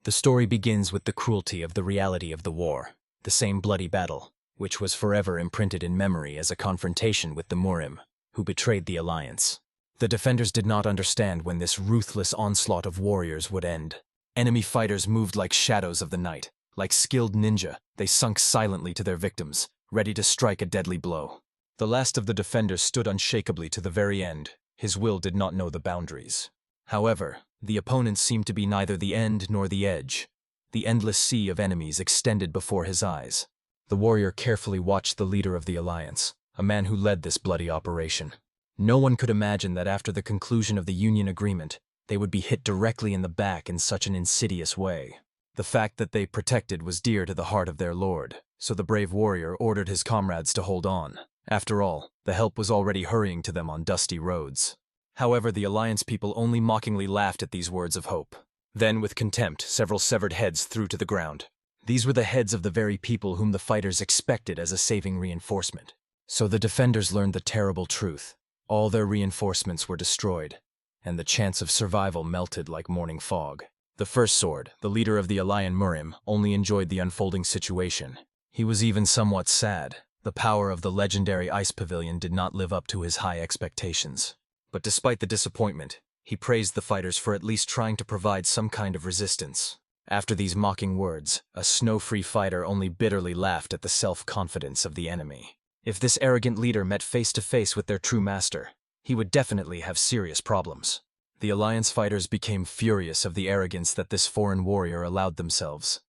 The story begins with the cruelty of the reality of the war, the same bloody battle, which was forever imprinted in memory as a confrontation with the Murim, who betrayed the alliance. The defenders did not understand when this ruthless onslaught of warriors would end. Enemy fighters moved like shadows of the night. Like skilled ninja, they sunk silently to their victims, ready to strike a deadly blow. The last of the defenders stood unshakably to the very end. His will did not know the boundaries. However, the opponents seemed to be neither the end nor the edge. The endless sea of enemies extended before his eyes. The warrior carefully watched the leader of the alliance, a man who led this bloody operation. No one could imagine that after the conclusion of the Union agreement, they would be hit directly in the back in such an insidious way. The fact that they protected was dear to the heart of their lord, so the brave warrior ordered his comrades to hold on. After all, the help was already hurrying to them on dusty roads. However, the alliance people only mockingly laughed at these words of hope. Then, with contempt, several severed heads threw to the ground. These were the heads of the very people whom the fighters expected as a saving reinforcement. So the defenders learned the terrible truth. All their reinforcements were destroyed, and the chance of survival melted like morning fog. The first sword, the leader of the Alliant Murim, only enjoyed the unfolding situation. He was even somewhat sad. The power of the legendary ice pavilion did not live up to his high expectations. But despite the disappointment, he praised the fighters for at least trying to provide some kind of resistance. After these mocking words, a snow-free fighter only bitterly laughed at the self-confidence of the enemy. If this arrogant leader met face-to-face with their true master, he would definitely have serious problems. The alliance fighters became furious of the arrogance that this foreign warrior allowed themselves.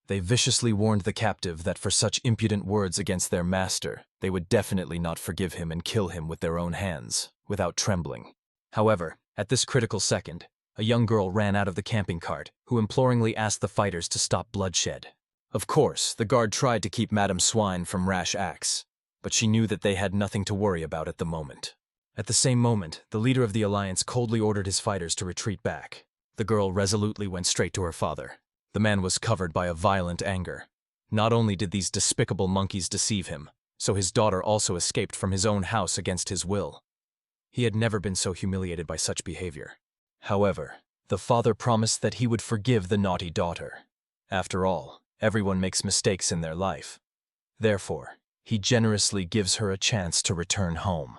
They viciously warned the captive that for such impudent words against their master, they would definitely not forgive him and kill him with their own hands, without trembling. However, at this critical second, a young girl ran out of the camping cart, who imploringly asked the fighters to stop bloodshed. Of course, the guard tried to keep Madame Swine from rash acts, but she knew that they had nothing to worry about at the moment. At the same moment, the leader of the alliance coldly ordered his fighters to retreat back. The girl resolutely went straight to her father. The man was covered by a violent anger. Not only did these despicable monkeys deceive him, so his daughter also escaped from his own house against his will. He had never been so humiliated by such behavior. However, the father promised that he would forgive the naughty daughter. After all, everyone makes mistakes in their life. Therefore, he generously gives her a chance to return home.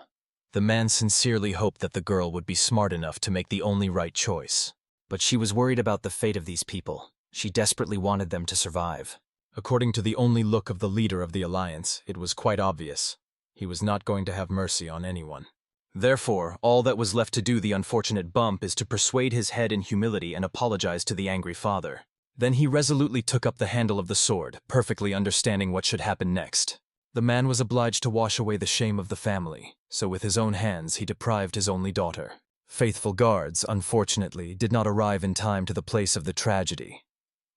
The man sincerely hoped that the girl would be smart enough to make the only right choice. But she was worried about the fate of these people. She desperately wanted them to survive. According to the only look of the leader of the alliance, it was quite obvious. He was not going to have mercy on anyone. Therefore, all that was left to do the unfortunate bump is to persuade his head in humility and apologize to the angry father. Then he resolutely took up the handle of the sword, perfectly understanding what should happen next. The man was obliged to wash away the shame of the family, so with his own hands he deprived his only daughter. Faithful guards, unfortunately, did not arrive in time to the place of the tragedy,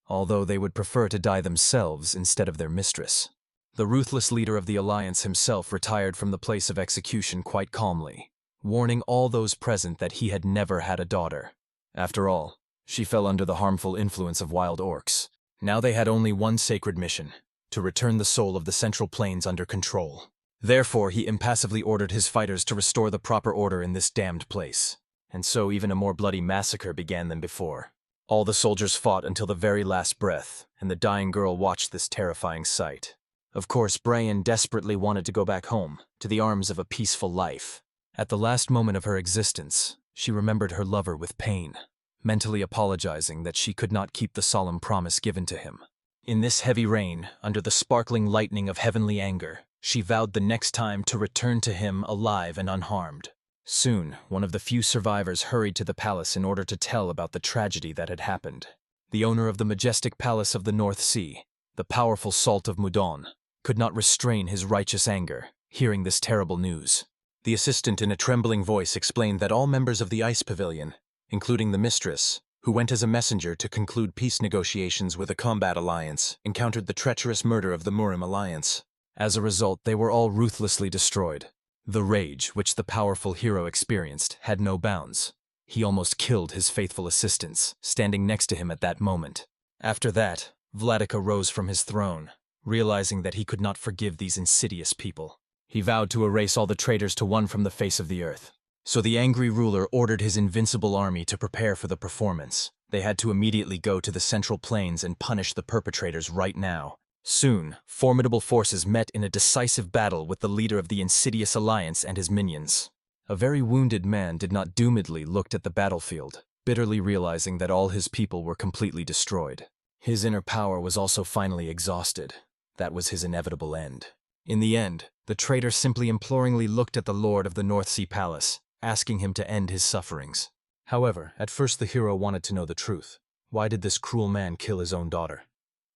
although they would prefer to die themselves instead of their mistress. The ruthless leader of the alliance himself retired from the place of execution quite calmly, warning all those present that he had never had a daughter. After all, she fell under the harmful influence of wild orcs. Now they had only one sacred mission: to return the soul of the Central Plains under control. Therefore, he impassively ordered his fighters to restore the proper order in this damned place. And so even a more bloody massacre began than before. All the soldiers fought until the very last breath, and the dying girl watched this terrifying sight. Of course, Brian desperately wanted to go back home, to the arms of a peaceful life. At the last moment of her existence, she remembered her lover with pain, mentally apologizing that she could not keep the solemn promise given to him. In this heavy rain, under the sparkling lightning of heavenly anger, she vowed the next time to return to him alive and unharmed. Soon, one of the few survivors hurried to the palace in order to tell about the tragedy that had happened. The owner of the majestic palace of the North Sea, the powerful Salt of Mudon, could not restrain his righteous anger, hearing this terrible news. The assistant in a trembling voice explained that all members of the ice pavilion, including the mistress, who went as a messenger to conclude peace negotiations with a combat alliance, encountered the treacherous murder of the Murim alliance. As a result, they were all ruthlessly destroyed. The rage which the powerful hero experienced had no bounds. He almost killed his faithful assistants, standing next to him at that moment. After that, Vladika rose from his throne, realizing that he could not forgive these insidious people. He vowed to erase all the traitors to one from the face of the earth. So the angry ruler ordered his invincible army to prepare for the performance. They had to immediately go to the Central Plains and punish the perpetrators right now. Soon, formidable forces met in a decisive battle with the leader of the insidious alliance and his minions. A very wounded man did not doomedly looked at the battlefield, bitterly realizing that all his people were completely destroyed. His inner power was also finally exhausted. That was his inevitable end. In the end, the traitor simply imploringly looked at the Lord of the North Sea Palace, asking him to end his sufferings. However, at first the hero wanted to know the truth. Why did this cruel man kill his own daughter?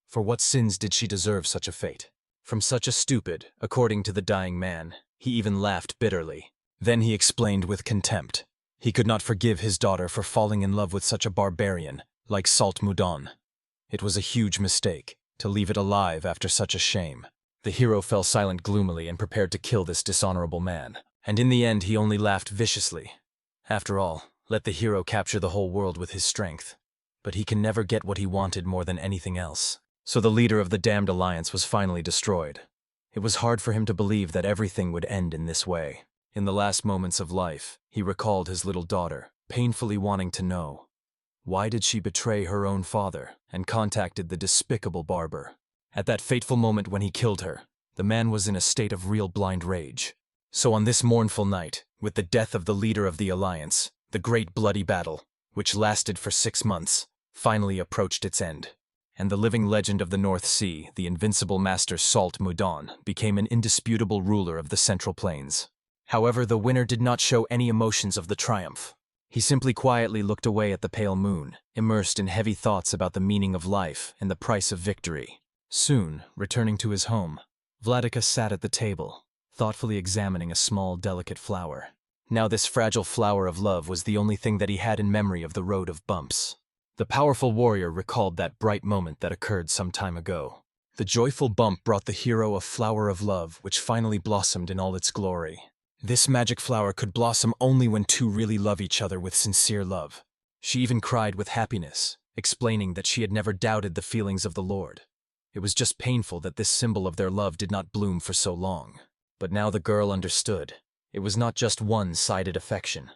For what sins did she deserve such a fate? From such a stupid, according to the dying man, he even laughed bitterly. Then he explained with contempt. He could not forgive his daughter for falling in love with such a barbarian, like Salt Mudon. It was a huge mistake, to leave it alive after such a shame. The hero fell silent gloomily and prepared to kill this dishonorable man. And in the end he only laughed viciously. After all, let the hero capture the whole world with his strength. But he can never get what he wanted more than anything else. So the leader of the damned alliance was finally destroyed. It was hard for him to believe that everything would end in this way. In the last moments of life, he recalled his little daughter, painfully wanting to know. Why did she betray her own father, and contacted the despicable barber? At that fateful moment when he killed her, the man was in a state of real blind rage. So on this mournful night, with the death of the leader of the alliance, the great bloody battle, which lasted for 6 months, finally approached its end. And the living legend of the North Sea, the invincible master Salt Mudon, became an indisputable ruler of the Central Plains. However, the winner did not show any emotions of the triumph. He simply quietly looked away at the pale moon, immersed in heavy thoughts about the meaning of life and the price of victory. Soon, returning to his home, Vladika sat at the table, thoughtfully examining a small, delicate flower. Now this fragile flower of love was the only thing that he had in memory of the road of bumps. The powerful warrior recalled that bright moment that occurred some time ago. The joyful bump brought the hero a flower of love which finally blossomed in all its glory. This magic flower could blossom only when two really love each other with sincere love. She even cried with happiness, explaining that she had never doubted the feelings of the Lord. It was just painful that this symbol of their love did not bloom for so long. But now the girl understood. It was not just one-sided affection.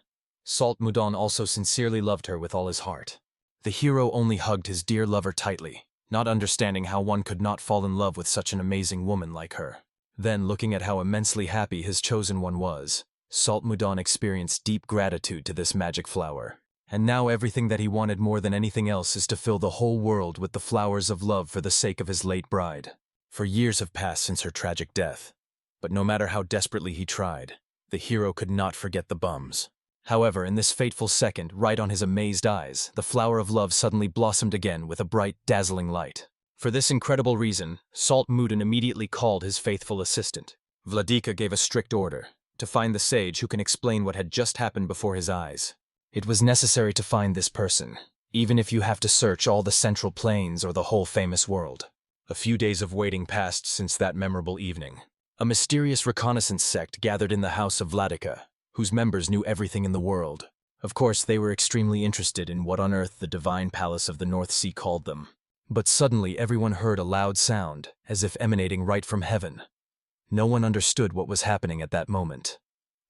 Salt Mudon also sincerely loved her with all his heart. The hero only hugged his dear lover tightly, not understanding how one could not fall in love with such an amazing woman like her. Then, looking at how immensely happy his chosen one was, Salt Mudon experienced deep gratitude to this magic flower. And now everything that he wanted more than anything else is to fill the whole world with the flowers of love for the sake of his late bride. For years have passed since her tragic death. But no matter how desperately he tried, the hero could not forget the bums. However, in this fateful second, right on his amazed eyes, the flower of love suddenly blossomed again with a bright, dazzling light. For this incredible reason, Salt Mudon immediately called his faithful assistant. Vladika gave a strict order, to find the sage who can explain what had just happened before his eyes. It was necessary to find this person, even if you have to search all the Central Plains or the whole famous world. A few days of waiting passed since that memorable evening. A mysterious reconnaissance sect gathered in the house of Vladika, whose members knew everything in the world. Of course, they were extremely interested in what on earth the divine palace of the North Sea called them. But suddenly everyone heard a loud sound, as if emanating right from heaven. No one understood what was happening at that moment.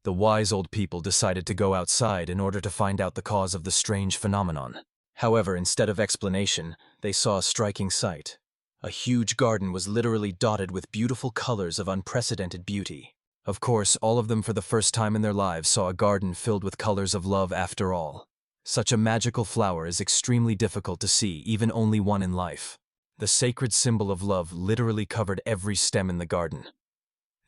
The wise old people decided to go outside in order to find out the cause of the strange phenomenon. However, instead of explanation, they saw a striking sight. A huge garden was literally dotted with beautiful colors of unprecedented beauty. Of course, all of them for the first time in their lives saw a garden filled with colors of love after all. Such a magical flower is extremely difficult to see, even only one in life. The sacred symbol of love literally covered every stem in the garden.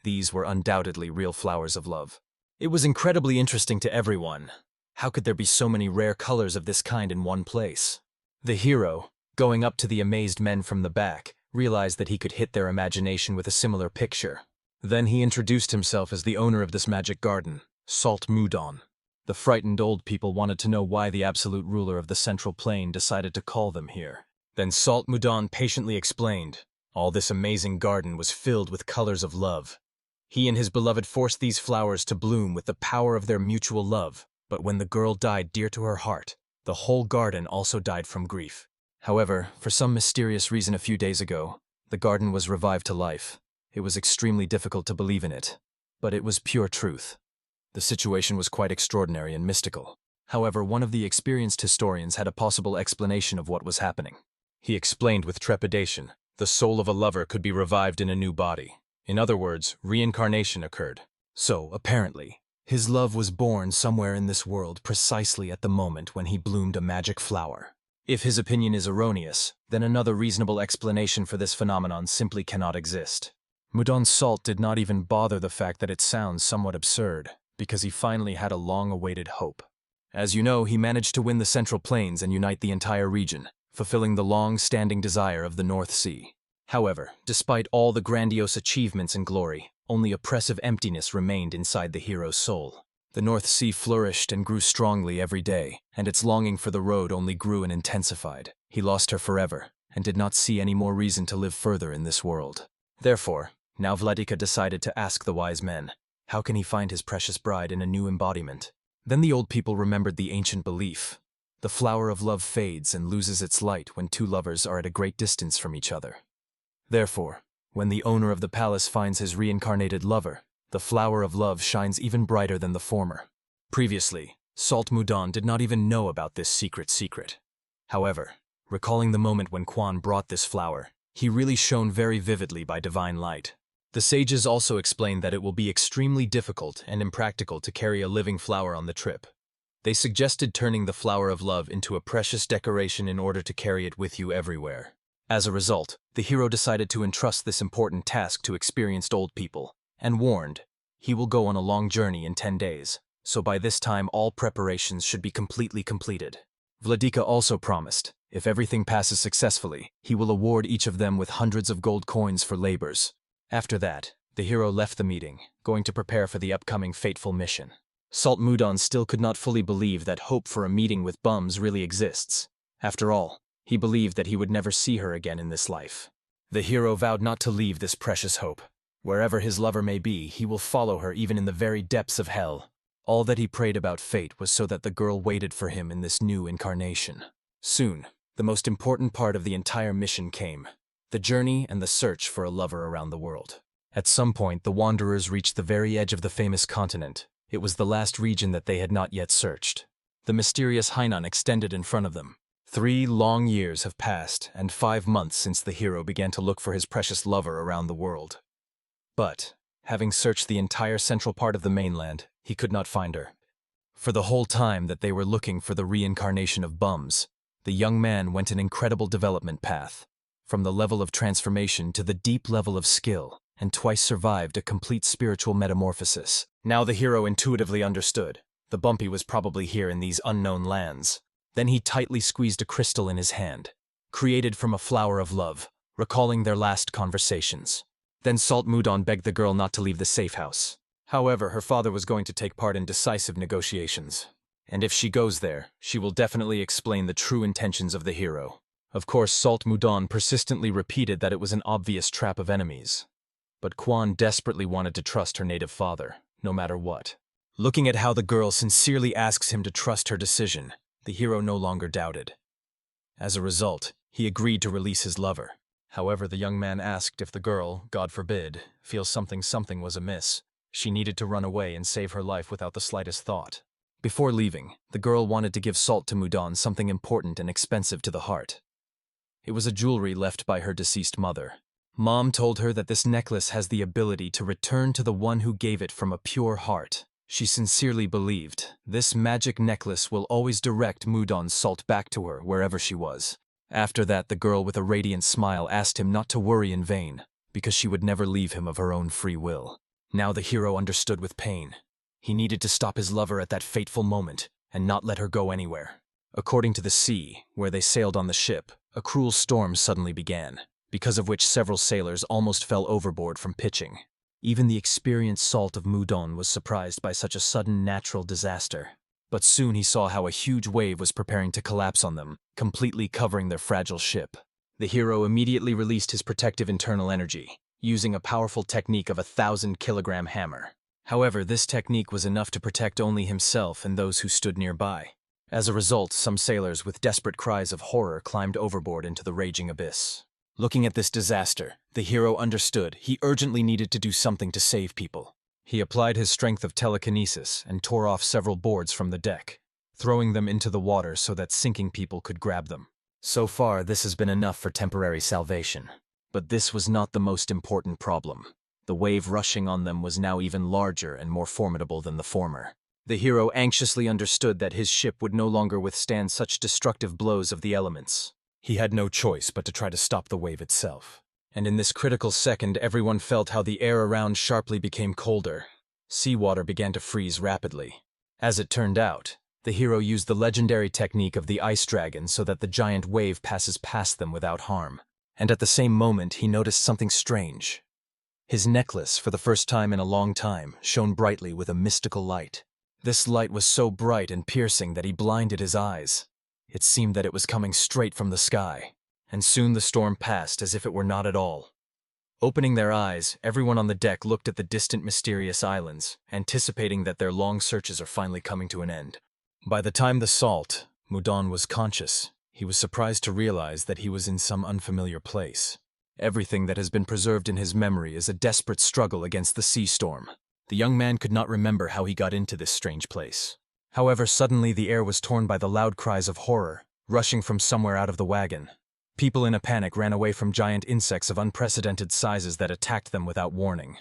These were undoubtedly real flowers of love. It was incredibly interesting to everyone. How could there be so many rare colors of this kind in one place? The hero, going up to the amazed men from the back, realized that he could hit their imagination with a similar picture. Then he introduced himself as the owner of this magic garden, Salt Mudon. The frightened old people wanted to know why the absolute ruler of the Central Plain decided to call them here. Then Salt Mudon patiently explained, all this amazing garden was filled with colors of love. He and his beloved forced these flowers to bloom with the power of their mutual love, but when the girl died dear to her heart, the whole garden also died from grief. However, for some mysterious reason a few days ago, the garden was revived to life. It was extremely difficult to believe in it, but it was pure truth. The situation was quite extraordinary and mystical. However, one of the experienced historians had a possible explanation of what was happening. He explained with trepidation, the soul of a lover could be revived in a new body. In other words, reincarnation occurred. So, apparently, his love was born somewhere in this world precisely at the moment when he bloomed a magic flower. If his opinion is erroneous, then another reasonable explanation for this phenomenon simply cannot exist. Mudon's salt did not even bother the fact that it sounds somewhat absurd, because he finally had a long-awaited hope. As you know, he managed to win the Central Plains and unite the entire region, fulfilling the long-standing desire of the North Sea. However, despite all the grandiose achievements and glory, only oppressive emptiness remained inside the hero's soul. The North Sea flourished and grew strongly every day, and its longing for the road only grew and intensified. He lost her forever, and did not see any more reason to live further in this world. Therefore, now Vladika decided to ask the wise men, how can he find his precious bride in a new embodiment? Then the old people remembered the ancient belief. The flower of love fades and loses its light when two lovers are at a great distance from each other. Therefore, when the owner of the palace finds his reincarnated lover, the flower of love shines even brighter than the former. Previously, Salt Mudon did not even know about this secret. However, recalling the moment when Quan brought this flower, he really shone very vividly by divine light. The sages also explained that it will be extremely difficult and impractical to carry a living flower on the trip. They suggested turning the flower of love into a precious decoration in order to carry it with you everywhere. As a result, the hero decided to entrust this important task to experienced old people, and warned, he will go on a long journey in 10 days, so by this time all preparations should be completely completed. Vladika also promised, if everything passes successfully, he will award each of them with hundreds of gold coins for labors. After that, the hero left the meeting, going to prepare for the upcoming fateful mission. Salt Mudon still could not fully believe that hope for a meeting with bums really exists. After all, he believed that he would never see her again in this life. The hero vowed not to leave this precious hope. Wherever his lover may be, he will follow her even in the very depths of hell. All that he prayed about fate was so that the girl waited for him in this new incarnation. Soon, the most important part of the entire mission came: the journey and the search for a lover around the world. At some point, the wanderers reached the very edge of the famous continent. It was the last region that they had not yet searched. The mysterious Hainan extended in front of them. 3 long years have passed, and 5 months since the hero began to look for his precious lover around the world. But, having searched the entire central part of the mainland, he could not find her. For the whole time that they were looking for the reincarnation of bums, the young man went an incredible development path, from the level of transformation to the deep level of skill, and twice survived a complete spiritual metamorphosis. Now the hero intuitively understood. The bumpy was probably here in these unknown lands. Then he tightly squeezed a crystal in his hand, created from a flower of love, recalling their last conversations. Then Salt Mudon begged the girl not to leave the safe house. However, her father was going to take part in decisive negotiations. And if she goes there, she will definitely explain the true intentions of the hero. Of course, Salt Mudon persistently repeated that it was an obvious trap of enemies. But Quan desperately wanted to trust her native father, no matter what. Looking at how the girl sincerely asks him to trust her decision, the hero no longer doubted. As a result, he agreed to release his lover. However, the young man asked if the girl, God forbid, feels something was amiss. She needed to run away and save her life without the slightest thought. Before leaving, the girl wanted to give Salt to Mudon something important and expensive to the heart. It was a jewelry left by her deceased mother. Mom told her that this necklace has the ability to return to the one who gave it from a pure heart. She sincerely believed this magic necklace will always direct Mudon's Salt back to her wherever she was. After that, the girl with a radiant smile asked him not to worry in vain, because she would never leave him of her own free will. Now the hero understood with pain. He needed to stop his lover at that fateful moment and not let her go anywhere. According to the sea, where they sailed on the ship, a cruel storm suddenly began, because of which several sailors almost fell overboard from pitching. Even the experienced Salt of Mudon was surprised by such a sudden natural disaster. But soon he saw how a huge wave was preparing to collapse on them, completely covering their fragile ship. The hero immediately released his protective internal energy, using a powerful technique of a 1,000-kilogram hammer. However, this technique was enough to protect only himself and those who stood nearby. As a result, some sailors with desperate cries of horror climbed overboard into the raging abyss. Looking at this disaster, the hero understood he urgently needed to do something to save people. He applied his strength of telekinesis and tore off several boards from the deck. throwing them into the water so that sinking people could grab them. So far, this has been enough for temporary salvation. But this was not the most important problem. The wave rushing on them was now even larger and more formidable than the former. The hero anxiously understood that his ship would no longer withstand such destructive blows of the elements. He had no choice but to try to stop the wave itself. And in this critical second, everyone felt how the air around sharply became colder. Seawater began to freeze rapidly. As it turned out, the hero used the legendary technique of the ice dragon so that the giant wave passes past them without harm. And at the same moment, he noticed something strange. His necklace, for the first time in a long time, shone brightly with a mystical light. This light was so bright and piercing that he blinded his eyes. It seemed that it was coming straight from the sky, and soon the storm passed as if it were not at all. Opening their eyes, everyone on the deck looked at the distant mysterious islands, anticipating that their long searches are finally coming to an end. By the time the Salt, Mudon, was conscious, he was surprised to realize that he was in some unfamiliar place. Everything that has been preserved in his memory is a desperate struggle against the sea storm. The young man could not remember how he got into this strange place. However, suddenly the air was torn by the loud cries of horror, rushing from somewhere out of the wagon. People in a panic ran away from giant insects of unprecedented sizes that attacked them without warning.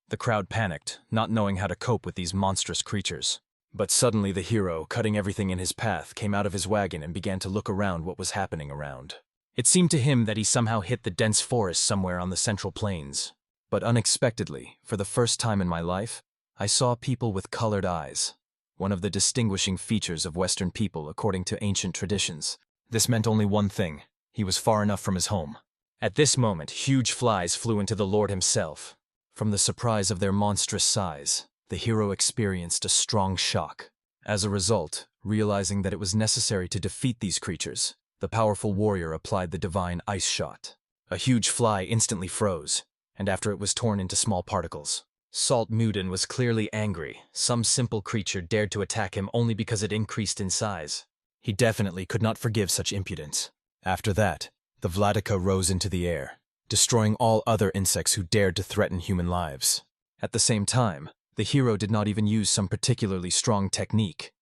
The crowd panicked, not knowing how to cope with these monstrous creatures. But suddenly the hero, cutting everything in his path, came out of his wagon and began to look around what was happening around. It seemed to him that he somehow hit the dense forest somewhere on the central plains. But unexpectedly, for the first time in my life, I saw people with colored eyes. One of the distinguishing features of Western people according to ancient traditions. This meant only one thing: he was far enough from his home. At this moment, huge flies flew into the Lord himself. From the surprise of their monstrous size, the hero experienced a strong shock. As a result, realizing that it was necessary to defeat these creatures, the powerful warrior applied the divine ice shot. A huge fly instantly froze, and after it was torn into small particles. Salt Mudon was clearly angry. Some simple creature dared to attack him only because it increased in size. He definitely could not forgive such impudence. After that, the Vladika rose into the air, destroying all other insects who dared to threaten human lives. At the same time, the hero did not even use some particularly strong technique.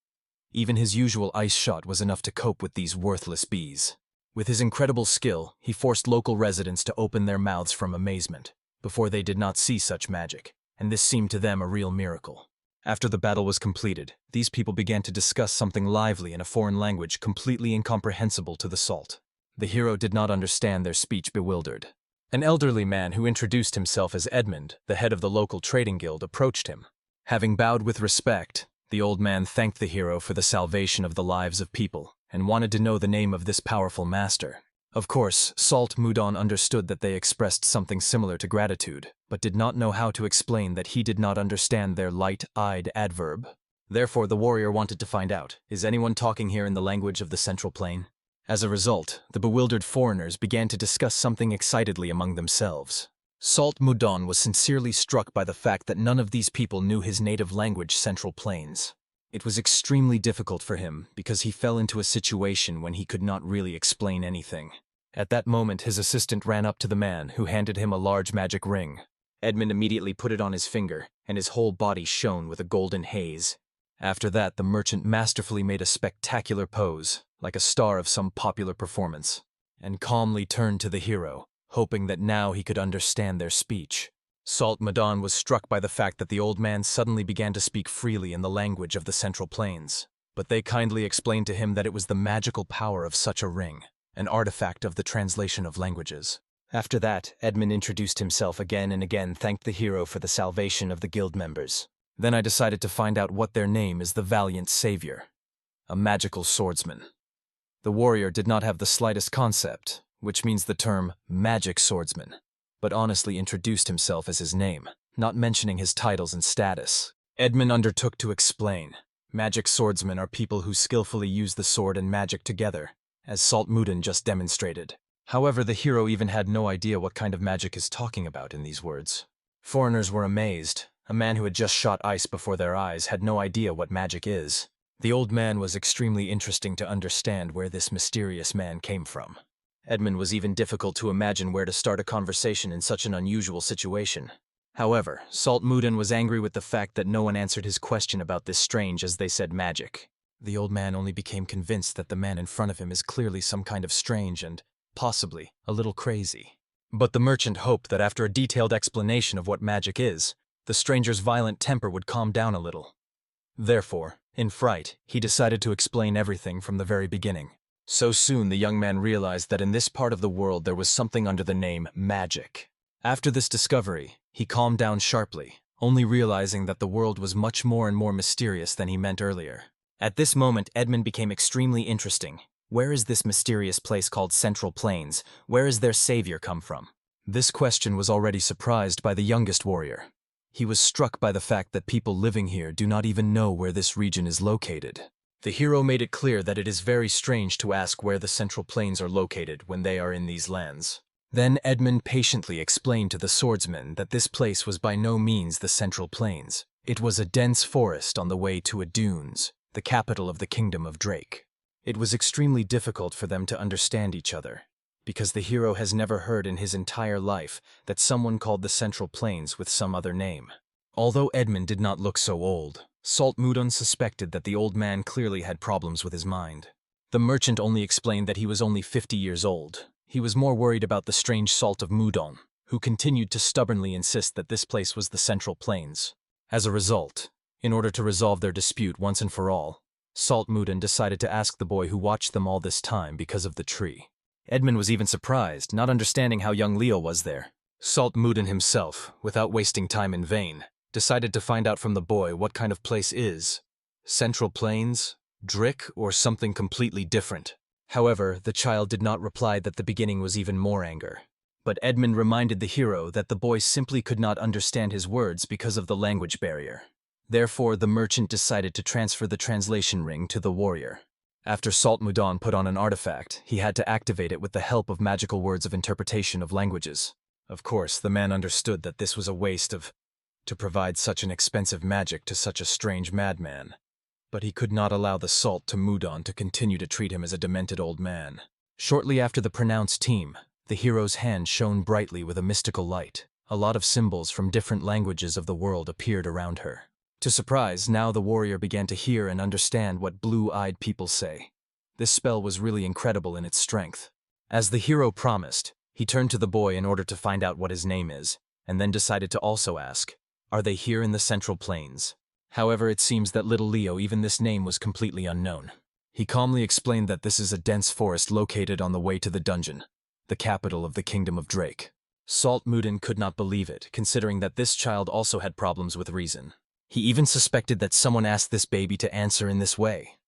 Even his usual ice shot was enough to cope with these worthless bees. With his incredible skill, he forced local residents to open their mouths from amazement. Before they did not see such magic, and this seemed to them a real miracle. After the battle was completed, these people began to discuss something lively in a foreign language completely incomprehensible to the Salt. The hero did not understand their speech, bewildered. An elderly man who introduced himself as Edmund, the head of the local trading guild, approached him. Having bowed with respect, the old man thanked the hero for the salvation of the lives of people, and wanted to know the name of this powerful master. Of course, Salt Mudon understood that they expressed something similar to gratitude, but did not know how to explain that he did not understand their light-eyed adverb. Therefore, the warrior wanted to find out, is anyone talking here in the language of the Central Plain? As a result, the bewildered foreigners began to discuss something excitedly among themselves. Salt Mudon was sincerely struck by the fact that none of these people knew his native language, Central Plains. It was extremely difficult for him because he fell into a situation when he could not really explain anything. At that moment, his assistant ran up to the man, who handed him a large magic ring. Edmund immediately put it on his finger, and his whole body shone with a golden haze. After that, the merchant masterfully made a spectacular pose, like a star of some popular performance, and calmly turned to the hero, hoping that now he could understand their speech. Salt Mudon was struck by the fact that the old man suddenly began to speak freely in the language of the Central Plains, but they kindly explained to him that it was the magical power of such a ring, an artifact of the translation of languages. After that, Edmund introduced himself again and again, thanked the hero for the salvation of the guild members. Then I decided to find out what their name is: the Valiant Savior, a magical swordsman. The warrior did not have the slightest concept, which means the term magic swordsman, but honestly introduced himself as his name, not mentioning his titles and status. Edmund undertook to explain. Magic swordsmen are people who skillfully use the sword and magic together, as Salt Mudon just demonstrated. However, the hero even had no idea what kind of magic is talking about in these words. Foreigners were amazed. A man who had just shot ice before their eyes had no idea what magic is. The old man was extremely interesting to understand where this mysterious man came from. Edmund was even difficult to imagine where to start a conversation in such an unusual situation. However, Salt Mudon was angry with the fact that no one answered his question about this strange, as they said, magic. The old man only became convinced that the man in front of him is clearly some kind of strange and, possibly, a little crazy. But the merchant hoped that after a detailed explanation of what magic is, the stranger's violent temper would calm down a little. Therefore, in fright, he decided to explain everything from the very beginning. So soon the young man realized that in this part of the world there was something under the name magic. After this discovery, he calmed down sharply, only realizing that the world was much more and more mysterious than he meant earlier. At this moment, Edmund became extremely interesting. Where is this mysterious place called Central Plains? Where is their savior come from? This question was already surprised by the youngest warrior. He was struck by the fact that people living here do not even know where this region is located. The hero made it clear that it is very strange to ask where the Central Plains are located when they are in these lands. Then Edmund patiently explained to the swordsman that this place was by no means the Central Plains. It was a dense forest on the way to a dunes, the capital of the kingdom of Drake. It was extremely difficult for them to understand each other, because the hero has never heard in his entire life that someone called the Central Plains with some other name. Although Edmund did not look so old, Salt Mudon suspected that the old man clearly had problems with his mind. The merchant only explained that he was only 50 years old. He was more worried about the strange Salt of Mudon, who continued to stubbornly insist that this place was the Central Plains. As a result, in order to resolve their dispute once and for all, Salt Mudon decided to ask the boy who watched them all this time because of the tree. Edmund was even surprised, not understanding how young Leo was there. Salt Mudon himself, without wasting time in vain, decided to find out from the boy what kind of place is Central Plains, Drick, or something completely different. However, the child did not reply that the beginning was even more anger. But Edmund reminded the hero that the boy simply could not understand his words because of the language barrier. Therefore, the merchant decided to transfer the translation ring to the warrior. After Salt Mudon put on an artifact, he had to activate it with the help of magical words of interpretation of languages. Of course, the man understood that this was a waste to provide such an expensive magic to such a strange madman. But he could not allow the Salt to Mudon to continue to treat him as a demented old man. Shortly after the pronounced team, the hero's hand shone brightly with a mystical light. A lot of symbols from different languages of the world appeared around her. To surprise, now the warrior began to hear and understand what blue-eyed people say. This spell was really incredible in its strength. As the hero promised, he turned to the boy in order to find out what his name is, and then decided to also ask, "Are they here in the Central Plains?" However, it seems that little Leo, even this name was completely unknown. He calmly explained that this is a dense forest located on the way to the dungeon, the capital of the kingdom of Drake. Salt Mudon could not believe it, considering that this child also had problems with reason. He even suspected that someone asked this baby to answer in this way.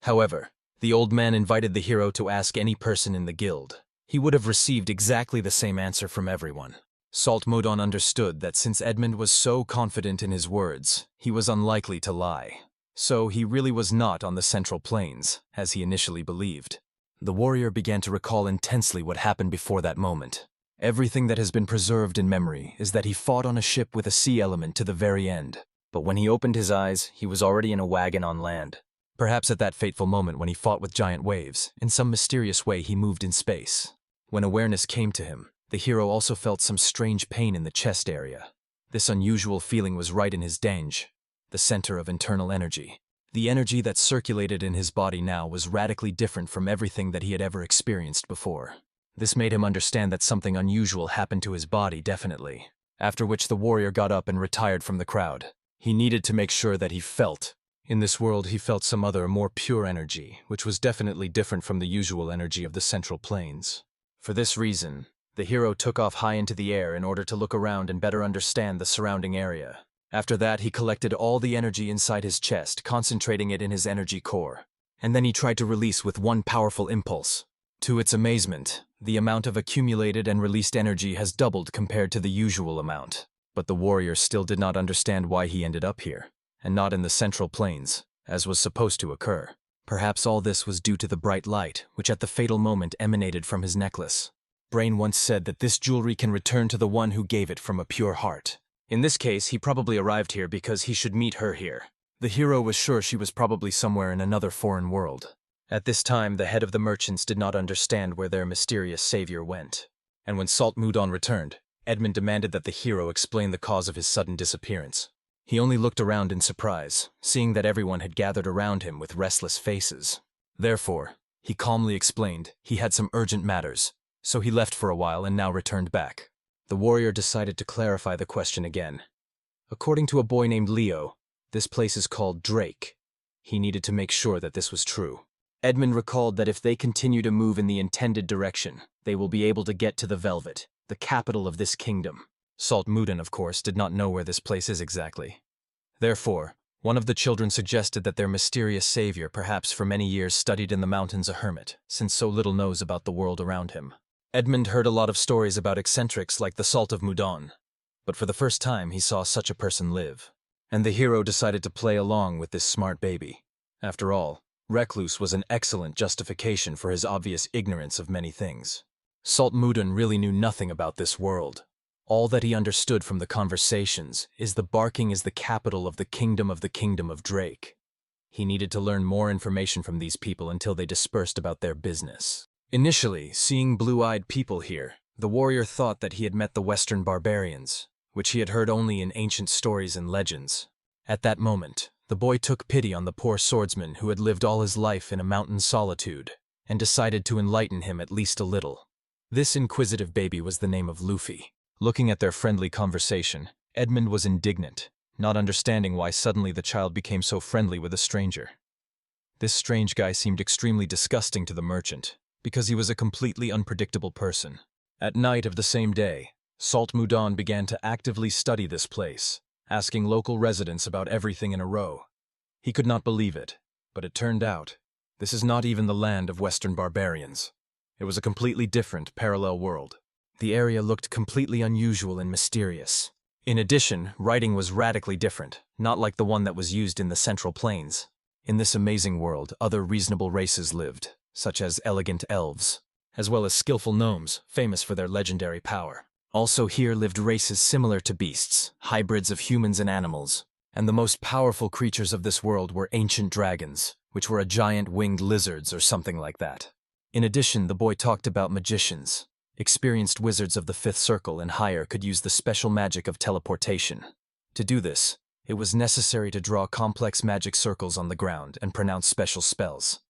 However, the old man invited the hero to ask any person in the guild. He would have received exactly the same answer from everyone. Salt Mudon understood that since Edmund was so confident in his words, he was unlikely to lie. So he really was not on the Central Plains, as he initially believed. The warrior began to recall intensely what happened before that moment. Everything that has been preserved in memory is that he fought on a ship with a sea element to the very end. But when he opened his eyes, he was already in a wagon on land. Perhaps at that fateful moment when he fought with giant waves, in some mysterious way he moved in space. When awareness came to him, the hero also felt some strange pain in the chest area. This unusual feeling was right in his dange, the center of internal energy. The energy that circulated in his body now was radically different from everything that he had ever experienced before. This made him understand that something unusual happened to his body definitely, after which the warrior got up and retired from the crowd. He needed to make sure that he felt. In this world he felt some other, more pure energy, which was definitely different from the usual energy of the Central Plains. For this reason, the hero took off high into the air in order to look around and better understand the surrounding area. After that, he collected all the energy inside his chest, concentrating it in his energy core. And then he tried to release with one powerful impulse. To its amazement, the amount of accumulated and released energy has doubled compared to the usual amount. But the warrior still did not understand why he ended up here, and not in the Central Plains, as was supposed to occur. Perhaps all this was due to the bright light, which at the fatal moment emanated from his necklace. Brain once said that this jewelry can return to the one who gave it from a pure heart. In this case, he probably arrived here because he should meet her here. The hero was sure she was probably somewhere in another foreign world. At this time, the head of the merchants did not understand where their mysterious savior went. And when Salt Mudon returned, Edmund demanded that the hero explain the cause of his sudden disappearance. He only looked around in surprise, seeing that everyone had gathered around him with restless faces. Therefore, he calmly explained he had some urgent matters, so he left for a while and now returned back. The warrior decided to clarify the question again. According to a boy named Leo, this place is called Drake. He needed to make sure that this was true. Edmund recalled that if they continue to move in the intended direction, they will be able to get to the Velvet, the capital of this kingdom. Salt Mudon, of course, did not know where this place is exactly. Therefore, one of the children suggested that their mysterious savior perhaps for many years studied in the mountains a hermit, since so little knows about the world around him. Edmund heard a lot of stories about eccentrics like the Salt of Mudon, but for the first time he saw such a person live. And the hero decided to play along with this smart baby. After all, recluse was an excellent justification for his obvious ignorance of many things. Salt Mudon really knew nothing about this world. All that he understood from the conversations is the barking is the capital of the kingdom of Drake. He needed to learn more information from these people until they dispersed about their business. Initially, seeing blue-eyed people here, the warrior thought that he had met the Western barbarians, which he had heard only in ancient stories and legends. At that moment, the boy took pity on the poor swordsman who had lived all his life in a mountain solitude, and decided to enlighten him at least a little. This inquisitive baby was the name of Luffy. Looking at their friendly conversation, Edmund was indignant, not understanding why suddenly the child became so friendly with a stranger. This strange guy seemed extremely disgusting to the merchant, because he was a completely unpredictable person. At night of the same day, Salt Mudon began to actively study this place, asking local residents about everything in a row. He could not believe it, but it turned out, this is not even the land of Western barbarians. It was a completely different, parallel world. The area looked completely unusual and mysterious. In addition, writing was radically different, not like the one that was used in the Central Plains. In this amazing world, other reasonable races lived, such as elegant elves, as well as skillful gnomes, famous for their legendary power. Also here lived races similar to beasts, hybrids of humans and animals, and the most powerful creatures of this world were ancient dragons, which were a giant winged lizards or something like that. In addition, the boy talked about magicians. Experienced wizards of the Fifth Circle and higher could use the special magic of teleportation. To do this, it was necessary to draw complex magic circles on the ground and pronounce special spells.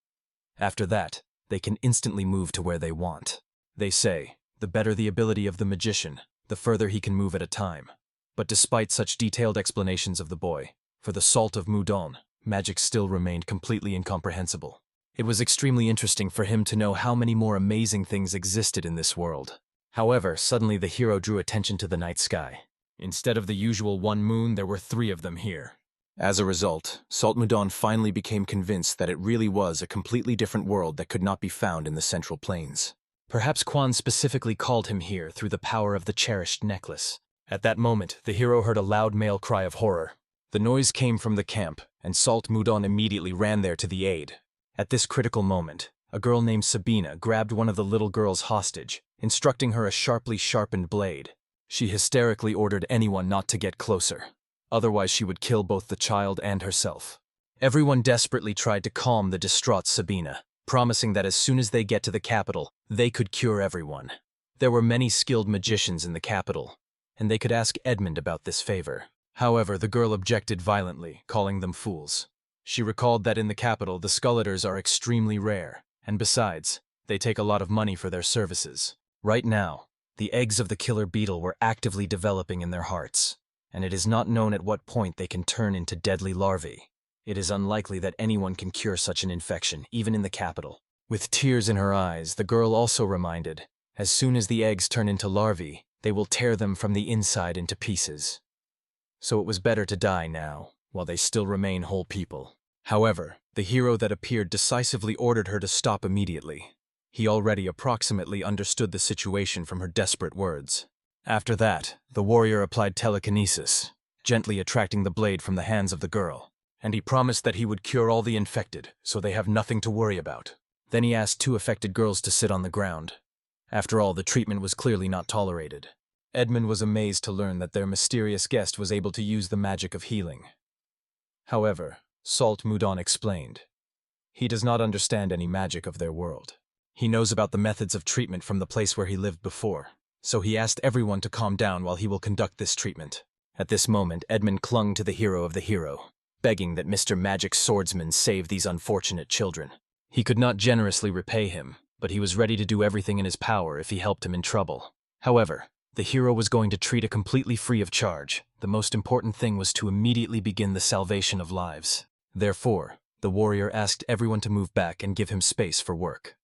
After that, they can instantly move to where they want. They say, the better the ability of the magician, the further he can move at a time. But despite such detailed explanations of the boy, for the Salt of Mudon, magic still remained completely incomprehensible. It was extremely interesting for him to know how many more amazing things existed in this world. However, suddenly the hero drew attention to the night sky. Instead of the usual one moon, there were 3 of them here. As a result, Salt Mudon finally became convinced that it really was a completely different world that could not be found in the Central Plains. Perhaps Quan specifically called him here through the power of the cherished necklace. At that moment, the hero heard a loud male cry of horror. The noise came from the camp, and Salt Mudon immediately ran there to the aid. At this critical moment, a girl named Sabina grabbed one of the little girls hostage, instructing her a sharply sharpened blade. She hysterically ordered anyone not to get closer. Otherwise she would kill both the child and herself. Everyone desperately tried to calm the distraught Sabina, promising that as soon as they get to the capital, they could cure everyone. There were many skilled magicians in the capital, and they could ask Edmund about this favor. However, the girl objected violently, calling them fools. She recalled that in the capital, the Skulleters are extremely rare, and besides, they take a lot of money for their services. Right now, the eggs of the killer beetle were actively developing in their hearts, and it is not known at what point they can turn into deadly larvae. It is unlikely that anyone can cure such an infection, even in the capital. With tears in her eyes, the girl also reminded, as soon as the eggs turn into larvae, they will tear them from the inside into pieces. So it was better to die now, while they still remain whole people. However, the hero that appeared decisively ordered her to stop immediately. He already approximately understood the situation from her desperate words. After that, the warrior applied telekinesis, gently attracting the blade from the hands of the girl, and he promised that he would cure all the infected, so they have nothing to worry about. Then he asked 2 affected girls to sit on the ground. After all, the treatment was clearly not tolerated. Edmund was amazed to learn that their mysterious guest was able to use the magic of healing. However, Salt Mudon explained, he does not understand any magic of their world. He knows about the methods of treatment from the place where he lived before, so he asked everyone to calm down while he will conduct this treatment. At this moment, Edmund clung to the hero of the hero, begging that Mr. Magic Swordsman save these unfortunate children. He could not generously repay him, but he was ready to do everything in his power if he helped him in trouble. However, the hero was going to treat it completely free of charge. The most important thing was to immediately begin the salvation of lives. Therefore, the warrior asked everyone to move back and give him space for work.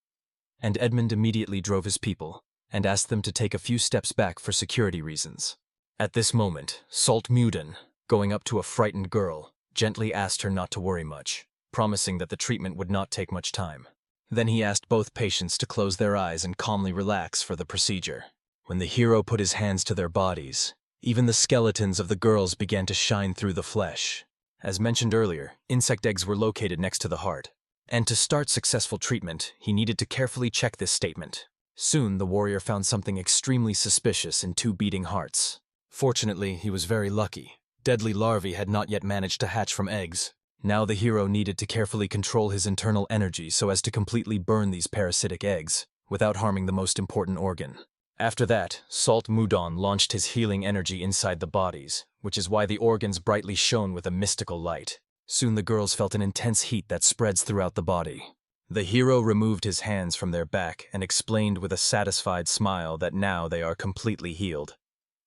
And Edmund immediately drove his people and asked them to take a few steps back for security reasons. At this moment, Salt Muden, going up to a frightened girl, gently asked her not to worry much, promising that the treatment would not take much time. Then he asked both patients to close their eyes and calmly relax for the procedure. When the hero put his hands to their bodies, even the skeletons of the girls began to shine through the flesh. As mentioned earlier, insect eggs were located next to the heart. And to start successful treatment, he needed to carefully check this statement. Soon, the warrior found something extremely suspicious in 2 beating hearts. Fortunately, he was very lucky. Deadly larvae had not yet managed to hatch from eggs. Now the hero needed to carefully control his internal energy so as to completely burn these parasitic eggs, without harming the most important organ. After that, Salt Mudon launched his healing energy inside the bodies, which is why the organs brightly shone with a mystical light. Soon the girls felt an intense heat that spreads throughout the body. The hero removed his hands from their back and explained with a satisfied smile that now they are completely healed.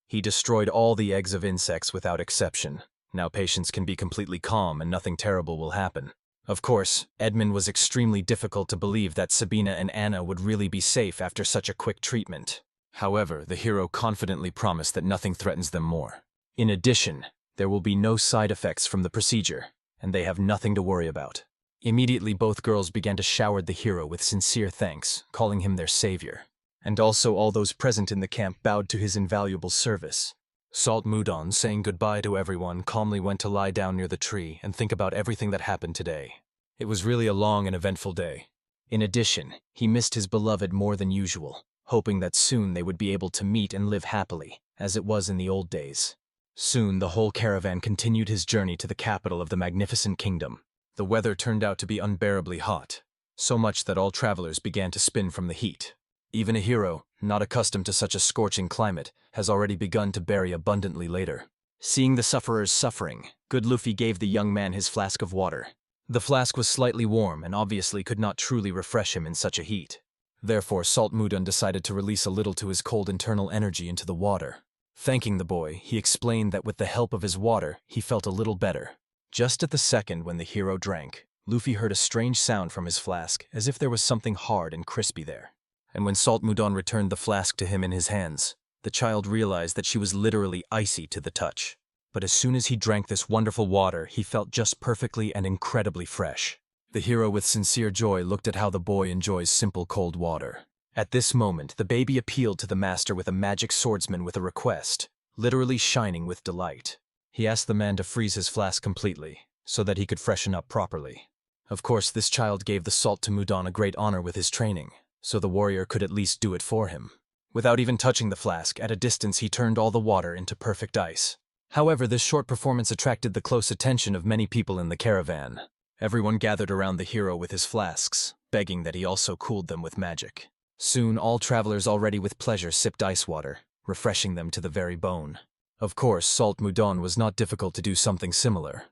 He destroyed all the eggs of insects without exception. Now patients can be completely calm and nothing terrible will happen. Of course, Edmund was extremely difficult to believe that Sabina and Anna would really be safe after such a quick treatment. However, the hero confidently promised that nothing threatens them more. In addition, there will be no side effects from the procedure, and they have nothing to worry about. Immediately, both girls began to shower the hero with sincere thanks, calling him their savior. And also all those present in the camp bowed to his invaluable service. Salt Mudon, saying goodbye to everyone, calmly went to lie down near the tree and think about everything that happened today. It was really a long and eventful day. In addition, he missed his beloved more than usual, hoping that soon they would be able to meet and live happily, as it was in the old days. Soon the whole caravan continued his journey to the capital of the magnificent kingdom. The weather turned out to be unbearably hot, so much that all travelers began to spin from the heat. Even a hero, not accustomed to such a scorching climate, has already begun to bury abundantly later. Seeing the sufferers suffering, good Luffy gave the young man his flask of water. The flask was slightly warm and obviously could not truly refresh him in such a heat. Therefore, Salt Mudon decided to release a little to his cold internal energy into the water. Thanking the boy, he explained that with the help of his water, he felt a little better. Just at the second when the hero drank, Luffy heard a strange sound from his flask, as if there was something hard and crispy there. And when Salt Mudon returned the flask to him in his hands, the child realized that she was literally icy to the touch. But as soon as he drank this wonderful water, he felt just perfectly and incredibly fresh. The hero with sincere joy looked at how the boy enjoys simple cold water. At this moment, the baby appealed to the master with a magic swordsman with a request, literally shining with delight. He asked the man to freeze his flask completely, so that he could freshen up properly. Of course, this child gave the Salt to Mudon a great honor with his training, so the warrior could at least do it for him. Without even touching the flask, at a distance he turned all the water into perfect ice. However, this short performance attracted the close attention of many people in the caravan. Everyone gathered around the hero with his flasks, begging that he also cooled them with magic. Soon, all travelers already with pleasure sipped ice water, refreshing them to the very bone. Of course, Salt Mudon was not difficult to do something similar.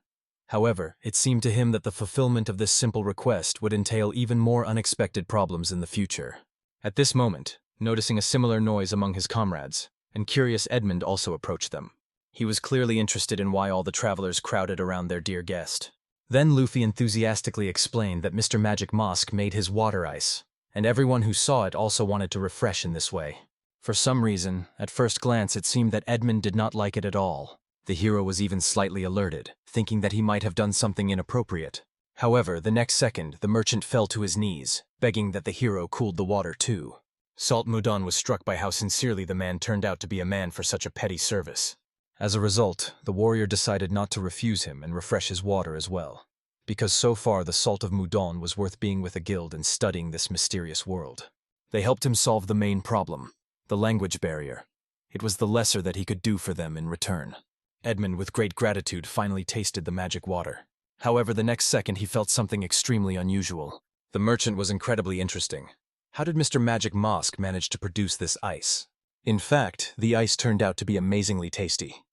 However, it seemed to him that the fulfillment of this simple request would entail even more unexpected problems in the future. At this moment, noticing a similar noise among his comrades, and curious Edmund also approached them. He was clearly interested in why all the travelers crowded around their dear guest. Then Luffy enthusiastically explained that Mr. Magic Mosk made his water ice, and everyone who saw it also wanted to refresh in this way. For some reason, at first glance it seemed that Edmund did not like it at all. The hero was even slightly alerted, thinking that he might have done something inappropriate. However, the next second, the merchant fell to his knees, begging that the hero cooled the water too. Salt Mudon was struck by how sincerely the man turned out to be a man for such a petty service. As a result, the warrior decided not to refuse him and refresh his water as well, because so far the Salt of Mudon was worth being with a guild and studying this mysterious world. They helped him solve the main problem, the language barrier. It was the lesser that he could do for them in return. Edmund, with great gratitude, finally tasted the magic water. However, the next second he felt something extremely unusual. The merchant was incredibly interesting. How did Mr. Magic Mosk manage to produce this ice? In fact, the ice turned out to be amazingly tasty.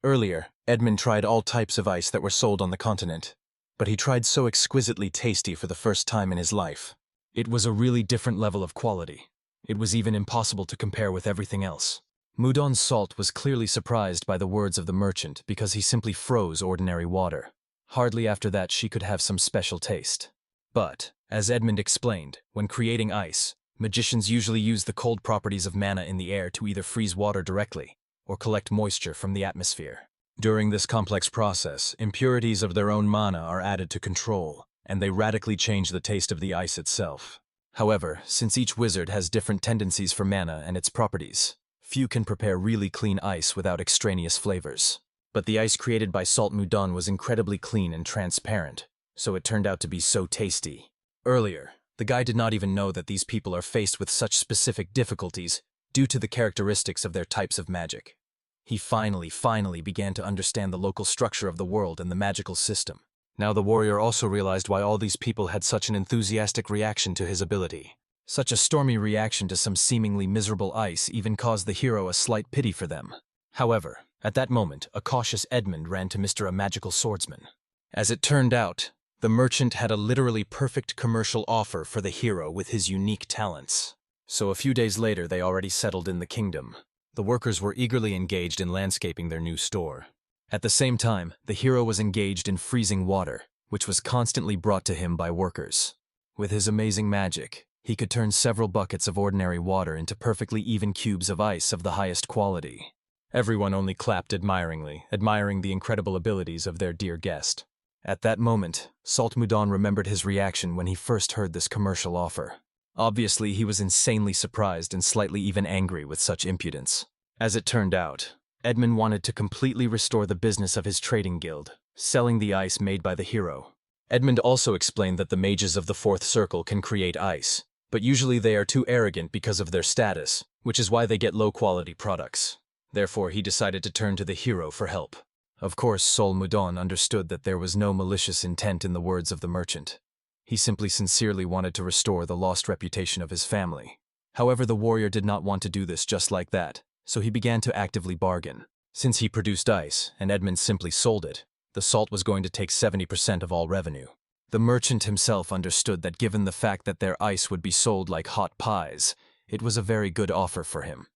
Earlier, Edmund tried all types of ice that were sold on the continent, but he tried so exquisitely tasty for the first time in his life. It was a really different level of quality. It was even impossible to compare with everything else. Mudon's salt was clearly surprised by the words of the merchant because he simply froze ordinary water. Hardly after that she could have some special taste. But, as Edmund explained, when creating ice, magicians usually use the cold properties of mana in the air to either freeze water directly or collect moisture from the atmosphere. During this complex process, impurities of their own mana are added to control, and they radically change the taste of the ice itself. However, since each wizard has different tendencies for mana and its properties, few can prepare really clean ice without extraneous flavors. But the ice created by Salt Mudon was incredibly clean and transparent, so it turned out to be so tasty. Earlier, the guy did not even know that these people are faced with such specific difficulties due to the characteristics of their types of magic. He finally began to understand the local structure of the world and the magical system. Now the warrior also realized why all these people had such an enthusiastic reaction to his ability. Such a stormy reaction to some seemingly miserable ice even caused the hero a slight pity for them. However, at that moment, a cautious Edmund ran to Mr. A Magical Swordsman. As it turned out, the merchant had a literally perfect commercial offer for the hero with his unique talents. So a few days later, they already settled in the kingdom. The workers were eagerly engaged in landscaping their new store. At the same time, the hero was engaged in freezing water, which was constantly brought to him by workers. With his amazing magic, he could turn several buckets of ordinary water into perfectly even cubes of ice of the highest quality. Everyone only clapped admiringly, admiring the incredible abilities of their dear guest. At that moment, Salt Mudon remembered his reaction when he first heard this commercial offer. Obviously, he was insanely surprised and slightly even angry with such impudence. As it turned out, Edmund wanted to completely restore the business of his trading guild, selling the ice made by the hero. Edmund also explained that the mages of the Fourth Circle can create ice, but usually they are too arrogant because of their status, which is why they get low-quality products. Therefore, he decided to turn to the hero for help. Of course, Sol Mudon understood that there was no malicious intent in the words of the merchant. He simply sincerely wanted to restore the lost reputation of his family. However, the warrior did not want to do this just like that, so he began to actively bargain. Since he produced ice, and Edmund simply sold it, the salt was going to take 70% of all revenue. The merchant himself understood that given the fact that their ice would be sold like hot pies, it was a very good offer for him.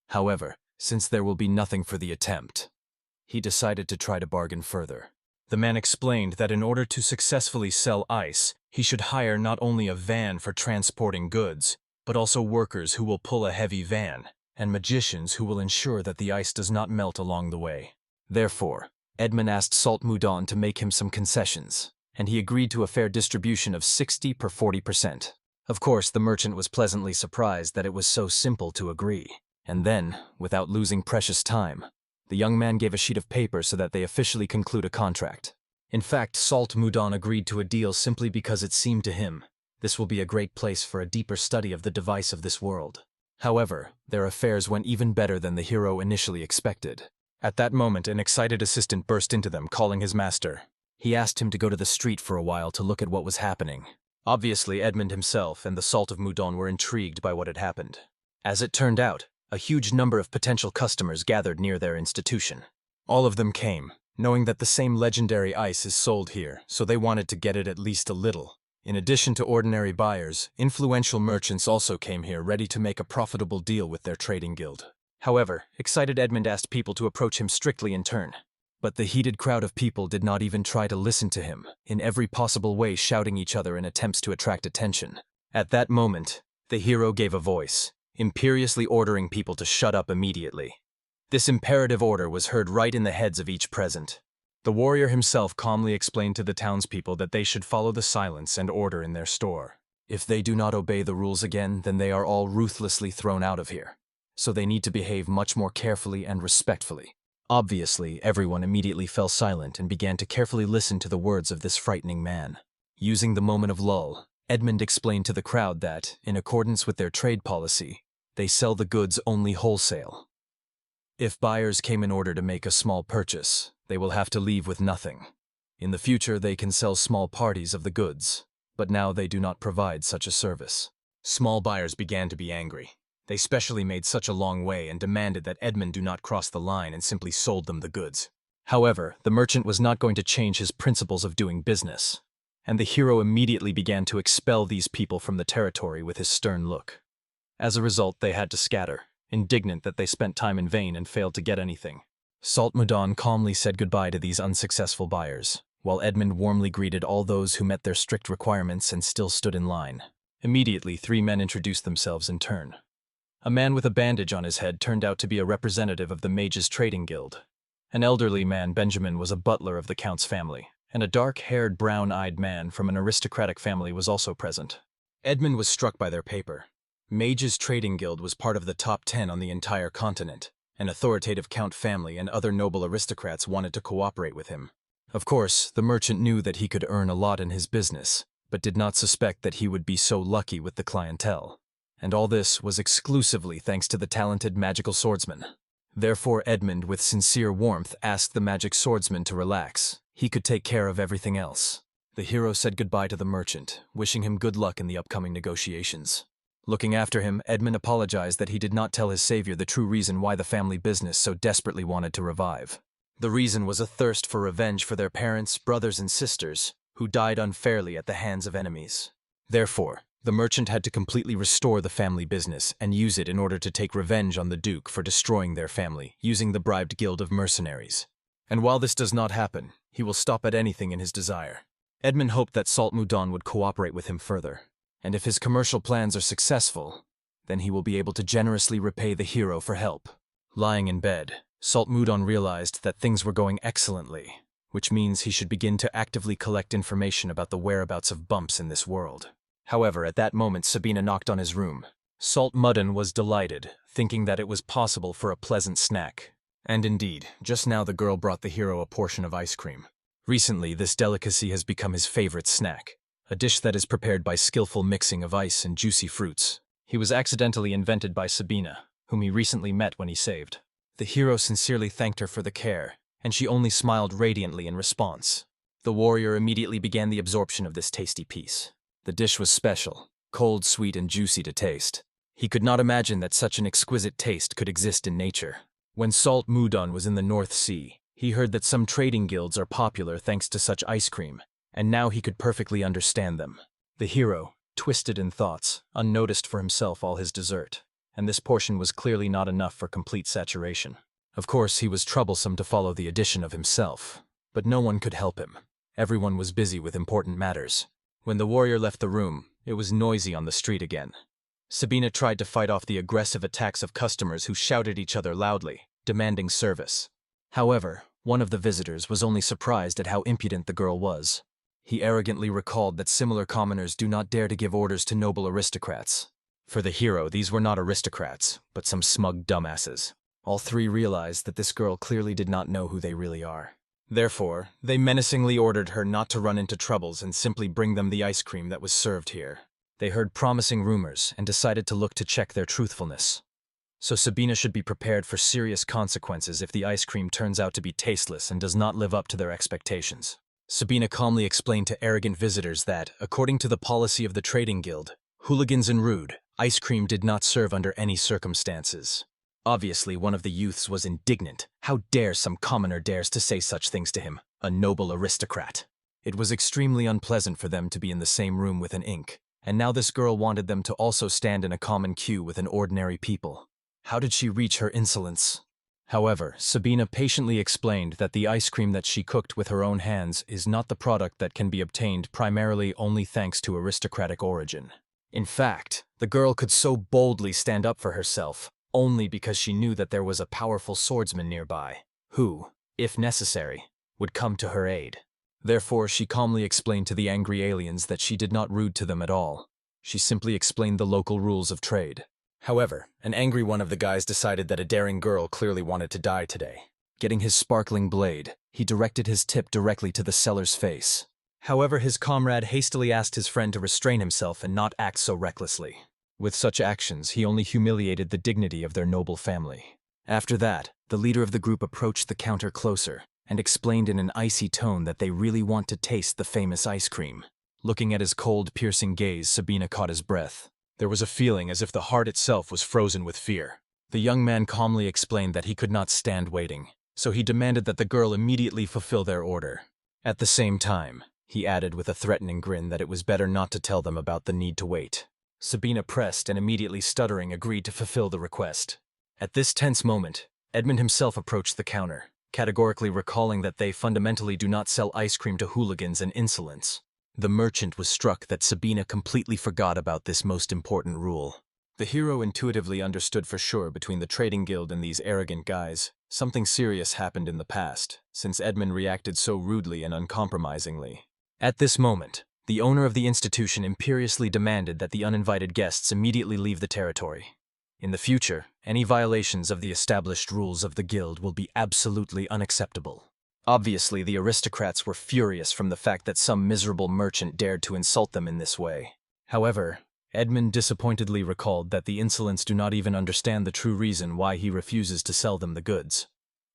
However, since there will be nothing for the attempt, he decided to try to bargain further. The man explained that in order to successfully sell ice, he should hire not only a van for transporting goods, but also workers who will pull a heavy van, and magicians who will ensure that the ice does not melt along the way. Therefore, Edmund asked Salt Mudon to make him some concessions, and he agreed to a fair distribution of 60 per 40%. Of course, the merchant was pleasantly surprised that it was so simple to agree. And then, without losing precious time, the young man gave a sheet of paper so that they officially conclude a contract. In fact, Salt Mudon agreed to a deal simply because it seemed to him this will be a great place for a deeper study of the device of this world. However, their affairs went even better than the hero initially expected. At that moment, an excited assistant burst into them, calling his master. He asked him to go to the street for a while to look at what was happening. Obviously, Edmund himself and the Salt of Mudon were intrigued by what had happened. As it turned out, a huge number of potential customers gathered near their institution. All of them came, knowing that the same legendary ice is sold here, so they wanted to get it at least a little. In addition to ordinary buyers, influential merchants also came here ready to make a profitable deal with their trading guild. However, excited Edmund asked people to approach him strictly in turn. But the heated crowd of people did not even try to listen to him, in every possible way shouting each other in attempts to attract attention. At that moment, the hero gave a voice, imperiously ordering people to shut up immediately. This imperative order was heard right in the heads of each present. The warrior himself calmly explained to the townspeople that they should follow the silence and order in their store. If they do not obey the rules again, then they are all ruthlessly thrown out of here. So they need to behave much more carefully and respectfully. Obviously, everyone immediately fell silent and began to carefully listen to the words of this frightening man. Using the moment of lull, Edmund explained to the crowd that, in accordance with their trade policy, they sell the goods only wholesale. If buyers came in order to make a small purchase, they will have to leave with nothing. In the future, they can sell small parties of the goods, but now they do not provide such a service. Small buyers began to be angry. They specially made such a long way and demanded that Edmund do not cross the line and simply sold them the goods. However, the merchant was not going to change his principles of doing business, and the hero immediately began to expel these people from the territory with his stern look. As a result, they had to scatter, indignant that they spent time in vain and failed to get anything. Salt Mudan calmly said goodbye to these unsuccessful buyers, while Edmund warmly greeted all those who met their strict requirements and still stood in line. Immediately, 3 men introduced themselves in turn. A man with a bandage on his head turned out to be a representative of the Mages Trading Guild. An elderly man, Benjamin, was a butler of the Count's family, and a dark-haired, brown-eyed man from an aristocratic family was also present. Edmund was struck by their paper. Mages Trading Guild was part of the top 10 on the entire continent. An authoritative Count family and other noble aristocrats wanted to cooperate with him. Of course, the merchant knew that he could earn a lot in his business, but did not suspect that he would be so lucky with the clientele. And all this was exclusively thanks to the talented magical swordsman. Therefore, Edmund, with sincere warmth, asked the magic swordsman to relax. He could take care of everything else. The hero said goodbye to the merchant, wishing him good luck in the upcoming negotiations. Looking after him, Edmund apologized that he did not tell his savior the true reason why the family business so desperately wanted to revive. The reason was a thirst for revenge for their parents, brothers, and sisters, who died unfairly at the hands of enemies. Therefore, the merchant had to completely restore the family business and use it in order to take revenge on the Duke for destroying their family, using the bribed guild of mercenaries. And while this does not happen, he will stop at anything in his desire. Edmund hoped that Salt Mudan would cooperate with him further, and if his commercial plans are successful, then he will be able to generously repay the hero for help. Lying in bed, Salt Mudan realized that things were going excellently, which means he should begin to actively collect information about the whereabouts of bumps in this world. However, at that moment Sabina knocked on his room. Salt Mudan was delighted, thinking that it was possible for a pleasant snack. And indeed, just now the girl brought the hero a portion of ice cream. Recently, this delicacy has become his favorite snack, a dish that is prepared by skillful mixing of ice and juicy fruits. He was accidentally invented by Sabina, whom he recently met when he saved. The hero sincerely thanked her for the care, and she only smiled radiantly in response. The warrior immediately began the absorption of this tasty piece. The dish was special, cold, sweet, and juicy to taste. He could not imagine that such an exquisite taste could exist in nature. When Salt Mudan was in the North Sea, he heard that some trading guilds are popular thanks to such ice cream, and now he could perfectly understand them. The hero, twisted in thoughts, unnoticed for himself all his dessert, and this portion was clearly not enough for complete saturation. Of course, he was troublesome to follow the addition of himself, but no one could help him. Everyone was busy with important matters. When the warrior left the room, it was noisy on the street again. Sabina tried to fight off the aggressive attacks of customers who shouted at each other loudly, demanding service. However, one of the visitors was only surprised at how impudent the girl was. He arrogantly recalled that similar commoners do not dare to give orders to noble aristocrats. For the hero, these were not aristocrats, but some smug dumbasses. All 3 realized that this girl clearly did not know who they really are. Therefore, they menacingly ordered her not to run into troubles and simply bring them the ice cream that was served here. They heard promising rumors and decided to look to check their truthfulness. So Sabina should be prepared for serious consequences if the ice cream turns out to be tasteless and does not live up to their expectations. Sabina calmly explained to arrogant visitors that, according to the policy of the trading guild, hooligans and rude, ice cream did not serve under any circumstances. Obviously, one of the youths was indignant. How dare some commoner dares to say such things to him, a noble aristocrat? It was extremely unpleasant for them to be in the same room with an ink, and now this girl wanted them to also stand in a common queue with an ordinary people. How did she reach her insolence? However, Sabina patiently explained that the ice cream that she cooked with her own hands is not the product that can be obtained primarily only thanks to aristocratic origin. In fact, the girl could so boldly stand up for herself only because she knew that there was a powerful swordsman nearby, who, if necessary, would come to her aid. Therefore, she calmly explained to the angry aliens that she did not rude to them at all. She simply explained the local rules of trade. However, an angry one of the guys decided that a daring girl clearly wanted to die today. Getting his sparkling blade, he directed his tip directly to the seller's face. However, his comrade hastily asked his friend to restrain himself and not act so recklessly. With such actions, he only humiliated the dignity of their noble family. After that, the leader of the group approached the counter closer and explained in an icy tone that they really want to taste the famous ice cream. Looking at his cold, piercing gaze, Sabina caught his breath. There was a feeling as if the heart itself was frozen with fear. The young man calmly explained that he could not stand waiting, so he demanded that the girl immediately fulfill their order. At the same time, he added with a threatening grin that it was better not to tell them about the need to wait. Sabina pressed and immediately stuttering agreed to fulfill the request. At this tense moment, Edmund himself approached the counter, categorically recalling that they fundamentally do not sell ice cream to hooligans and insolents. The merchant was struck that Sabina completely forgot about this most important rule. The hero intuitively understood for sure between the trading guild and these arrogant guys, something serious happened in the past, since Edmund reacted so rudely and uncompromisingly. At this moment, the owner of the institution imperiously demanded that the uninvited guests immediately leave the territory. In the future, any violations of the established rules of the guild will be absolutely unacceptable. Obviously, the aristocrats were furious from the fact that some miserable merchant dared to insult them in this way. However, Edmund disappointedly recalled that the insolents do not even understand the true reason why he refuses to sell them the goods.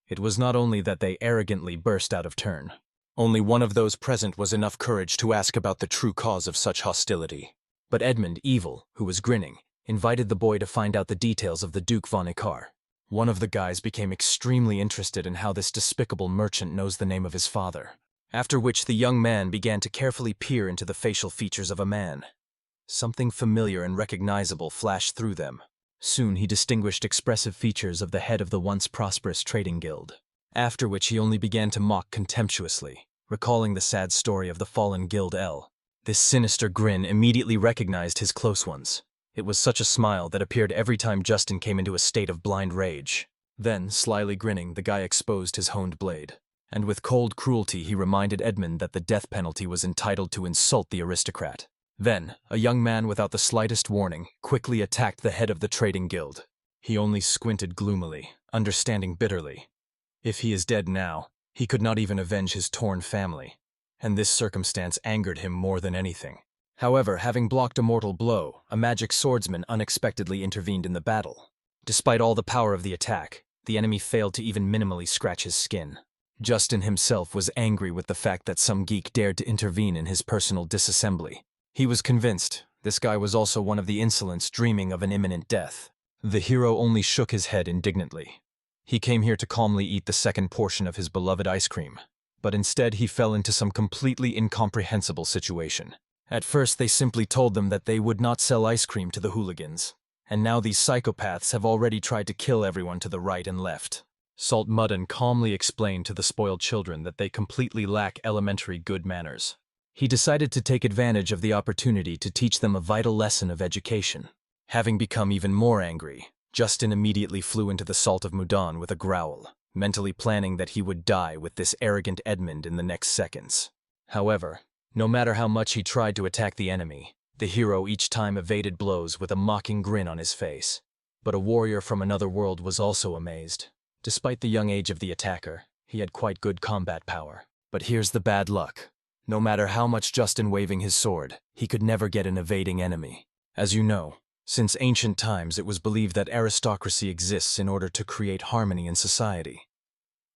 It was not only that they arrogantly burst out of turn. Only one of those present was enough courage to ask about the true cause of such hostility. But Edmund, evil, who was grinning, invited the boy to find out the details of the Duke von Icar. One of the guys became extremely interested in how this despicable merchant knows the name of his father, after which the young man began to carefully peer into the facial features of a man. Something familiar and recognizable flashed through them. Soon he distinguished expressive features of the head of the once prosperous trading guild, after which he only began to mock contemptuously, recalling the sad story of the fallen Guild L. This sinister grin immediately recognized his close ones. It was such a smile that appeared every time Justin came into a state of blind rage. Then, slyly grinning, the guy exposed his honed blade. And with cold cruelty he reminded Edmund that the death penalty was entitled to insult the aristocrat. Then, a young man without the slightest warning quickly attacked the head of the trading guild. He only squinted gloomily, understanding bitterly. If he is dead now, he could not even avenge his torn family. And this circumstance angered him more than anything. However, having blocked a mortal blow, a magic swordsman unexpectedly intervened in the battle. Despite all the power of the attack, the enemy failed to even minimally scratch his skin. Justin himself was angry with the fact that some geek dared to intervene in his personal disassembly. He was convinced this guy was also one of the insolents dreaming of an imminent death. The hero only shook his head indignantly. He came here to calmly eat the second portion of his beloved ice cream, but instead he fell into some completely incomprehensible situation. At first they simply told them that they would not sell ice cream to the hooligans, and now these psychopaths have already tried to kill everyone to the right and left. Salt Mudden calmly explained to the spoiled children that they completely lack elementary good manners. He decided to take advantage of the opportunity to teach them a vital lesson of education. Having become even more angry, Justin immediately flew into the Salt of Mudan with a growl, mentally planning that he would die with this arrogant Edmund in the next seconds. However, no matter how much he tried to attack the enemy, the hero each time evaded blows with a mocking grin on his face. But a warrior from another world was also amazed. Despite the young age of the attacker, he had quite good combat power. But here's the bad luck. No matter how much Justin waving his sword, he could never get an evading enemy. As you know, since ancient times it was believed that aristocracy exists in order to create harmony in society.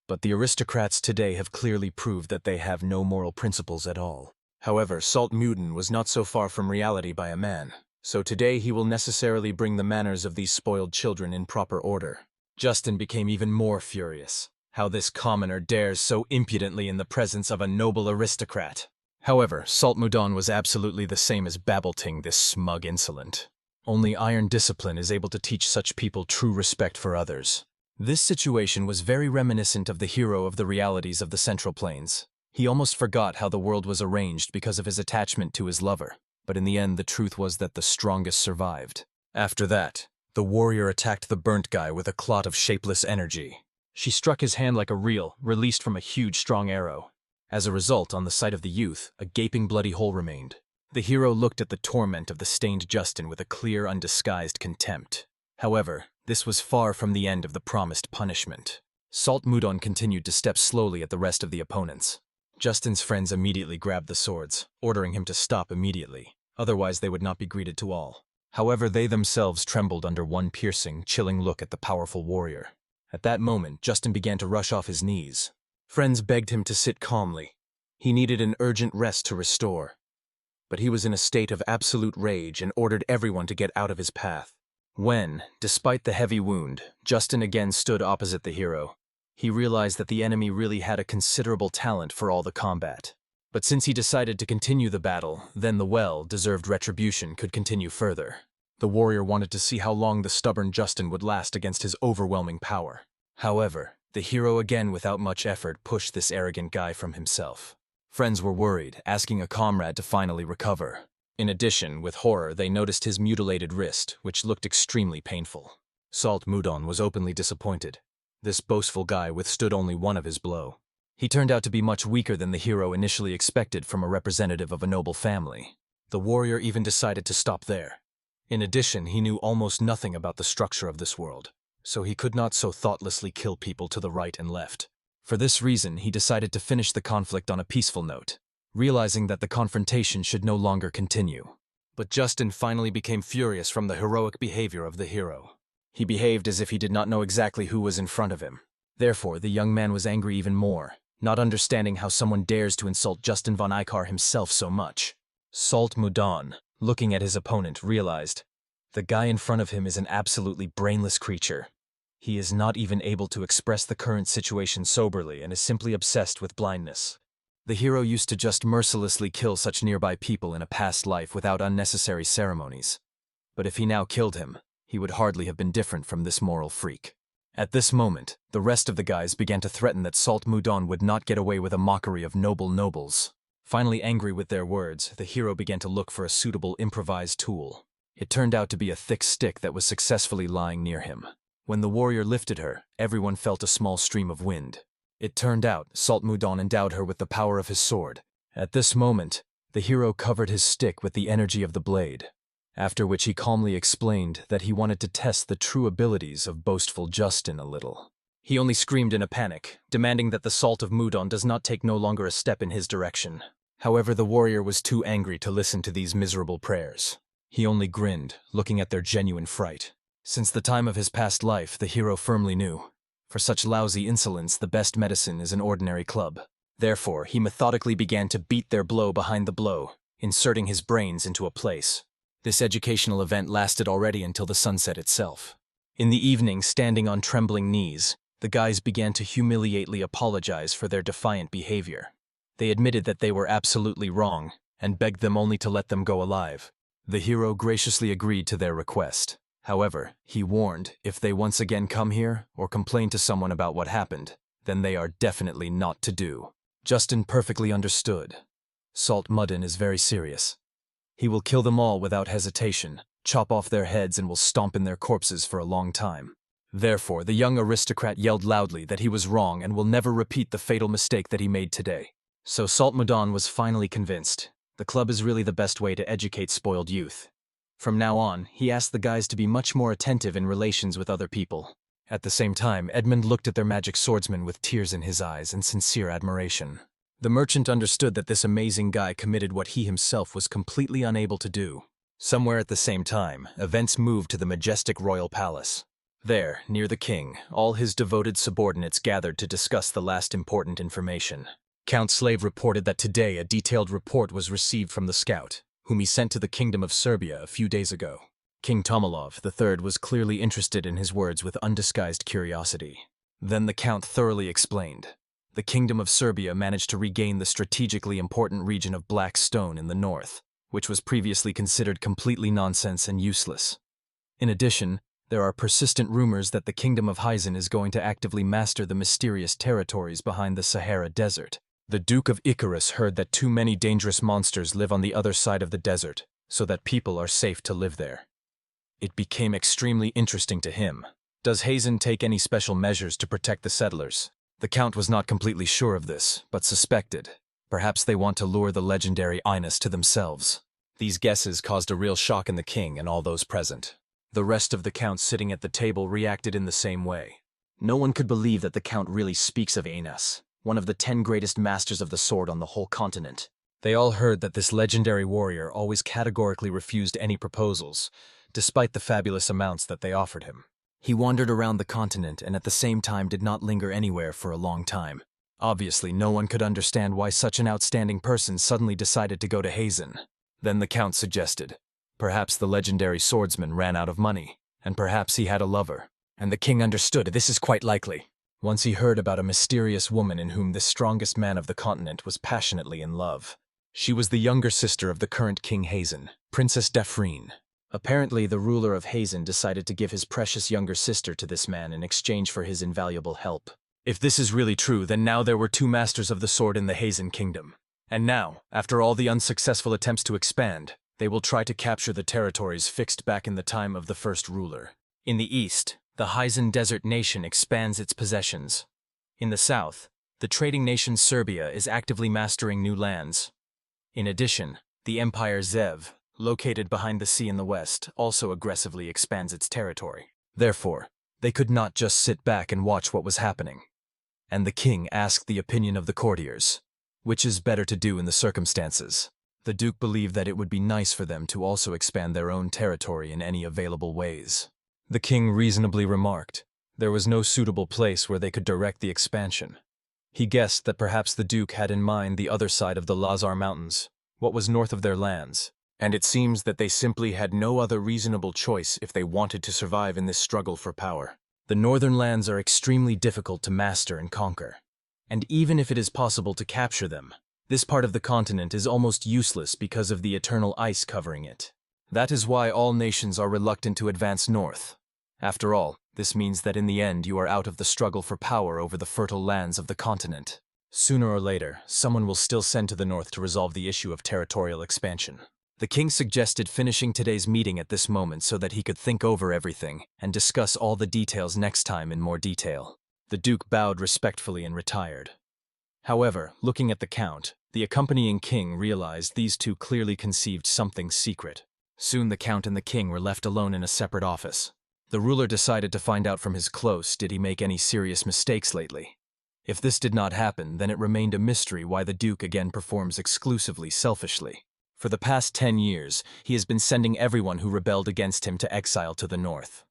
But the aristocrats today have clearly proved that they have no moral principles at all. However, Salt Mudden was not so far from reality by a man, so today he will necessarily bring the manners of these spoiled children in proper order. Justin became even more furious. How this commoner dares so impudently in the presence of a noble aristocrat. However, Salt Mudden was absolutely the same as Babbleting, this smug insolent. Only iron discipline is able to teach such people true respect for others. This situation was very reminiscent of the hero of the realities of the Central Plains. He almost forgot how the world was arranged because of his attachment to his lover, but in the end the truth was that the strongest survived. After that, the warrior attacked the burnt guy with a clot of shapeless energy. She struck his hand like a reel, released from a huge strong arrow. As a result, on the side of the youth, a gaping bloody hole remained. The hero looked at the torment of the stained Justin with a clear, undisguised contempt. However, this was far from the end of the promised punishment. Salt Mudden continued to step slowly at the rest of the opponents. Justin's friends immediately grabbed the swords, ordering him to stop immediately, otherwise they would not be greeted to all. However, they themselves trembled under one piercing, chilling look at the powerful warrior. At that moment, Justin began to rush off his knees. Friends begged him to sit calmly. He needed an urgent rest to restore. but he was in a state of absolute rage and ordered everyone to get out of his path. When, despite the heavy wound, Justin again stood opposite the hero, he realized that the enemy really had a considerable talent for all the combat. But since he decided to continue the battle, then the well-deserved retribution could continue further. The warrior wanted to see how long the stubborn Justin would last against his overwhelming power. However, the hero again without much effort pushed this arrogant guy from himself. Friends were worried, asking a comrade to finally recover. In addition, with horror, they noticed his mutilated wrist, which looked extremely painful. Salt Mudon was openly disappointed. This boastful guy withstood only one of his blow. He turned out to be much weaker than the hero initially expected from a representative of a noble family. The warrior even decided to stop there. In addition, he knew almost nothing about the structure of this world, so he could not so thoughtlessly kill people to the right and left. For this reason, he decided to finish the conflict on a peaceful note, realizing that the confrontation should no longer continue. But Justin finally became furious from the heroic behavior of the hero. He behaved as if he did not know exactly who was in front of him. Therefore, the young man was angry even more, not understanding how someone dares to insult Justin von Icar himself so much. Salt Mudon, looking at his opponent, realized the guy in front of him is an absolutely brainless creature. He is not even able to express the current situation soberly and is simply obsessed with blindness. The hero used to just mercilessly kill such nearby people in a past life without unnecessary ceremonies. But if he now killed him, he would hardly have been different from this moral freak. At this moment, the rest of the guys began to threaten that Salt Mudon would not get away with a mockery of noble nobles. Finally angry with their words, the hero began to look for a suitable improvised tool. It turned out to be a thick stick that was successfully lying near him. When the warrior lifted her, everyone felt a small stream of wind. It turned out Salt Mudon endowed her with the power of his sword. At this moment, the hero covered his stick with the energy of the blade, after which he calmly explained that he wanted to test the true abilities of boastful Justin a little. He only screamed in a panic, demanding that the Salt of Mudon does not take no longer a step in his direction. However, the warrior was too angry to listen to these miserable prayers. He only grinned, looking at their genuine fright. Since the time of his past life, the hero firmly knew, for such lousy insolence, the best medicine is an ordinary club. Therefore, he methodically began to beat their blow behind the blow, inserting his brains into a place. This educational event lasted already until the sunset itself. In the evening, standing on trembling knees, the guys began to humiliately apologize for their defiant behavior. They admitted that they were absolutely wrong, and begged them only to let them go alive. The hero graciously agreed to their request. However, he warned, if they once again come here, or complain to someone about what happened, then they are definitely not to do. Justin perfectly understood. Salt Mudon is very serious. He will kill them all without hesitation, chop off their heads and will stomp in their corpses for a long time. Therefore, the young aristocrat yelled loudly that he was wrong and will never repeat the fatal mistake that he made today. So Salt Mudon was finally convinced. The club is really the best way to educate spoiled youth. From now on, he asked the guys to be much more attentive in relations with other people. At the same time, Edmund looked at their magic swordsman with tears in his eyes and sincere admiration. The merchant understood that this amazing guy committed what he himself was completely unable to do. Somewhere at the same time, events moved to the majestic royal palace. There, near the king, all his devoted subordinates gathered to discuss the last important information. Count Slave reported that today a detailed report was received from the scout, whom he sent to the kingdom of Serbia a few days ago. King Tomilov III was clearly interested in his words with undisguised curiosity. Then the count thoroughly explained. The kingdom of Serbia managed to regain the strategically important region of Black Stone in the north, which was previously considered completely nonsense and useless. In addition, there are persistent rumors that the kingdom of Hyzen is going to actively master the mysterious territories behind the Sahara Desert. The Duke of Icarus heard that too many dangerous monsters live on the other side of the desert, so that people are safe to live there. It became extremely interesting to him. Does Hyzen take any special measures to protect the settlers? The count was not completely sure of this, but suspected. Perhaps they want to lure the legendary Inus to themselves. These guesses caused a real shock in the king and all those present. The rest of the counts sitting at the table reacted in the same way. No one could believe that the count really speaks of Inus, one of the 10 greatest masters of the sword on the whole continent. They all heard that this legendary warrior always categorically refused any proposals, despite the fabulous amounts that they offered him. He wandered around the continent and at the same time did not linger anywhere for a long time. Obviously, no one could understand why such an outstanding person suddenly decided to go to Hyzen. Then the Count suggested, perhaps the legendary swordsman ran out of money, and perhaps he had a lover. And the king understood this is quite likely. Once he heard about a mysterious woman in whom the strongest man of the continent was passionately in love. She was the younger sister of the current King Hazen, Princess Daphrine. Apparently, the ruler of Hazen decided to give his precious younger sister to this man in exchange for his invaluable help. If this is really true, then now there were two masters of the sword in the Hazen kingdom. And now, after all the unsuccessful attempts to expand, they will try to capture the territories fixed back in the time of the first ruler. In the east, the Hazen Desert Nation expands its possessions. In the south, the trading nation Serbia is actively mastering new lands. In addition, the Empire Zev, located behind the sea in the west, also aggressively expands its territory. Therefore, they could not just sit back and watch what was happening. And the king asked the opinion of the courtiers, which is better to do in the circumstances. The duke believed that it would be nice for them to also expand their own territory in any available ways. The king reasonably remarked there was no suitable place where they could direct the expansion. He guessed that perhaps the duke had in mind the other side of the Lazar Mountains, what was north of their lands, and it seems that they simply had no other reasonable choice if they wanted to survive in this struggle for power. The northern lands are extremely difficult to master and conquer, and even if it is possible to capture them, this part of the continent is almost useless because of the eternal ice covering it. That is why all nations are reluctant to advance north. After all, this means that in the end you are out of the struggle for power over the fertile lands of the continent. Sooner or later, someone will still send to the north to resolve the issue of territorial expansion. The king suggested finishing today's meeting at this moment so that he could think over everything and discuss all the details next time in more detail. The duke bowed respectfully and retired. However, looking at the count, the accompanying king realized these two clearly conceived something secret. Soon the count and the king were left alone in a separate office. The ruler decided to find out from his close did he make any serious mistakes lately. If this did not happen, then it remained a mystery why the duke again performs exclusively selfishly. For the past 10 years, he has been sending everyone who rebelled against him to exile to the north.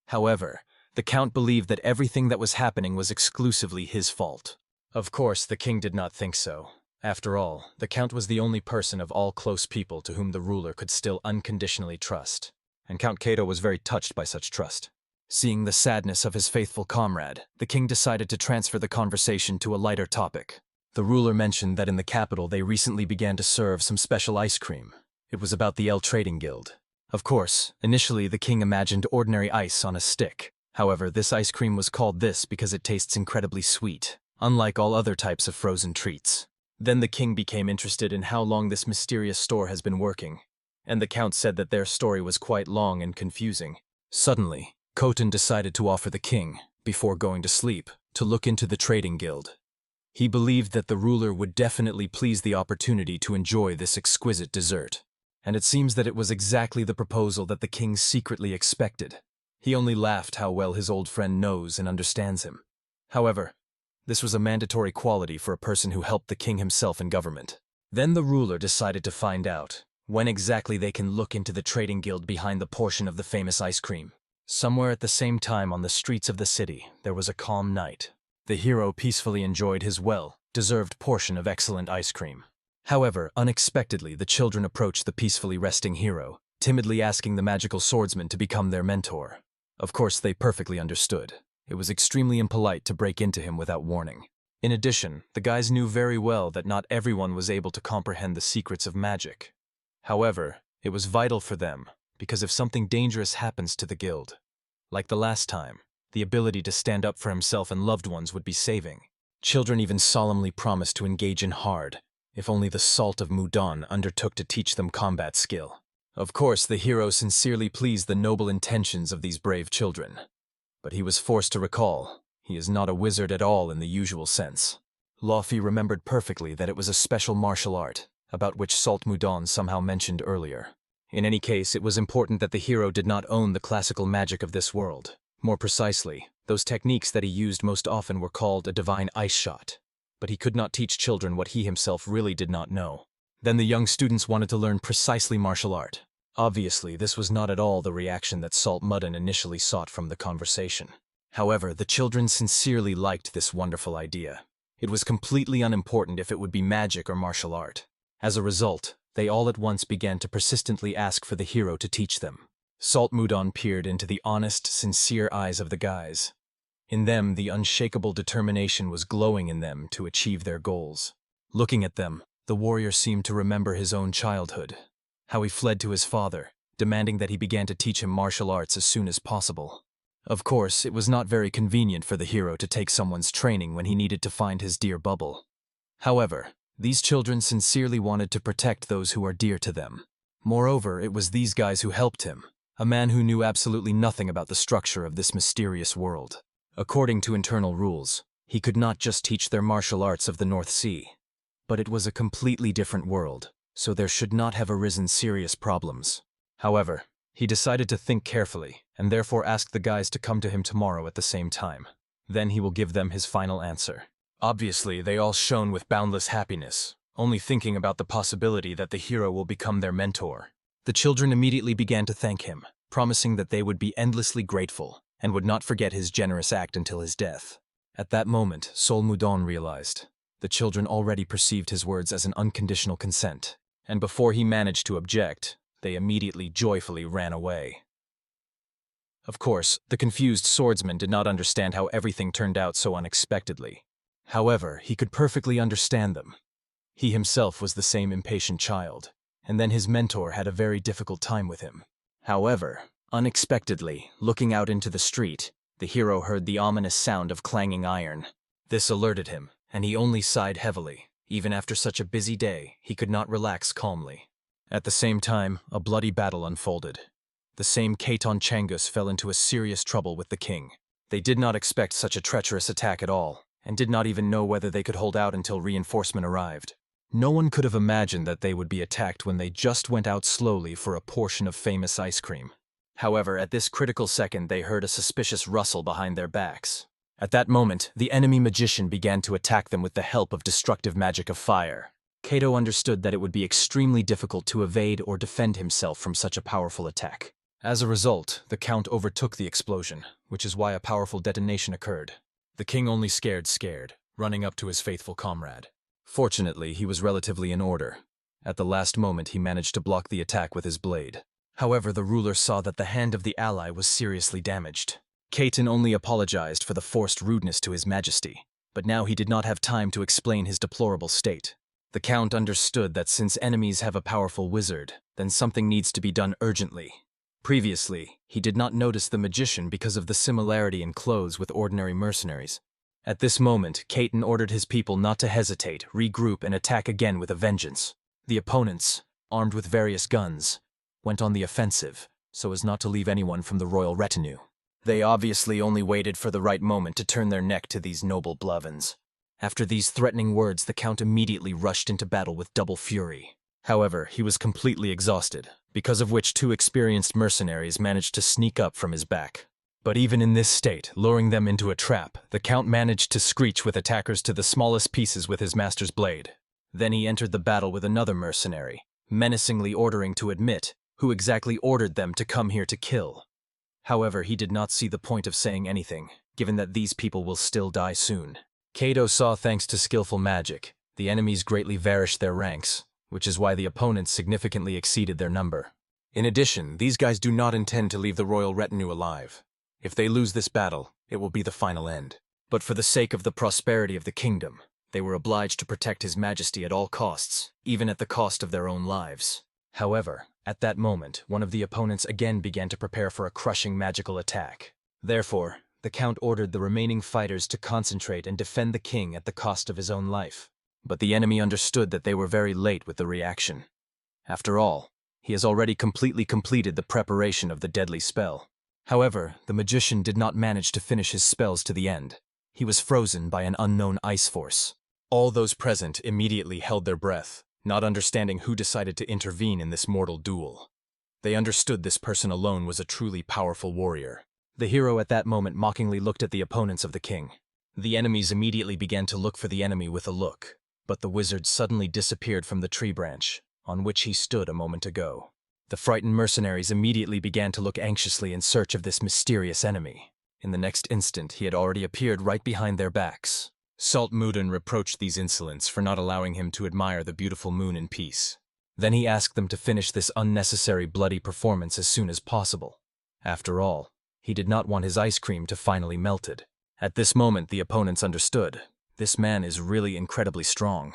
However, the count believed that everything that was happening was exclusively his fault. Of course, the king did not think so. After all, the count was the only person of all close people to whom the ruler could still unconditionally trust. And Count Cato was very touched by such trust. Seeing the sadness of his faithful comrade, the king decided to transfer the conversation to a lighter topic. The ruler mentioned that in the capital they recently began to serve some special ice cream. It was about the L Trading Guild. Of course, initially the king imagined ordinary ice on a stick. However, this ice cream was called this because it tastes incredibly sweet, unlike all other types of frozen treats. Then the king became interested in how long this mysterious store has been working, and the count said that their story was quite long and confusing. Suddenly, Khotan decided to offer the king, before going to sleep, to look into the trading guild. He believed that the ruler would definitely please the opportunity to enjoy this exquisite dessert. And it seems that it was exactly the proposal that the king secretly expected. He only laughed how well his old friend knows and understands him. However, this was a mandatory quality for a person who helped the king himself in government. Then the ruler decided to find out when exactly they can look into the trading guild behind the portion of the famous ice cream. Somewhere at the same time on the streets of the city, there was a calm night. The hero peacefully enjoyed his well-deserved portion of excellent ice cream. However, unexpectedly, the children approached the peacefully resting hero, timidly asking the magical swordsman to become their mentor. Of course, they perfectly understood. It was extremely impolite to break into him without warning. In addition, the guys knew very well that not everyone was able to comprehend the secrets of magic. However, it was vital for them, because if something dangerous happens to the guild, like the last time, the ability to stand up for himself and loved ones would be saving. Children even solemnly promised to engage in hard, if only the Salt of Mudan undertook to teach them combat skill. Of course, the hero sincerely pleased the noble intentions of these brave children. But he was forced to recall, he is not a wizard at all in the usual sense. Laufey remembered perfectly that it was a special martial art, about which Salt Mudan somehow mentioned earlier. In any case, it was important that the hero did not own the classical magic of this world. More precisely, those techniques that he used most often were called a divine ice shot. But he could not teach children what he himself really did not know. Then the young students wanted to learn precisely martial art. Obviously, this was not at all the reaction that Salt Mudan initially sought from the conversation. However, the children sincerely liked this wonderful idea. It was completely unimportant if it would be magic or martial art. As a result, They all at once began to persistently ask for the hero to teach them. Salt Mudon peered into the honest, sincere eyes of the guys. In them, the unshakable determination was glowing in them to achieve their goals. Looking at them, the warrior seemed to remember his own childhood, how he fled to his father, demanding that he began to teach him martial arts as soon as possible. Of course, it was not very convenient for the hero to take someone's training when he needed to find his dear bubble. However, these children sincerely wanted to protect those who are dear to them. Moreover, it was these guys who helped him, a man who knew absolutely nothing about the structure of this mysterious world. According to internal rules, he could not just teach their martial arts of the North Sea. But it was a completely different world, so there should not have arisen serious problems. However, he decided to think carefully, and therefore asked the guys to come to him tomorrow at the same time. Then he will give them his final answer. Obviously, they all shone with boundless happiness, only thinking about the possibility that the hero will become their mentor. The children immediately began to thank him, promising that they would be endlessly grateful and would not forget his generous act until his death. At that moment, Sol Mudon realized. The children already perceived his words as an unconditional consent, and before he managed to object, they immediately joyfully ran away. Of course, the confused swordsman did not understand how everything turned out so unexpectedly. However, he could perfectly understand them. He himself was the same impatient child, and then his mentor had a very difficult time with him. However, unexpectedly, looking out into the street, the hero heard the ominous sound of clanging iron. This alerted him, and he only sighed heavily. Even after such a busy day, he could not relax calmly. At the same time, a bloody battle unfolded. The same Keiton Changus fell into a serious trouble with the king. They did not expect such a treacherous attack at all, and did not even know whether they could hold out until reinforcement arrived. No one could have imagined that they would be attacked when they just went out slowly for a portion of famous ice cream. However, at this critical second, they heard a suspicious rustle behind their backs. At that moment, the enemy magician began to attack them with the help of destructive magic of fire. Kato understood that it would be extremely difficult to evade or defend himself from such a powerful attack. As a result, the Count overtook the explosion, which is why a powerful detonation occurred. The king only scared, running up to his faithful comrade. Fortunately, he was relatively in order. At the last moment, he managed to block the attack with his blade. However, the ruler saw that the hand of the ally was seriously damaged. Keiton only apologized for the forced rudeness to his majesty, but now he did not have time to explain his deplorable state. The Count understood that since enemies have a powerful wizard, then something needs to be done urgently. Previously, he did not notice the magician because of the similarity in clothes with ordinary mercenaries. At this moment, Keiton ordered his people not to hesitate, regroup, and attack again with a vengeance. The opponents, armed with various guns, went on the offensive, so as not to leave anyone from the royal retinue. They obviously only waited for the right moment to turn their neck to these noble blovins. After these threatening words, the Count immediately rushed into battle with double fury. However, he was completely exhausted, because of which 2 experienced mercenaries managed to sneak up from his back. But even in this state, luring them into a trap, the Count managed to screech with attackers to the smallest pieces with his master's blade. Then he entered the battle with another mercenary, menacingly ordering to admit who exactly ordered them to come here to kill. However, he did not see the point of saying anything, given that these people will still die soon. Kato saw, thanks to skillful magic, the enemies greatly varished their ranks, which is why the opponents significantly exceeded their number. In addition, these guys do not intend to leave the royal retinue alive. If they lose this battle, it will be the final end. But for the sake of the prosperity of the kingdom, they were obliged to protect His Majesty at all costs, even at the cost of their own lives. However, at that moment, one of the opponents again began to prepare for a crushing magical attack. Therefore, the Count ordered the remaining fighters to concentrate and defend the king at the cost of his own life. But the enemy understood that they were very late with the reaction. After all, he has already completely completed the preparation of the deadly spell. However, the magician did not manage to finish his spells to the end. He was frozen by an unknown ice force. All those present immediately held their breath, not understanding who decided to intervene in this mortal duel. They understood this person alone was a truly powerful warrior. The hero at that moment mockingly looked at the opponents of the king. The enemies immediately began to look for the enemy with a look, but the wizard suddenly disappeared from the tree branch, on which he stood a moment ago. The frightened mercenaries immediately began to look anxiously in search of this mysterious enemy. In the next instant, he had already appeared right behind their backs. Salt Mudon reproached these insolents for not allowing him to admire the beautiful moon in peace. Then he asked them to finish this unnecessary bloody performance as soon as possible. After all, he did not want his ice cream to finally melted. At this moment, the opponents understood. This man is really incredibly strong.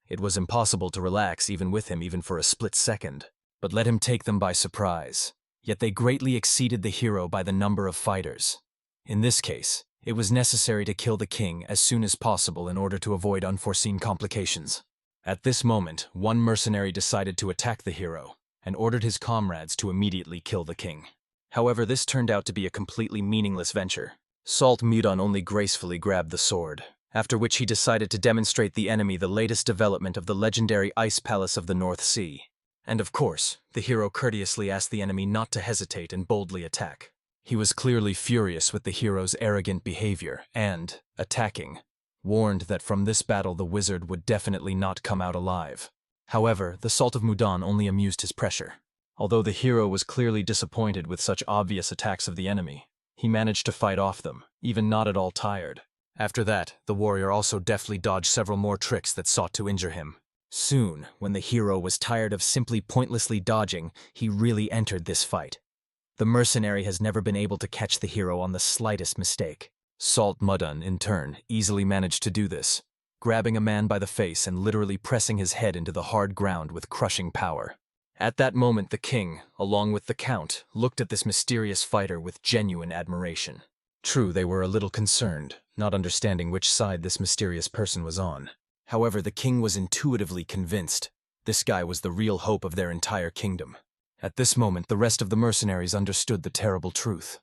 It was impossible to relax even with him, even for a split second. But let him take them by surprise. Yet they greatly exceeded the hero by the number of fighters. In this case, it was necessary to kill the king as soon as possible in order to avoid unforeseen complications. At this moment, one mercenary decided to attack the hero and ordered his comrades to immediately kill the king. However, this turned out to be a completely meaningless venture. Salt Mudon only gracefully grabbed the sword, after which he decided to demonstrate the enemy the latest development of the legendary Ice Palace of the North Sea. And of course, the hero courteously asked the enemy not to hesitate and boldly attack. He was clearly furious with the hero's arrogant behavior and, attacking, warned that from this battle the wizard would definitely not come out alive. However, the Salt of Mudan only amused his pressure. Although the hero was clearly disappointed with such obvious attacks of the enemy, he managed to fight off them, even not at all tired. After that, the warrior also deftly dodged several more tricks that sought to injure him. Soon, when the hero was tired of simply pointlessly dodging, he really entered this fight. The mercenary has never been able to catch the hero on the slightest mistake. Salt Mudon, in turn, easily managed to do this, grabbing a man by the face and literally pressing his head into the hard ground with crushing power. At that moment, the king, along with the count, looked at this mysterious fighter with genuine admiration. True, they were a little concerned, not understanding which side this mysterious person was on. However, the king was intuitively convinced this guy was the real hope of their entire kingdom. At this moment, the rest of the mercenaries understood the terrible truth.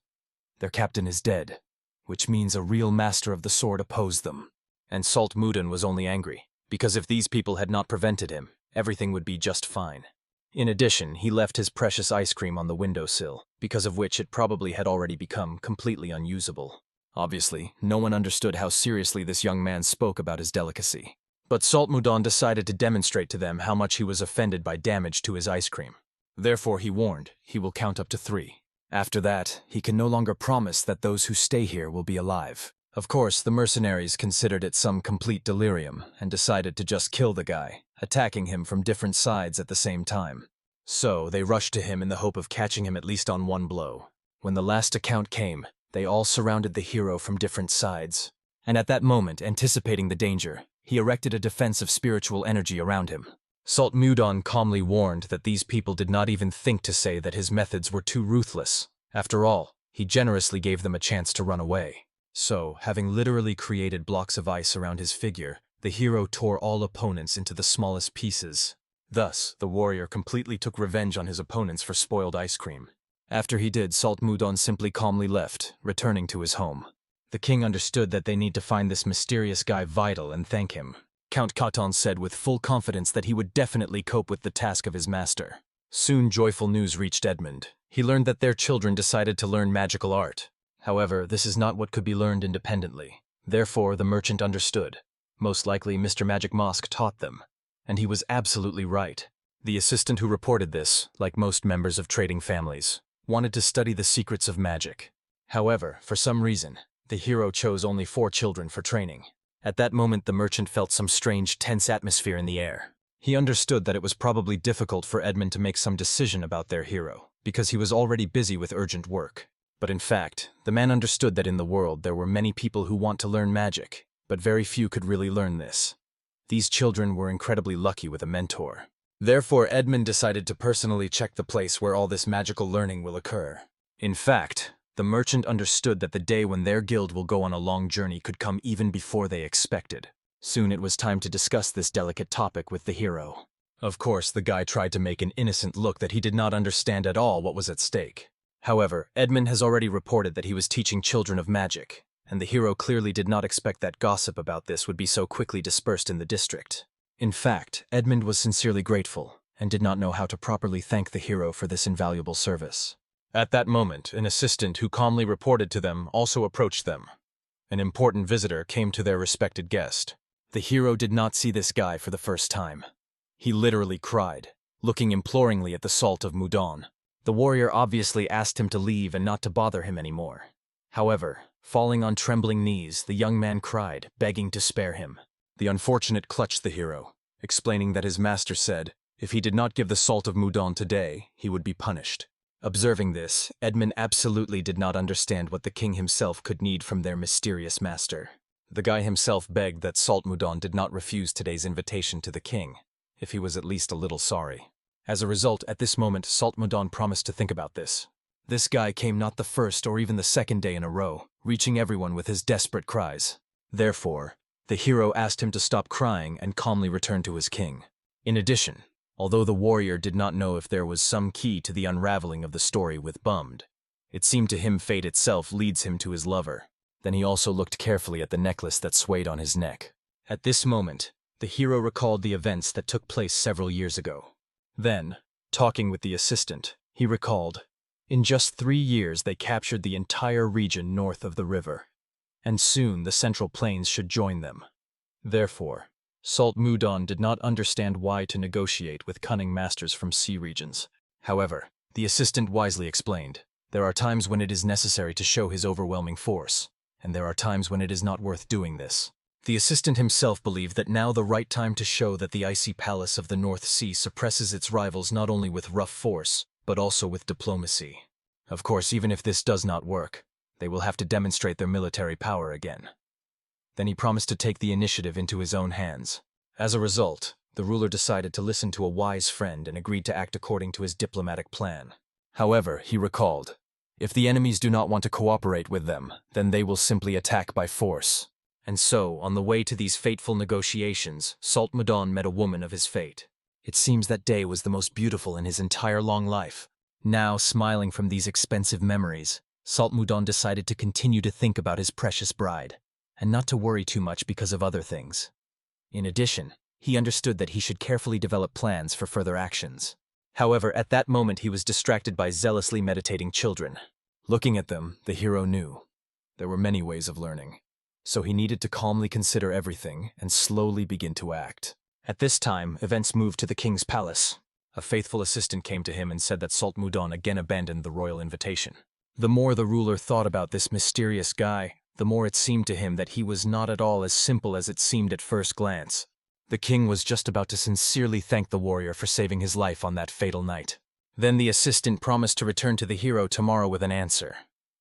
Their captain is dead, which means a real master of the sword opposed them. And Salt Mudon was only angry, because if these people had not prevented him, everything would be just fine. In addition, he left his precious ice cream on the windowsill, because of which it probably had already become completely unusable. Obviously, no one understood how seriously this young man spoke about his delicacy. But Salt Mudon decided to demonstrate to them how much he was offended by damage to his ice cream. Therefore, he warned he will count up to 3. After that, he can no longer promise that those who stay here will be alive. Of course, the mercenaries considered it some complete delirium and decided to just kill the guy, attacking him from different sides at the same time. So, they rushed to him in the hope of catching him at least on one blow. When the last account came, they all surrounded the hero from different sides. And at that moment, anticipating the danger, he erected a defense of spiritual energy around him. Salt Mudon calmly warned that these people did not even think to say that his methods were too ruthless. After all, he generously gave them a chance to run away. So, having literally created blocks of ice around his figure, the hero tore all opponents into the smallest pieces. Thus, the warrior completely took revenge on his opponents for spoiled ice cream. After he did, Salt Mudon simply calmly left, returning to his home. The king understood that they need to find this mysterious guy Vital and thank him. Count Katon said with full confidence that he would definitely cope with the task of his master. Soon joyful news reached Edmund. He learned that their children decided to learn magical art. However, this is not what could be learned independently. Therefore, the merchant understood. Most likely, Mr. Magic Mosque taught them. And he was absolutely right. The assistant who reported this, like most members of trading families, wanted to study the secrets of magic. However, for some reason, the hero chose only 4 children for training. At that moment, the merchant felt some strange, tense atmosphere in the air. He understood that it was probably difficult for Edmund to make some decision about their hero, because he was already busy with urgent work. But in fact, the man understood that in the world there were many people who want to learn magic, but very few could really learn this. These children were incredibly lucky with a mentor. Therefore, Edmund decided to personally check the place where all this magical learning will occur. In fact, the merchant understood that the day when their guild will go on a long journey could come even before they expected. Soon it was time to discuss this delicate topic with the hero. Of course, the guy tried to make an innocent look that he did not understand at all what was at stake. However, Edmund has already reported that he was teaching children of magic, and the hero clearly did not expect that gossip about this would be so quickly dispersed in the district. In fact, Edmund was sincerely grateful, and did not know how to properly thank the hero for this invaluable service. At that moment, an assistant who calmly reported to them also approached them. An important visitor came to their respected guest. The hero did not see this guy for the first time. He literally cried, looking imploringly at the Salt of Mudon. The warrior obviously asked him to leave and not to bother him anymore. However, falling on trembling knees, the young man cried, begging to spare him. The unfortunate clutched the hero, explaining that his master said, If he did not give the salt of Moudon today, he would be punished. Observing this, Edmund absolutely did not understand what the king himself could need from their mysterious master. The guy himself begged that Salt Moudon did not refuse today's invitation to the king, if he was at least a little sorry. As a result, at this moment, Salt Moudon promised to think about this. This guy came not the first or even the second day in a row, reaching everyone with his desperate cries. Therefore, the hero asked him to stop crying and calmly return to his king. In addition, although the warrior did not know if there was some key to the unraveling of the story with Bummed, it seemed to him fate itself leads him to his lover. Then he also looked carefully at the necklace that swayed on his neck. At this moment, the hero recalled the events that took place several years ago. Then, talking with the assistant, he recalled, in just 3 years they captured the entire region north of the river, and soon the Central Plains should join them. Therefore, Salt Moudon did not understand why to negotiate with cunning masters from sea regions. However, the assistant wisely explained, there are times when it is necessary to show his overwhelming force, and there are times when it is not worth doing this. The assistant himself believed that now the right time to show that the icy palace of the North Sea suppresses its rivals not only with rough force, but also with diplomacy. Of course, even if this does not work, they will have to demonstrate their military power again. Then he promised to take the initiative into his own hands. As a result, the ruler decided to listen to a wise friend and agreed to act according to his diplomatic plan. However, he recalled, if the enemies do not want to cooperate with them, then they will simply attack by force. And so, on the way to these fateful negotiations, Salt Moudon met a woman of his fate. It seems that day was the most beautiful in his entire long life. Now, smiling from these expensive memories, Salt Moudon decided to continue to think about his precious bride, and not to worry too much because of other things. In addition, he understood that he should carefully develop plans for further actions. However, at that moment he was distracted by zealously meditating children. Looking at them, the hero knew there were many ways of learning, so he needed to calmly consider everything and slowly begin to act. At this time, events moved to the king's palace. A faithful assistant came to him and said that Salt Moudon again abandoned the royal invitation. The more the ruler thought about this mysterious guy, the more it seemed to him that he was not at all as simple as it seemed at first glance. The king was just about to sincerely thank the warrior for saving his life on that fatal night. Then the assistant promised to return to the hero tomorrow with an answer.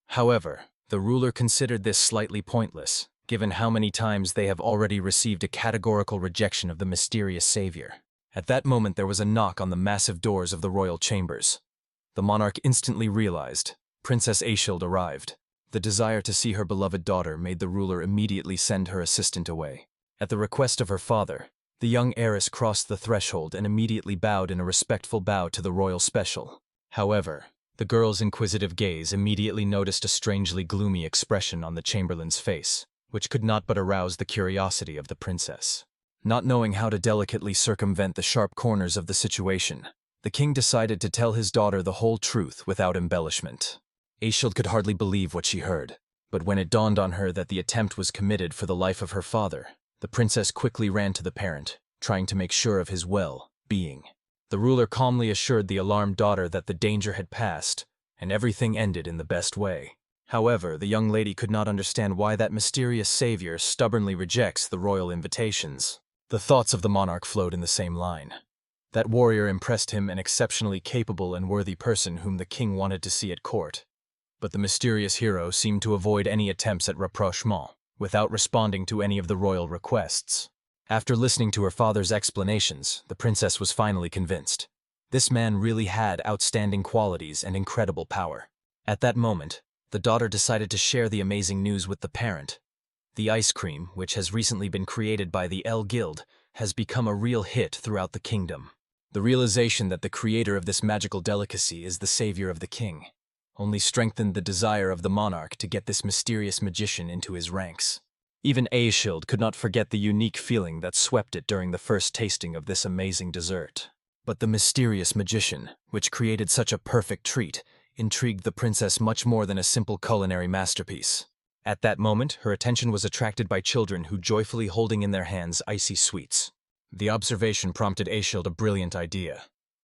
However, the ruler considered this slightly pointless, given how many times they have already received a categorical rejection of the mysterious savior. At that moment there was a knock on the massive doors of the royal chambers. The monarch instantly realized Princess Aishild arrived. The desire to see her beloved daughter made the ruler immediately send her assistant away. At the request of her father, the young heiress crossed the threshold and immediately bowed in a respectful bow to the royal special. However, the girl's inquisitive gaze immediately noticed a strangely gloomy expression on the chamberlain's face, which could not but arouse the curiosity of the princess. Not knowing how to delicately circumvent the sharp corners of the situation, the king decided to tell his daughter the whole truth without embellishment. Aishild could hardly believe what she heard, but when it dawned on her that the attempt was committed for the life of her father, the princess quickly ran to the parent, trying to make sure of his well-being. The ruler calmly assured the alarmed daughter that the danger had passed, and everything ended in the best way. However, the young lady could not understand why that mysterious savior stubbornly rejects the royal invitations. The thoughts of the monarch flowed in the same line. That warrior impressed him, an exceptionally capable and worthy person whom the king wanted to see at court. But the mysterious hero seemed to avoid any attempts at rapprochement, without responding to any of the royal requests. After listening to her father's explanations, the princess was finally convinced. This man really had outstanding qualities and incredible power. At that moment, the daughter decided to share the amazing news with the parent. The ice cream, which has recently been created by the L Guild, has become a real hit throughout the kingdom. The realization that the creator of this magical delicacy is the savior of the king only strengthened the desire of the monarch to get this mysterious magician into his ranks. Even Aishild could not forget the unique feeling that swept it during the first tasting of this amazing dessert. But the mysterious magician, which created such a perfect treat, intrigued the princess much more than a simple culinary masterpiece. At that moment, her attention was attracted by children who joyfully holding in their hands icy sweets. The observation prompted Aishild a brilliant idea.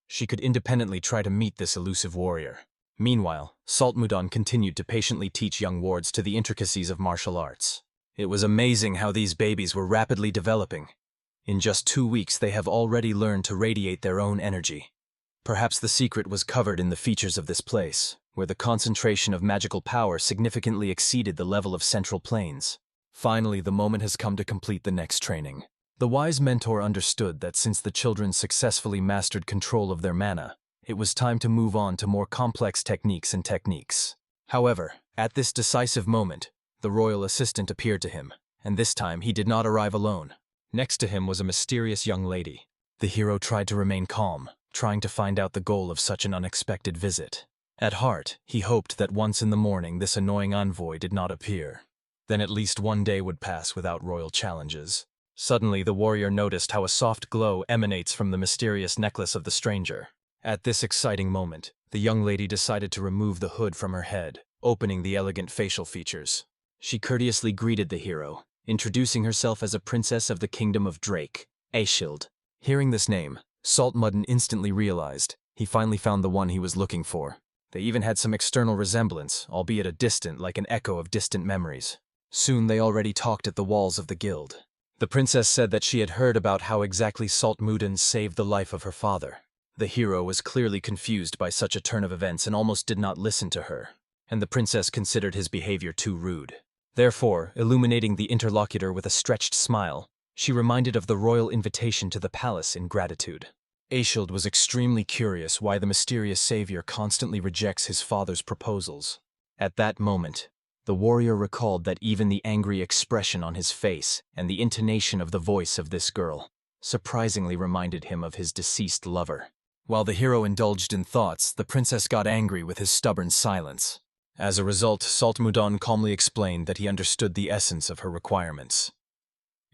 She could independently try to meet this elusive warrior. Meanwhile, Salt Moudon continued to patiently teach young wards to the intricacies of martial arts. It was amazing how these babies were rapidly developing. In just 2 weeks, they have already learned to radiate their own energy. Perhaps the secret was covered in the features of this place, where the concentration of magical power significantly exceeded the level of central planes. Finally, the moment has come to complete the next training. The wise mentor understood that since the children successfully mastered control of their mana, it was time to move on to more complex techniques. However, at this decisive moment, the royal assistant appeared to him, and this time he did not arrive alone. Next to him was a mysterious young lady. The hero tried to remain calm, trying to find out the goal of such an unexpected visit. At heart, he hoped that once in the morning this annoying envoy did not appear. Then at least one day would pass without royal challenges. Suddenly, the warrior noticed how a soft glow emanates from the mysterious necklace of the stranger. At this exciting moment, the young lady decided to remove the hood from her head, opening the elegant facial features. She courteously greeted the hero, introducing herself as a princess of the kingdom of Drake, Aeshild. Hearing this name, Saltmudden instantly realized he finally found the one he was looking for. They even had some external resemblance, albeit a distant, like an echo of distant memories. Soon they already talked at the walls of the guild. The princess said that she had heard about how exactly Saltmudden saved the life of her father. The hero was clearly confused by such a turn of events and almost did not listen to her, and the princess considered his behavior too rude. Therefore, illuminating the interlocutor with a stretched smile, she reminded of the royal invitation to the palace in gratitude. Aeshild was extremely curious why the mysterious savior constantly rejects his father's proposals. At that moment, the warrior recalled that even the angry expression on his face and the intonation of the voice of this girl surprisingly reminded him of his deceased lover. While the hero indulged in thoughts, the princess got angry with his stubborn silence. As a result, Saltmudden calmly explained that he understood the essence of her requirements.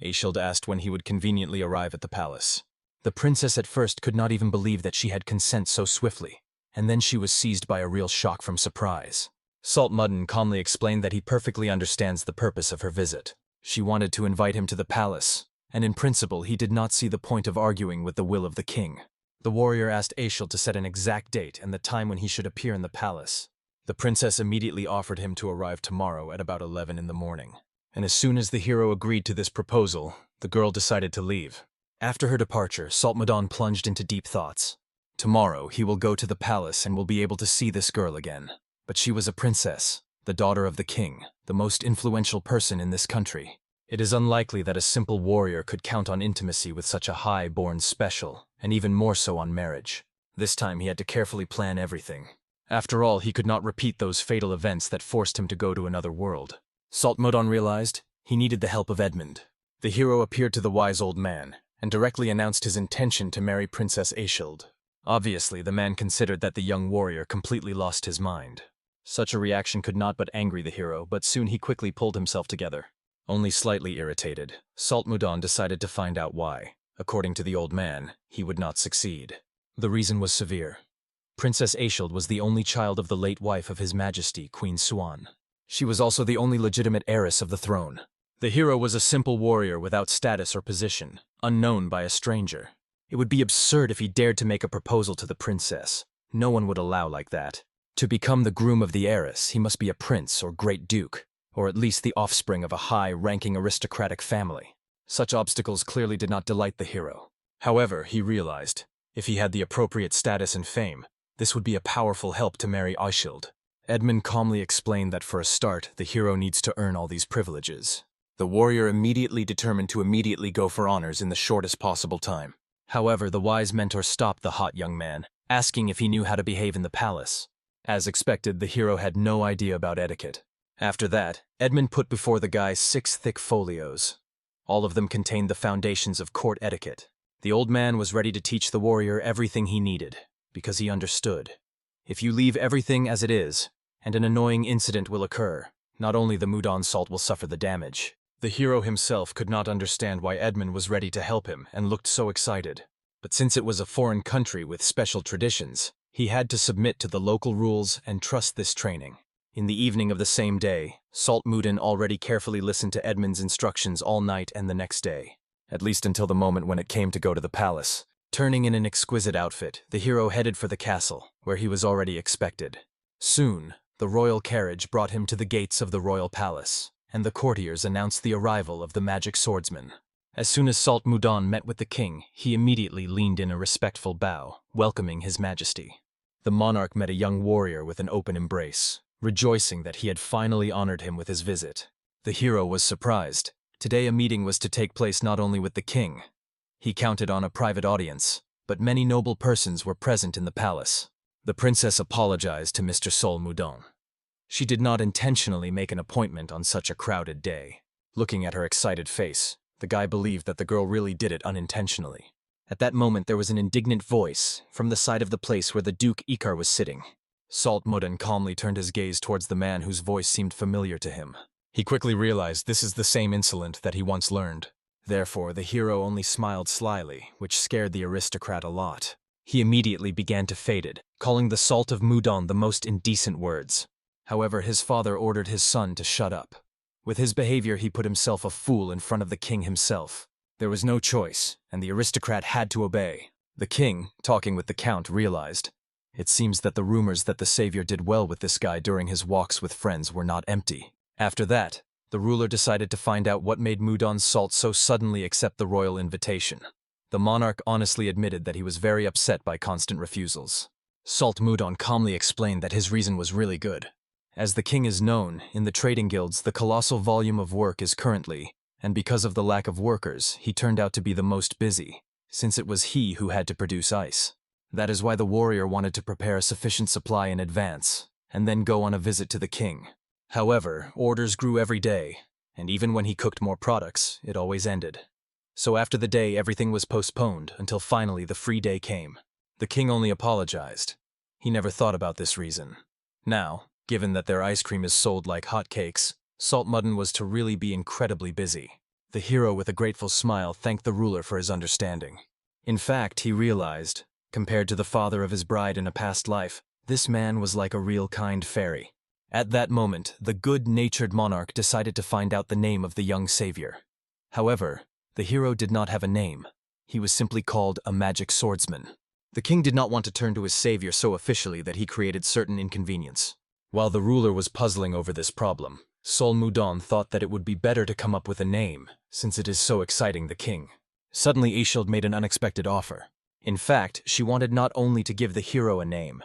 Aeshild asked when he would conveniently arrive at the palace. The princess at first could not even believe that she had consent so swiftly, and then she was seized by a real shock from surprise. Saltmudden calmly explained that he perfectly understands the purpose of her visit. She wanted to invite him to the palace, and in principle he did not see the point of arguing with the will of the king. The warrior asked Aeshild to set an exact date and the time when he should appear in the palace. The princess immediately offered him to arrive tomorrow at about 11 in the morning. And as soon as the hero agreed to this proposal, the girl decided to leave. After her departure, Saltmudden plunged into deep thoughts. Tomorrow he will go to the palace and will be able to see this girl again. But she was a princess, the daughter of the king, the most influential person in this country. It is unlikely that a simple warrior could count on intimacy with such a high-born special, and even more so on marriage. This time he had to carefully plan everything. After all, he could not repeat those fatal events that forced him to go to another world. Saltmudden realized he needed the help of Edmund. The hero appeared to the wise old man, and directly announced his intention to marry Princess Aeshild. Obviously, the man considered that the young warrior completely lost his mind. Such a reaction could not but angry the hero, but soon he quickly pulled himself together. Only slightly irritated, Saltmudden decided to find out why. According to the old man, he would not succeed. The reason was severe. Princess Aeshild was the only child of the late wife of His Majesty, Queen Swan. She was also the only legitimate heiress of the throne. The hero was a simple warrior without status or position, unknown by a stranger. It would be absurd if he dared to make a proposal to the princess. No one would allow like that. To become the groom of the heiress, he must be a prince or great duke, or at least the offspring of a high-ranking aristocratic family. Such obstacles clearly did not delight the hero. However, he realized, if he had the appropriate status and fame, this would be a powerful help to marry Aeshild. Edmund calmly explained that for a start, the hero needs to earn all these privileges. The warrior immediately determined to immediately go for honors in the shortest possible time. However, the wise mentor stopped the hot young man, asking if he knew how to behave in the palace. As expected, the hero had no idea about etiquette. After that, Edmund put before the guy 6 thick folios. All of them contained the foundations of court etiquette. The old man was ready to teach the warrior everything he needed, because he understood. If you leave everything as it is, and an annoying incident will occur, not only the Mudon salt will suffer the damage. The hero himself could not understand why Edmund was ready to help him and looked so excited. But since it was a foreign country with special traditions, he had to submit to the local rules and trust this training. In the evening of the same day, Saltmudden already carefully listened to Edmund's instructions all night and the next day, at least until the moment when it came to go to the palace. Turning in an exquisite outfit, the hero headed for the castle, where he was already expected. Soon, the royal carriage brought him to the gates of the royal palace, and the courtiers announced the arrival of the magic swordsman. As soon as Salt Mudan met with the king, he immediately leaned in a respectful bow, welcoming his majesty. The monarch met a young warrior with an open embrace, rejoicing that he had finally honored him with his visit. The hero was surprised. Today a meeting was to take place not only with the king. He counted on a private audience, but many noble persons were present in the palace. The princess apologized to Mr. Sol Mudan. She did not intentionally make an appointment on such a crowded day. Looking at her excited face, the guy believed that the girl really did it unintentionally. At that moment there was an indignant voice from the side of the place where the Duke Ikar was sitting. Salt Mudan calmly turned his gaze towards the man whose voice seemed familiar to him. He quickly realized this is the same insolent that he once learned. Therefore, the hero only smiled slyly, which scared the aristocrat a lot. He immediately began to faded, calling the Salt of Mudan the most indecent words. However, his father ordered his son to shut up. With his behavior, he put himself a fool in front of the king himself. There was no choice, and the aristocrat had to obey. The king, talking with the count, realized, it seems that the rumors that the savior did well with this guy during his walks with friends were not empty. After that, the ruler decided to find out what made Mudan's Salt so suddenly accept the royal invitation. The monarch honestly admitted that he was very upset by constant refusals. Salt Mudan calmly explained that his reason was really good. As the king is known, in the trading guilds the colossal volume of work is currently, and because of the lack of workers, he turned out to be the most busy, since it was he who had to produce ice. That is why the warrior wanted to prepare a sufficient supply in advance, and then go on a visit to the king. However, orders grew every day, and even when he cooked more products, it always ended. So after the day, everything was postponed until finally the free day came. The king only apologized. He never thought about this reason. Now, given that their ice cream is sold like hotcakes, Salt Mudan was to really be incredibly busy. The hero with a grateful smile thanked the ruler for his understanding. In fact, he realized, compared to the father of his bride in a past life, this man was like a real kind fairy. At that moment, the good-natured monarch decided to find out the name of the young savior. However, the hero did not have a name. He was simply called a magic swordsman. The king did not want to turn to his savior so officially that he created certain inconvenience. While the ruler was puzzling over this problem, Sol Mudan thought that it would be better to come up with a name, since it is so exciting the king. Suddenly Aishild made an unexpected offer. In fact, she wanted not only to give the hero a name.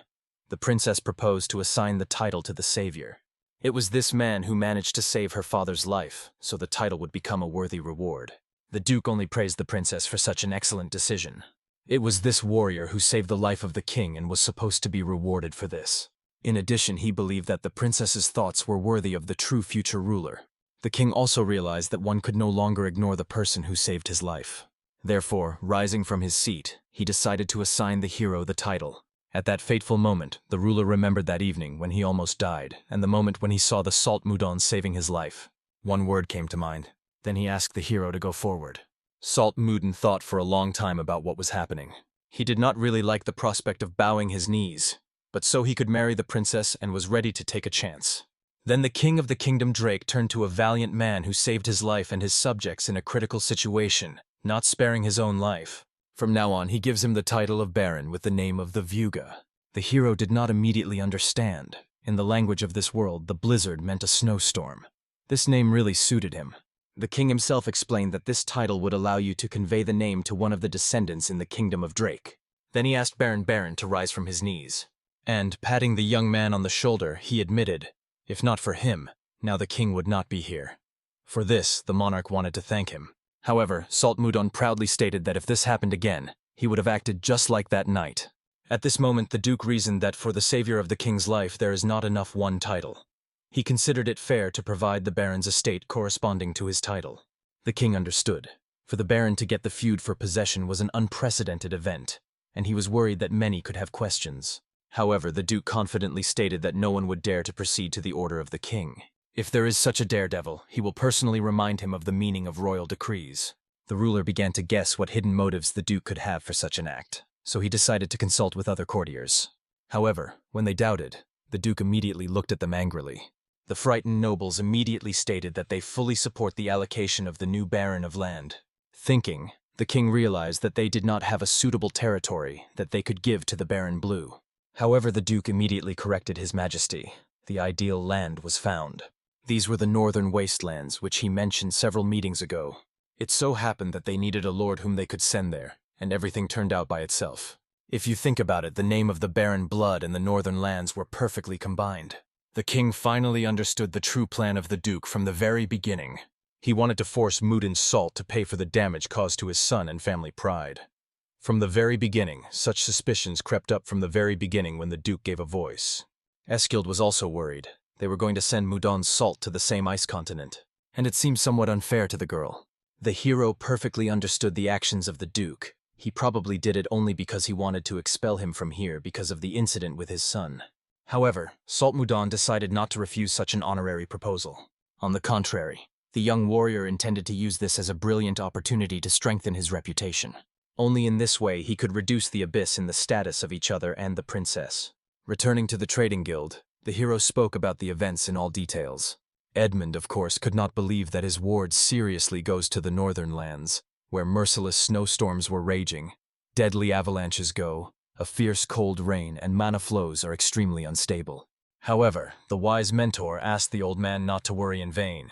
The princess proposed to assign the title to the savior. It was this man who managed to save her father's life, so the title would become a worthy reward. The duke only praised the princess for such an excellent decision. It was this warrior who saved the life of the king and was supposed to be rewarded for this. In addition, he believed that the princess's thoughts were worthy of the true future ruler. The king also realized that one could no longer ignore the person who saved his life. Therefore, rising from his seat, he decided to assign the hero the title. At that fateful moment, the ruler remembered that evening when he almost died, and the moment when he saw the Salt Mudan saving his life. One word came to mind. Then he asked the hero to go forward. Salt Mudan thought for a long time about what was happening. He did not really like the prospect of bowing his knees, but so he could marry the princess and was ready to take a chance. Then the king of the kingdom Drake turned to a valiant man who saved his life and his subjects in a critical situation, not sparing his own life. From now on, he gives him the title of Baron with the name of the Vuga. The hero did not immediately understand. In the language of this world, the blizzard meant a snowstorm. This name really suited him. The king himself explained that this title would allow you to convey the name to one of the descendants in the kingdom of Drake. Then he asked Baron to rise from his knees. And, patting the young man on the shoulder, he admitted, if not for him, now the king would not be here. For this, the monarch wanted to thank him. However, Salt Mudan proudly stated that if this happened again, he would have acted just like that night. At this moment, the duke reasoned that for the savior of the king's life there is not enough one title. He considered it fair to provide the baron's estate corresponding to his title. The king understood. For the baron to get the feud for possession was an unprecedented event, and he was worried that many could have questions. However, the duke confidently stated that no one would dare to proceed to the order of the king. If there is such a daredevil, he will personally remind him of the meaning of royal decrees. The ruler began to guess what hidden motives the duke could have for such an act, so he decided to consult with other courtiers. However, when they doubted, the duke immediately looked at them angrily. The frightened nobles immediately stated that they fully support the allocation of the new baron of land. Thinking, the king realized that they did not have a suitable territory that they could give to the Baron Blue. However, the duke immediately corrected his majesty. The ideal land was found. These were the northern wastelands, which he mentioned several meetings ago. It so happened that they needed a lord whom they could send there, and everything turned out by itself. If you think about it, the name of the barren blood and the northern lands were perfectly combined. The king finally understood the true plan of the Duke from the very beginning. He wanted to force Mudin's salt to pay for the damage caused to his son and family pride. From the very beginning, such suspicions crept up from the very beginning when the Duke gave a voice. Eskild was also worried. They were going to send Mudin's salt to the same ice continent, and it seemed somewhat unfair to the girl. The hero perfectly understood the actions of the Duke. He probably did it only because he wanted to expel him from here because of the incident with his son. However, Salt Mudon decided not to refuse such an honorary proposal. On the contrary, the young warrior intended to use this as a brilliant opportunity to strengthen his reputation. Only in this way he could reduce the abyss in the status of each other and the princess. Returning to the trading guild, the hero spoke about the events in all details. Edmund, of course, could not believe that his ward seriously goes to the northern lands, where merciless snowstorms were raging, deadly avalanches go, a fierce cold rain, and mana flows are extremely unstable. However, the wise mentor asked the old man not to worry in vain.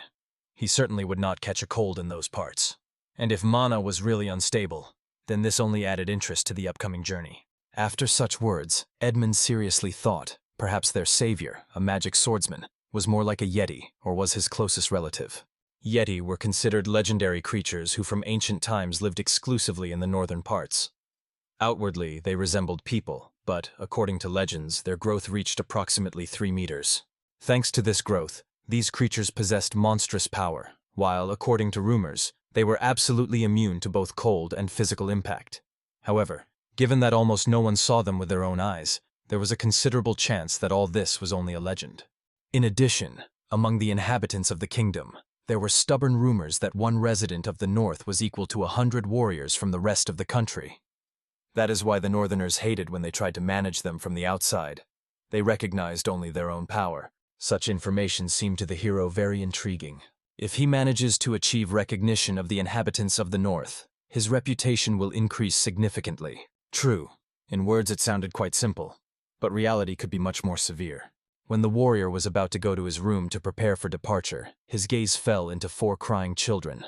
He certainly would not catch a cold in those parts. And if mana was really unstable, then this only added interest to the upcoming journey. After such words, Edmund seriously thought perhaps their savior, a magic swordsman, was more like a yeti or was his closest relative. Yeti were considered legendary creatures who from ancient times lived exclusively in the northern parts. Outwardly, they resembled people, but, according to legends, their growth reached approximately 3 meters. Thanks to this growth, these creatures possessed monstrous power, while, according to rumors, they were absolutely immune to both cold and physical impact. However, given that almost no one saw them with their own eyes, there was a considerable chance that all this was only a legend. In addition, among the inhabitants of the kingdom, there were stubborn rumors that one resident of the north was equal to 100 warriors from the rest of the country. That is why the northerners hated when they tried to manage them from the outside. They recognized only their own power. Such information seemed to the hero very intriguing. If he manages to achieve recognition of the inhabitants of the north, his reputation will increase significantly. True, in words it sounded quite simple, but reality could be much more severe. When the warrior was about to go to his room to prepare for departure, his gaze fell into 4 crying children.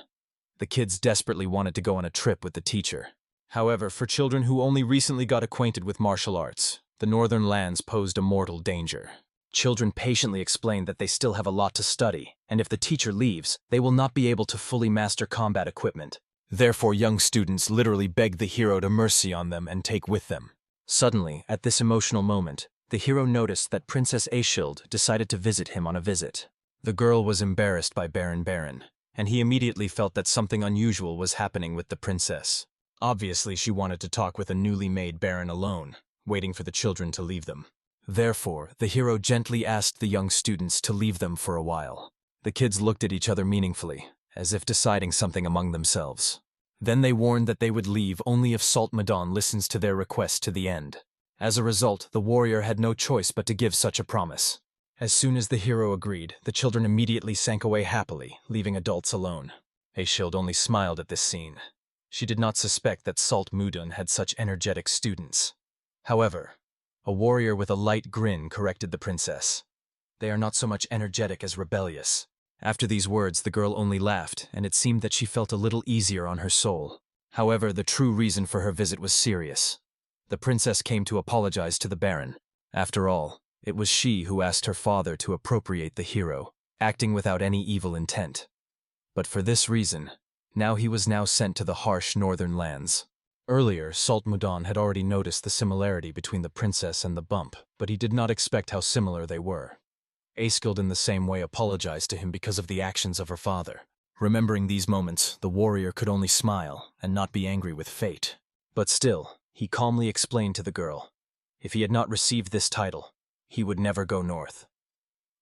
The kids desperately wanted to go on a trip with the teacher. However, for children who only recently got acquainted with martial arts, the northern lands posed a mortal danger. Children patiently explained that they still have a lot to study, and if the teacher leaves, they will not be able to fully master combat equipment. Therefore, young students literally begged the hero to mercy on them and take with them. Suddenly, at this emotional moment, the hero noticed that Princess Aeshild decided to visit him on a visit. The girl was embarrassed by Baron, and he immediately felt that something unusual was happening with the princess. Obviously, she wanted to talk with a newly made Baron alone, waiting for the children to leave them. Therefore, the hero gently asked the young students to leave them for a while. The kids looked at each other meaningfully, as if deciding something among themselves. Then they warned that they would leave only if Salt Madon listens to their request to the end. As a result, the warrior had no choice but to give such a promise. As soon as the hero agreed, the children immediately sank away happily, leaving adults alone. Aeshild only smiled at this scene. She did not suspect that Salt Mudon had such energetic students. However, a warrior with a light grin corrected the princess. They are not so much energetic as rebellious. After these words, the girl only laughed, and it seemed that she felt a little easier on her soul. However, the true reason for her visit was serious. The princess came to apologize to the Baron. After all, it was she who asked her father to appropriate the hero, acting without any evil intent. But for this reason, he was now sent to the harsh northern lands. Earlier, Salt Mudon had already noticed the similarity between the princess and the bump, but he did not expect how similar they were. Aeschild in the same way apologized to him because of the actions of her father. Remembering these moments, the warrior could only smile and not be angry with fate. But still, he calmly explained to the girl, if he had not received this title, he would never go north.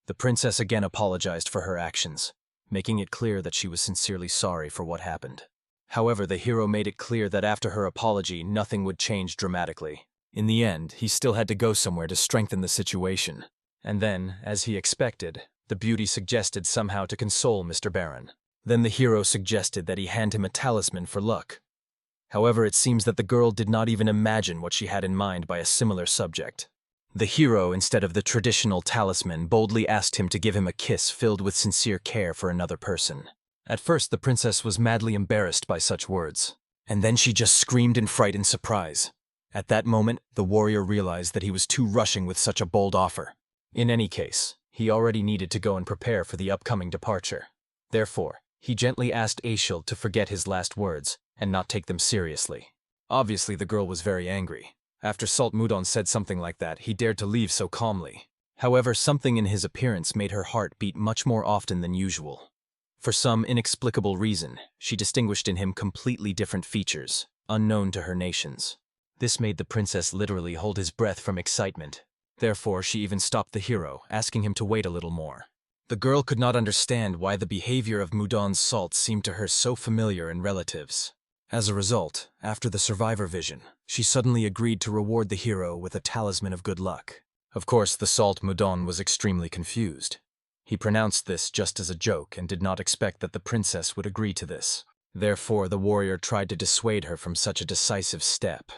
The princess again apologized for her actions, making it clear that she was sincerely sorry for what happened. However, the hero made it clear that after her apology, nothing would change dramatically. In the end, he still had to go somewhere to strengthen the situation. And then, as he expected, the beauty suggested somehow to console Mr. Baron. Then the hero suggested that he hand him a talisman for luck. However, it seems that the girl did not even imagine what she had in mind by a similar subject. The hero, instead of the traditional talisman, boldly asked him to give him a kiss filled with sincere care for another person. At first, the princess was madly embarrassed by such words, and then she just screamed in fright and surprise. At that moment, the warrior realized that he was too rushing with such a bold offer. In any case, he already needed to go and prepare for the upcoming departure. Therefore, he gently asked Ashild to forget his last words and not take them seriously. Obviously, the girl was very angry. After Salt Mudon said something like that, he dared to leave so calmly. However, something in his appearance made her heart beat much more often than usual. For some inexplicable reason, she distinguished in him completely different features, unknown to her nations. This made the princess literally hold his breath from excitement. Therefore, she even stopped the hero, asking him to wait a little more. The girl could not understand why the behavior of Mudon's Salt seemed to her so familiar and relatives. As a result, after the survivor vision, she suddenly agreed to reward the hero with a talisman of good luck. Of course, the Salt Mudon was extremely confused. He pronounced this just as a joke and did not expect that the princess would agree to this. Therefore, the warrior tried to dissuade her from such a decisive step.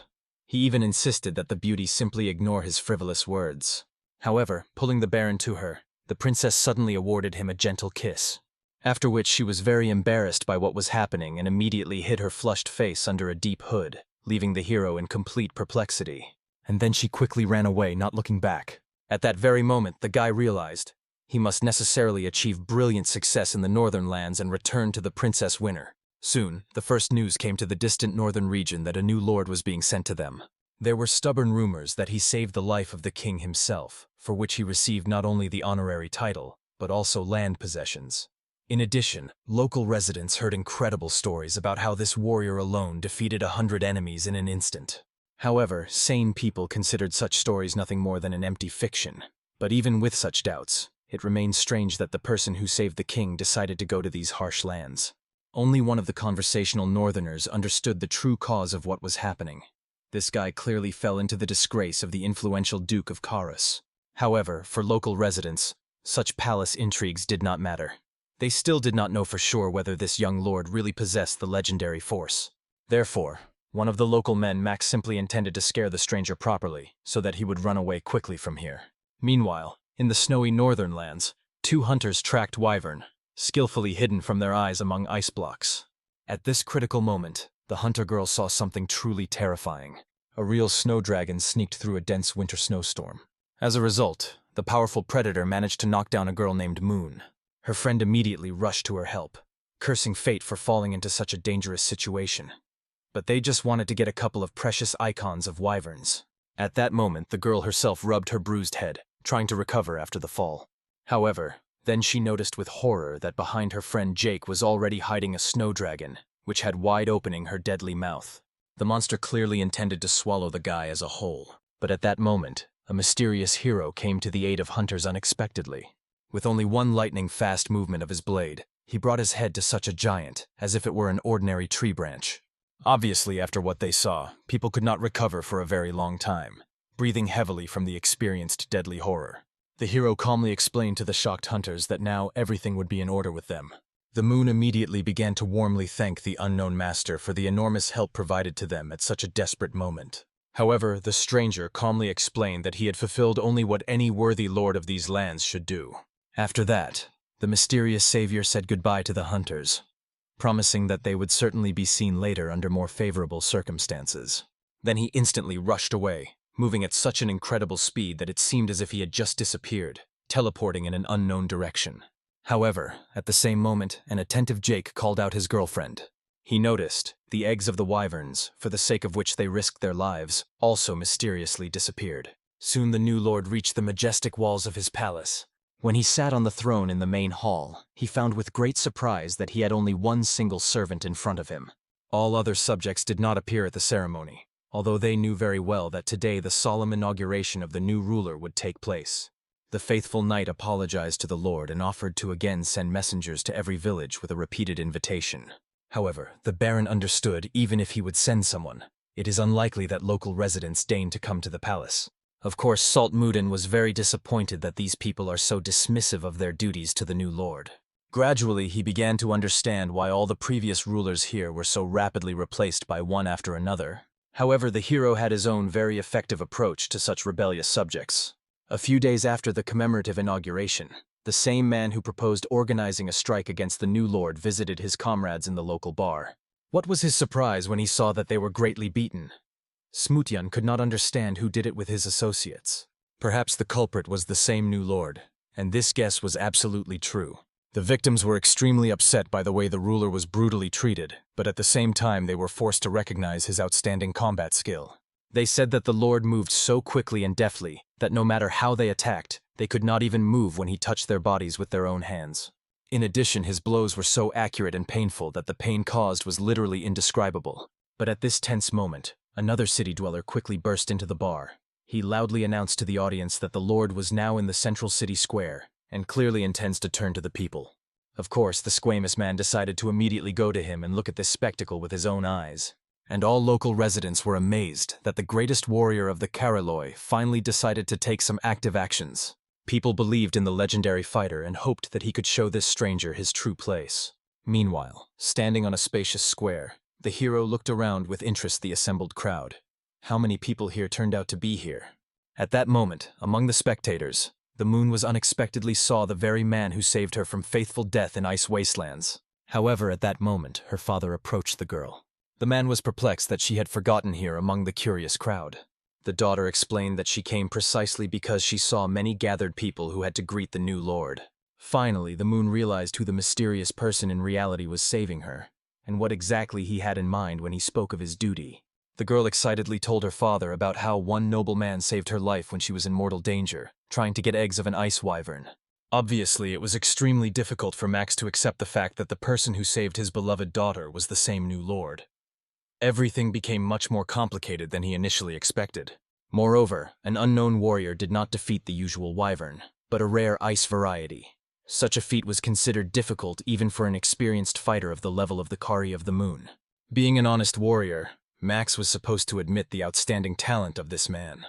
He even insisted that the beauty simply ignore his frivolous words. However, pulling the baron to her, the princess suddenly awarded him a gentle kiss. After which she was very embarrassed by what was happening and immediately hid her flushed face under a deep hood, leaving the hero in complete perplexity. And then she quickly ran away, not looking back. At that very moment, the guy realized he must necessarily achieve brilliant success in the northern lands and return to the princess winner. Soon, the first news came to the distant northern region that a new lord was being sent to them. There were stubborn rumors that he saved the life of the king himself, for which he received not only the honorary title, but also land possessions. In addition, local residents heard incredible stories about how this warrior alone defeated 100 enemies in an instant. However, sane people considered such stories nothing more than an empty fiction. But even with such doubts, it remains strange that the person who saved the king decided to go to these harsh lands. Only one of the conversational northerners understood the true cause of what was happening. This guy clearly fell into the disgrace of the influential Duke of Karus. However, for local residents, such palace intrigues did not matter. They still did not know for sure whether this young lord really possessed the legendary force. Therefore, one of the local men, Max, simply intended to scare the stranger properly, so that he would run away quickly from here. Meanwhile, in the snowy northern lands, 2 hunters tracked wyvern, skillfully hidden from their eyes among ice blocks. At this critical moment, the hunter girl saw something truly terrifying. A real snow dragon sneaked through a dense winter snowstorm. As a result, the powerful predator managed to knock down a girl named Moon. Her friend immediately rushed to her help, cursing fate for falling into such a dangerous situation. But they just wanted to get a couple of precious icons of wyverns. At that moment, the girl herself rubbed her bruised head, trying to recover after the fall. However, then she noticed with horror that behind her friend Jake was already hiding a snow dragon, which had wide opening her deadly mouth. The monster clearly intended to swallow the guy as a whole. But at that moment, a mysterious hero came to the aid of hunters unexpectedly. With only one lightning-fast movement of his blade, he brought his head to such a giant, as if it were an ordinary tree branch. Obviously, after what they saw, people could not recover for a very long time, breathing heavily from the experienced deadly horror. The hero calmly explained to the shocked hunters that now everything would be in order with them. The moon immediately began to warmly thank the unknown master for the enormous help provided to them at such a desperate moment. However, the stranger calmly explained that he had fulfilled only what any worthy lord of these lands should do. After that, the mysterious savior said goodbye to the hunters, promising that they would certainly be seen later under more favorable circumstances. Then he instantly rushed away, moving at such an incredible speed that it seemed as if he had just disappeared, teleporting in an unknown direction. However, at the same moment, an attentive Jake called out his girlfriend. He noticed the eggs of the wyverns, for the sake of which they risked their lives, also mysteriously disappeared. Soon the new lord reached the majestic walls of his palace. When he sat on the throne in the main hall, he found with great surprise that he had only one single servant in front of him. All other subjects did not appear at the ceremony, although they knew very well that today the solemn inauguration of the new ruler would take place. The faithful knight apologized to the lord and offered to again send messengers to every village with a repeated invitation. However, the baron understood even if he would send someone, it is unlikely that local residents deign to come to the palace. Of course, Salt Mudon was very disappointed that these people are so dismissive of their duties to the new lord. Gradually, he began to understand why all the previous rulers here were so rapidly replaced by one after another. However, the hero had his own very effective approach to such rebellious subjects. A few days after the commemorative inauguration, the the same man who proposed organizing a strike against the new lord visited his comrades in the local bar. What was his surprise when he saw that they were greatly beaten? Smutyan could not understand who did it with his associates. Perhaps the culprit was the same new lord, and this guess was absolutely true. The victims were extremely upset by the way the ruler was brutally treated, but at the same time they were forced to recognize his outstanding combat skill. They said that the lord moved so quickly and deftly that no matter how they attacked, they could not even move when he touched their bodies with their own hands. In addition, his blows were so accurate and painful that the pain caused was literally indescribable. But at this tense moment, another city dweller quickly burst into the bar. He loudly announced to the audience that the lord was now in the central city square, and clearly intends to turn to the people. Of course, the squamous man decided to immediately go to him and look at this spectacle with his own eyes. And all local residents were amazed that the greatest warrior of the Kareloi finally decided to take some active actions. People believed in the legendary fighter and hoped that he could show this stranger his true place. Meanwhile, standing on a spacious square, the hero looked around with interest the assembled crowd. How many people here turned out to be here? At that moment, among the spectators, the moon was unexpectedly saw the very man who saved her from faithful death in ice wastelands. However, at that moment, her father approached the girl. The man was perplexed that she had forgotten here among the curious crowd. The daughter explained that she came precisely because she saw many gathered people who had to greet the new lord. Finally, the moon realized who the mysterious person in reality was saving her, and what exactly he had in mind when he spoke of his duty. The girl excitedly told her father about how one noble man saved her life when she was in mortal danger, trying to get eggs of an ice wyvern. Obviously, it was extremely difficult for Max to accept the fact that the person who saved his beloved daughter was the same new lord. Everything became much more complicated than he initially expected. Moreover, an unknown warrior did not defeat the usual wyvern, but a rare ice variety. Such a feat was considered difficult even for an experienced fighter of the level of the Kari of the Moon. Being an honest warrior, Max was supposed to admit the outstanding talent of this man.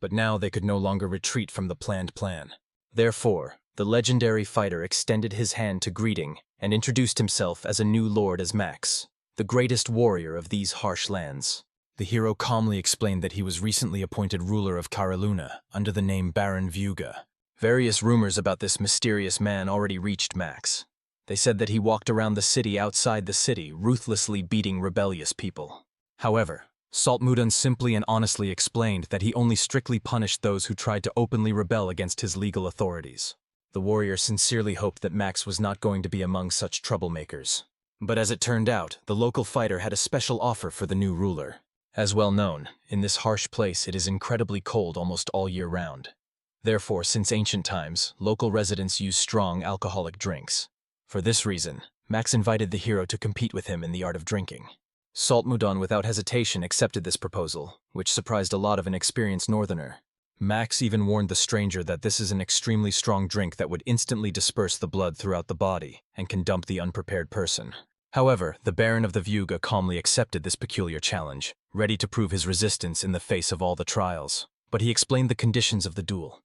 But now they could no longer retreat from the planned plan. Therefore, the legendary fighter extended his hand to greeting and introduced himself as a new lord as Max, the greatest warrior of these harsh lands. The hero calmly explained that he was recently appointed ruler of Kareluna under the name Baron Vuga. Various rumors about this mysterious man already reached Max. They said that he walked around the city outside the city, ruthlessly beating rebellious people. However, Saltmudon simply and honestly explained that he only strictly punished those who tried to openly rebel against his legal authorities. The warrior sincerely hoped that Max was not going to be among such troublemakers. But as it turned out, the local fighter had a special offer for the new ruler. As well known, in this harsh place it is incredibly cold almost all year round. Therefore, since ancient times, local residents use strong alcoholic drinks. For this reason, Max invited the hero to compete with him in the art of drinking. Saltmudon without hesitation accepted this proposal, which surprised a lot of an experienced northerner. Max even warned the stranger that this is an extremely strong drink that would instantly disperse the blood throughout the body and can dump the unprepared person. However, the Baron of the Vuga calmly accepted this peculiar challenge, ready to prove his resistance in the face of all the trials. But he explained the conditions of the duel.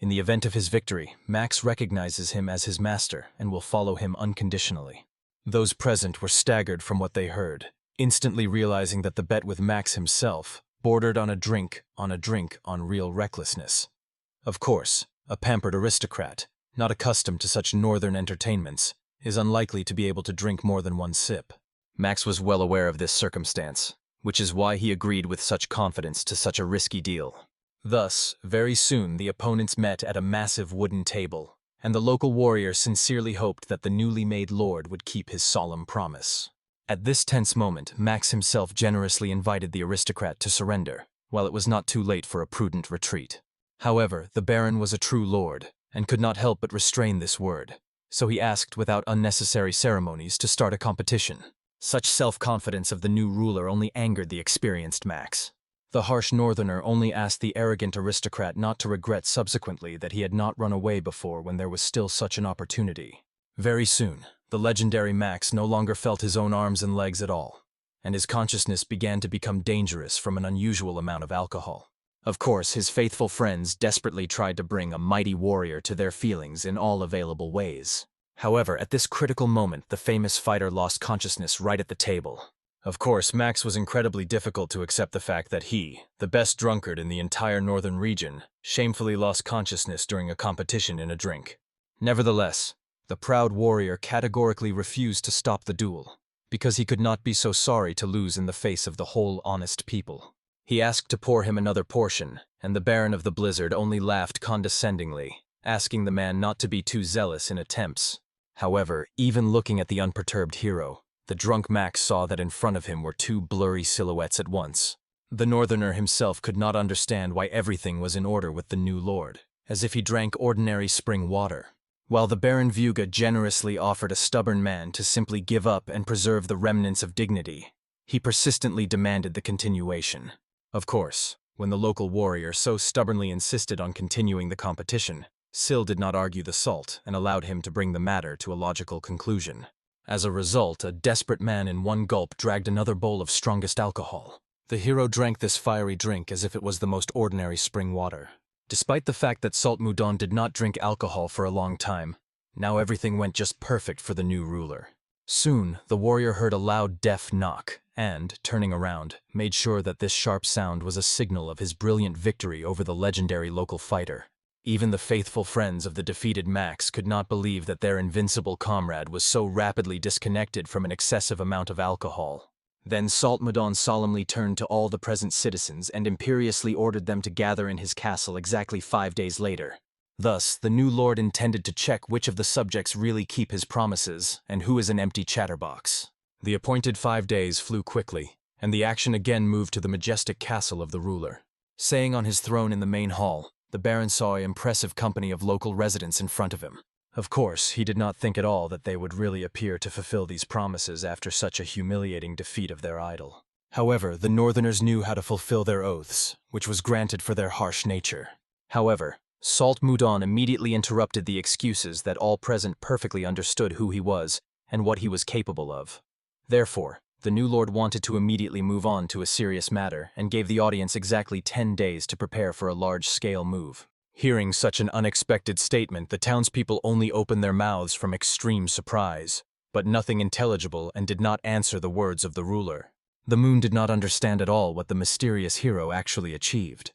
In the event of his victory, Max recognizes him as his master and will follow him unconditionally. Those present were staggered from what they heard, instantly realizing that the bet with Max himself bordered on a drink on real recklessness. Of course, a pampered aristocrat, not accustomed to such northern entertainments, is unlikely to be able to drink more than one sip. Max was well aware of this circumstance, which is why he agreed with such confidence to such a risky deal. Thus, very soon the opponents met at a massive wooden table, and the local warrior sincerely hoped that the newly made lord would keep his solemn promise. At this tense moment, Max himself generously invited the aristocrat to surrender, while it was not too late for a prudent retreat. However, the Baron was a true lord, and could not help but restrain this word, so he asked without unnecessary ceremonies to start a competition. Such self-confidence of the new ruler only angered the experienced Max. The harsh northerner only asked the arrogant aristocrat not to regret subsequently that he had not run away before when there was still such an opportunity. Very soon, the legendary Max no longer felt his own arms and legs at all, and his consciousness began to become dangerous from an unusual amount of alcohol. Of course, his faithful friends desperately tried to bring a mighty warrior to their feelings in all available ways. However, at this critical moment, the famous fighter lost consciousness right at the table. Of course, Max was incredibly difficult to accept the fact that he, the best drunkard in the entire northern region, shamefully lost consciousness during a competition in a drink. Nevertheless, the proud warrior categorically refused to stop the duel, because he could not be so sorry to lose in the face of the whole honest people. He asked to pour him another portion, and the Baron of the Blizzard only laughed condescendingly, asking the man not to be too zealous in attempts. However, even looking at the unperturbed hero, the drunk Max saw that in front of him were two blurry silhouettes at once. The northerner himself could not understand why everything was in order with the new lord, as if he drank ordinary spring water. While the Baron Vuga generously offered a stubborn man to simply give up and preserve the remnants of dignity, he persistently demanded the continuation. Of course, when the local warrior so stubbornly insisted on continuing the competition, Syl did not argue the salt and allowed him to bring the matter to a logical conclusion. As a result, a desperate man in one gulp dragged another bowl of strongest alcohol. The hero drank this fiery drink as if it was the most ordinary spring water. Despite the fact that Salt Mudon did not drink alcohol for a long time, now everything went just perfect for the new ruler. Soon, the warrior heard a loud deaf knock and, turning around, made sure that this sharp sound was a signal of his brilliant victory over the legendary local fighter. Even the faithful friends of the defeated Max could not believe that their invincible comrade was so rapidly disconnected from an excessive amount of alcohol. Then Salt Mudon solemnly turned to all the present citizens and imperiously ordered them to gather in his castle exactly 5 days later. Thus, the new lord intended to check which of the subjects really keep his promises and who is an empty chatterbox. The appointed 5 days flew quickly, and the action again moved to the majestic castle of the ruler. Saying on his throne in the main hall, the Baron saw an impressive company of local residents in front of him. Of course, he did not think at all that they would really appear to fulfill these promises after such a humiliating defeat of their idol. However, the Northerners knew how to fulfill their oaths, which was granted for their harsh nature. However, Salt Mudon immediately interrupted the excuses that all present perfectly understood who he was and what he was capable of. Therefore, the new lord wanted to immediately move on to a serious matter and gave the audience exactly 10 days to prepare for a large-scale move. Hearing such an unexpected statement, the townspeople only opened their mouths from extreme surprise, but nothing intelligible, and did not answer the words of the ruler. The moon did not understand at all what the mysterious hero actually achieved.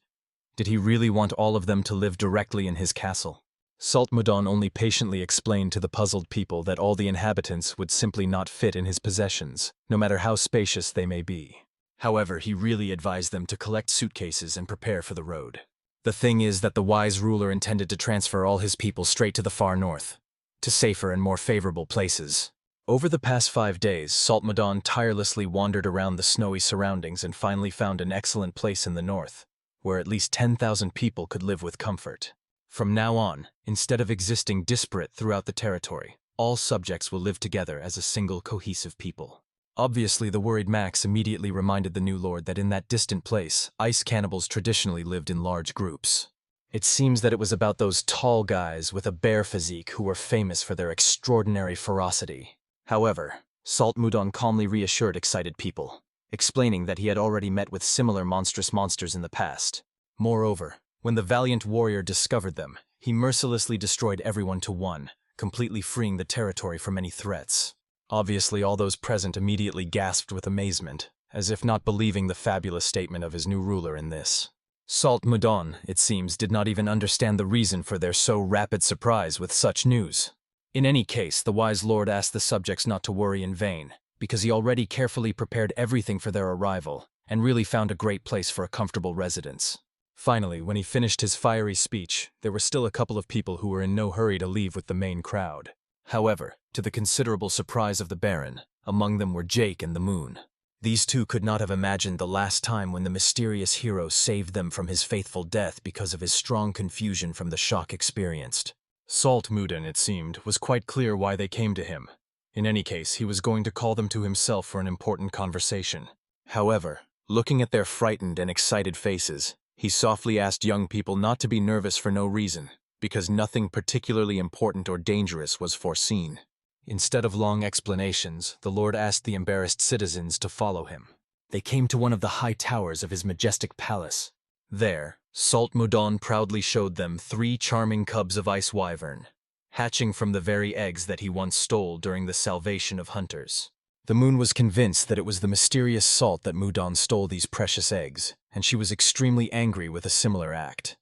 Did he really want all of them to live directly in his castle? Salt Mudon only patiently explained to the puzzled people that all the inhabitants would simply not fit in his possessions, no matter how spacious they may be. However, he really advised them to collect suitcases and prepare for the road. The thing is that the wise ruler intended to transfer all his people straight to the far north, to safer and more favorable places. Over the past 5 days, Salt Mudon tirelessly wandered around the snowy surroundings and finally found an excellent place in the north, where at least 10,000 people could live with comfort. From now on, instead of existing disparate throughout the territory, all subjects will live together as a single cohesive people. Obviously, the worried Max immediately reminded the new lord that in that distant place, ice cannibals traditionally lived in large groups. It seems that it was about those tall guys with a bear physique who were famous for their extraordinary ferocity. However, Salt Mudon calmly reassured excited people, explaining that he had already met with similar monstrous monsters in the past. Moreover, when the valiant warrior discovered them, he mercilessly destroyed everyone to one, completely freeing the territory from any threats. Obviously, all those present immediately gasped with amazement, as if not believing the fabulous statement of his new ruler in this. Salt Mudon, it seems, did not even understand the reason for their so rapid surprise with such news. In any case, the wise lord asked the subjects not to worry in vain, because he already carefully prepared everything for their arrival, and really found a great place for a comfortable residence. Finally, when he finished his fiery speech, there were still a couple of people who were in no hurry to leave with the main crowd. However, to the considerable surprise of the Baron, among them were Jake and the Moon. These two could not have imagined the last time when the mysterious hero saved them from his faithful death because of his strong confusion from the shock experienced. Salt Mudon, it seemed, was quite clear why they came to him. In any case, he was going to call them to himself for an important conversation. However, looking at their frightened and excited faces, he softly asked young people not to be nervous for no reason, because nothing particularly important or dangerous was foreseen. Instead of long explanations, the Lord asked the embarrassed citizens to follow him. They came to one of the high towers of his majestic palace. There, Salt Mudon proudly showed them 3 charming cubs of ice wyvern, hatching from the very eggs that he once stole during the salvation of hunters. The Moon was convinced that it was the mysterious Salt that Mudon stole these precious eggs, and she was extremely angry with a similar act.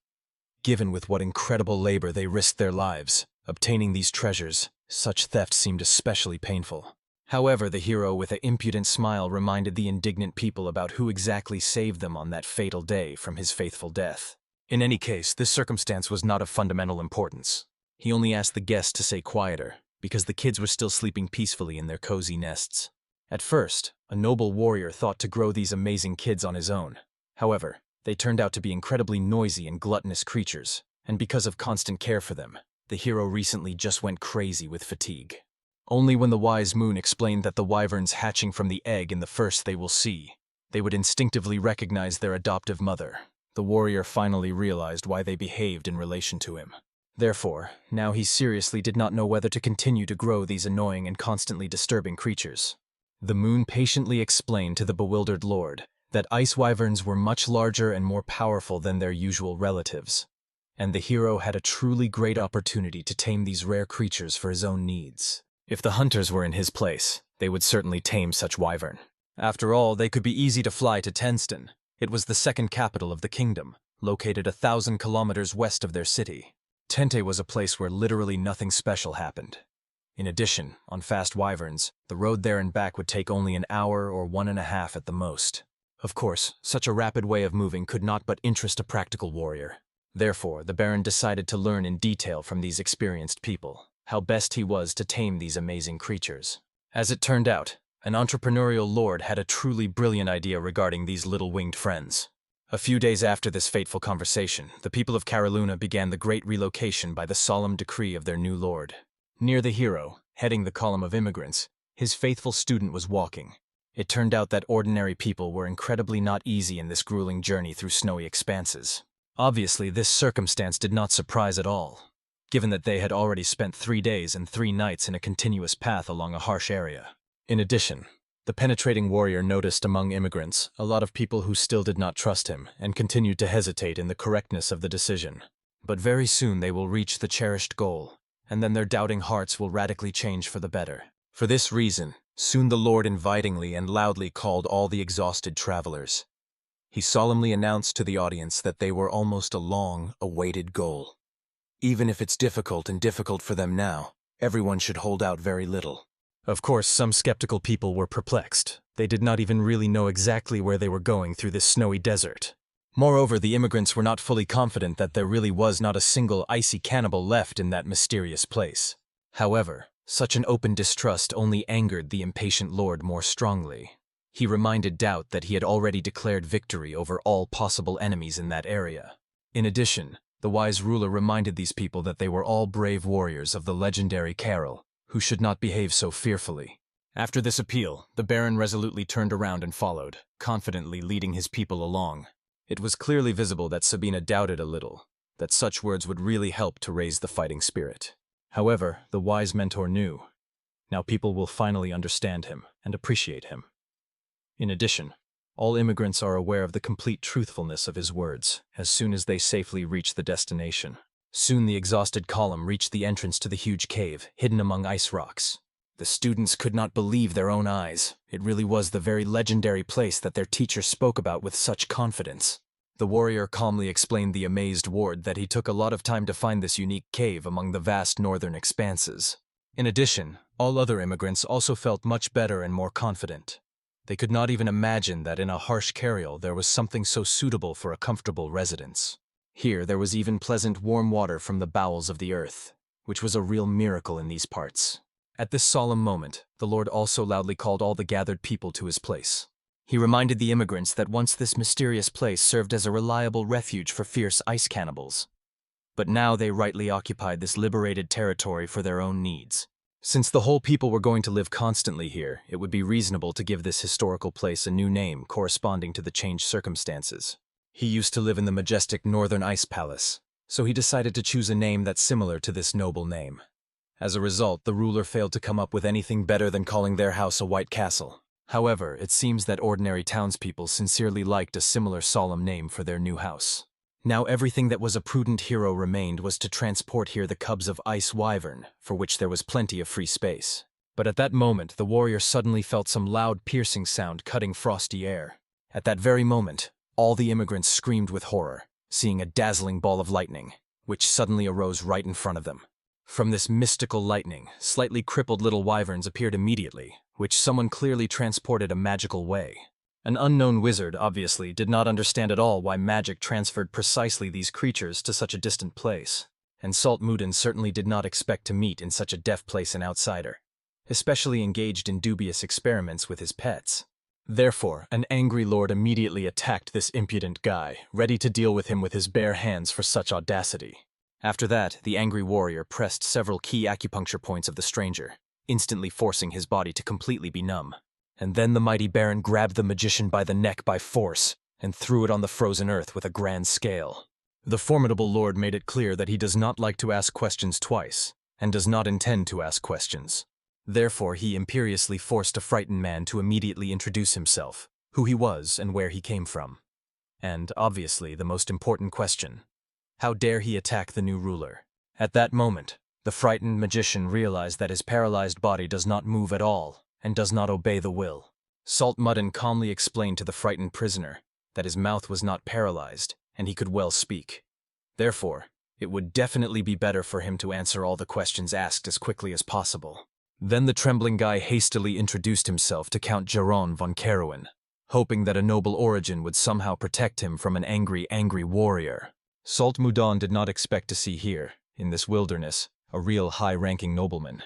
Given with what incredible labor they risked their lives, Obtaining these treasures, such theft seemed especially painful. However, the hero with an impudent smile reminded the indignant people about who exactly saved them on that fatal day from his faithful death. In any case, this circumstance was not of fundamental importance. He only asked the guests to stay quieter, because the kids were still sleeping peacefully in their cozy nests. At first, a noble warrior thought to grow these amazing kids on his own. However, they turned out to be incredibly noisy and gluttonous creatures, and because of constant care for them, the hero recently just went crazy with fatigue. Only when the wise moon explained that the wyverns hatching from the egg in the first they will see, they would instinctively recognize their adoptive mother, the warrior finally realized why they behaved in relation to him. Therefore, now he seriously did not know whether to continue to grow these annoying and constantly disturbing creatures. The moon patiently explained to the bewildered lord that ice wyverns were much larger and more powerful than their usual relatives, and the hero had a truly great opportunity to tame these rare creatures for his own needs. If the hunters were in his place, they would certainly tame such wyvern. After all, they could be easy to fly to Tenston. It was the second capital of the kingdom, located 1,000 kilometers west of their city. Tente was a place where literally nothing special happened. In addition, on fast wyverns, the road there and back would take only an hour or 1.5 at the most. Of course, such a rapid way of moving could not but interest a practical warrior. Therefore, the Baron decided to learn in detail from these experienced people how best he was to tame these amazing creatures. As it turned out, an entrepreneurial lord had a truly brilliant idea regarding these little winged friends. A few days after this fateful conversation, the people of Caroluna began the great relocation by the solemn decree of their new lord. Near the hero, heading the column of immigrants, his faithful student was walking. It turned out that ordinary people were incredibly not easy in this grueling journey through snowy expanses. Obviously, this circumstance did not surprise at all, given that they had already spent 3 days and 3 nights in a continuous path along a harsh area. In addition, the penetrating warrior noticed among immigrants a lot of people who still did not trust him and continued to hesitate in the correctness of the decision. But very soon they will reach the cherished goal, and then their doubting hearts will radically change for the better. For this reason, soon the Lord invitingly and loudly called all the exhausted travelers. He solemnly announced to the audience that they were almost a long-awaited goal. Even if it's difficult for them now, everyone should hold out very little. Of course, some skeptical people were perplexed. They did not even really know exactly where they were going through this snowy desert. Moreover, the immigrants were not fully confident that there really was not a single icy cannibal left in that mysterious place. However, such an open distrust only angered the impatient lord more strongly. He reminded Doubt that he had already declared victory over all possible enemies in that area. In addition, the wise ruler reminded these people that they were all brave warriors of the legendary Carol, who should not behave so fearfully. After this appeal, the Baron resolutely turned around and followed, confidently leading his people along. It was clearly visible that Sabina doubted a little, that such words would really help to raise the fighting spirit. However, the wise mentor knew. Now people will finally understand him and appreciate him. In addition, all immigrants are aware of the complete truthfulness of his words as soon as they safely reach the destination. Soon the exhausted column reached the entrance to the huge cave, hidden among ice rocks. The students could not believe their own eyes. It really was the very legendary place that their teacher spoke about with such confidence. The warrior calmly explained the amazed ward that he took a lot of time to find this unique cave among the vast northern expanses. In addition, all other immigrants also felt much better and more confident. They could not even imagine that in a harsh Carriol there was something so suitable for a comfortable residence. Here there was even pleasant warm water from the bowels of the earth, which was a real miracle in these parts. At this solemn moment, the Lord also loudly called all the gathered people to his place. He reminded the immigrants that once this mysterious place served as a reliable refuge for fierce ice cannibals. But now they rightly occupied this liberated territory for their own needs. Since the whole people were going to live constantly here, it would be reasonable to give this historical place a new name corresponding to the changed circumstances. He used to live in the majestic Northern Ice Palace, so he decided to choose a name that's similar to this noble name. As a result, the ruler failed to come up with anything better than calling their house a White Castle. However, it seems that ordinary townspeople sincerely liked a similar solemn name for their new house. Now everything that was a prudent hero remained was to transport here the cubs of ice wyvern, for which there was plenty of free space. But at that moment, the warrior suddenly felt some loud piercing sound cutting frosty air. At that very moment, all the immigrants screamed with horror, seeing a dazzling ball of lightning, which suddenly arose right in front of them. From this mystical lightning, slightly crippled little wyverns appeared immediately, which someone clearly transported a magical way. An unknown wizard, obviously, did not understand at all why magic transferred precisely these creatures to such a distant place, and Salt Mudin certainly did not expect to meet in such a deaf place an outsider, especially engaged in dubious experiments with his pets. Therefore, an angry lord immediately attacked this impudent guy, ready to deal with him with his bare hands for such audacity. After that, the angry warrior pressed several key acupuncture points of the stranger, instantly forcing his body to completely be numb. And then the mighty baron grabbed the magician by the neck by force and threw it on the frozen earth with a grand scale. The formidable lord made it clear that he does not like to ask questions twice, and does not intend to ask questions. Therefore, he imperiously forced a frightened man to immediately introduce himself, who he was and where he came from. And, obviously, the most important question: how dare he attack the new ruler? At that moment, the frightened magician realized that his paralyzed body does not move at all, and does not obey the will. Salt Mudden calmly explained to the frightened prisoner that his mouth was not paralyzed, and he could well speak. Therefore, it would definitely be better for him to answer all the questions asked as quickly as possible. Then the trembling guy hastily introduced himself to Count Geron von Karawan, hoping that a noble origin would somehow protect him from an angry warrior. Salt Mudon did not expect to see here, in this wilderness, a real high-ranking nobleman.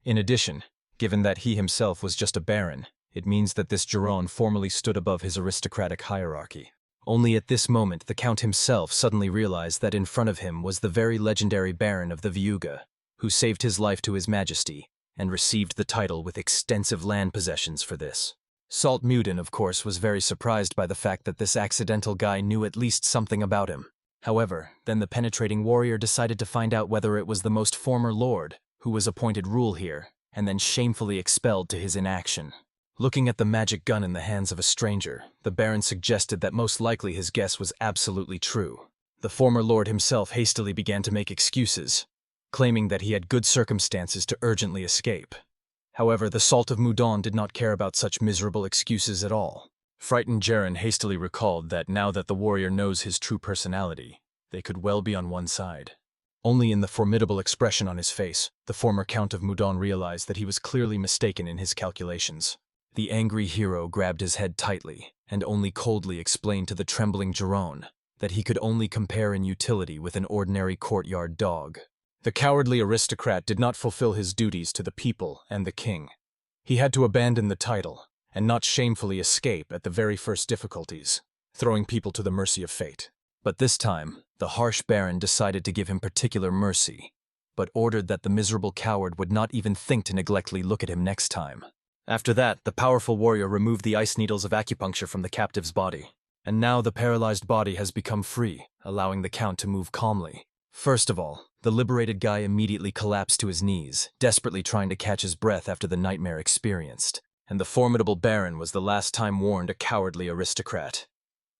In addition, given that he himself was just a baron, it means that this Geron formally stood above his aristocratic hierarchy. Only at this moment the Count himself suddenly realized that in front of him was the very legendary Baron of the Viuga, who saved his life to his majesty, and received the title with extensive land possessions for this. Salt Mudin, of course, was very surprised by the fact that this accidental guy knew at least something about him. However, then the penetrating warrior decided to find out whether it was the most former lord, who was appointed rule here, and then shamefully expelled to his inaction. Looking at the magic gun in the hands of a stranger, the Baron suggested that most likely his guess was absolutely true. The former lord himself hastily began to make excuses, claiming that he had good circumstances to urgently escape. However, the Salt of Mudon did not care about such miserable excuses at all. Frightened Jaren hastily recalled that now that the warrior knows his true personality, they could well be on one side. Only in the formidable expression on his face, the former Count of Mudon realized that he was clearly mistaken in his calculations. The angry hero grabbed his head tightly, and only coldly explained to the trembling Geron that he could only compare in utility with an ordinary courtyard dog. The cowardly aristocrat did not fulfill his duties to the people and the king. He had to abandon the title, and not shamefully escape at the very first difficulties, throwing people to the mercy of fate. But this time, the harsh Baron decided to give him particular mercy, but ordered that the miserable coward would not even think to neglectfully look at him next time. After that, the powerful warrior removed the ice needles of acupuncture from the captive's body, and now the paralyzed body has become free, allowing the Count to move calmly. First of all, the liberated guy immediately collapsed to his knees, desperately trying to catch his breath after the nightmare experienced, and the formidable Baron was the last time warned a cowardly aristocrat.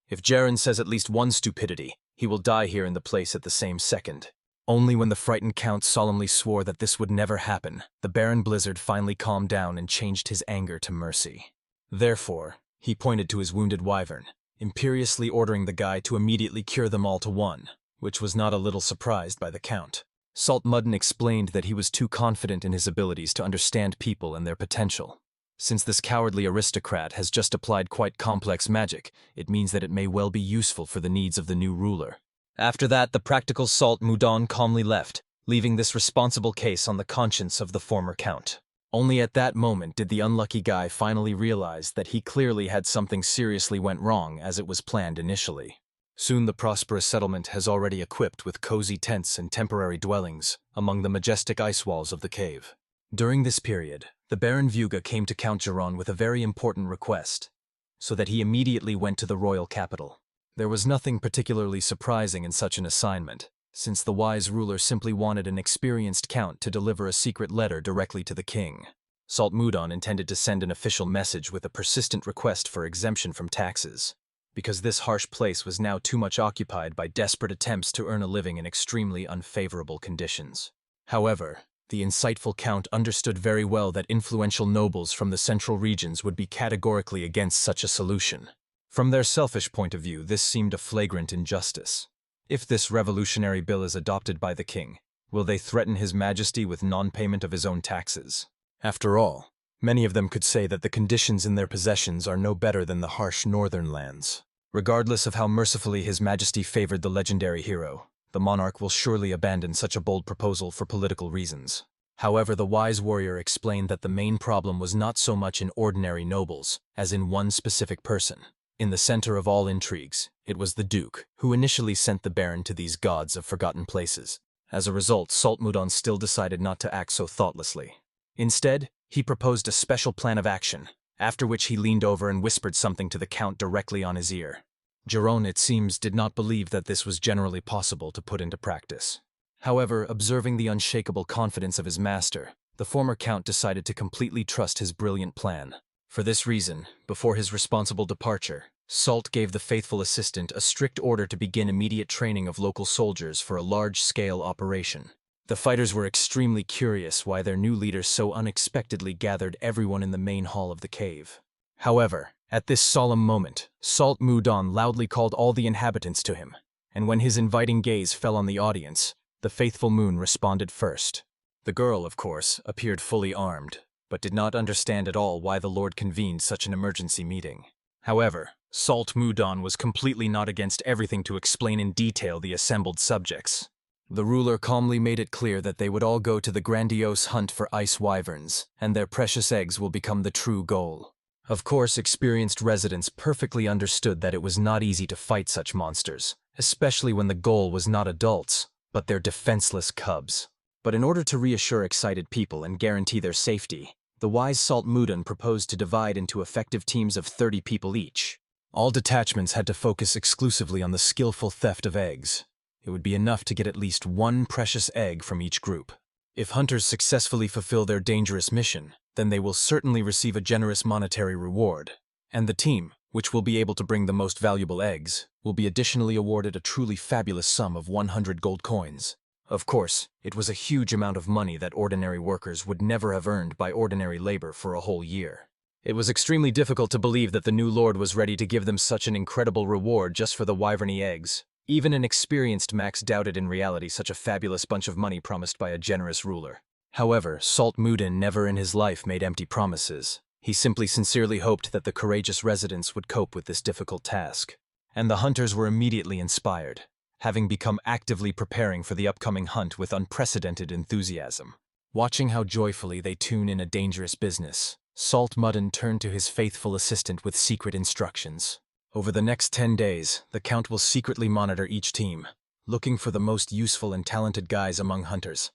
If Jaren says at least one stupidity, he will die here in the place at the same second. Only when the frightened Count solemnly swore that this would never happen, the Baron Blizzard finally calmed down and changed his anger to mercy. Therefore, he pointed to his wounded wyvern, imperiously ordering the guy to immediately cure them all to one, which was not a little surprised by the Count. Salt Mudden explained that he was too confident in his abilities to understand people and their potential. Since this cowardly aristocrat has just applied quite complex magic, it means that it may well be useful for the needs of the new ruler. After that, the practical Salt Mudon calmly left, leaving this responsible case on the conscience of the former Count. Only at that moment did the unlucky guy finally realize that he clearly had something seriously went wrong as it was planned initially. Soon the prosperous settlement has already equipped with cozy tents and temporary dwellings among the majestic ice walls of the cave. During this period, the Baron Vuga came to Count Geron with a very important request, so that he immediately went to the royal capital. There was nothing particularly surprising in such an assignment, since the wise ruler simply wanted an experienced count to deliver a secret letter directly to the king. Salt Mudon intended to send an official message with a persistent request for exemption from taxes, because this harsh place was now too much occupied by desperate attempts to earn a living in extremely unfavorable conditions. However, the insightful count understood very well that influential nobles from the central regions would be categorically against such a solution. From their selfish point of view, this seemed a flagrant injustice. If this revolutionary bill is adopted by the king, Will they threaten His Majesty with non-payment of his own taxes? After all, many of them could say that the conditions in their possessions are no better than the harsh northern lands. Regardless of how mercifully His Majesty favored the legendary hero, the monarch will surely abandon such a bold proposal for political reasons. However, the wise warrior explained that the main problem was not so much in ordinary nobles, as in one specific person. In the center of all intrigues, it was the Duke, who initially sent the Baron to these gods of forgotten places. As a result, Saltmudon still decided not to act so thoughtlessly. Instead, he proposed a special plan of action, after which he leaned over and whispered something to the Count directly on his ear. Giron, it seems, did not believe that this was generally possible to put into practice. However, observing the unshakable confidence of his master, the former Count decided to completely trust his brilliant plan. For this reason, before his responsible departure, Salt gave the faithful assistant a strict order to begin immediate training of local soldiers for a large-scale operation. The fighters were extremely curious why their new leader so unexpectedly gathered everyone in the main hall of the cave. However, at this solemn moment, Saltmudon loudly called all the inhabitants to him, and when his inviting gaze fell on the audience, the faithful Moon responded first. The girl, of course, appeared fully armed, but did not understand at all why the Lord convened such an emergency meeting. However, Saltmudon was completely not against everything to explain in detail the assembled subjects. The ruler calmly made it clear that they would all go to the grandiose hunt for ice wyverns, and their precious eggs will become the true goal. Of course, experienced residents perfectly understood that it was not easy to fight such monsters, especially when the goal was not adults, but their defenseless cubs. But in order to reassure excited people and guarantee their safety, the wise Saltmudon proposed to divide into effective teams of 30 people each. All detachments had to focus exclusively on the skillful theft of eggs. It would be enough to get at least one precious egg from each group. If hunters successfully fulfill their dangerous mission, then they will certainly receive a generous monetary reward. And the team, which will be able to bring the most valuable eggs, will be additionally awarded a truly fabulous sum of 100 gold coins. Of course, it was a huge amount of money that ordinary workers would never have earned by ordinary labor for a whole year. It was extremely difficult to believe that the new lord was ready to give them such an incredible reward just for the wyverny eggs. Even an experienced Max doubted in reality such a fabulous bunch of money promised by a generous ruler. However, Saltmudon never in his life made empty promises. He simply sincerely hoped that the courageous residents would cope with this difficult task. And the hunters were immediately inspired, having become actively preparing for the upcoming hunt with unprecedented enthusiasm. Watching how joyfully they tune in a dangerous business, Saltmudon turned to his faithful assistant with secret instructions. Over the next 10 days, the Count will secretly monitor each team, looking for the most useful and talented guys among hunters.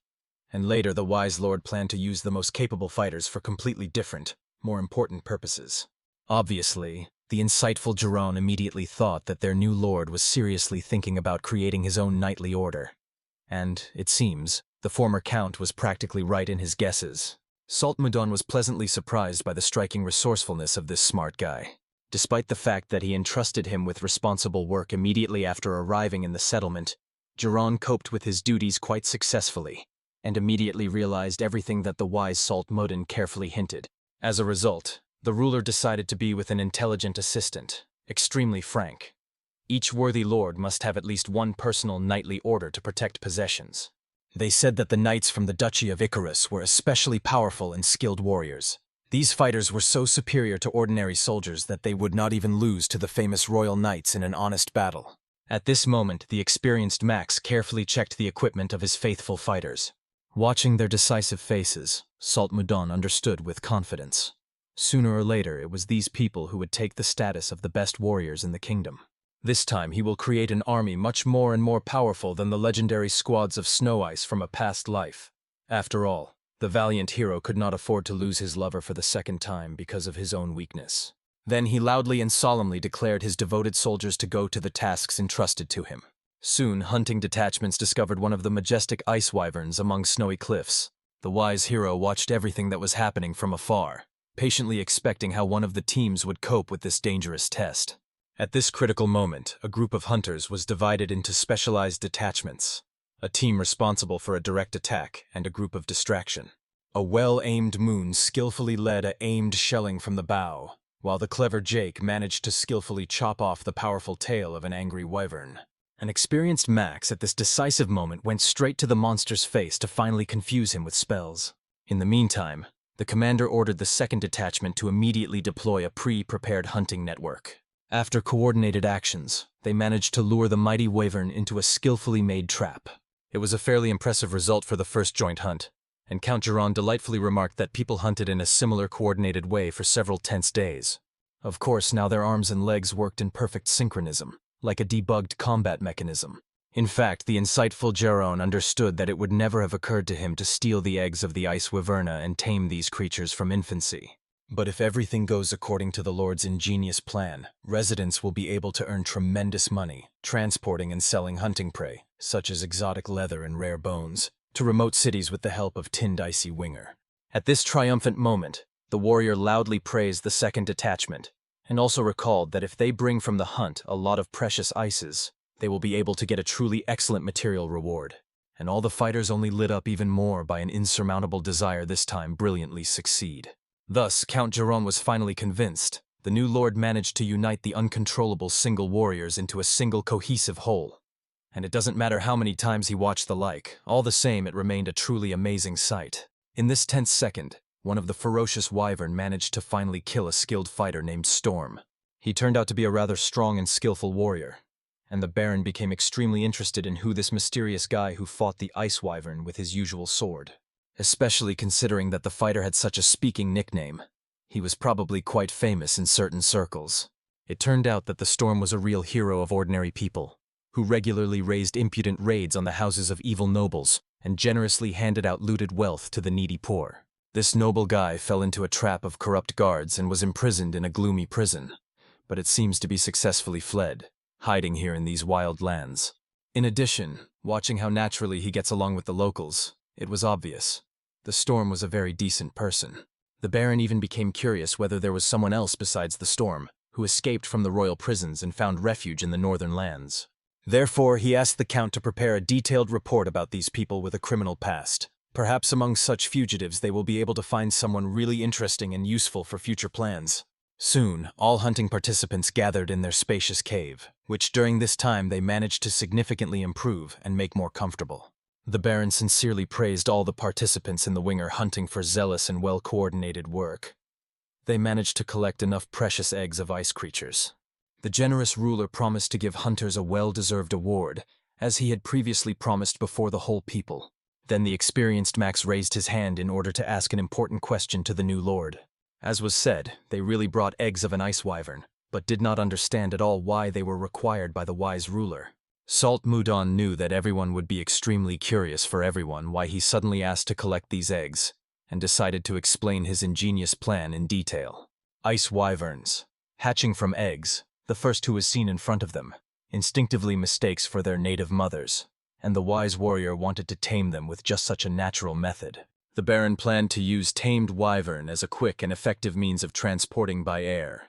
And later, the wise lord planned to use the most capable fighters for completely different, more important purposes. Obviously, the insightful Giron immediately thought that their new lord was seriously thinking about creating his own knightly order. And, it seems, the former Count was practically right in his guesses. Saltmudon was pleasantly surprised by the striking resourcefulness of this smart guy. Despite the fact that he entrusted him with responsible work immediately after arriving in the settlement, Giron coped with his duties quite successfully, and immediately realized everything that the wise Saltmudon carefully hinted. As a result, the ruler decided to be with an intelligent assistant, extremely frank. Each worthy lord must have at least one personal knightly order to protect possessions. They said that the knights from the Duchy of Icarus were especially powerful and skilled warriors. These fighters were so superior to ordinary soldiers that they would not even lose to the famous royal knights in an honest battle. At this moment, the experienced Max carefully checked the equipment of his faithful fighters. Watching their decisive faces, Saltmudon understood with confidence. Sooner or later, it was these people who would take the status of the best warriors in the kingdom. This time, he will create an army much more and more powerful than the legendary squads of Snow Ice from a past life. After all, the valiant hero could not afford to lose his lover for the second time because of his own weakness. Then he loudly and solemnly declared his devoted soldiers to go to the tasks entrusted to him. Soon, hunting detachments discovered one of the majestic ice wyverns among snowy cliffs. The wise hero watched everything that was happening from afar, patiently expecting how one of the teams would cope with this dangerous test. At this critical moment, a group of hunters was divided into specialized detachments. A team responsible for a direct attack, and a group of distraction. A well-aimed Moon skillfully led a aimed shelling from the bow, while the clever Jake managed to skillfully chop off the powerful tail of an angry wyvern. An experienced Max at this decisive moment went straight to the monster's face to finally confuse him with spells. In the meantime, the commander ordered the second detachment to immediately deploy a pre-prepared hunting network. After coordinated actions, they managed to lure the mighty wyvern into a skillfully made trap. It was a fairly impressive result for the first joint hunt, and Count Geron delightfully remarked that people hunted in a similar coordinated way for several tense days. Of course, now their arms and legs worked in perfect synchronism, like a debugged combat mechanism. In fact, the insightful Geron understood that it would never have occurred to him to steal the eggs of the ice wyverna and tame these creatures from infancy. But if everything goes according to the Lord's ingenious plan, residents will be able to earn tremendous money, transporting and selling hunting prey, such as exotic leather and rare bones, to remote cities with the help of tinned icy winger. At this triumphant moment, the warrior loudly praised the second detachment, and also recalled that if they bring from the hunt a lot of precious ices, they will be able to get a truly excellent material reward. And all the fighters only lit up even more by an insurmountable desire this time brilliantly succeed. Thus, Count Geron was finally convinced. The new lord managed to unite the uncontrollable single warriors into a single cohesive whole. And it doesn't matter how many times he watched the like, all the same it remained a truly amazing sight. In this tense second, one of the ferocious wyvern managed to finally kill a skilled fighter named Storm. He turned out to be a rather strong and skillful warrior, and the Baron became extremely interested in who this mysterious guy who fought the ice wyvern with his usual sword. Especially considering that the fighter had such a speaking nickname. He was probably quite famous in certain circles. It turned out that the Storm was a real hero of ordinary people, who regularly raised impudent raids on the houses of evil nobles and generously handed out looted wealth to the needy poor. This noble guy fell into a trap of corrupt guards and was imprisoned in a gloomy prison, but it seems to be successfully fled, hiding here in these wild lands. In addition, watching how naturally he gets along with the locals, it was obvious. The Storm was a very decent person. The Baron even became curious whether there was someone else besides the Storm, who escaped from the royal prisons and found refuge in the northern lands. Therefore, he asked the Count to prepare a detailed report about these people with a criminal past. Perhaps among such fugitives they will be able to find someone really interesting and useful for future plans. Soon, all hunting participants gathered in their spacious cave, which during this time they managed to significantly improve and make more comfortable. The Baron sincerely praised all the participants in the winger hunting for zealous and well-coordinated work. They managed to collect enough precious eggs of ice creatures. The generous ruler promised to give hunters a well-deserved award, as he had previously promised before the whole people. Then the experienced Max raised his hand in order to ask an important question to the new lord. As was said, they really brought eggs of an ice wyvern, but did not understand at all why they were required by the wise ruler. Salt Mudon knew that everyone would be extremely curious for everyone why he suddenly asked to collect these eggs, and decided to explain his ingenious plan in detail. Ice wyverns, hatching from eggs, the first who is seen in front of them, instinctively mistakes for their native mothers, and the wise warrior wanted to tame them with just such a natural method. The Baron planned to use tamed wyvern as a quick and effective means of transporting by air.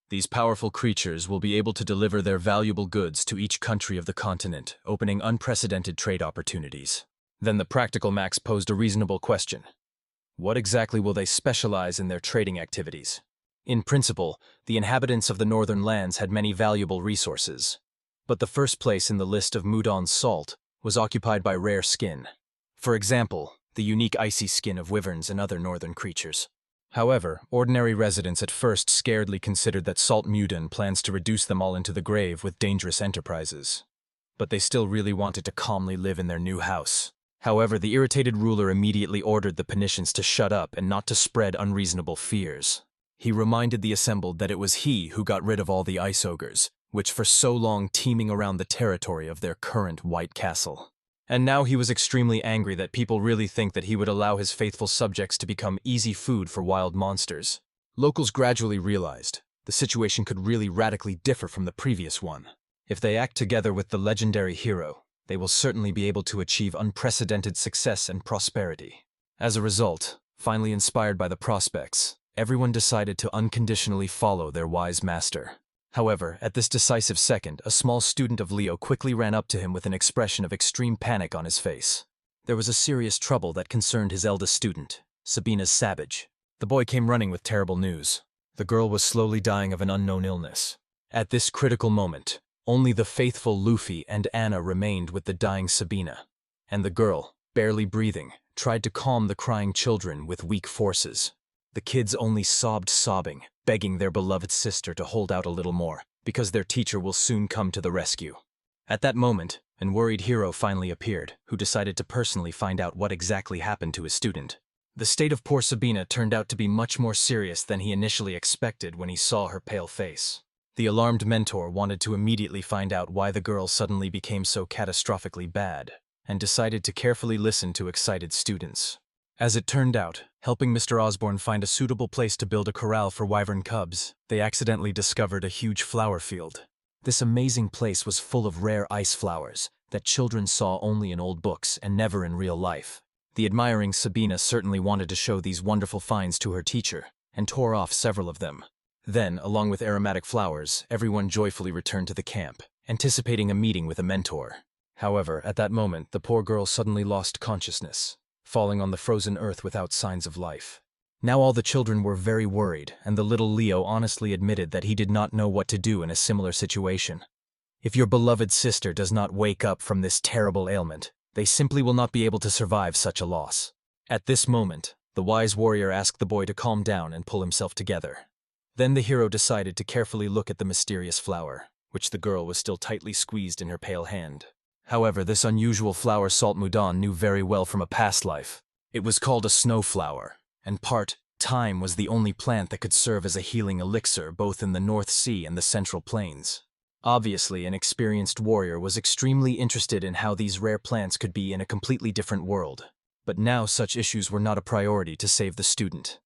These powerful creatures will be able to deliver their valuable goods to each country of the continent, opening unprecedented trade opportunities. Then the practical Max posed a reasonable question. What exactly will they specialize in their trading activities? In principle, the inhabitants of the northern lands had many valuable resources, but the first place in the list of Mudon's salt was occupied by rare skin. For example, the unique icy skin of wyverns and other northern creatures. However, ordinary residents at first scaredly considered that Salt Mudon plans to reduce them all into the grave with dangerous enterprises. But they still really wanted to calmly live in their new house. However, the irritated ruler immediately ordered the Penitents to shut up and not to spread unreasonable fears. He reminded the assembled that it was he who got rid of all the ice ogres, which for so long teeming around the territory of their current White Castle. And now he was extremely angry that people really think that he would allow his faithful subjects to become easy food for wild monsters. Locals gradually realized the situation could really radically differ from the previous one. If they act together with the legendary hero, they will certainly be able to achieve unprecedented success and prosperity. As a result, finally inspired by the prospects, everyone decided to unconditionally follow their wise master. However, at this decisive second, a small student of Leo quickly ran up to him with an expression of extreme panic on his face. There was a serious trouble that concerned his eldest student, Sabina's Savage. The boy came running with terrible news. The girl was slowly dying of an unknown illness. At this critical moment, Only the faithful Luffy and Anna remained with the dying Sabina, and the girl, barely breathing, tried to calm the crying children with weak forces. The kids only sobbing, begging their beloved sister to hold out a little more, because their teacher will soon come to the rescue. At that moment, an worried hero finally appeared, who decided to personally find out what exactly happened to his student. The state of poor Sabina turned out to be much more serious than he initially expected when he saw her pale face. The alarmed mentor wanted to immediately find out why the girl suddenly became so catastrophically bad, and decided to carefully listen to excited students. As it turned out, helping Mr. Osborne find a suitable place to build a corral for wyvern cubs, they accidentally discovered a huge flower field. This amazing place was full of rare ice flowers that children saw only in old books and never in real life. The admiring Sabina certainly wanted to show these wonderful finds to her teacher, and tore off several of them. Then, along with aromatic flowers, everyone joyfully returned to the camp, anticipating a meeting with a mentor. However, at that moment, the poor girl suddenly lost consciousness, falling on the frozen earth without signs of life. Now all the children were very worried, and the little Leo honestly admitted that he did not know what to do in a similar situation. If your beloved sister does not wake up from this terrible ailment, they simply will not be able to survive such a loss. At this moment, the wise warrior asked the boy to calm down and pull himself together. Then the hero decided to carefully look at the mysterious flower, which the girl was still tightly squeezed in her pale hand. However, this unusual flower Salt Mudan knew very well from a past life. It was called a snow flower, and part time was the only plant that could serve as a healing elixir both in the North Sea and the Central Plains. Obviously, an experienced warrior was extremely interested in how these rare plants could be in a completely different world. But now such issues were not a priority to save the student.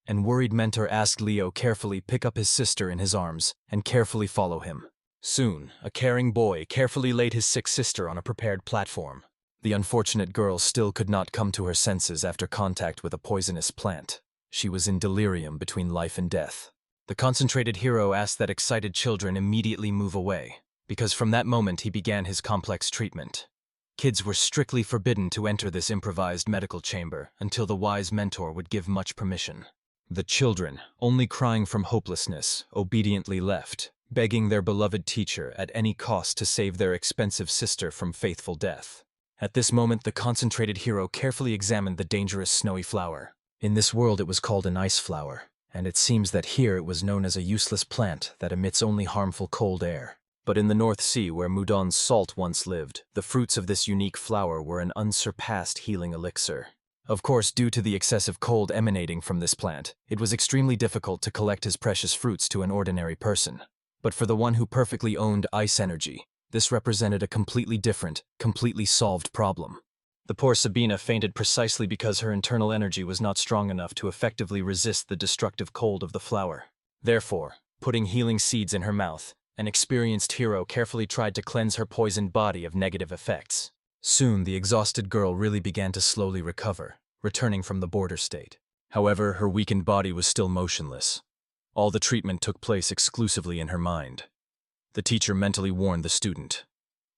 And worried mentor asked Leo carefully pick up his sister in his arms and carefully follow him. Soon, a caring boy carefully laid his sick sister on a prepared platform. The unfortunate girl still could not come to her senses after contact with a poisonous plant. She was in delirium between life and death. The concentrated hero asked that excited children immediately move away, because from that moment he began his complex treatment. Kids were strictly forbidden to enter this improvised medical chamber until the wise mentor would give much permission. The children, only crying from hopelessness, obediently left, begging their beloved teacher at any cost to save their expensive sister from faithful death. At this moment, the concentrated hero carefully examined the dangerous snowy flower. In this world it was called an ice flower, and it seems that here it was known as a useless plant that emits only harmful cold air. But in the North Sea, where Mudan's salt once lived, the fruits of this unique flower were an unsurpassed healing elixir. Of course, due to the excessive cold emanating from this plant, it was extremely difficult to collect his precious fruits to an ordinary person. But for the one who perfectly owned ice energy, this represented a completely different, completely solved problem. The poor Sabina fainted precisely because her internal energy was not strong enough to effectively resist the destructive cold of the flower. Therefore, putting healing seeds in her mouth, an experienced hero carefully tried to cleanse her poisoned body of negative effects. Soon, the exhausted girl really began to slowly recover, returning from the border state. However, her weakened body was still motionless. All the treatment took place exclusively in her mind. The teacher mentally warned the student.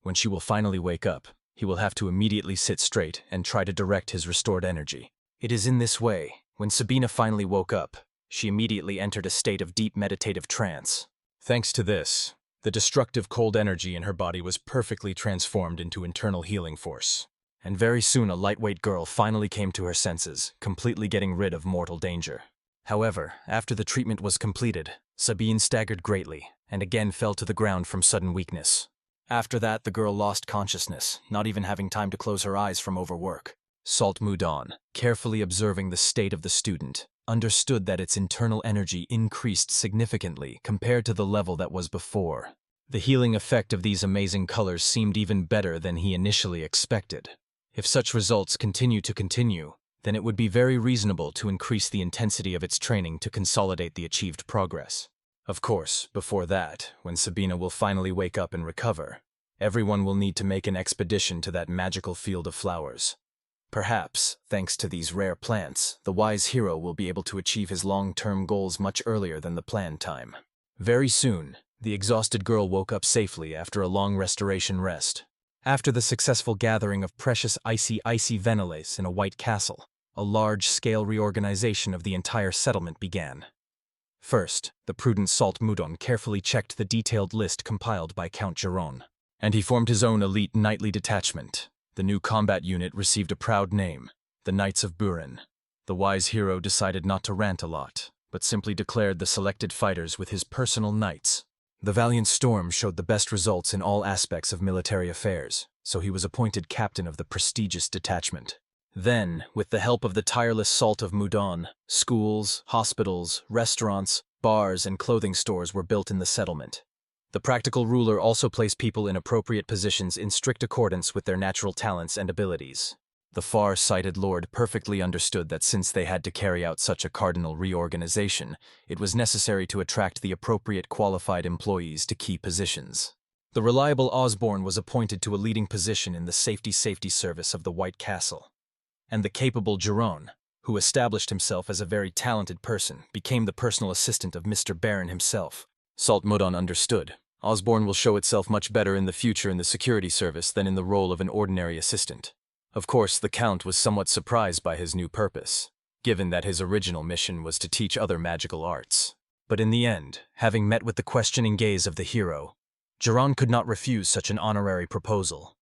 When she will finally wake up, he will have to immediately sit straight and try to direct his restored energy. It is in this way, when Sabina finally woke up, she immediately entered a state of deep meditative trance. Thanks to this, the destructive cold energy in her body was perfectly transformed into internal healing force. And very soon a lightweight girl finally came to her senses, completely getting rid of mortal danger. However, after the treatment was completed, Sabine staggered greatly and again fell to the ground from sudden weakness. After that, the girl lost consciousness, not even having time to close her eyes from overwork. Salt Mudan, carefully observing the state of the student, understood that its internal energy increased significantly compared to the level that was before. The healing effect of these amazing colors seemed even better than he initially expected. If such results continue, then it would be very reasonable to increase the intensity of its training to consolidate the achieved progress. Of course, before that, when Sabina will finally wake up and recover, everyone will need to make an expedition to that magical field of flowers. Perhaps, thanks to these rare plants, the wise hero will be able to achieve his long-term goals much earlier than the planned time. Very soon, the exhausted girl woke up safely after a long restoration rest. After the successful gathering of precious icy venilace in a white castle, a large-scale reorganization of the entire settlement began. First, the prudent Salt Mudon carefully checked the detailed list compiled by Count Giron, and he formed his own elite knightly detachment. The new combat unit received a proud name, the Knights of Buren. The wise hero decided not to rant a lot, but simply declared the selected fighters with his personal knights. The valiant Storm showed the best results in all aspects of military affairs, so he was appointed captain of the prestigious detachment. Then, with the help of the tireless Salt of Mudon, schools, hospitals, restaurants, bars, and clothing stores were built in the settlement. The practical ruler also placed people in appropriate positions in strict accordance with their natural talents and abilities. The far-sighted lord perfectly understood that since they had to carry out such a cardinal reorganization, it was necessary to attract the appropriate qualified employees to key positions. The reliable Osborne was appointed to a leading position in the safety service of the White Castle. And the capable Giron, who established himself as a very talented person, became the personal assistant of Mr. Baron himself. Salt Mudon understood. Osborne will show itself much better in the future in the security service than in the role of an ordinary assistant. Of course, the Count was somewhat surprised by his new purpose, given that his original mission was to teach other magical arts. But in the end, having met with the questioning gaze of the hero, Giron could not refuse such an honorary proposal.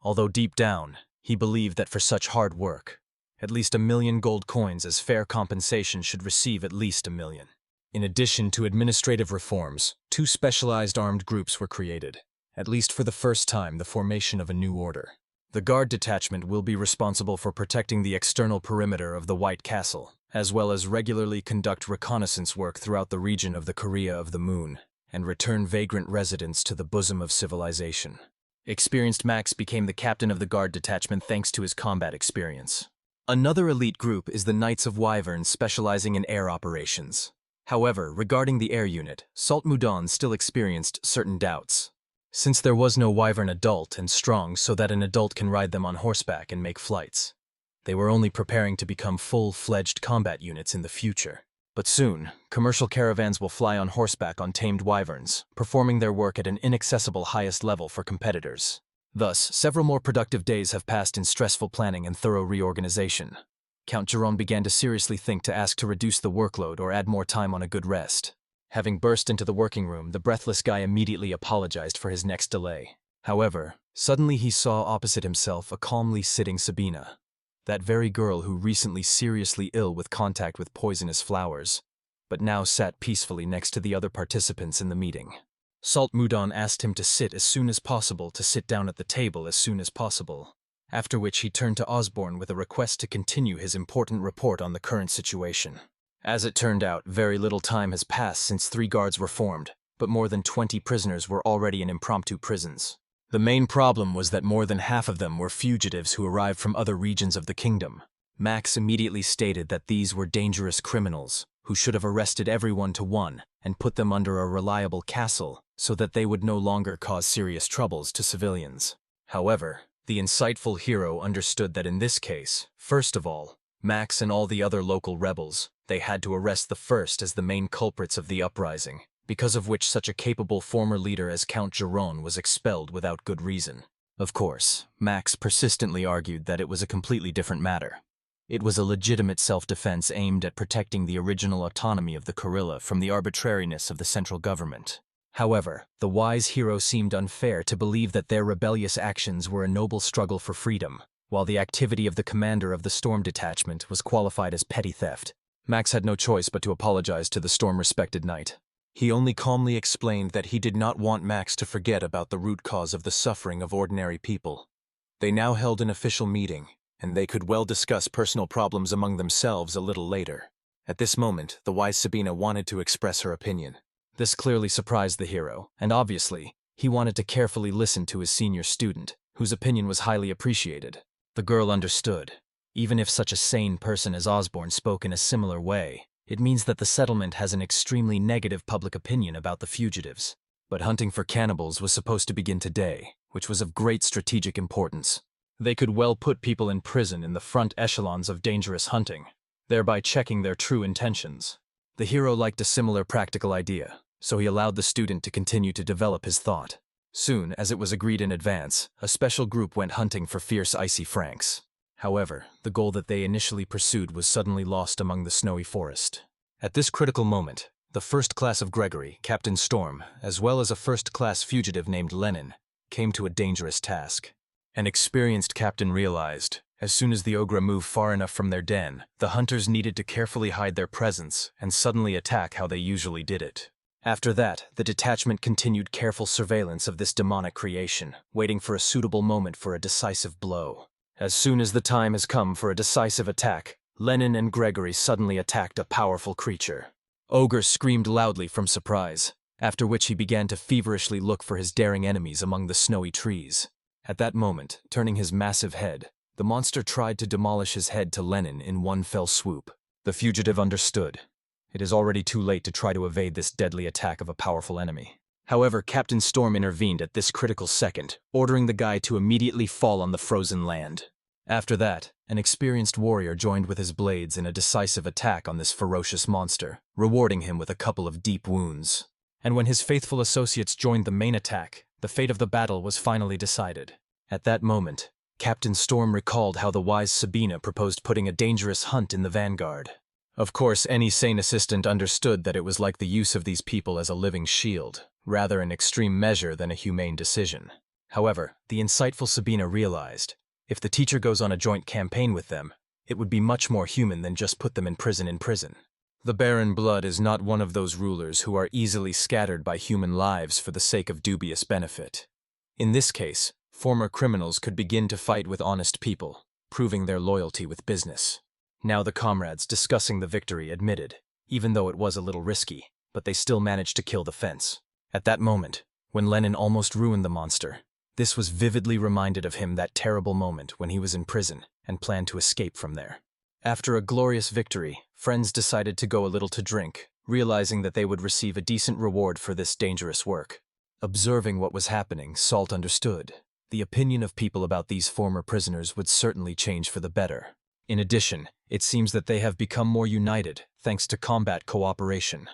Although deep down, he believed that for such hard work, at least 1,000,000 gold coins as fair compensation should receive at least 1,000,000. In addition to administrative reforms, 2 specialized armed groups were created, at least for the first time the formation of a new order. The Guard Detachment will be responsible for protecting the external perimeter of the White Castle, as well as regularly conduct reconnaissance work throughout the region of the Korea of the Moon, and return vagrant residents to the bosom of civilization. Experienced Max became the captain of the Guard Detachment thanks to his combat experience. Another elite group is the Knights of Wyvern specializing in air operations. However, regarding the air unit, Salt Mudon still experienced certain doubts. Since there was no Wyvern adult and strong so that an adult can ride them on horseback and make flights, they were only preparing to become full-fledged combat units in the future. But soon, commercial caravans will fly on horseback on tamed wyverns, performing their work at an inaccessible highest level for competitors. Thus, several more productive days have passed in stressful planning and thorough reorganization. Count Giron began to seriously think to ask to reduce the workload or add more time on a good rest. Having burst into the working room, the breathless guy immediately apologized for his next delay. However, suddenly he saw opposite himself a calmly sitting Sabina. That very girl who recently seriously ill with contact with poisonous flowers, but now sat peacefully next to the other participants in the meeting. Salt Mudon asked him to sit as soon as possible, to sit down at the table as soon as possible, after which he turned to Osborne with a request to continue his important report on the current situation. As it turned out, very little time has passed since 3 guards were formed, but more than 20 prisoners were already in impromptu prisons. The main problem was that more than half of them were fugitives who arrived from other regions of the kingdom. Max immediately stated that these were dangerous criminals, who should have arrested everyone to one and put them under a reliable castle so that they would no longer cause serious troubles to civilians. However, the insightful hero understood that in this case, first of all, Max and all the other local rebels, they had to arrest the first as the main culprits of the uprising, because of which such a capable former leader as Count Giron was expelled without good reason. Of course, Max persistently argued that it was a completely different matter. It was a legitimate self-defense aimed at protecting the original autonomy of the Korilla from the arbitrariness of the central government. However, the wise hero seemed unfair to believe that their rebellious actions were a noble struggle for freedom, while the activity of the commander of the Storm Detachment was qualified as petty theft. Max had no choice but to apologize to the Storm-respected knight. He only calmly explained that he did not want Max to forget about the root cause of the suffering of ordinary people. They now held an official meeting, and they could well discuss personal problems among themselves a little later. At this moment, the wise Sabina wanted to express her opinion. This clearly surprised the hero, and obviously, he wanted to carefully listen to his senior student, whose opinion was highly appreciated. The girl understood. Even if such a sane person as Osborne spoke in a similar way, it means that the settlement has an extremely negative public opinion about the fugitives. But hunting for cannibals was supposed to begin today, which was of great strategic importance. They could well put people in prison in the front echelons of dangerous hunting, thereby checking their true intentions. The hero liked a similar practical idea, so he allowed the student to continue to develop his thought. Soon, as it was agreed in advance, a special group went hunting for fierce icy franks. However, the goal that they initially pursued was suddenly lost among the snowy forest. At this critical moment, The first class of Gregory, Captain Storm, as well as a first-class fugitive named Lenin, came to a dangerous task. An experienced captain realized, as soon as the ogre moved far enough from their den, the hunters needed to carefully hide their presence and suddenly attack how they usually did it. After that, the detachment continued careful surveillance of this demonic creation, waiting for a suitable moment for a decisive blow. As soon as the time has come for a decisive attack, Lenin and Gregory suddenly attacked a powerful creature. Ogre screamed loudly from surprise, after which he began to feverishly look for his daring enemies among the snowy trees. At that moment, turning his massive head, the monster tried to demolish his head to Lenin in one fell swoop. The fugitive understood. It is already too late to try to evade this deadly attack of a powerful enemy. However, Captain Storm intervened at this critical second, ordering the guy to immediately fall on the frozen land. After that, an experienced warrior joined with his blades in a decisive attack on this ferocious monster, rewarding him with a couple of deep wounds. And when his faithful associates joined the main attack, the fate of the battle was finally decided. At that moment, Captain Storm recalled how the wise Sabina proposed putting a dangerous hunt in the vanguard. Of course, any sane assistant understood that it was like the use of these people as a living shield, rather an extreme measure than a humane decision. However, the insightful Sabina realized, if the teacher goes on a joint campaign with them, it would be much more human than just put them in prison. The Baron Blood is not one of those rulers who are easily scattered by human lives for the sake of dubious benefit. In this case, former criminals could begin to fight with honest people, proving their loyalty with business. Now the comrades discussing the victory admitted, even though it was a little risky, but they still managed to kill the fence. At that moment, when Lenin almost ruined the monster, this was vividly reminded of him that terrible moment when he was in prison and planned to escape from there. After a glorious victory, friends decided to go a little to drink, realizing that they would receive a decent reward for this dangerous work. Observing what was happening, Salt understood. The opinion of people about these former prisoners would certainly change for the better. In addition, it seems that they have become more united, thanks to combat cooperation.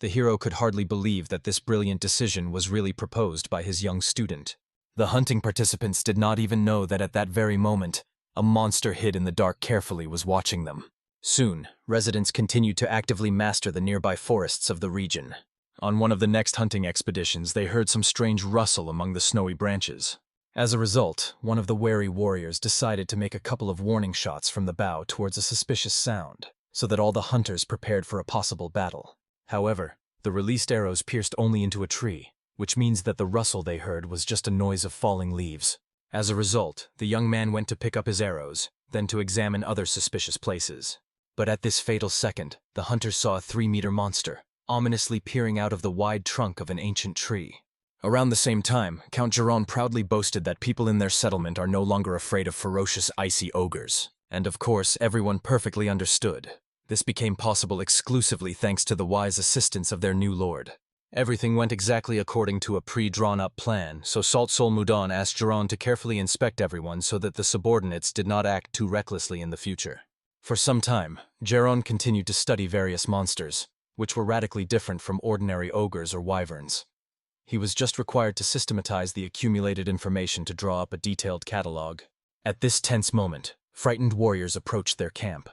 The hero could hardly believe that this brilliant decision was really proposed by his young student. The hunting participants did not even know that at that very moment, a monster hid in the dark carefully was watching them. Soon, residents continued to actively master the nearby forests of the region. On one of the next hunting expeditions, they heard some strange rustle among the snowy branches. As a result, one of the wary warriors decided to make a couple of warning shots from the bow towards a suspicious sound, so that all the hunters prepared for a possible battle. However, the released arrows pierced only into a tree, which means that the rustle they heard was just a noise of falling leaves. As a result, the young man went to pick up his arrows, then to examine other suspicious places. But at this fatal second, the hunters saw a 3-meter monster, ominously peering out of the wide trunk of an ancient tree. Around the same time, Count Geron proudly boasted that people in their settlement are no longer afraid of ferocious icy ogres. And of course, everyone perfectly understood. This became possible exclusively thanks to the wise assistance of their new lord. Everything went exactly according to a pre-drawn-up plan, so Salt Soul Moudon asked Geron to carefully inspect everyone so that the subordinates did not act too recklessly in the future. For some time, Geron continued to study various monsters, which were radically different from ordinary ogres or wyverns. He was just required to systematize the accumulated information to draw up a detailed catalog. At this tense moment, frightened warriors approached their camp.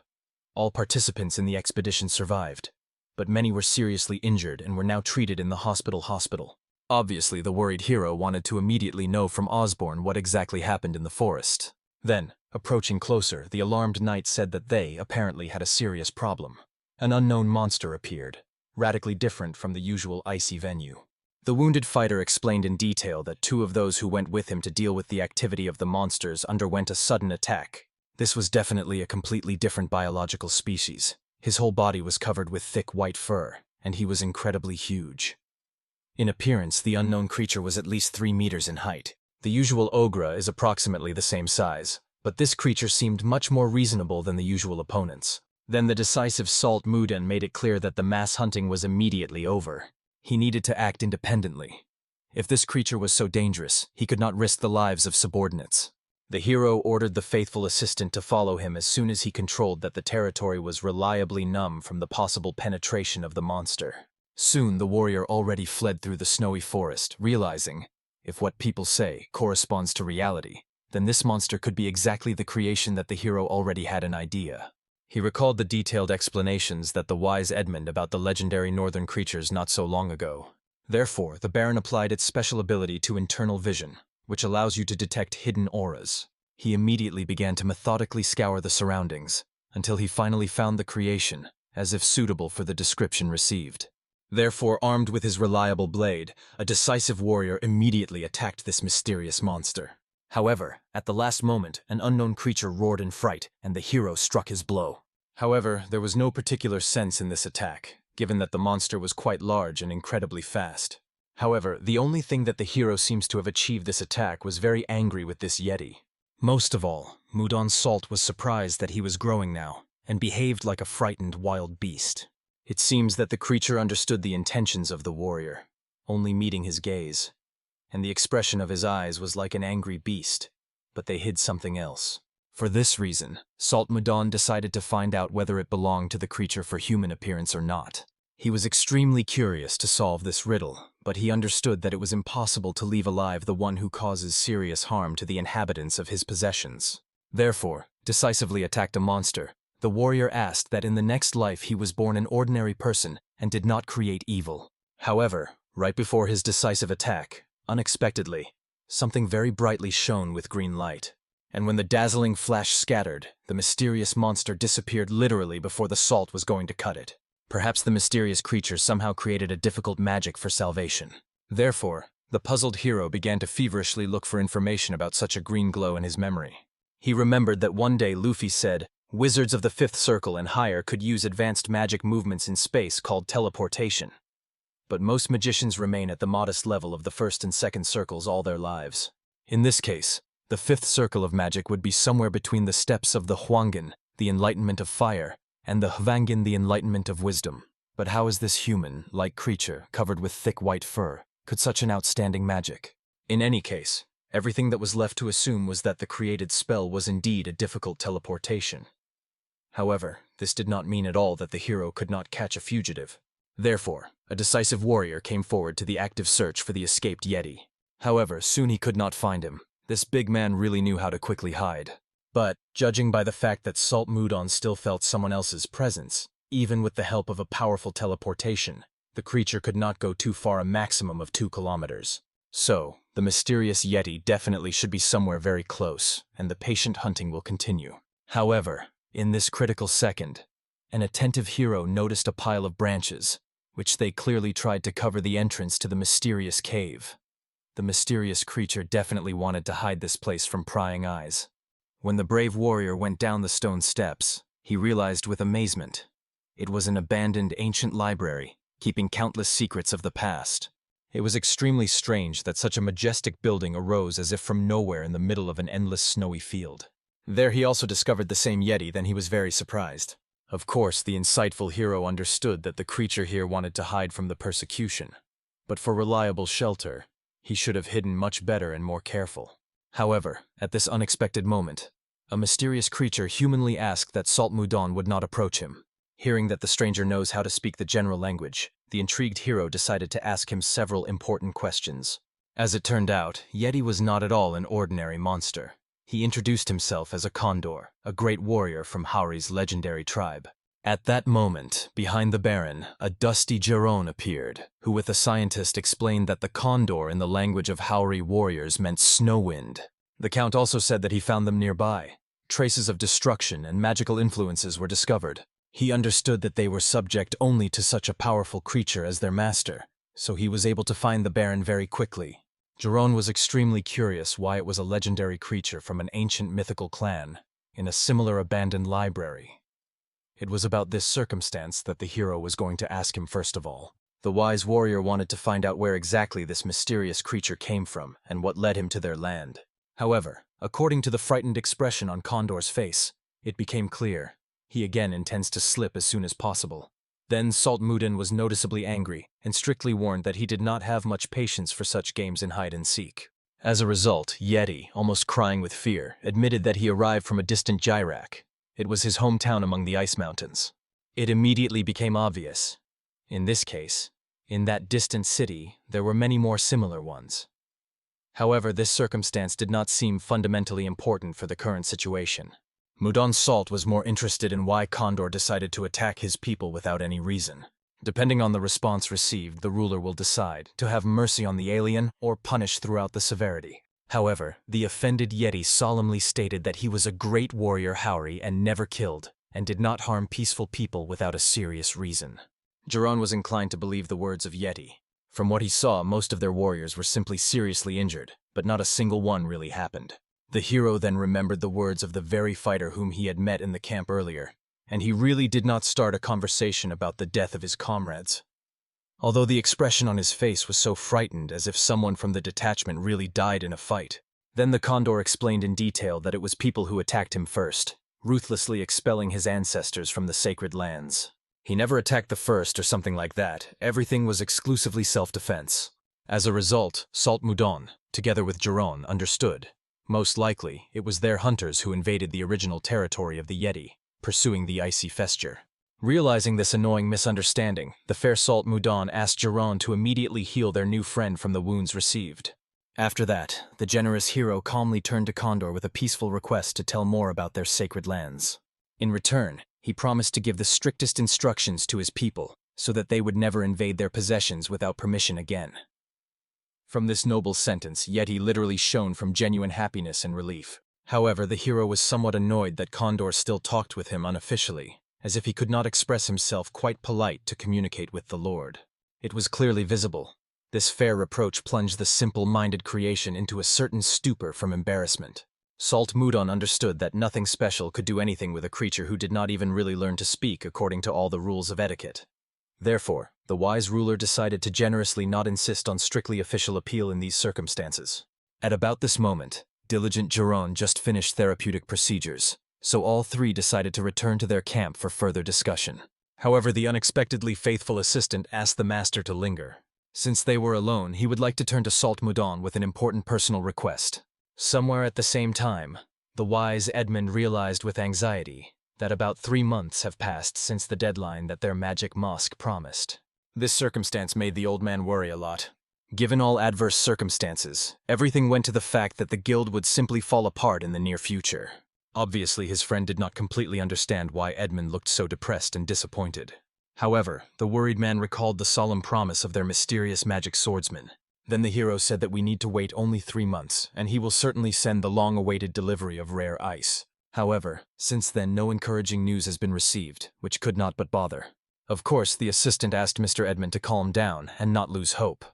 All participants in the expedition survived, but many were seriously injured and were now treated in the hospital. Obviously, the worried hero wanted to immediately know from Osborne what exactly happened in the forest. Then, approaching closer, the alarmed knight said that they, apparently, had a serious problem. An unknown monster appeared, radically different from the usual icy venue. The wounded fighter explained in detail that 2 of those who went with him to deal with the activity of the monsters underwent a sudden attack. This was definitely a completely different biological species. His whole body was covered with thick white fur, and he was incredibly huge. In appearance, the unknown creature was at least 3 meters in height. The usual ogre is approximately the same size, but this creature seemed much more reasonable than the usual opponents. Then the decisive Salt Moudon made it clear that the mass hunting was immediately over. He needed to act independently. If this creature was so dangerous, he could not risk the lives of subordinates. The hero ordered the faithful assistant to follow him as soon as he controlled that the territory was reliably numb from the possible penetration of the monster. Soon the warrior already fled through the snowy forest, realizing, if what people say corresponds to reality, then this monster could be exactly the creation that the hero already had an idea. He recalled the detailed explanations that the wise Edmund about the legendary northern creatures not so long ago. Therefore, the Baron applied its special ability to internal vision, which allows you to detect hidden auras. He immediately began to methodically scour the surroundings, until he finally found the creation, as if suitable for the description received. Therefore, armed with his reliable blade, a decisive warrior immediately attacked this mysterious monster. However, at the last moment, an unknown creature roared in fright, and the hero struck his blow. However, there was no particular sense in this attack, given that the monster was quite large and incredibly fast. However, the only thing that the hero seems to have achieved this attack was very angry with this Yeti. Most of all, Mudon Salt was surprised that he was growing now, and behaved like a frightened wild beast. It seems that the creature understood the intentions of the warrior, only meeting his gaze, and the expression of his eyes was like an angry beast, but they hid something else. For this reason, Salt Mudon decided to find out whether it belonged to the creature for human appearance or not. He was extremely curious to solve this riddle, but he understood that it was impossible to leave alive the one who causes serious harm to the inhabitants of his possessions. Therefore, decisively attacked a monster, the warrior asked that in the next life he was born an ordinary person and did not create evil. However, right before his decisive attack, unexpectedly, something very brightly shone with green light. And when the dazzling flash scattered, the mysterious monster disappeared literally before the salt was going to cut it. Perhaps the mysterious creature somehow created a difficult magic for salvation. Therefore, the puzzled hero began to feverishly look for information about such a green glow in his memory. He remembered that one day Luffy said, wizards of the 5th circle and higher could use advanced magic movements in space called teleportation. But most magicians remain at the modest level of the 1st and 2nd circles all their lives. In this case, the 5th circle of magic would be somewhere between the steps of the Hwangin, the enlightenment of fire, and the Hwangin, the enlightenment of wisdom. But how is this human-like creature, covered with thick white fur, could such an outstanding magic? In any case, everything that was left to assume was that the created spell was indeed a difficult teleportation. However, this did not mean at all that the hero could not catch a fugitive. Therefore, a decisive warrior came forward to the active search for the escaped Yeti. However, soon he could not find him. This big man really knew how to quickly hide. But, judging by the fact that Salt Mudon still felt someone else's presence, even with the help of a powerful teleportation, the creature could not go too far, a maximum of 2 kilometers. So, the mysterious Yeti definitely should be somewhere very close, and the patient hunting will continue. However, in this critical second, an attentive hero noticed a pile of branches, which they clearly tried to cover the entrance to the mysterious cave. The mysterious creature definitely wanted to hide this place from prying eyes. When the brave warrior went down the stone steps, he realized with amazement. It was an abandoned ancient library, keeping countless secrets of the past. It was extremely strange that such a majestic building arose as if from nowhere in the middle of an endless snowy field. There he also discovered the same Yeti, then he was very surprised. Of course, the insightful hero understood that the creature here wanted to hide from the persecution. But for reliable shelter, he should have hidden much better and more careful. However, at this unexpected moment, a mysterious creature humanly asked that Salt Mudon would not approach him. Hearing that the stranger knows how to speak the general language, the intrigued hero decided to ask him several important questions. As it turned out, Yeti was not at all an ordinary monster. He introduced himself as a condor, a great warrior from Haori's legendary tribe. At that moment, behind the Baron, a dusty Geron appeared, who with a scientist explained that the condor in the language of Haori warriors meant snow wind. The Count also said that he found them nearby. Traces of destruction and magical influences were discovered. He understood that they were subject only to such a powerful creature as their master, so he was able to find the Baron very quickly. Geron was extremely curious why it was a legendary creature from an ancient mythical clan, in a similar abandoned library. It was about this circumstance that the hero was going to ask him first of all. The wise warrior wanted to find out where exactly this mysterious creature came from and what led him to their land. However, according to the frightened expression on Condor's face, it became clear. He again intends to slip as soon as possible. Then Salt Mudon was noticeably angry and strictly warned that he did not have much patience for such games in hide-and-seek. As a result, Yeti, almost crying with fear, admitted that he arrived from a distant Jairak. It was his hometown among the ice mountains. It immediately became obvious. In this case, in that distant city, there were many more similar ones. However, this circumstance did not seem fundamentally important for the current situation. Mudon Salt was more interested in why Condor decided to attack his people without any reason. Depending on the response received, the ruler will decide to have mercy on the alien or punish throughout the severity. However, the offended Yeti solemnly stated that he was a great warrior Haori and never killed, and did not harm peaceful people without a serious reason. Jiron was inclined to believe the words of Yeti. From what he saw, most of their warriors were simply seriously injured, but not a single one really happened. The hero then remembered the words of the very fighter whom he had met in the camp earlier, and he really did not start a conversation about the death of his comrades. Although the expression on his face was so frightened, as if someone from the detachment really died in a fight. Then the Condor explained in detail that it was people who attacked him first, ruthlessly expelling his ancestors from the sacred lands. He never attacked the first or something like that. Everything was exclusively self-defense. As a result, Salt Mudon, together with Jiron, understood. Most likely, it was their hunters who invaded the original territory of the Yeti, pursuing the icy festure. Realizing this annoying misunderstanding, the fair Salt Mudon asked Jiron to immediately heal their new friend from the wounds received. After that, the generous hero calmly turned to Condor with a peaceful request to tell more about their sacred lands. In return, he promised to give the strictest instructions to his people, so that they would never invade their possessions without permission again. From this noble sentence, Yeti literally shone from genuine happiness and relief. However, the hero was somewhat annoyed that Condor still talked with him unofficially, as if he could not express himself quite polite to communicate with the Lord. It was clearly visible. This fair reproach plunged the simple-minded creation into a certain stupor from embarrassment. Salt Mudon understood that nothing special could do anything with a creature who did not even really learn to speak according to all the rules of etiquette. Therefore, the wise ruler decided to generously not insist on strictly official appeal in these circumstances. At about this moment, diligent Jiron just finished therapeutic procedures, so all three decided to return to their camp for further discussion. However, the unexpectedly faithful assistant asked the master to linger. Since they were alone, he would like to turn to Salt Mudon with an important personal request. Somewhere at the same time, the wise Edmund realized with anxiety that about 3 months have passed since the deadline that their magic mosque promised. This circumstance made the old man worry a lot. Given all adverse circumstances, everything went to the fact that the guild would simply fall apart in the near future. Obviously, his friend did not completely understand why Edmund looked so depressed and disappointed. However, the worried man recalled the solemn promise of their mysterious magic swordsman. Then the hero said that we need to wait only 3 months, and he will certainly send the long-awaited delivery of rare ice. However, since then no encouraging news has been received, which could not but bother. Of course, the assistant asked Mr. Edmund to calm down and not lose hope.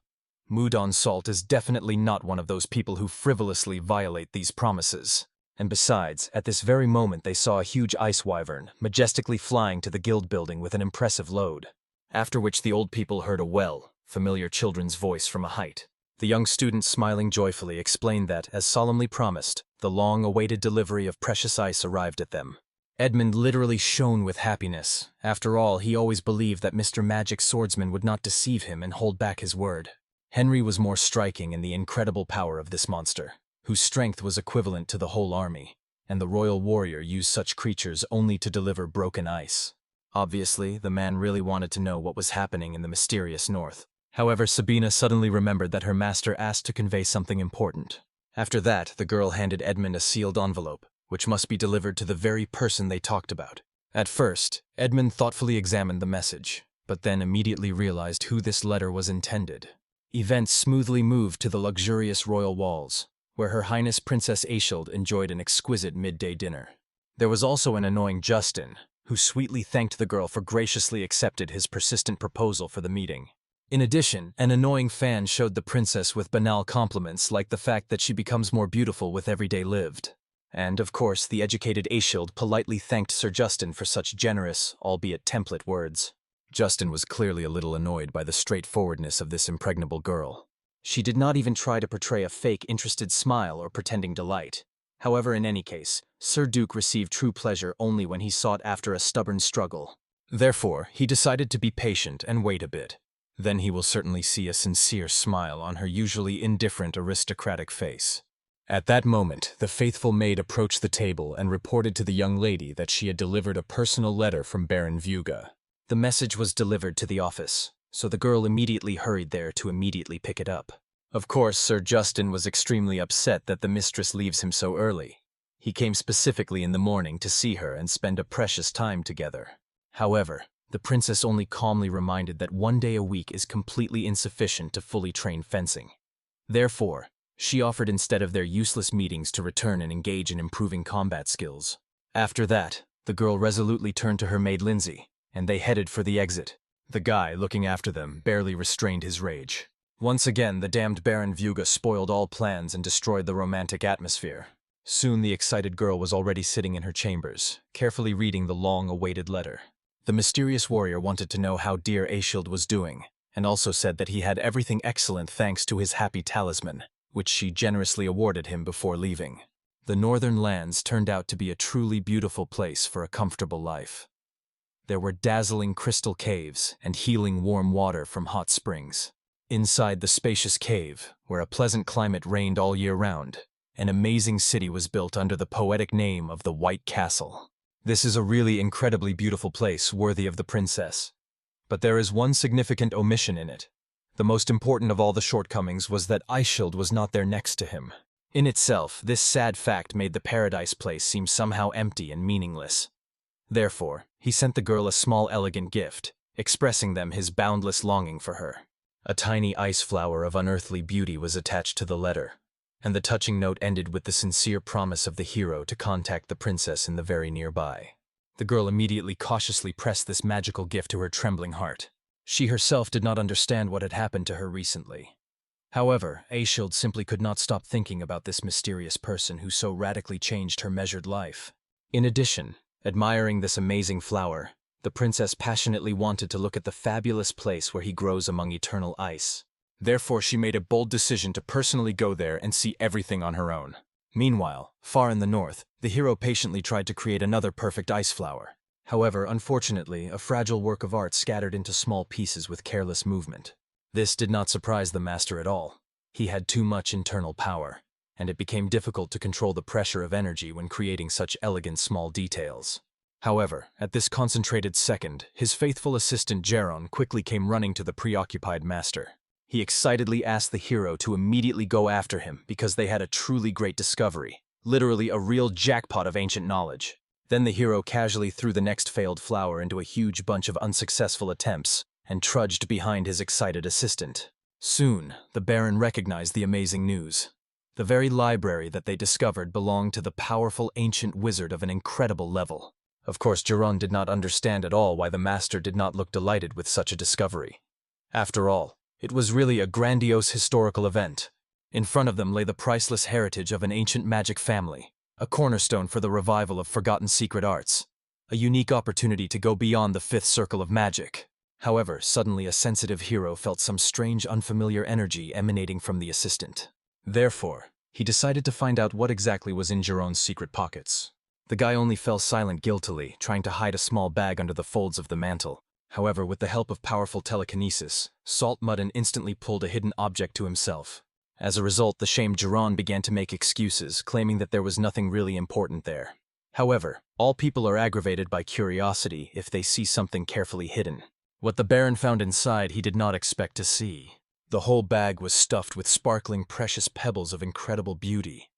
Mudon Salt is definitely not one of those people who frivolously violate these promises. And besides, at this very moment they saw a huge ice wyvern majestically flying to the guild building with an impressive load. After which the old people heard a familiar children's voice from a height. The young student, smiling joyfully, explained that, as solemnly promised, the long-awaited delivery of precious ice arrived at them. Edmund literally shone with happiness. After all, he always believed that Mr. Magic Swordsman would not deceive him and hold back his word. Henry was more striking in the incredible power of this monster, whose strength was equivalent to the whole army, and the royal warrior used such creatures only to deliver broken ice. Obviously, the man really wanted to know what was happening in the mysterious north. However, Sabina suddenly remembered that her master asked to convey something important. After that, the girl handed Edmund a sealed envelope, which must be delivered to the very person they talked about. At first, Edmund thoughtfully examined the message, but then immediately realized who this letter was intended. Events smoothly moved to the luxurious royal walls, where Her Highness Princess Aishild enjoyed an exquisite midday dinner. There was also an annoying Justin, who sweetly thanked the girl for graciously accepted his persistent proposal for the meeting. In addition, an annoying fan showed the princess with banal compliments like the fact that she becomes more beautiful with every day lived. And, of course, the educated Aishild politely thanked Sir Justin for such generous, albeit template words. Justin was clearly a little annoyed by the straightforwardness of this impregnable girl. She did not even try to portray a fake interested smile or pretending delight. However, in any case, Sir Duke received true pleasure only when he sought after a stubborn struggle. Therefore, he decided to be patient and wait a bit. Then he will certainly see a sincere smile on her usually indifferent aristocratic face. At that moment, the faithful maid approached the table and reported to the young lady that she had delivered a personal letter from Baron Vuga. The message was delivered to the office, so the girl immediately hurried there to immediately pick it up. Of course, Sir Justin was extremely upset that the mistress leaves him so early. He came specifically in the morning to see her and spend a precious time together. However, the princess only calmly reminded that 1 day a week is completely insufficient to fully train fencing. Therefore, she offered instead of their useless meetings to return and engage in improving combat skills. After that, the girl resolutely turned to her maid Lindsay, and they headed for the exit. The guy, looking after them, barely restrained his rage. Once again, the damned Baron Vuga spoiled all plans and destroyed the romantic atmosphere. Soon the excited girl was already sitting in her chambers, carefully reading the long-awaited letter. The mysterious warrior wanted to know how dear Ashild was doing, and also said that he had everything excellent thanks to his happy talisman, which she generously awarded him before leaving. The northern lands turned out to be a truly beautiful place for a comfortable life. There were dazzling crystal caves and healing warm water from hot springs. Inside the spacious cave, where a pleasant climate reigned all year round, an amazing city was built under the poetic name of the White Castle. This is a really incredibly beautiful place worthy of the princess. But there is one significant omission in it. The most important of all the shortcomings was that Ashild was not there next to him. In itself, this sad fact made the paradise place seem somehow empty and meaningless. Therefore, he sent the girl a small elegant gift, expressing them his boundless longing for her. A tiny ice flower of unearthly beauty was attached to the letter, and the touching note ended with the sincere promise of the hero to contact the princess in the very nearby. The girl immediately cautiously pressed this magical gift to her trembling heart. She herself did not understand what had happened to her recently. However, Ashild simply could not stop thinking about this mysterious person who so radically changed her measured life. In addition, admiring this amazing flower, the princess passionately wanted to look at the fabulous place where he grows among eternal ice. Therefore, she made a bold decision to personally go there and see everything on her own. Meanwhile, far in the north, the hero patiently tried to create another perfect ice flower. However, unfortunately, a fragile work of art scattered into small pieces with careless movement. This did not surprise the master at all. He had too much internal power, and it became difficult to control the pressure of energy when creating such elegant small details. However, at this concentrated second, his faithful assistant Geron quickly came running to the preoccupied master. He excitedly asked the hero to immediately go after him because they had a truly great discovery, literally a real jackpot of ancient knowledge. Then the hero casually threw the next failed flower into a huge bunch of unsuccessful attempts and trudged behind his excited assistant. Soon, the Baron recognized the amazing news. The very library that they discovered belonged to the powerful ancient wizard of an incredible level. Of course, Geron did not understand at all why the master did not look delighted with such a discovery. After all, it was really a grandiose historical event. In front of them lay the priceless heritage of an ancient magic family, a cornerstone for the revival of forgotten secret arts, a unique opportunity to go beyond the fifth circle of magic. However, suddenly a sensitive hero felt some strange unfamiliar energy emanating from the assistant. Therefore, he decided to find out what exactly was in Geron's secret pockets. The guy only fell silent guiltily, trying to hide a small bag under the folds of the mantle. However, with the help of powerful telekinesis, Salt Mudden instantly pulled a hidden object to himself. As a result, the shamed Geron began to make excuses, claiming that there was nothing really important there. However, all people are aggravated by curiosity if they see something carefully hidden. What the Baron found inside he did not expect to see. The whole bag was stuffed with sparkling precious pebbles of incredible beauty.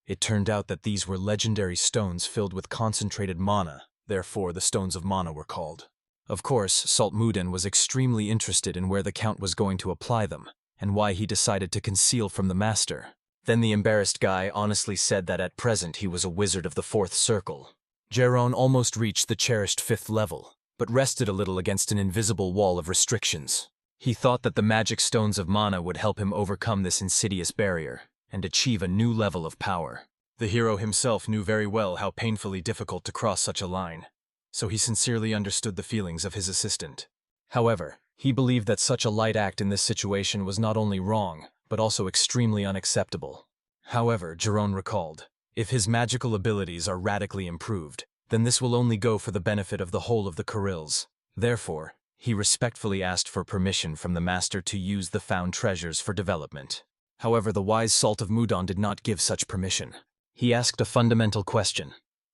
It turned out that these were legendary stones filled with concentrated mana, therefore the stones of mana were called. Of course, Salt Mudden was extremely interested in where the Count was going to apply them, and why he decided to conceal from the master. Then the embarrassed guy honestly said that at present he was a wizard of the fourth circle. Geron almost reached the cherished fifth level, but rested a little against an invisible wall of restrictions. He thought that the magic stones of mana would help him overcome this insidious barrier and achieve a new level of power. The hero himself knew very well how painfully difficult to cross such a line, so he sincerely understood the feelings of his assistant. However, he believed that such a light act in this situation was not only wrong, but also extremely unacceptable. However, Geron recalled, if his magical abilities are radically improved, then this will only go for the benefit of the whole of the Kurils. Therefore, he respectfully asked for permission from the master to use the found treasures for development. However, the wise Salt of Mudon did not give such permission. He asked a fundamental question.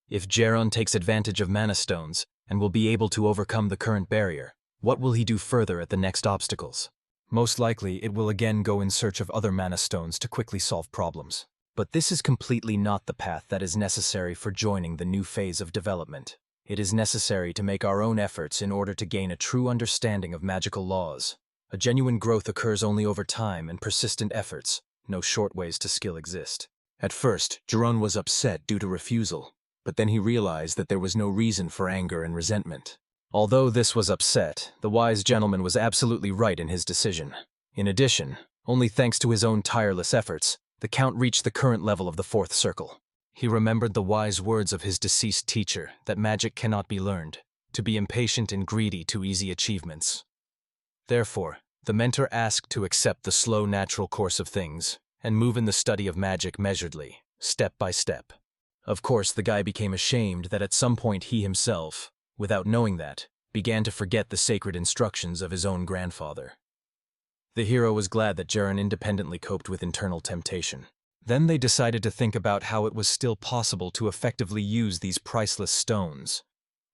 If Geron takes advantage of mana stones and will be able to overcome the current barrier, what will he do further at the next obstacles? Most likely, it will again go in search of other mana stones to quickly solve problems. But this is completely not the path that is necessary for joining the new phase of development. It is necessary to make our own efforts in order to gain a true understanding of magical laws. A genuine growth occurs only over time and persistent efforts. No short ways to skill exist. At first, Jiron was upset due to refusal, but then he realized that there was no reason for anger and resentment. Although this was upset, the wise gentleman was absolutely right in his decision. In addition, only thanks to his own tireless efforts, the Count reached the current level of the fourth circle. He remembered the wise words of his deceased teacher that magic cannot be learned, to be impatient and greedy to easy achievements. Therefore, the mentor asked to accept the slow natural course of things and move in the study of magic measuredly, step by step. Of course, the guy became ashamed that at some point he himself, without knowing that, began to forget the sacred instructions of his own grandfather. The hero was glad that Jiren independently coped with internal temptation. Then they decided to think about how it was still possible to effectively use these priceless stones.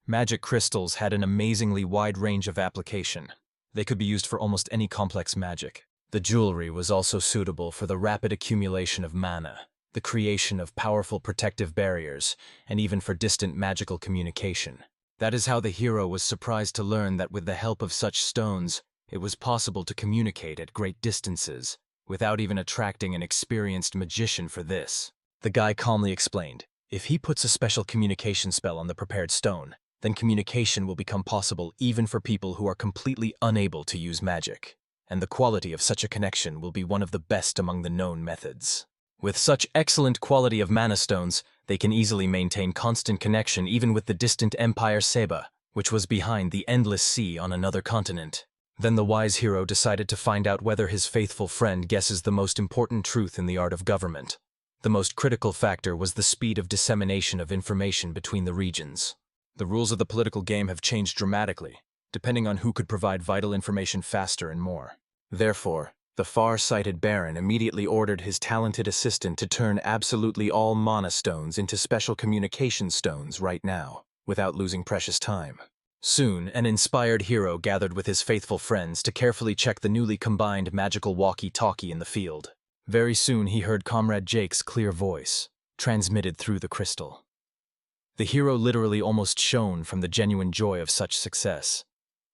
Magic crystals had an amazingly wide range of application. They could be used for almost any complex magic. The jewelry was also suitable for the rapid accumulation of mana, the creation of powerful protective barriers, and even for distant magical communication. That is how the hero was surprised to learn that with the help of such stones, it was possible to communicate at great distances, without even attracting an experienced magician for this. The guy calmly explained, if he puts a special communication spell on the prepared stone, then communication will become possible even for people who are completely unable to use magic, and the quality of such a connection will be one of the best among the known methods. With such excellent quality of mana stones, they can easily maintain constant connection even with the distant Empire Seba, which was behind the endless sea on another continent. Then the wise hero decided to find out whether his faithful friend guesses the most important truth in the art of government. The most critical factor was the speed of dissemination of information between the regions. The rules of the political game have changed dramatically, depending on who could provide vital information faster and more. Therefore, the far-sighted Baron immediately ordered his talented assistant to turn absolutely all mana stones into special communication stones right now, without losing precious time. Soon, an inspired hero gathered with his faithful friends to carefully check the newly combined magical walkie-talkie in the field. Very soon he heard Comrade Jake's clear voice, transmitted through the crystal. The hero literally almost shone from the genuine joy of such success,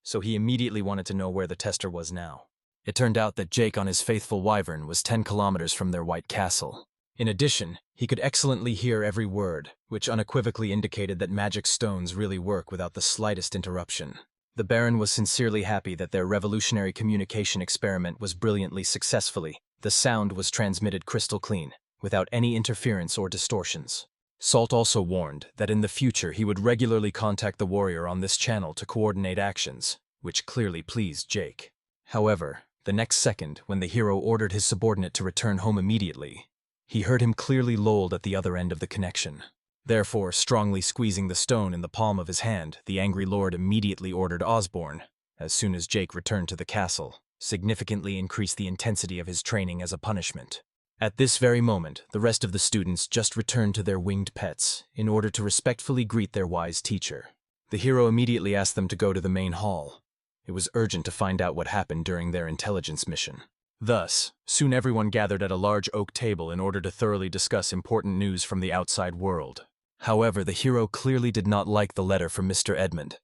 so he immediately wanted to know where the tester was now. It turned out that Jake on his faithful wyvern was 10 kilometers from their white castle. In addition, he could excellently hear every word, which unequivocally indicated that magic stones really work without the slightest interruption. The Baron was sincerely happy that their revolutionary communication experiment was brilliantly successfully. The sound was transmitted crystal clean, without any interference or distortions. Salt also warned that in the future he would regularly contact the warrior on this channel to coordinate actions, which clearly pleased Jake. However, the next second, when the hero ordered his subordinate to return home immediately, he heard him clearly lolled at the other end of the connection. Therefore, strongly squeezing the stone in the palm of his hand, the angry lord immediately ordered Osborne, as soon as Jake returned to the castle, significantly increase the intensity of his training as a punishment. At this very moment, the rest of the students just returned to their winged pets in order to respectfully greet their wise teacher. The hero immediately asked them to go to the main hall. It was urgent to find out what happened during their intelligence mission. Thus, soon everyone gathered at a large oak table in order to thoroughly discuss important news from the outside world. However, the hero clearly did not like the letter from Mr. Edmund.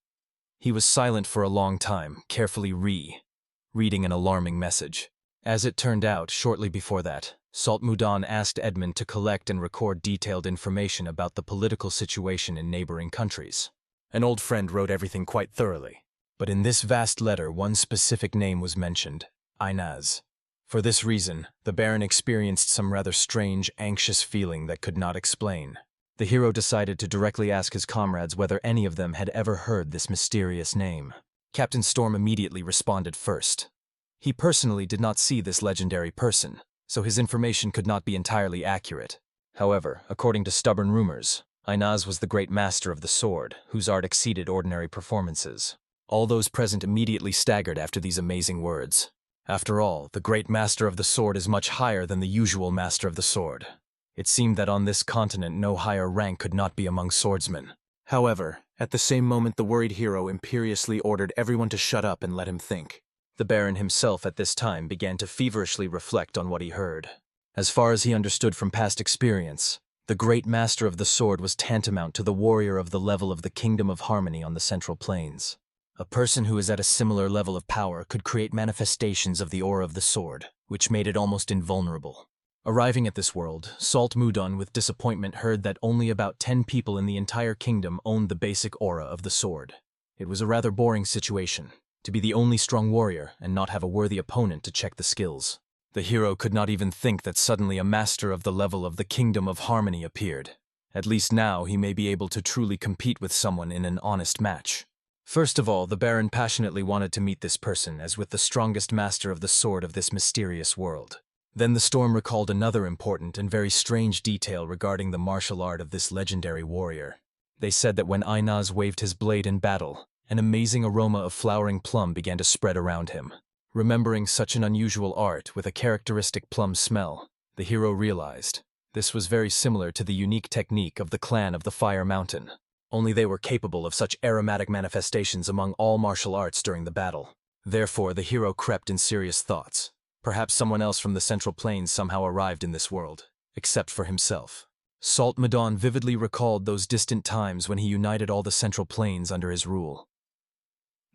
He was silent for a long time, carefully reading an alarming message. As it turned out, shortly before that, Salt Mudan asked Edmund to collect and record detailed information about the political situation in neighboring countries. An old friend wrote everything quite thoroughly, but in this vast letter one specific name was mentioned, Inaz. For this reason, the Baron experienced some rather strange, anxious feeling that could not explain. The hero decided to directly ask his comrades whether any of them had ever heard this mysterious name. Captain Storm immediately responded first. He personally did not see this legendary person, so his information could not be entirely accurate. However, according to stubborn rumors, Inaz was the great master of the sword, whose art exceeded ordinary performances. All those present immediately staggered after these amazing words. After all, the great master of the sword is much higher than the usual master of the sword. It seemed that on this continent no higher rank could not be among swordsmen. However, at the same moment the worried hero imperiously ordered everyone to shut up and let him think. The Baron himself at this time began to feverishly reflect on what he heard. As far as he understood from past experience, the great master of the sword was tantamount to the warrior of the level of the Kingdom of Harmony on the Central Plains. A person who is at a similar level of power could create manifestations of the aura of the sword, which made it almost invulnerable. Arriving at this world, Salt Mudon with disappointment heard that only about 10 people in the entire kingdom owned the basic aura of the sword. It was a rather boring situation, to be the only strong warrior and not have a worthy opponent to check the skills. The hero could not even think that suddenly a master of the level of the Kingdom of Harmony appeared. At least now he may be able to truly compete with someone in an honest match. First of all, the Baron passionately wanted to meet this person as with the strongest master of the sword of this mysterious world. Then the storm recalled another important and very strange detail regarding the martial art of this legendary warrior. They said that when Inaz waved his blade in battle, an amazing aroma of flowering plum began to spread around him. Remembering such an unusual art with a characteristic plum smell, the hero realized this was very similar to the unique technique of the clan of the Fire Mountain. Only they were capable of such aromatic manifestations among all martial arts during the battle. Therefore, the hero crept in serious thoughts. Perhaps someone else from the Central Plains somehow arrived in this world, except for himself. Salt Mudon vividly recalled those distant times when he united all the Central Plains under his rule.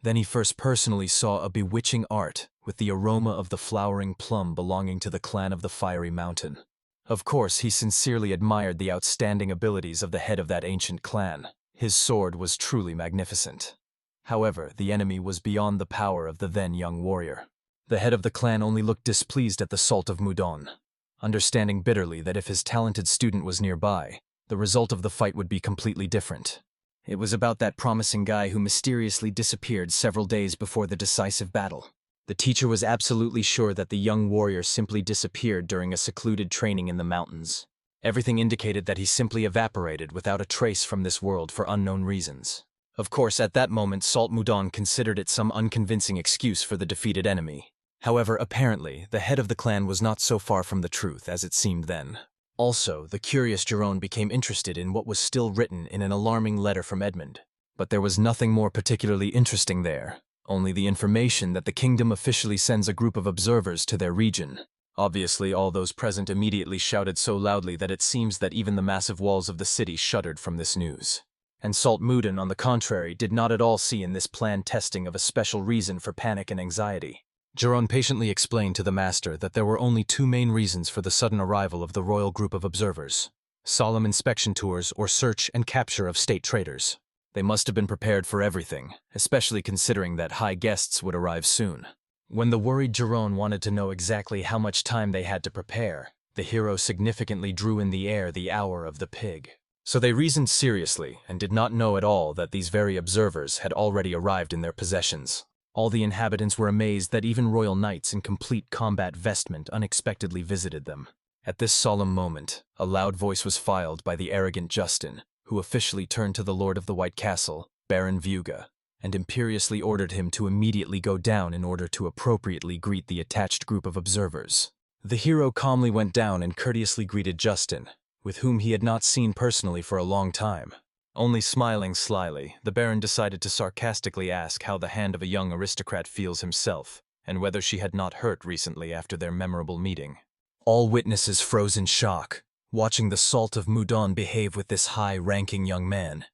Then he first personally saw a bewitching art with the aroma of the flowering plum belonging to the clan of the Fiery Mountain. Of course, he sincerely admired the outstanding abilities of the head of that ancient clan. His sword was truly magnificent. However, the enemy was beyond the power of the then young warrior. The head of the clan only looked displeased at the Salt of Mudon, understanding bitterly that if his talented student was nearby, the result of the fight would be completely different. It was about that promising guy who mysteriously disappeared several days before the decisive battle. The teacher was absolutely sure that the young warrior simply disappeared during a secluded training in the mountains. Everything indicated that he simply evaporated without a trace from this world for unknown reasons. Of course, at that moment, Salt Mudon considered it some unconvincing excuse for the defeated enemy. However, apparently, the head of the clan was not so far from the truth as it seemed then. Also, the curious Jerome became interested in what was still written in an alarming letter from Edmund. But there was nothing more particularly interesting there, only the information that the kingdom officially sends a group of observers to their region. Obviously, all those present immediately shouted so loudly that it seems that even the massive walls of the city shuddered from this news. And Salt Mudon, on the contrary, did not at all see in this planned testing of a special reason for panic and anxiety. Jerome patiently explained to the master that there were only 2 main reasons for the sudden arrival of the royal group of observers: solemn inspection tours or search and capture of state traitors. They must have been prepared for everything, especially considering that high guests would arrive soon. When the worried Jerome wanted to know exactly how much time they had to prepare, the hero significantly drew in the air the hour of the pig. So they reasoned seriously and did not know at all that these very observers had already arrived in their possessions. All the inhabitants were amazed that even royal knights in complete combat vestment unexpectedly visited them. At this solemn moment, a loud voice was filed by the arrogant Justin, who officially turned to the Lord of the White Castle, Baron Vuga, and imperiously ordered him to immediately go down in order to appropriately greet the attached group of observers. The hero calmly went down and courteously greeted Justin, with whom he had not seen personally for a long time. Only smiling slyly, the Baron decided to sarcastically ask how the hand of a young aristocrat feels himself, and whether she had not hurt recently after their memorable meeting. All witnesses froze in shock, watching the Salt of Mudon behave with this high-ranking young man,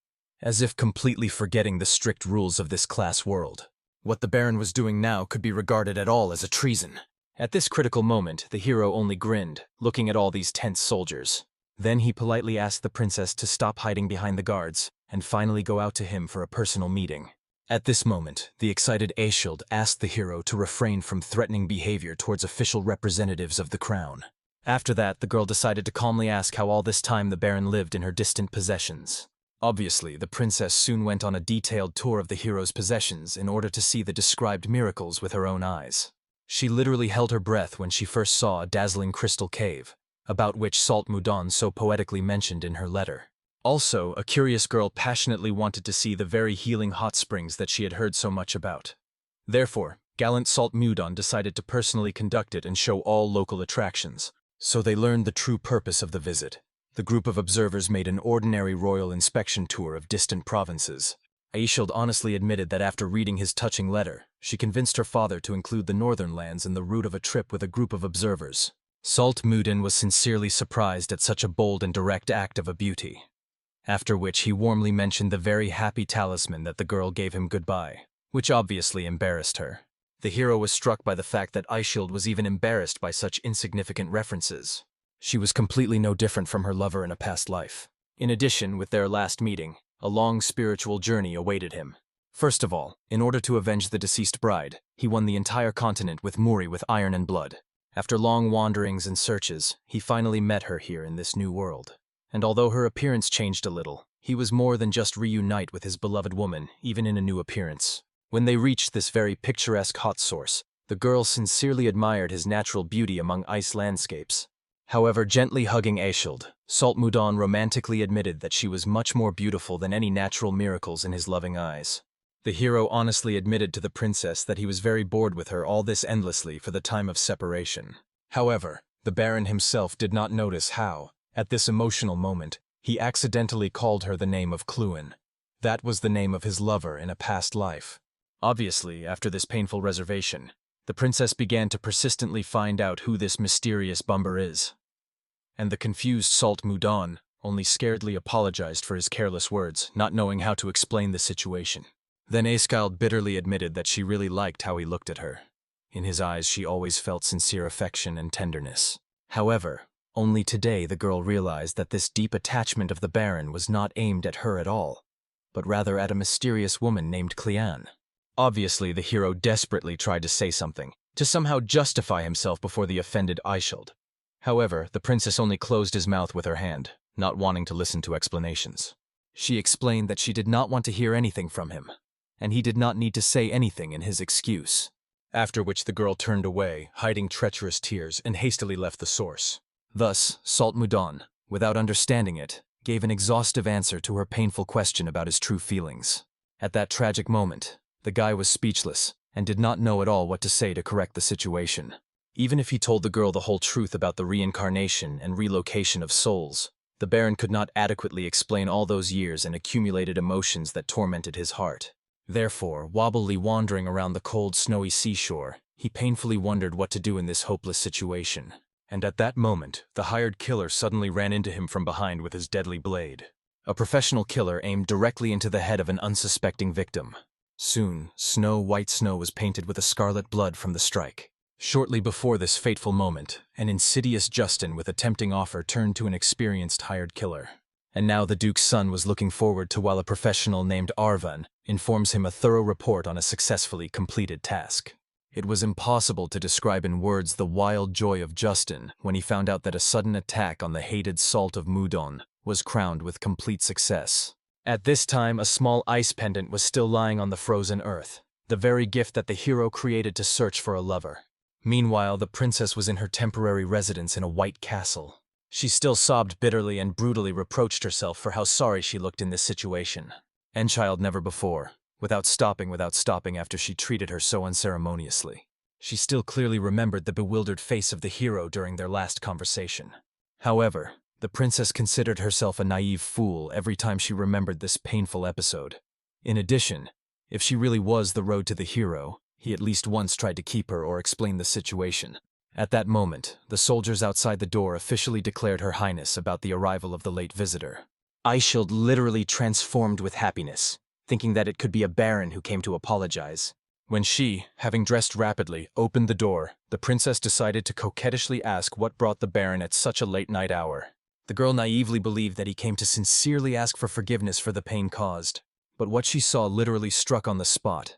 as if completely forgetting the strict rules of this class world. What the Baron was doing now could be regarded at all as a treason. At this critical moment, the hero only grinned, looking at all these tense soldiers. Then he politely asked the princess to stop hiding behind the guards and finally go out to him for a personal meeting. At this moment, the excited Aeshild asked the hero to refrain from threatening behavior towards official representatives of the crown. After that, the girl decided to calmly ask how all this time the Baron lived in her distant possessions. Obviously, the princess soon went on a detailed tour of the hero's possessions in order to see the described miracles with her own eyes. She literally held her breath when she first saw a dazzling crystal cave, about which Salt Mudon so poetically mentioned in her letter. Also, a curious girl passionately wanted to see the very healing hot springs that she had heard so much about. Therefore, gallant Salt Mudon decided to personally conduct it and show all local attractions. So they learned the true purpose of the visit. The group of observers made an ordinary royal inspection tour of distant provinces. Aeshild honestly admitted that after reading his touching letter, she convinced her father to include the northern lands in the route of a trip with a group of observers. Salt Mudin was sincerely surprised at such a bold and direct act of a beauty, after which he warmly mentioned the very happy talisman that the girl gave him goodbye, which obviously embarrassed her. The hero was struck by the fact that Aishild was even embarrassed by such insignificant references. She was completely no different from her lover in a past life. In addition, with their last meeting, a long spiritual journey awaited him. First of all, in order to avenge the deceased bride, he won the entire continent with Muri with iron and blood. After long wanderings and searches, he finally met her here in this new world. And although her appearance changed a little, he was more than just reunite with his beloved woman, even in a new appearance. When they reached this very picturesque hot source, the girl sincerely admired his natural beauty among ice landscapes. However, gently hugging Aishild, Salt Mudon romantically admitted that she was much more beautiful than any natural miracles in his loving eyes. The hero honestly admitted to the princess that he was very bored with her all this endlessly for the time of separation. However, the Baron himself did not notice how, at this emotional moment, he accidentally called her the name of Cluin. That was the name of his lover in a past life. Obviously, after this painful reservation, the princess began to persistently find out who this mysterious bumber is. And the confused Salt Mudon only scaredly apologized for his careless words, not knowing how to explain the situation. Then Aischild bitterly admitted that she really liked how he looked at her. In his eyes she always felt sincere affection and tenderness. However, only today the girl realized that this deep attachment of the Baron was not aimed at her at all, but rather at a mysterious woman named Cleanne. Obviously, the hero desperately tried to say something, to somehow justify himself before the offended Aischild. However, the princess only closed his mouth with her hand, not wanting to listen to explanations. She explained that she did not want to hear anything from him, and he did not need to say anything in his excuse. After which the girl turned away, hiding treacherous tears, and hastily left the source. Thus, Salt Mudon, without understanding it, gave an exhaustive answer to her painful question about his true feelings. At that tragic moment, the guy was speechless, and did not know at all what to say to correct the situation. Even if he told the girl the whole truth about the reincarnation and relocation of souls, the Baron could not adequately explain all those years and accumulated emotions that tormented his heart. Therefore, wobbly wandering around the cold, snowy seashore, he painfully wondered what to do in this hopeless situation. And at that moment, the hired killer suddenly ran into him from behind with his deadly blade. A professional killer aimed directly into the head of an unsuspecting victim. Soon, white snow was painted with a scarlet blood from the strike. Shortly before this fateful moment, an insidious Justin with a tempting offer turned to an experienced hired killer. And now the Duke's son was looking forward to while a professional named Arvan informs him a thorough report on a successfully completed task. It was impossible to describe in words the wild joy of Justin when he found out that a sudden attack on the hated Salt of Mudon was crowned with complete success. At this time, a small ice pendant was still lying on the frozen earth, the very gift that the hero created to search for a lover. Meanwhile, the princess was in her temporary residence in a white castle. She still sobbed bitterly and brutally reproached herself for how sorry she looked in this situation. Enchild never before, without stopping after she treated her so unceremoniously. She still clearly remembered the bewildered face of the hero during their last conversation. However, the princess considered herself a naive fool every time she remembered this painful episode. In addition, if she really was the road to the hero, he at least once tried to keep her or explain the situation. At that moment, the soldiers outside the door officially declared Her Highness about the arrival of the late visitor. Aishild literally transformed with happiness, thinking that it could be a baron who came to apologize. When she, having dressed rapidly, opened the door, the princess decided to coquettishly ask what brought the baron at such a late night hour. The girl naively believed that he came to sincerely ask for forgiveness for the pain caused. But what she saw literally struck on the spot.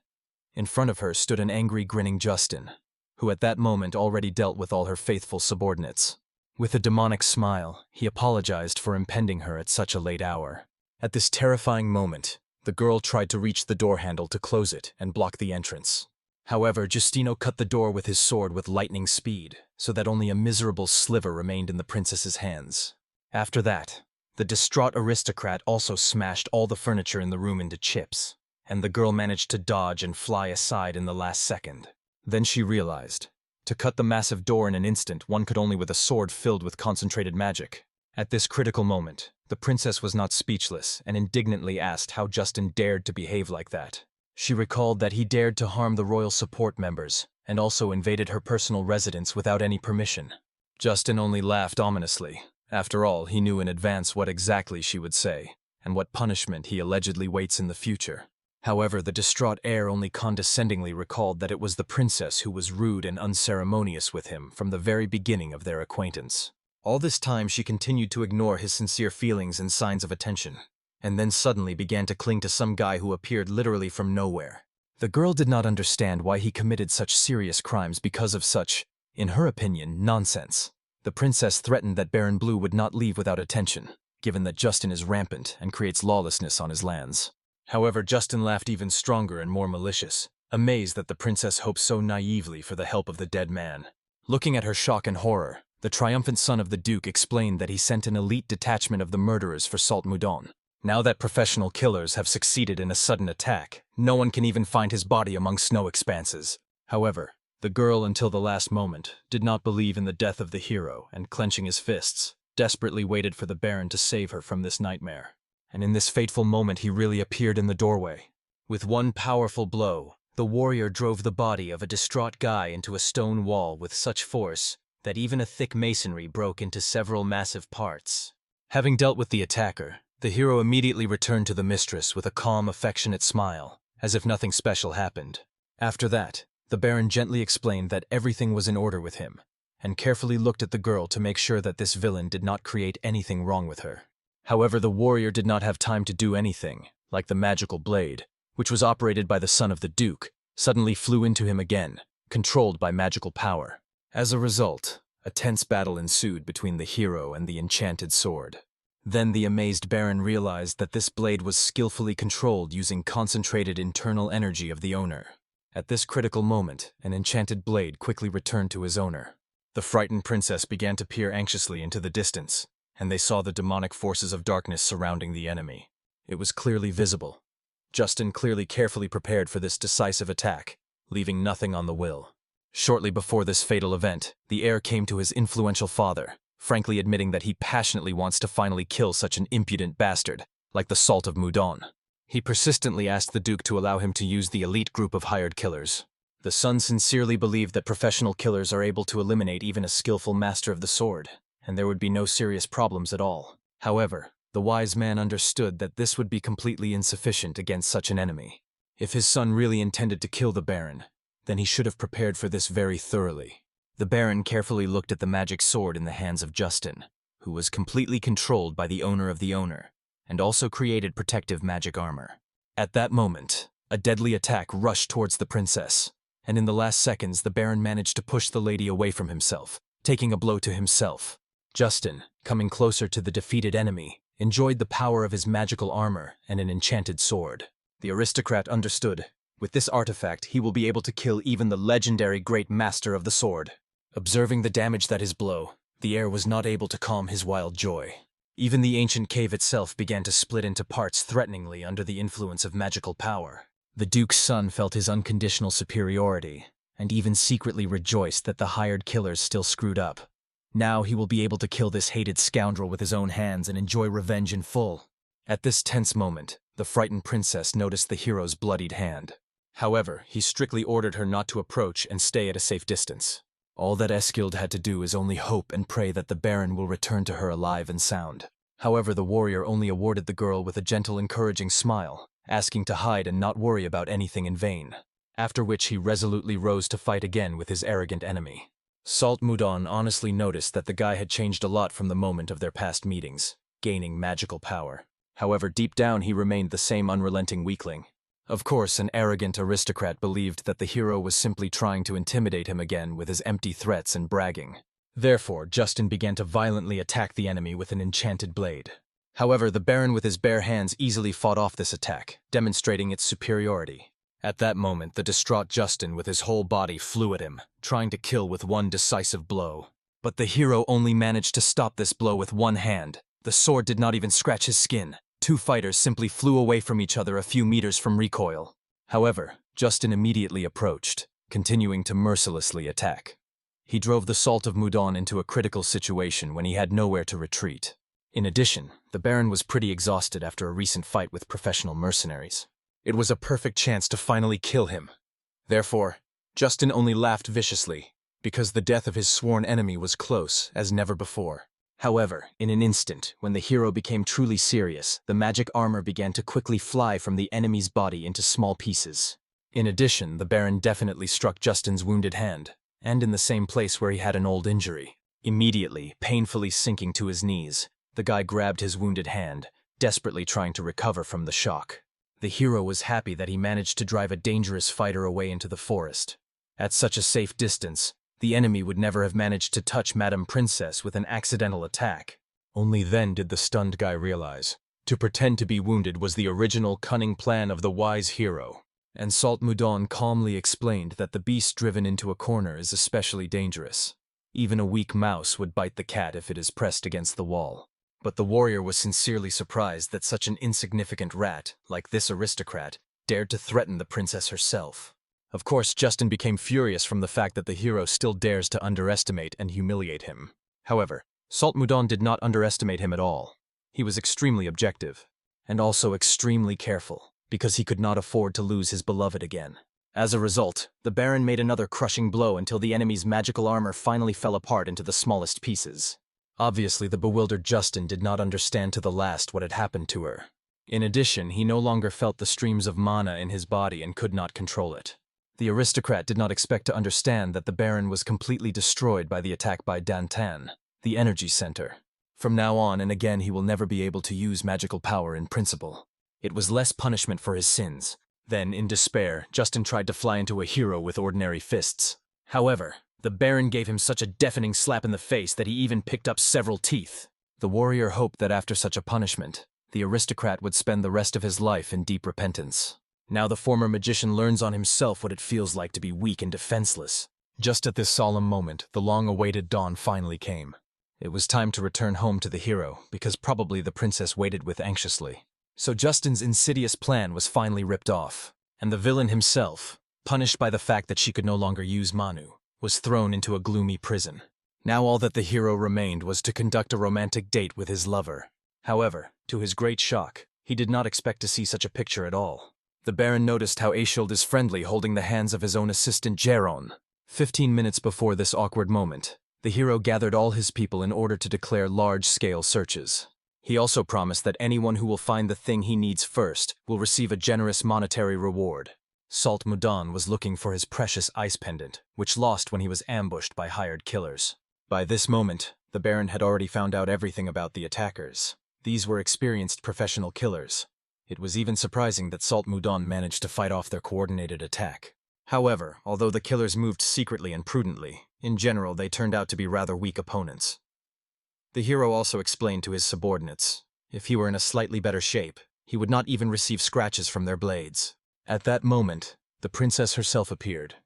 In front of her stood an angry, grinning Justin, who at that moment already dealt with all her faithful subordinates. With a demonic smile, he apologized for impending her at such a late hour. At this terrifying moment, the girl tried to reach the door handle to close it and block the entrance. However, Justino cut the door with his sword with lightning speed, so that only a miserable sliver remained in the princess's hands. After that, the distraught aristocrat also smashed all the furniture in the room into chips, and the girl managed to dodge and fly aside in the last second. Then she realized, to cut the massive door in an instant, one could only with a sword filled with concentrated magic. At this critical moment, the princess was not speechless and indignantly asked how Justin dared to behave like that. She recalled that he dared to harm the royal support members and also invaded her personal residence without any permission. Justin only laughed ominously. After all, he knew in advance what exactly she would say, and what punishment he allegedly waits in the future. However, the distraught heir only condescendingly recalled that it was the princess who was rude and unceremonious with him from the very beginning of their acquaintance. All this time she continued to ignore his sincere feelings and signs of attention, and then suddenly began to cling to some guy who appeared literally from nowhere. The girl did not understand why he committed such serious crimes because of such, in her opinion, nonsense. The princess threatened that Baron Blue would not leave without attention, given that Justin is rampant and creates lawlessness on his lands. However, Justin laughed even stronger and more malicious, amazed that the princess hoped so naively for the help of the dead man. Looking at her shock and horror, the triumphant son of the Duke explained that he sent an elite detachment of the murderers for Salt Moudon. Now that professional killers have succeeded in a sudden attack, no one can even find his body among snow expanses. However, the girl, until the last moment, did not believe in the death of the hero and, clenching his fists, desperately waited for the Baron to save her from this nightmare. And in this fateful moment he really appeared in the doorway. With one powerful blow, the warrior drove the body of a distraught guy into a stone wall with such force that even a thick masonry broke into several massive parts. Having dealt with the attacker, the hero immediately returned to the mistress with a calm, affectionate smile, as if nothing special happened. After that, the Baron gently explained that everything was in order with him, and carefully looked at the girl to make sure that this villain did not create anything wrong with her. However, the warrior did not have time to do anything, like the magical blade, which was operated by the son of the Duke, suddenly flew into him again, controlled by magical power. As a result, a tense battle ensued between the hero and the enchanted sword. Then the amazed Baron realized that this blade was skillfully controlled using concentrated internal energy of the owner. At this critical moment, an enchanted blade quickly returned to his owner. The frightened princess began to peer anxiously into the distance, and they saw the demonic forces of darkness surrounding the enemy. It was clearly visible. Justin clearly carefully prepared for this decisive attack, leaving nothing on the will. Shortly before this fatal event, the heir came to his influential father, frankly admitting that he passionately wants to finally kill such an impudent bastard, like the Salt of Moudon. He persistently asked the Duke to allow him to use the elite group of hired killers. The son sincerely believed that professional killers are able to eliminate even a skillful master of the sword, and there would be no serious problems at all. However, the wise man understood that this would be completely insufficient against such an enemy. If his son really intended to kill the Baron, then he should have prepared for this very thoroughly. The Baron carefully looked at the magic sword in the hands of Justin, who was completely controlled by the owner of the owner, and also created protective magic armor. At that moment, a deadly attack rushed towards the princess, and in the last seconds the Baron managed to push the lady away from himself, taking a blow to himself. Justin, coming closer to the defeated enemy, enjoyed the power of his magical armor and an enchanted sword. The aristocrat understood. With this artifact, he will be able to kill even the legendary great master of the sword. Observing the damage that his blow, the heir was not able to calm his wild joy. Even the ancient cave itself began to split into parts threateningly under the influence of magical power. The Duke's son felt his unconditional superiority, and even secretly rejoiced that the hired killers still screwed up. Now he will be able to kill this hated scoundrel with his own hands and enjoy revenge in full. At this tense moment, the frightened princess noticed the hero's bloodied hand. However, he strictly ordered her not to approach and stay at a safe distance. All that Eskild had to do is only hope and pray that the Baron will return to her alive and sound. However, the warrior only awarded the girl with a gentle, encouraging smile, asking to hide and not worry about anything in vain, after which he resolutely rose to fight again with his arrogant enemy. Salt Moudon honestly noticed that the guy had changed a lot from the moment of their past meetings, gaining magical power. However, deep down he remained the same unrelenting weakling. Of course, an arrogant aristocrat believed that the hero was simply trying to intimidate him again with his empty threats and bragging. Therefore, Justin began to violently attack the enemy with an enchanted blade. However, the Baron with his bare hands easily fought off this attack, demonstrating its superiority. At that moment, the distraught Justin with his whole body flew at him, trying to kill with one decisive blow. But the hero only managed to stop this blow with one hand. The sword did not even scratch his skin. Two fighters simply flew away from each other a few meters from recoil. However, Justin immediately approached, continuing to mercilessly attack. He drove the Salt of Moudon into a critical situation when he had nowhere to retreat. In addition, the Baron was pretty exhausted after a recent fight with professional mercenaries. It was a perfect chance to finally kill him. Therefore, Justin only laughed viciously, because the death of his sworn enemy was close as never before. However, in an instant, when the hero became truly serious, the magic armor began to quickly fly from the enemy's body into small pieces. In addition, the Baron definitely struck Justin's wounded hand, and in the same place where he had an old injury. Immediately, painfully sinking to his knees, the guy grabbed his wounded hand, desperately trying to recover from the shock. The hero was happy that he managed to drive a dangerous fighter away into the forest. At such a safe distance, the enemy would never have managed to touch Madam Princess with an accidental attack. Only then did the stunned guy realize. To pretend to be wounded was the original cunning plan of the wise hero. And Salt Moudon calmly explained that the beast driven into a corner is especially dangerous. Even a weak mouse would bite the cat if it is pressed against the wall. But the warrior was sincerely surprised that such an insignificant rat, like this aristocrat, dared to threaten the princess herself. Of course, Justin became furious from the fact that the hero still dares to underestimate and humiliate him. However, Salt Moudon did not underestimate him at all. He was extremely objective, and also extremely careful, because he could not afford to lose his beloved again. As a result, the Baron made another crushing blow until the enemy's magical armor finally fell apart into the smallest pieces. Obviously, the bewildered Justin did not understand to the last what had happened to her. In addition, he no longer felt the streams of mana in his body and could not control it. The aristocrat did not expect to understand that the Baron was completely destroyed by the attack by Dantan, the energy center. From now on and again he will never be able to use magical power in principle. It was less punishment for his sins. Then, in despair, Justin tried to fly into a hero with ordinary fists. However, the Baron gave him such a deafening slap in the face that he even picked up several teeth. The warrior hoped that after such a punishment, the aristocrat would spend the rest of his life in deep repentance. Now the former magician learns on himself what it feels like to be weak and defenseless. Just at this solemn moment, the long-awaited dawn finally came. It was time to return home to the hero, because probably the princess waited with anxiously. So Justin's insidious plan was finally ripped off, and the villain himself, punished by the fact that she could no longer use Manu, was thrown into a gloomy prison. Now all that the hero remained was to conduct a romantic date with his lover. However, to his great shock, he did not expect to see such a picture at all. The Baron noticed how Aeschild is friendly holding the hands of his own assistant Geron. 15 minutes before this awkward moment, the hero gathered all his people in order to declare large-scale searches. He also promised that anyone who will find the thing he needs first will receive a generous monetary reward. Salt Moudon was looking for his precious ice pendant, which lost when he was ambushed by hired killers. By this moment, the Baron had already found out everything about the attackers. These were experienced professional killers. It was even surprising that Salt Moudon managed to fight off their coordinated attack. However, although the killers moved secretly and prudently, in general they turned out to be rather weak opponents. The hero also explained to his subordinates, if he were in a slightly better shape, he would not even receive scratches from their blades. At that moment, the princess herself appeared.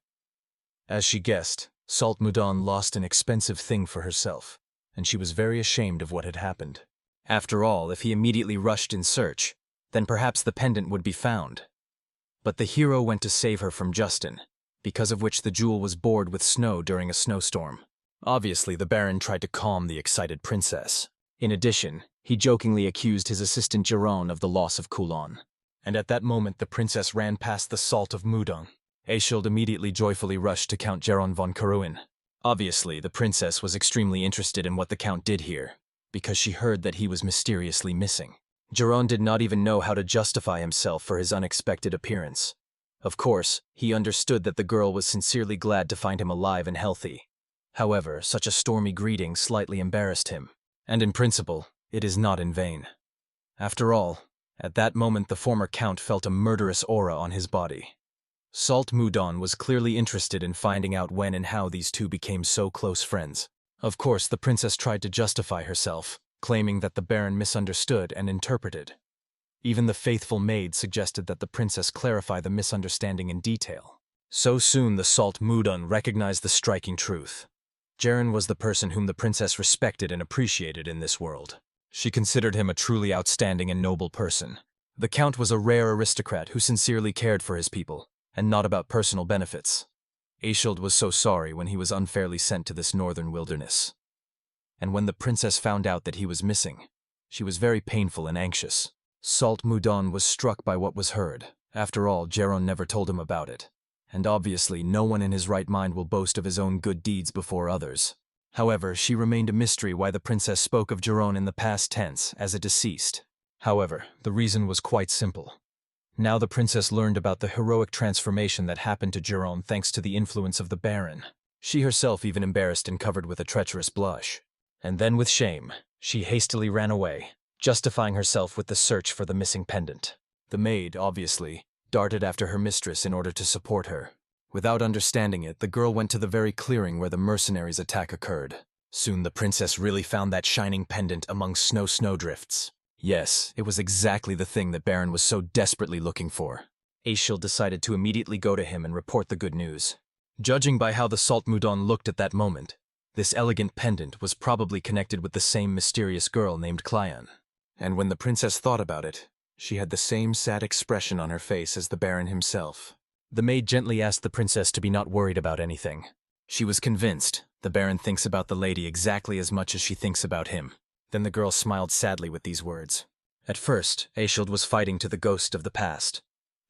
As she guessed, Salt Moudon lost an expensive thing for herself, and she was very ashamed of what had happened. After all, if he immediately rushed in search, then perhaps the pendant would be found. But the hero went to save her from Justin, because of which the jewel was bored with snow during a snowstorm. Obviously, the Baron tried to calm the excited princess. In addition, he jokingly accused his assistant Geron of the loss of Coulon. And at that moment the princess ran past the Salt of Moudon. Aeschild immediately joyfully rushed to Count Geron von Karawan. Obviously, the princess was extremely interested in what the Count did here, because she heard that he was mysteriously missing. Geron did not even know how to justify himself for his unexpected appearance. Of course, he understood that the girl was sincerely glad to find him alive and healthy. However, such a stormy greeting slightly embarrassed him, and in principle, it is not in vain. After all, at that moment the former Count felt a murderous aura on his body. Salt Moudon was clearly interested in finding out when and how these two became so close friends. Of course, the princess tried to justify herself, claiming that the Baron misunderstood and interpreted. Even the faithful maid suggested that the princess clarify the misunderstanding in detail. So soon the Salt Moudon recognized the striking truth. Geron was the person whom the princess respected and appreciated in this world. She considered him a truly outstanding and noble person. The Count was a rare aristocrat who sincerely cared for his people, and not about personal benefits. Aeschild was so sorry when he was unfairly sent to this northern wilderness. And when the princess found out that he was missing, she was very painful and anxious. Salt Moudon was struck by what was heard. After all, Geron never told him about it. and obviously no one in his right mind will boast of his own good deeds before others. However, she remained a mystery why the princess spoke of Jeroen in the past tense as a deceased. However, the reason was quite simple. Now the princess learned about the heroic transformation that happened to Jeroen thanks to the influence of the Baron. She herself even embarrassed and covered with a treacherous blush. And then with shame, she hastily ran away, justifying herself with the search for the missing pendant. The maid, obviously, darted after her mistress in order to support her. Without understanding it, the girl went to the very clearing where the mercenaries' attack occurred. Soon the princess really found that shining pendant among snowdrifts. Yes, it was exactly the thing that Baron was so desperately looking for. Aeschild decided to immediately go to him and report the good news. Judging by how the Saltmudon looked at that moment, this elegant pendant was probably connected with the same mysterious girl named Clyan. And when the princess thought about it, she had the same sad expression on her face as the Baron himself. The maid gently asked the princess to be not worried about anything. She was convinced the Baron thinks about the lady exactly as much as she thinks about him. Then the girl smiled sadly with these words. At first, Aeschild was fighting to the ghost of the past,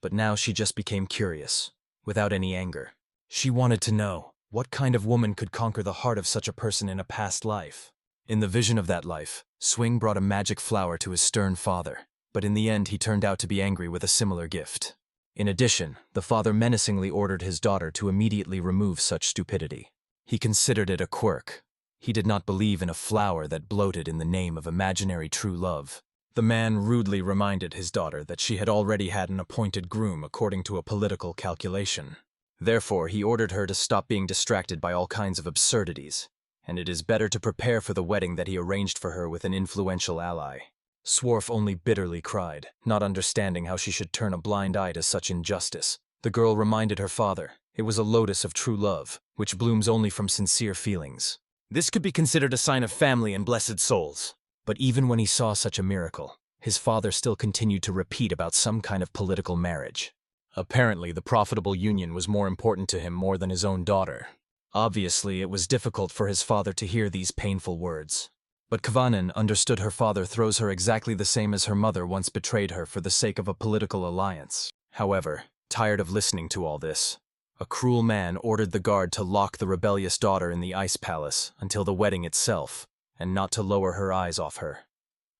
but now she just became curious, without any anger. She wanted to know what kind of woman could conquer the heart of such a person in a past life. In the vision of that life, Swing brought a magic flower to his stern father, but in the end he turned out to be angry with a similar gift. In addition, the father menacingly ordered his daughter to immediately remove such stupidity. He considered it a quirk. He did not believe in a flower that bloated in the name of imaginary true love. The man rudely reminded his daughter that she had already had an appointed groom according to a political calculation. Therefore, he ordered her to stop being distracted by all kinds of absurdities, and it is better to prepare for the wedding that he arranged for her with an influential ally. Swarf only bitterly cried, not understanding how she should turn a blind eye to such injustice. The girl reminded her father it was a lotus of true love, which blooms only from sincere feelings. This could be considered a sign of family and blessed souls. But even when he saw such a miracle, his father still continued to repeat about some kind of political marriage. Apparently, the profitable union was more important to him more than his own daughter. Obviously, it was difficult for his father to hear these painful words. But Kvanen understood her father throws her exactly the same as her mother once betrayed her for the sake of a political alliance. However, tired of listening to all this, a cruel man ordered the guard to lock the rebellious daughter in the ice palace until the wedding itself, and not to lower her eyes off her.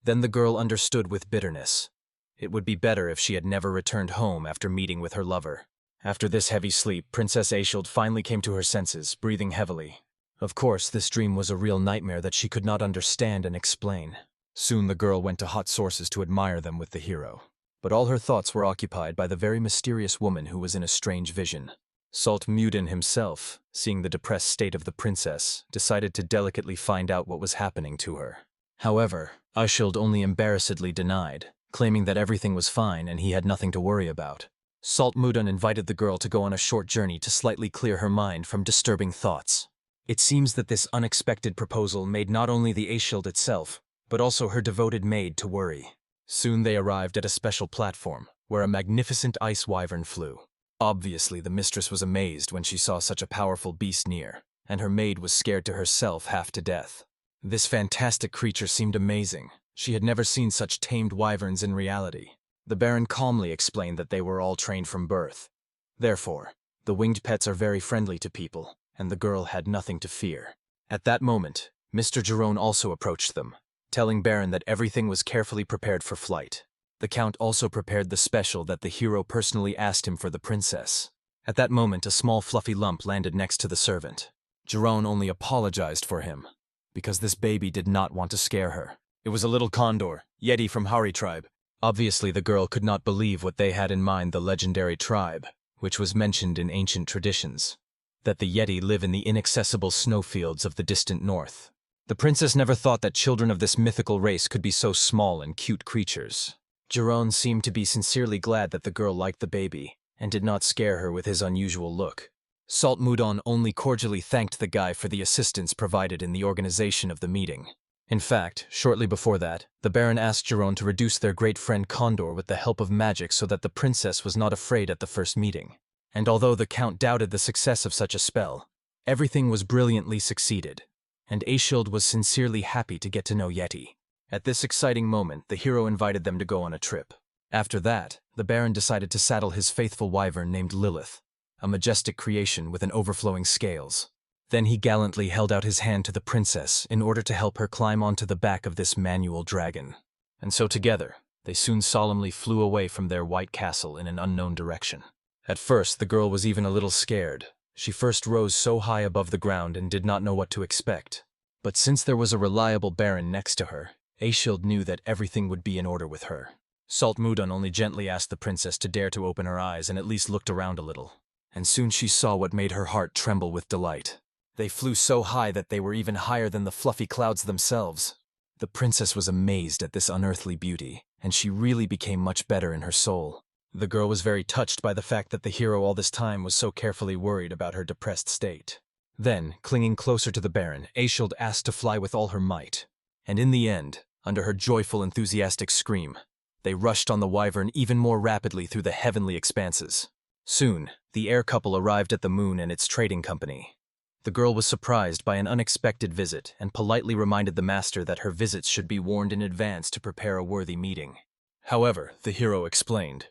Then the girl understood with bitterness. It would be better if she had never returned home after meeting with her lover. After this heavy sleep, Princess Aeschild finally came to her senses, breathing heavily. Of course, this dream was a real nightmare that she could not understand and explain. Soon the girl went to hot sources to admire them with the hero. But all her thoughts were occupied by the very mysterious woman who was in a strange vision. Saltmudon himself, seeing the depressed state of the princess, decided to delicately find out what was happening to her. However, Aeschild only embarrassedly denied, claiming that everything was fine and he had nothing to worry about. Saltmudon invited the girl to go on a short journey to slightly clear her mind from disturbing thoughts. It seems that this unexpected proposal made not only the Aeschild itself, but also her devoted maid to worry. Soon they arrived at a special platform, where a magnificent ice wyvern flew. Obviously, the mistress was amazed when she saw such a powerful beast near, and her maid was scared to herself half to death. This fantastic creature seemed amazing. She had never seen such tamed wyverns in reality. The Baron calmly explained that they were all trained from birth. Therefore, the winged pets are very friendly to people, and the girl had nothing to fear. At that moment, Mr. Jeroen also approached them, telling Baron that everything was carefully prepared for flight. The Count also prepared the special that the hero personally asked him for the princess. At that moment, a small fluffy lump landed next to the servant. Jeroen only apologized for him, because this baby did not want to scare her. It was a little condor, Yeti from Hari tribe. Obviously, the girl could not believe what they had in mind, the legendary tribe, which was mentioned in ancient traditions, that the Yeti live in the inaccessible snowfields of the distant north. The princess never thought that children of this mythical race could be so small and cute creatures. Jeroen seemed to be sincerely glad that the girl liked the baby, and did not scare her with his unusual look. Saltmudon only cordially thanked the guy for the assistance provided in the organization of the meeting. In fact, shortly before that, the Baron asked Jeroen to reduce their great friend Condor with the help of magic so that the princess was not afraid at the first meeting. And although the Count doubted the success of such a spell, everything was brilliantly succeeded, and Aeschild was sincerely happy to get to know Yeti. At this exciting moment, the hero invited them to go on a trip. After that, the Baron decided to saddle his faithful wyvern named Lilith. a majestic creation with an overflowing scales. Then he gallantly held out his hand to the princess in order to help her climb onto the back of this manual dragon. And so together, they soon solemnly flew away from their white castle in an unknown direction. At first, the girl was even a little scared. She first rose so high above the ground and did not know what to expect. But since there was a reliable baron next to her, Aeshild knew that everything would be in order with her. Salt Mudon only gently asked the princess to dare to open her eyes and at least looked around a little. And soon she saw what made her heart tremble with delight. They flew so high that they were even higher than the fluffy clouds themselves. The princess was amazed at this unearthly beauty, and she really became much better in her soul. The girl was very touched by the fact that the hero all this time was so carefully worried about her depressed state. Then, clinging closer to the baron, Aeshild asked to fly with all her might. And in the end, under her joyful, enthusiastic scream, they rushed on the wyvern even more rapidly through the heavenly expanses. Soon, the air couple arrived at the moon and its trading company. The girl was surprised by an unexpected visit and politely reminded the master that her visits should be warned in advance to prepare a worthy meeting. However, the hero explained,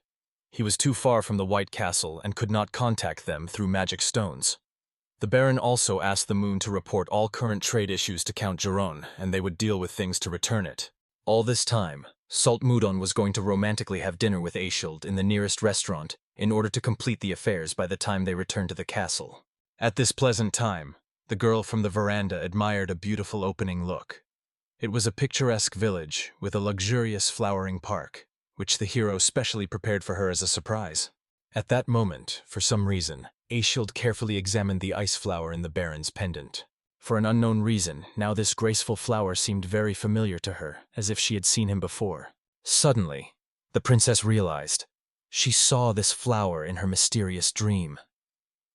he was too far from the White Castle and could not contact them through magic stones. The Baron also asked the moon to report all current trade issues to Count Geron, and they would deal with things to return it. All this time, Salt Mudon was going to romantically have dinner with Aeshild in the nearest restaurant in order to complete the affairs by the time they returned to the castle. At this pleasant time, the girl from the veranda admired a beautiful opening look. It was a picturesque village with a luxurious flowering park, which the hero specially prepared for her as a surprise. At that moment, for some reason, Aeshild carefully examined the ice flower in the Baron's pendant. For an unknown reason, now this graceful flower seemed very familiar to her, as if she had seen him before. Suddenly, the princess realized she saw this flower in her mysterious dream.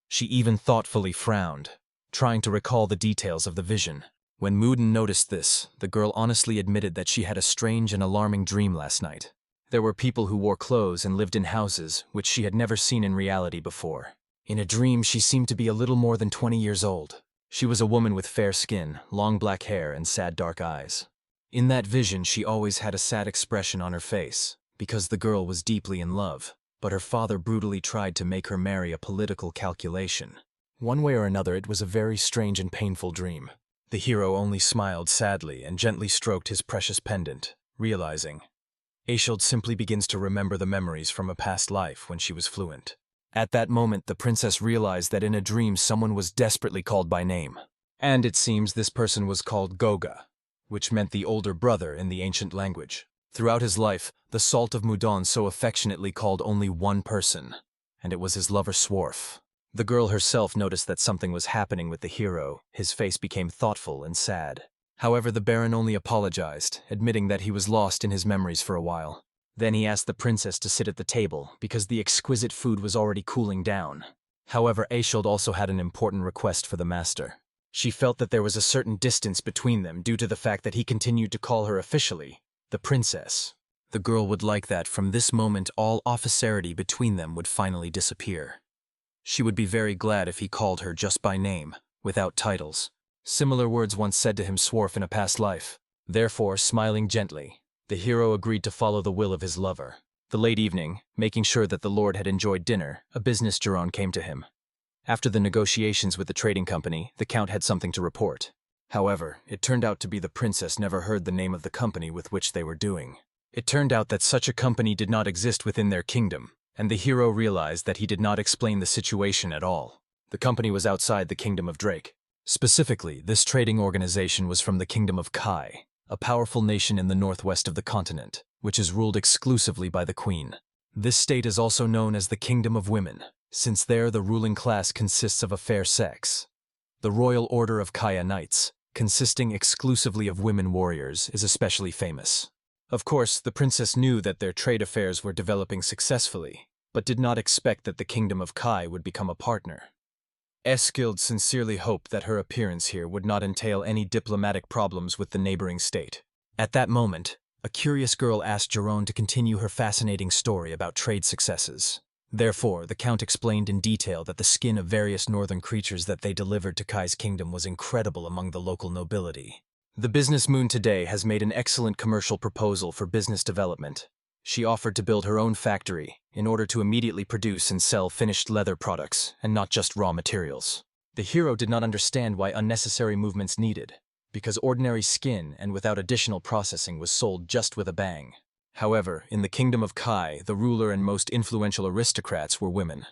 She even thoughtfully frowned, trying to recall the details of the vision. When Mudon noticed this, the girl honestly admitted that she had a strange and alarming dream last night. There were people who wore clothes and lived in houses which she had never seen in reality before. In a dream, she seemed to be a little more than 20 years old. She was a woman with fair skin, long black hair, and sad dark eyes. In that vision, she always had a sad expression on her face, because the girl was deeply in love, but her father brutally tried to make her marry a political calculation. One way or another, it was a very strange and painful dream. The hero only smiled sadly and gently stroked his precious pendant, realizing Aeshild simply begins to remember the memories from a past life when she was fluent. At that moment, the princess realized that in a dream someone was desperately called by name. And it seems this person was called Goga, which meant the older brother in the ancient language. Throughout his life, the Salt of Mudon so affectionately called only one person, and it was his lover Swarf. The girl herself noticed that something was happening with the hero. His face became thoughtful and sad. However, the Baron only apologized, admitting that he was lost in his memories for a while. Then he asked the princess to sit at the table, because the exquisite food was already cooling down. However, Aeshild also had an important request for the master. She felt that there was a certain distance between them due to the fact that he continued to call her officially the princess. The girl would like that from this moment all officerity between them would finally disappear. She would be very glad if he called her just by name, without titles. Similar words once said to him Swarf in a past life. Therefore, smiling gently, the hero agreed to follow the will of his lover. The late evening, making sure that the lord had enjoyed dinner, a business Geron came to him. After the negotiations with the trading company, the count had something to report. However, it turned out to be the princess never heard the name of the company with which they were doing. It turned out that such a company did not exist within their kingdom, and the hero realized that he did not explain the situation at all. The company was outside the kingdom of Drake. Specifically, this trading organization was from the kingdom of Kai, a powerful nation in the northwest of the continent, which is ruled exclusively by the queen. This state is also known as the Kingdom of Women, since there the ruling class consists of a fair sex. The Royal Order of Kaya Knights, consisting exclusively of women warriors, is especially famous. Of course, the princess knew that their trade affairs were developing successfully, but did not expect that the Kingdom of Kai would become a partner. Aeshild sincerely hoped that her appearance here would not entail any diplomatic problems with the neighboring state. At that moment, a curious girl asked Geron to continue her fascinating story about trade successes. Therefore, the count explained in detail that the skin of various northern creatures that they delivered to Kai's kingdom was incredible among the local nobility. The business moon today has made an excellent commercial proposal for business development. She offered to build her own factory in order to immediately produce and sell finished leather products and not just raw materials. The hero did not understand why unnecessary movements needed, because ordinary skin and without additional processing was sold just with a bang. However, in the kingdom of Kai, the ruler and most influential aristocrats were women.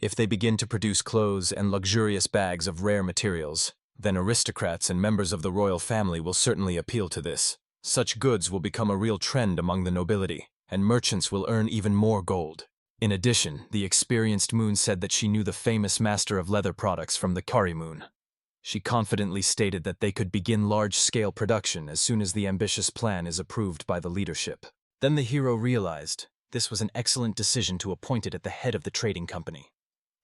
If they begin to produce clothes and luxurious bags of rare materials, then aristocrats and members of the royal family will certainly appeal to this. Such goods will become a real trend among the nobility, and merchants will earn even more gold. In addition, the experienced Moon said that she knew the famous master of leather products from the Kari Moon. She confidently stated that they could begin large-scale production as soon as the ambitious plan is approved by the leadership. Then the hero realized this was an excellent decision to appoint it at the head of the trading company.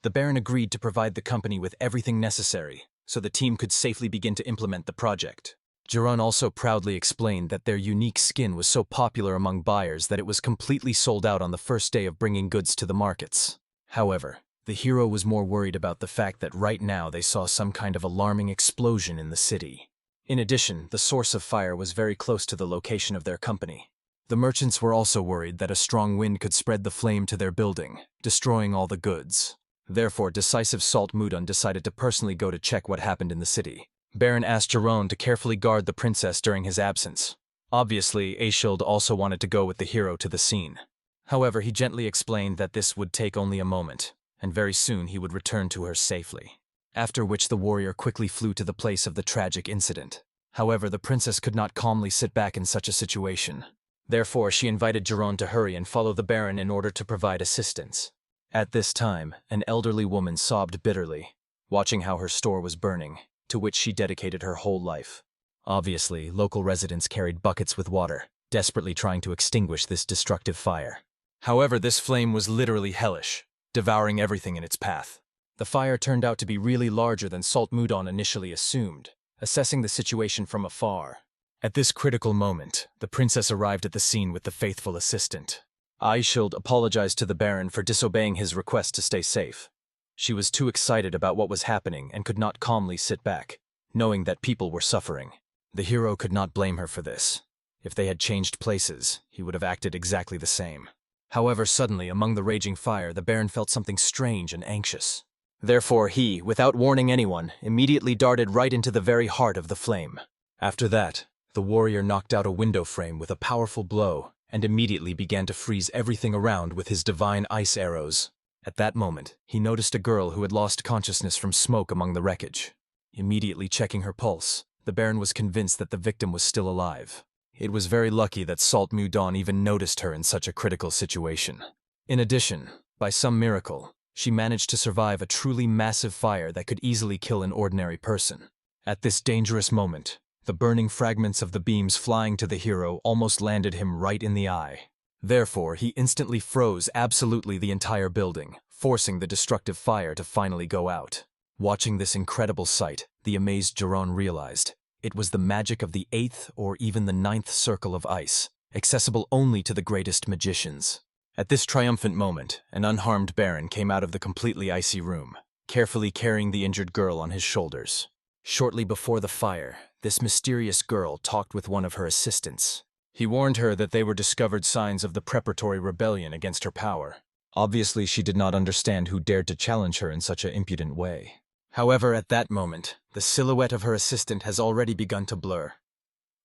The Baron agreed to provide the company with everything necessary so the team could safely begin to implement the project. Jiron also proudly explained that their unique skin was so popular among buyers that it was completely sold out on the first day of bringing goods to the markets. However, the hero was more worried about the fact that right now they saw some kind of alarming explosion in the city. In addition, the source of fire was very close to the location of their company. The merchants were also worried that a strong wind could spread the flame to their building, destroying all the goods. Therefore, decisive Salt Mudon decided to personally go to check what happened in the city. Baron asked Jiron to carefully guard the princess during his absence. Obviously, Aishild also wanted to go with the hero to the scene. However, he gently explained that this would take only a moment, and very soon he would return to her safely. After which the warrior quickly flew to the place of the tragic incident. However, the princess could not calmly sit back in such a situation. Therefore, she invited Jiron to hurry and follow the Baron in order to provide assistance. At this time, an elderly woman sobbed bitterly, watching how her store was burning, to which she dedicated her whole life. Obviously, local residents carried buckets with water, desperately trying to extinguish this destructive fire. However, this flame was literally hellish, devouring everything in its path. The fire turned out to be really larger than Salt Mudon initially assumed, assessing the situation from afar. At this critical moment, the princess arrived at the scene with the faithful assistant. Aishild apologized to the Baron for disobeying his request to stay safe. She was too excited about what was happening and could not calmly sit back, knowing that people were suffering. The hero could not blame her for this. If they had changed places, he would have acted exactly the same. However, suddenly, among the raging fire, the Baron felt something strange and anxious. Therefore, he, without warning anyone, immediately darted right into the very heart of the flame. After that, the warrior knocked out a window frame with a powerful blow, and immediately began to freeze everything around with his divine ice arrows. At that moment, he noticed a girl who had lost consciousness from smoke among the wreckage. Immediately checking her pulse, the Baron was convinced that the victim was still alive. It was very lucky that Salt Mudon even noticed her in such a critical situation. In addition, by some miracle, she managed to survive a truly massive fire that could easily kill an ordinary person. At this dangerous moment, the burning fragments of the beams flying to the hero almost landed him right in the eye. Therefore, he instantly froze absolutely the entire building, forcing the destructive fire to finally go out. Watching this incredible sight, the amazed Jiron realized it was the magic of the 8th or even the 9th circle of ice, accessible only to the greatest magicians. At this triumphant moment, an unharmed Baron came out of the completely icy room, carefully carrying the injured girl on his shoulders. Shortly before the fire, this mysterious girl talked with one of her assistants. He warned her that they were discovered signs of the preparatory rebellion against her power. Obviously, she did not understand who dared to challenge her in such an impudent way. However, at that moment, the silhouette of her assistant has already begun to blur.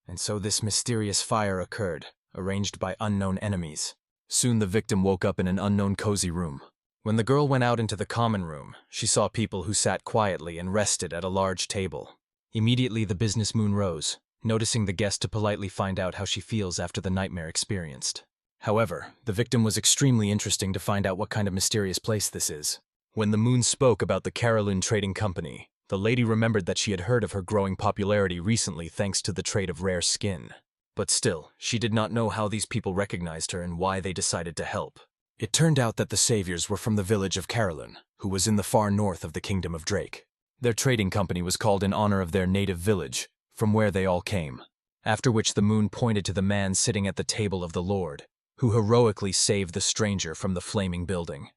And so this mysterious fire occurred, arranged by unknown enemies. Soon the victim woke up in an unknown cozy room. When the girl went out into the common room, she saw people who sat quietly and rested at a large table. Immediately the business moon rose, noticing the guest to politely find out how she feels after the nightmare experienced. However, the victim was extremely interesting to find out what kind of mysterious place this is. When the moon spoke about the Karalun Trading Company, the lady remembered that she had heard of her growing popularity recently thanks to the trade of rare skin. But still, she did not know how these people recognized her and why they decided to help. It turned out that the saviors were from the village of Karalun, who was in the far north of the Kingdom of Drake. Their trading company was called in honor of their native village, from where they all came. After which the moon pointed to the man sitting at the table of the Lord, who heroically saved the stranger from the flaming building.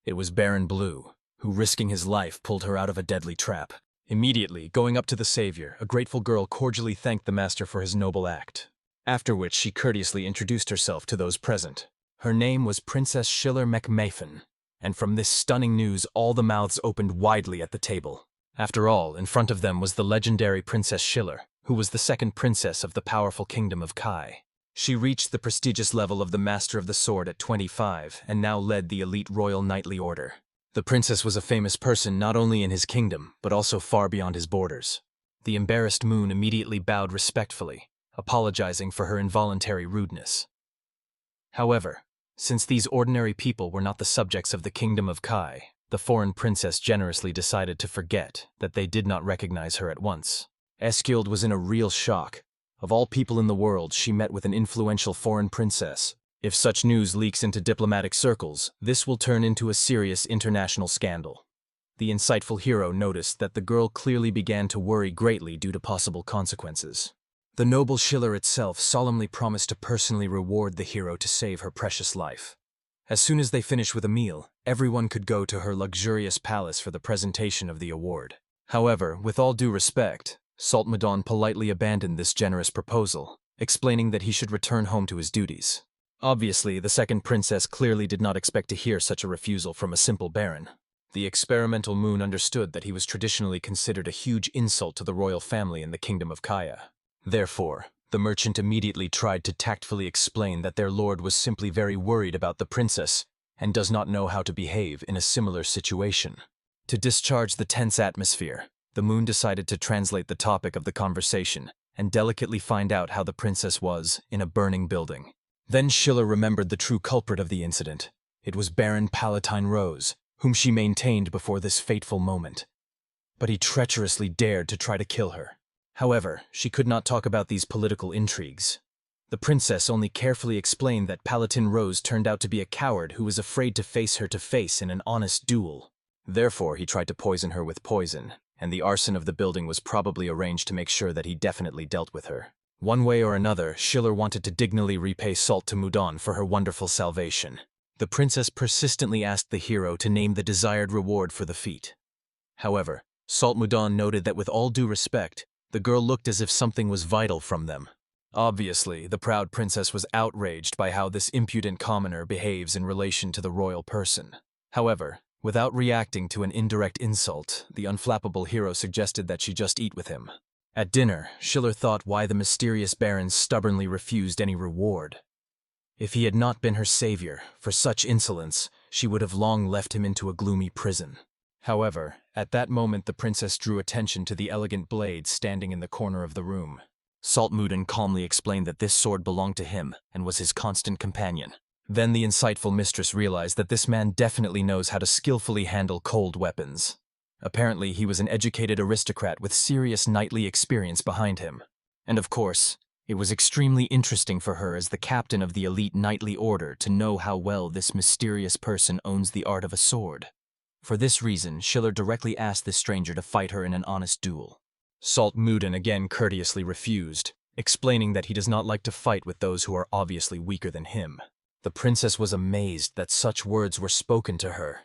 It was Baron Blue, who risking his life pulled her out of a deadly trap. Immediately, going up to the savior, a grateful girl cordially thanked the master for his noble act. after which she courteously introduced herself to those present. Her name was Princess Schiller McMafen, and from this stunning news all the mouths opened widely at the table. After all, in front of them was the legendary Princess Schiller, who was the second princess of the powerful kingdom of Kai. She reached the prestigious level of the Master of the Sword at 25 and now led the elite Royal Knightly Order. The princess was a famous person not only in his kingdom, but also far beyond his borders. The embarrassed Moon immediately bowed respectfully, apologizing for her involuntary rudeness. However, since these ordinary people were not the subjects of the kingdom of Kai, the foreign princess generously decided to forget that they did not recognize her at once. Eskild was in a real shock. Of all people in the world, she met with an influential foreign princess. If such news leaks into diplomatic circles, this will turn into a serious international scandal. The insightful hero noticed that the girl clearly began to worry greatly due to possible consequences. The noble Schiller itself solemnly promised to personally reward the hero to save her precious life. As soon as they finished with a meal, everyone could go to her luxurious palace for the presentation of the award. However, with all due respect, Saltmadon politely abandoned this generous proposal, explaining that he should return home to his duties. Obviously, the second princess clearly did not expect to hear such a refusal from a simple baron. The experimental Moon understood that he was traditionally considered a huge insult to the royal family in the kingdom of Kaya. Therefore, the merchant immediately tried to tactfully explain that their lord was simply very worried about the princess and does not know how to behave in a similar situation. To discharge the tense atmosphere, the Moon decided to translate the topic of the conversation and delicately find out how the princess was in a burning building. Then Schiller remembered the true culprit of the incident. It was Baron Palatine Rose, whom she maintained before this fateful moment. But he treacherously dared to try to kill her. However, she could not talk about these political intrigues. The princess only carefully explained that Palatine Rose turned out to be a coward who was afraid to face her to face in an honest duel. Therefore, he tried to poison her with poison, and the arson of the building was probably arranged to make sure that he definitely dealt with her. One way or another, Schiller wanted to dignally repay Salt to Mudon for her wonderful salvation. The princess persistently asked the hero to name the desired reward for the feat. However, Salt Mudon noted that with all due respect, the girl looked as if something was vital from them. Obviously, the proud princess was outraged by how this impudent commoner behaves in relation to the royal person. However, without reacting to an indirect insult, the unflappable hero suggested that she just eat with him. At dinner, Schiller thought why the mysterious baron stubbornly refused any reward. If he had not been her savior, for such insolence, she would have long left him into a gloomy prison. However, at that moment the princess drew attention to the elegant blade standing in the corner of the room. Saltmuden calmly explained that this sword belonged to him and was his constant companion. Then the insightful mistress realized that this man definitely knows how to skillfully handle cold weapons. Apparently, he was an educated aristocrat with serious knightly experience behind him. And of course, it was extremely interesting for her as the captain of the elite knightly order to know how well this mysterious person owns the art of a sword. For this reason, Schiller directly asked this stranger to fight her in an honest duel. Saltmuden again courteously refused, explaining that he does not like to fight with those who are obviously weaker than him. The princess was amazed that such words were spoken to her.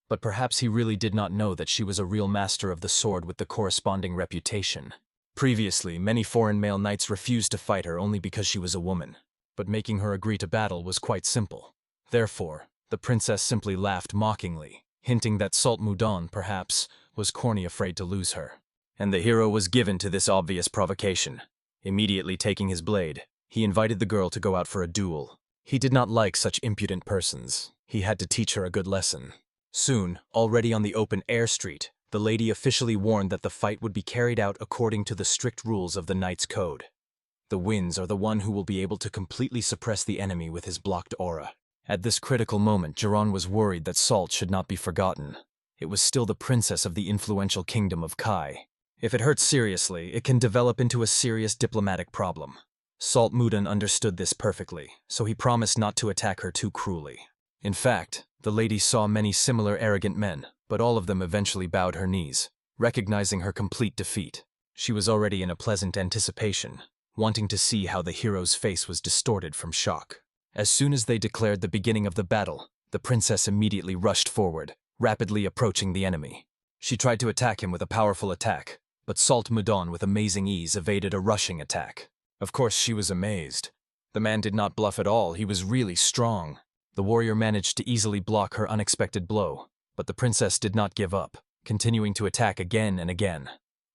But perhaps he really did not know that she was a real master of the sword with the corresponding reputation. Previously, many foreign male knights refused to fight her only because she was a woman, but making her agree to battle was quite simple. Therefore, the princess simply laughed mockingly, hinting that Saltmuden, perhaps, was corny afraid to lose her. And the hero was given to this obvious provocation. Immediately taking his blade, he invited the girl to go out for a duel. He did not like such impudent persons. He had to teach her a good lesson. Soon, already on the open air street, the lady officially warned that the fight would be carried out according to the strict rules of the Knight's Code. The winds are the one who will be able to completely suppress the enemy with his blocked aura. At this critical moment, Jiran was worried that Salt should not be forgotten. It was still the princess of the influential kingdom of Kai. If it hurts seriously, it can develop into a serious diplomatic problem. Saltmuden understood this perfectly, so he promised not to attack her too cruelly. In fact, the lady saw many similar arrogant men, but all of them eventually bowed her knees, recognizing her complete defeat. She was already in a pleasant anticipation, wanting to see how the hero's face was distorted from shock. As soon as they declared the beginning of the battle, the princess immediately rushed forward, rapidly approaching the enemy. She tried to attack him with a powerful attack, but Saltmuden with amazing ease evaded a rushing attack. Of course, she was amazed. The man did not bluff at all, he was really strong. The warrior managed to easily block her unexpected blow, but the princess did not give up, continuing to attack again and again.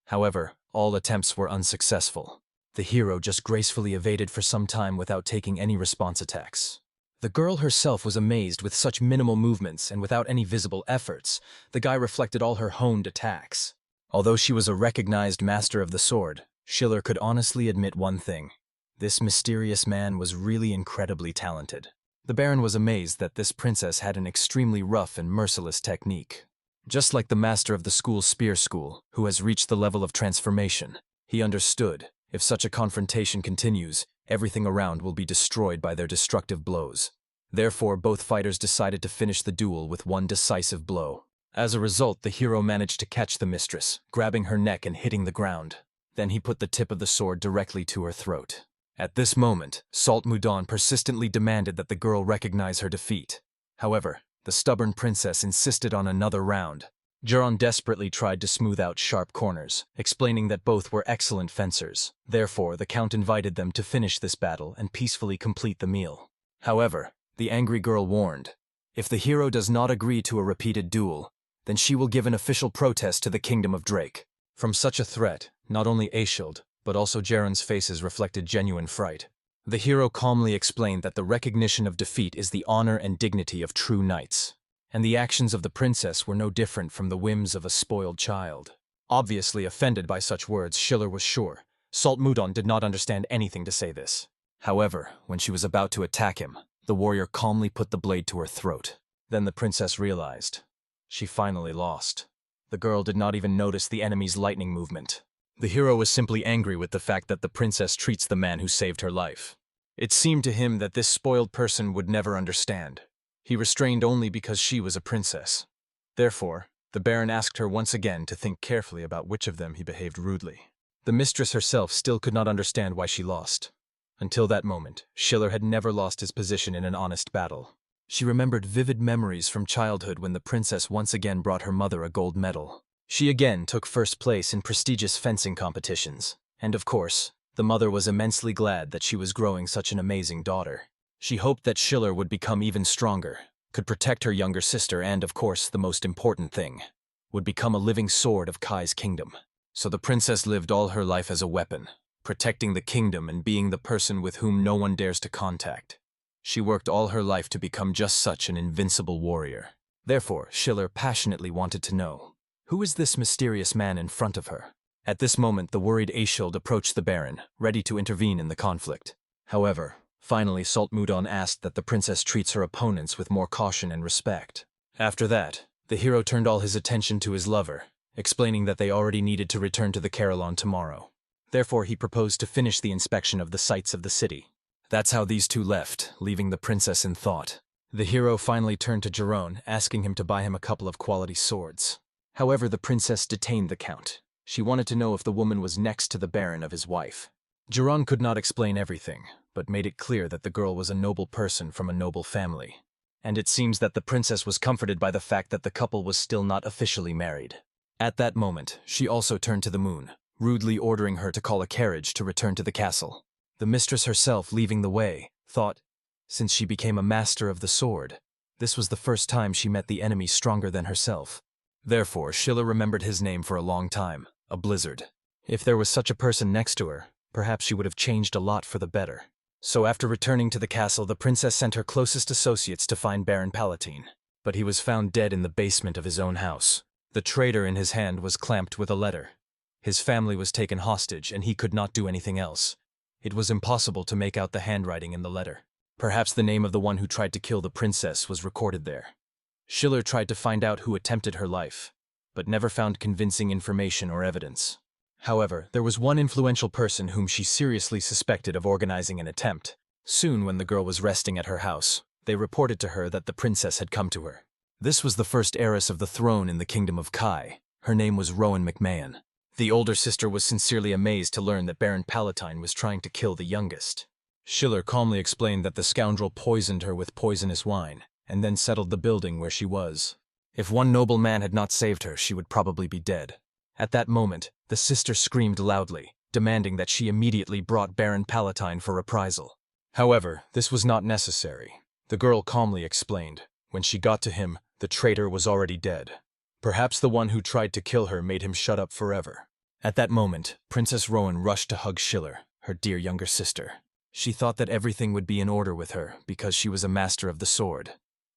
However, all attempts were unsuccessful. The hero just gracefully evaded for some time without taking any response attacks. The girl herself was amazed with such minimal movements and without any visible efforts. The guy reflected all her honed attacks. Although she was a recognized master of the sword, Schiller could honestly admit one thing. This mysterious man was really incredibly talented. The Baron was amazed that this princess had an extremely rough and merciless technique. Just like the master of the school's spear school, who has reached the level of transformation, he understood, if such a confrontation continues, everything around will be destroyed by their destructive blows. Therefore, both fighters decided to finish the duel with one decisive blow. As a result, the hero managed to catch the mistress, grabbing her neck and hitting the ground. Then he put the tip of the sword directly to her throat. At this moment, Salt Mudan persistently demanded that the girl recognize her defeat. However, the stubborn princess insisted on another round. Jiran desperately tried to smooth out sharp corners, explaining that both were excellent fencers. Therefore, the count invited them to finish this battle and peacefully complete the meal. However, the angry girl warned, if the hero does not agree to a repeated duel, then she will give an official protest to the Kingdom of Drake. From such a threat, not only Aishild, but also Jiran's faces reflected genuine fright. The hero calmly explained that the recognition of defeat is the honor and dignity of true knights, and the actions of the princess were no different from the whims of a spoiled child. Obviously offended by such words, Schiller was sure. Salt Mudan did not understand anything to say this. However, when she was about to attack him, the warrior calmly put the blade to her throat. Then the princess realized. She finally lost. The girl did not even notice the enemy's lightning movement. The hero was simply angry with the fact that the princess treats the man who saved her life. It seemed to him that this spoiled person would never understand. He restrained only because she was a princess. Therefore, the Baron asked her once again to think carefully about which of them he behaved rudely. The mistress herself still could not understand why she lost. Until that moment, Schiller had never lost his position in an honest battle. She remembered vivid memories from childhood when the princess once again brought her mother a gold medal. She again took first place in prestigious fencing competitions, and of course, the mother was immensely glad that she was growing such an amazing daughter. She hoped that Schiller would become even stronger, could protect her younger sister, and of course, the most important thing, would become a living sword of Kai's kingdom. So the princess lived all her life as a weapon, protecting the kingdom and being the person with whom no one dares to contact. She worked all her life to become just such an invincible warrior. Therefore, Schiller passionately wanted to know, who is this mysterious man in front of her? At this moment, the worried Aishild approached the Baron, ready to intervene in the conflict. However, finally Salt Mudan asked that the princess treats her opponents with more caution and respect. After that, the hero turned all his attention to his lover, explaining that they already needed to return to the Carillon tomorrow. Therefore, he proposed to finish the inspection of the sights of the city. That's how these two left, leaving the princess in thought. The hero finally turned to Jiran, asking him to buy him a couple of quality swords. However, the princess detained the count. She wanted to know if the woman was next to the Baron of his wife. Jiran could not explain everything, but made it clear that the girl was a noble person from a noble family. And it seems that the princess was comforted by the fact that the couple was still not officially married. At that moment, she also turned to the moon, rudely ordering her to call a carriage to return to the castle. The mistress herself, leaving the way, thought, since she became a master of the sword, this was the first time she met the enemy stronger than herself. Therefore, Schiller remembered his name for a long time, a blizzard. If there was such a person next to her, perhaps she would have changed a lot for the better. So after returning to the castle, the princess sent her closest associates to find Baron Palatine. But he was found dead in the basement of his own house. The traitor in his hand was clamped with a letter. His family was taken hostage, and he could not do anything else. It was impossible to make out the handwriting in the letter. Perhaps the name of the one who tried to kill the princess was recorded there. Schiller tried to find out who attempted her life, but never found convincing information or evidence. However, there was one influential person whom she seriously suspected of organizing an attempt. Soon, when the girl was resting at her house, they reported to her that the princess had come to her. This was the first heiress of the throne in the kingdom of Kai. Her name was Rowan McMahon. The older sister was sincerely amazed to learn that Baron Palatine was trying to kill the youngest. Schiller calmly explained that the scoundrel poisoned her with poisonous wine, and then settled the building where she was. If one noble man had not saved her, she would probably be dead. At that moment, the sister screamed loudly, demanding that she immediately brought Baron Palatine for reprisal. However, this was not necessary. The girl calmly explained. When she got to him, the traitor was already dead. Perhaps the one who tried to kill her made him shut up forever. At that moment, Princess Rowan rushed to hug Schiller, her dear younger sister. She thought that everything would be in order with her because she was a master of the sword.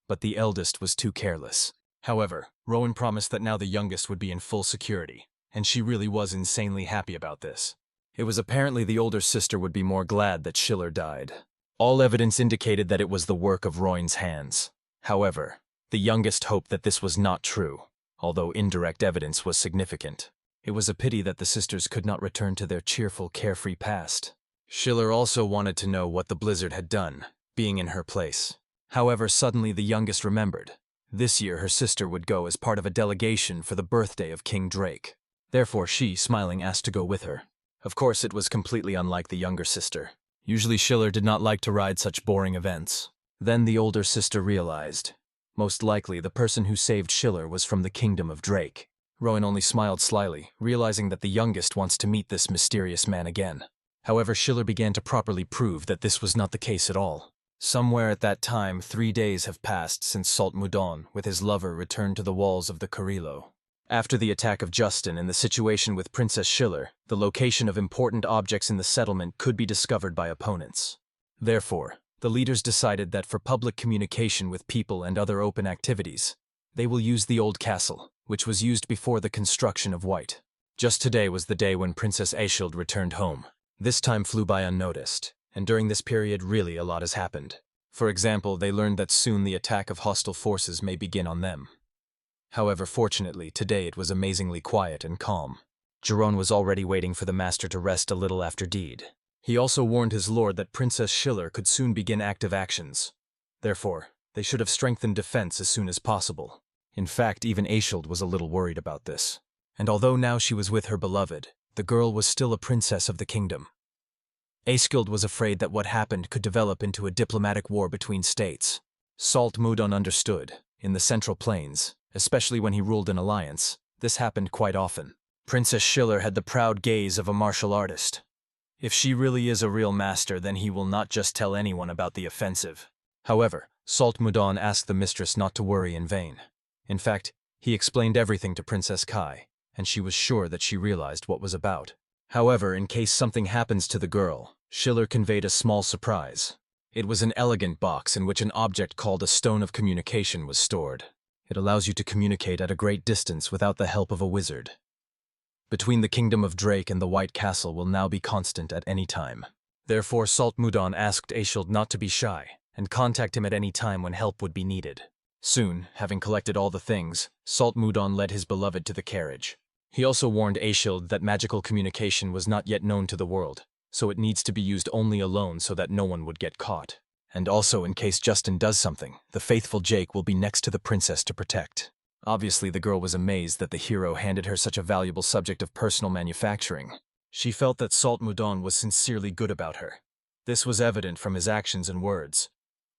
But the eldest was too careless. However, Rowan promised that now the youngest would be in full security, and she really was insanely happy about this. It was apparently the older sister would be more glad that Schiller died. All evidence indicated that it was the work of Rowan's hands. However, the youngest hoped that this was not true, although indirect evidence was significant. It was a pity that the sisters could not return to their cheerful, carefree past. Schiller also wanted to know what the blizzard had done, being in her place. However, suddenly the youngest remembered. This year her sister would go as part of a delegation for the birthday of King Drake. Therefore she, smiling, asked to go with her. Of course, it was completely unlike the younger sister. Usually Schiller did not like to ride such boring events. Then the older sister realized. Most likely the person who saved Schiller was from the kingdom of Drake. Rowan only smiled slyly, realizing that the youngest wants to meet this mysterious man again. However, Schiller began to properly prove that this was not the case at all. Somewhere at that time, 3 days have passed since Salt Moudon, with his lover, returned to the walls of the Carrillo. After the attack of Justin and the situation with Princess Schiller, the location of important objects in the settlement could be discovered by opponents. Therefore, the leaders decided that for public communication with people and other open activities, they will use the old castle, which was used before the construction of White. Just today was the day when Princess Aishild returned home. This time flew by unnoticed, and during this period really a lot has happened. For example, they learned that soon the attack of hostile forces may begin on them. However, fortunately, today it was amazingly quiet and calm. Jerome was already waiting for the master to rest a little after deed. He also warned his lord that Princess Schiller could soon begin active actions. Therefore, they should have strengthened defense as soon as possible. In fact, even Aishild was a little worried about this. And although now she was with her beloved, the girl was still a princess of the kingdom. Aishild was afraid that what happened could develop into a diplomatic war between states. Salt Moudon understood. In the Central Plains, especially when he ruled an alliance, this happened quite often. Princess Schiller had the proud gaze of a martial artist. If she really is a real master, then he will not just tell anyone about the offensive. However, Salt Moudon asked the mistress not to worry in vain. In fact, he explained everything to Princess Kai, and she was sure that she realized what was about. However, in case something happens to the girl, Schiller conveyed a small surprise. It was an elegant box in which an object called a stone of communication was stored. It allows you to communicate at a great distance without the help of a wizard. Between the kingdom of Drake and the White Castle will now be constant at any time. Therefore, Salt Moudon asked Aishild not to be shy, and contact him at any time when help would be needed. Soon, having collected all the things, Salt Moudon led his beloved to the carriage. He also warned Aishild that magical communication was not yet known to the world, so it needs to be used only alone so that no one would get caught. And also, in case Justin does something, the faithful Jake will be next to the princess to protect. Obviously, the girl was amazed that the hero handed her such a valuable subject of personal manufacturing. She felt that Salt Moudon was sincerely good about her. This was evident from his actions and words.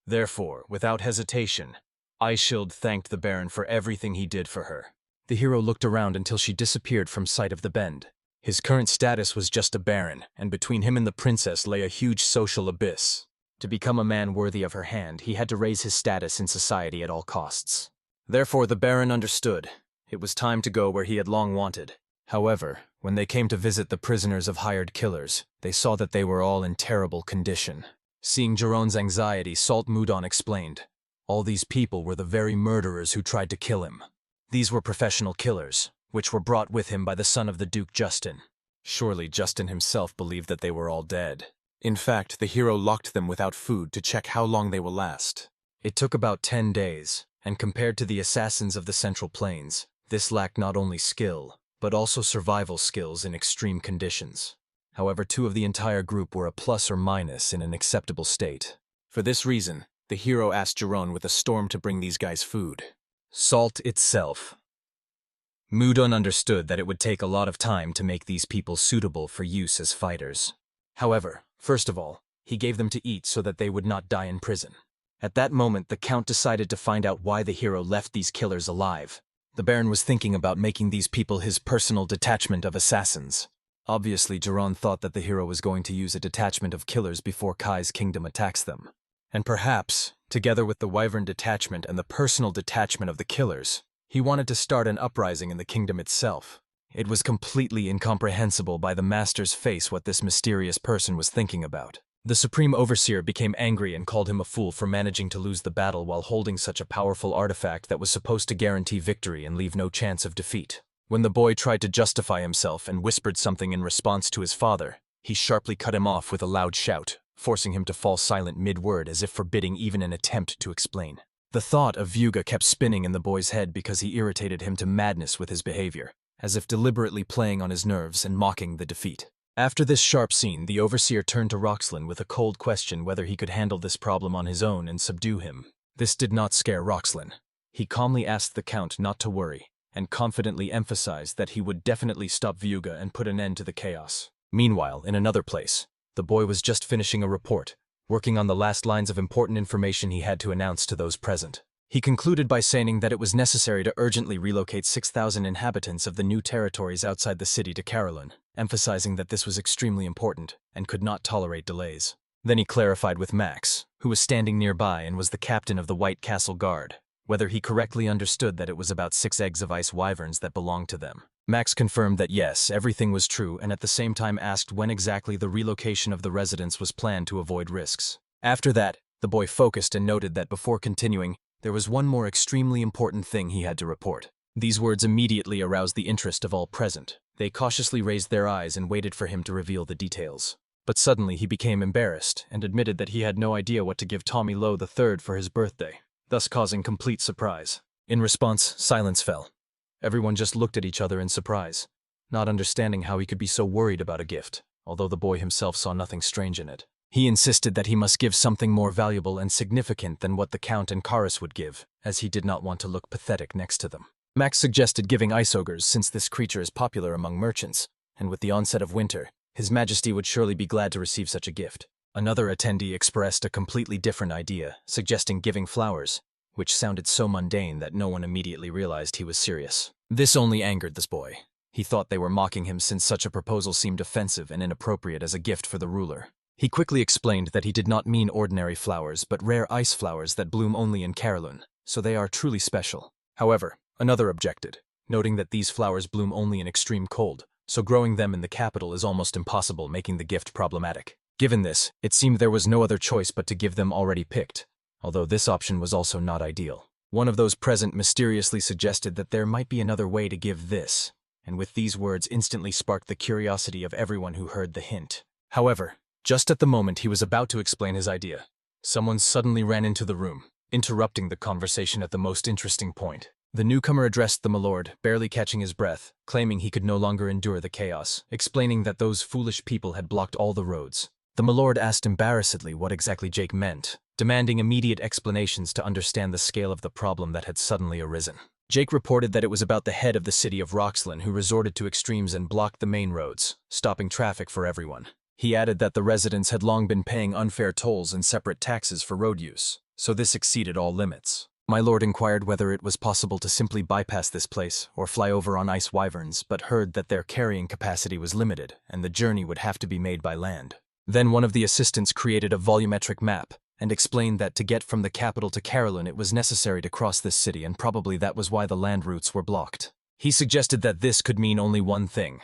Therefore, without hesitation, Aishild thanked the Baron for everything he did for her. The hero looked around until she disappeared from sight of the bend. His current status was just a baron, and between him and the princess lay a huge social abyss. To become a man worthy of her hand, he had to raise his status in society at all costs. Therefore, the Baron understood. It was time to go where he had long wanted. However, when they came to visit the prisoners of hired killers, they saw that they were all in terrible condition. Seeing Jerome's anxiety, Salt Moudon explained. All these people were the very murderers who tried to kill him. These were professional killers, which were brought with him by the son of the Duke Justin. Surely Justin himself believed that they were all dead. In fact, the hero locked them without food to check how long they will last. It took about 10 days, and compared to the assassins of the Central Plains, this lacked not only skill, but also survival skills in extreme conditions. However, 2 of the entire group were a plus or minus in an acceptable state. For this reason, the hero asked Jerome with a storm to bring these guys food. Salt itself. Moudon understood that it would take a lot of time to make these people suitable for use as fighters. However, first of all, he gave them to eat so that they would not die in prison. At that moment, the Count decided to find out why the hero left these killers alive. The Baron was thinking about making these people his personal detachment of assassins. Obviously, Jiran thought that the hero was going to use a detachment of killers before Kai's kingdom attacks them. And perhaps, together with the Wyvern detachment and the personal detachment of the killers, he wanted to start an uprising in the kingdom itself. It was completely incomprehensible by the master's face what this mysterious person was thinking about. The Supreme Overseer became angry and called him a fool for managing to lose the battle while holding such a powerful artifact that was supposed to guarantee victory and leave no chance of defeat. When the boy tried to justify himself and whispered something in response to his father, he sharply cut him off with a loud shout, forcing him to fall silent mid-word as if forbidding even an attempt to explain. The thought of Vyuga kept spinning in the boy's head because he irritated him to madness with his behavior, as if deliberately playing on his nerves and mocking the defeat. After this sharp scene, the Overseer turned to Roxlin with a cold question whether he could handle this problem on his own and subdue him. This did not scare Roxlin. He calmly asked the Count not to worry, and confidently emphasized that he would definitely stop Vyuga and put an end to the chaos. Meanwhile, in another place, the boy was just finishing a report, working on the last lines of important information he had to announce to those present. He concluded by saying that it was necessary to urgently relocate 6,000 inhabitants of the new territories outside the city to Carolyn, emphasizing that this was extremely important and could not tolerate delays. Then he clarified with Max, who was standing nearby and was the captain of the White Castle Guard, whether he correctly understood that it was about 6 eggs of ice wyverns that belonged to them. Max confirmed that yes, everything was true, and at the same time asked when exactly the relocation of the residents was planned to avoid risks. After that, the boy focused and noted that before continuing, there was one more extremely important thing he had to report. These words immediately aroused the interest of all present. They cautiously raised their eyes and waited for him to reveal the details. But suddenly he became embarrassed and admitted that he had no idea what to give Tommy Lowe III for his birthday, thus causing complete surprise. In response, silence fell. Everyone just looked at each other in surprise, not understanding how he could be so worried about a gift, although the boy himself saw nothing strange in it. He insisted that he must give something more valuable and significant than what the Count and Karis would give, as he did not want to look pathetic next to them. Max suggested giving ice ogres since this creature is popular among merchants, and with the onset of winter, His Majesty would surely be glad to receive such a gift. Another attendee expressed a completely different idea, suggesting giving flowers, which sounded so mundane that no one immediately realized he was serious. This only angered this boy. He thought they were mocking him since such a proposal seemed offensive and inappropriate as a gift for the ruler. He quickly explained that he did not mean ordinary flowers but rare ice flowers that bloom only in Carolyn, so they are truly special. However, another objected, noting that these flowers bloom only in extreme cold, so growing them in the capital is almost impossible, making the gift problematic. Given this, it seemed there was no other choice but to give them already picked, although this option was also not ideal. One of those present mysteriously suggested that there might be another way to give this, and with these words instantly sparked the curiosity of everyone who heard the hint. However, just at the moment he was about to explain his idea, someone suddenly ran into the room, interrupting the conversation at the most interesting point. The newcomer addressed the milord, barely catching his breath, claiming he could no longer endure the chaos, explaining that those foolish people had blocked all the roads. The milord asked embarrassedly what exactly Jake meant, demanding immediate explanations to understand the scale of the problem that had suddenly arisen. Jake reported that it was about the head of the city of Roxlin who resorted to extremes and blocked the main roads, stopping traffic for everyone. He added that the residents had long been paying unfair tolls and separate taxes for road use, so this exceeded all limits. My lord inquired whether it was possible to simply bypass this place or fly over on ice wyverns, but heard that their carrying capacity was limited and the journey would have to be made by land. Then one of the assistants created a volumetric map and explained that to get from the capital to Carolyn it was necessary to cross this city, and probably that was why the land routes were blocked. He suggested that this could mean only one thing.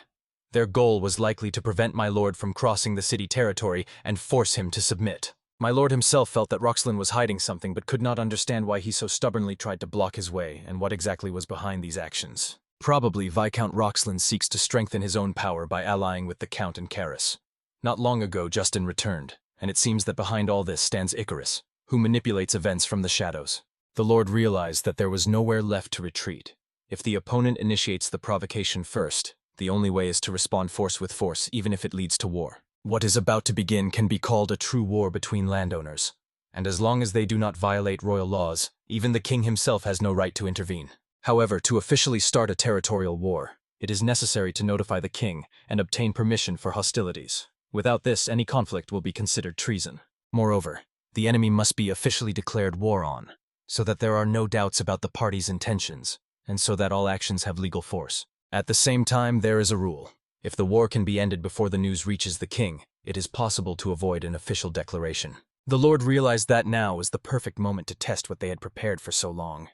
Their goal was likely to prevent my lord from crossing the city territory and force him to submit. My lord himself felt that Roxlin was hiding something but could not understand why he so stubbornly tried to block his way and what exactly was behind these actions. Probably Viscount Roxlin seeks to strengthen his own power by allying with the Count and Karis. Not long ago Justin returned, and it seems that behind all this stands Icarus, who manipulates events from the shadows. The Lord realized that there was nowhere left to retreat. If the opponent initiates the provocation first, the only way is to respond force with force, even if it leads to war. What is about to begin can be called a true war between landowners, and as long as they do not violate royal laws, even the king himself has no right to intervene. However, to officially start a territorial war, it is necessary to notify the king and obtain permission for hostilities. Without this, any conflict will be considered treason. Moreover, the enemy must be officially declared war on, so that there are no doubts about the party's intentions, and so that all actions have legal force. At the same time, there is a rule. If the war can be ended before the news reaches the king, it is possible to avoid an official declaration. The Lord realized that now was the perfect moment to test what they had prepared for so long.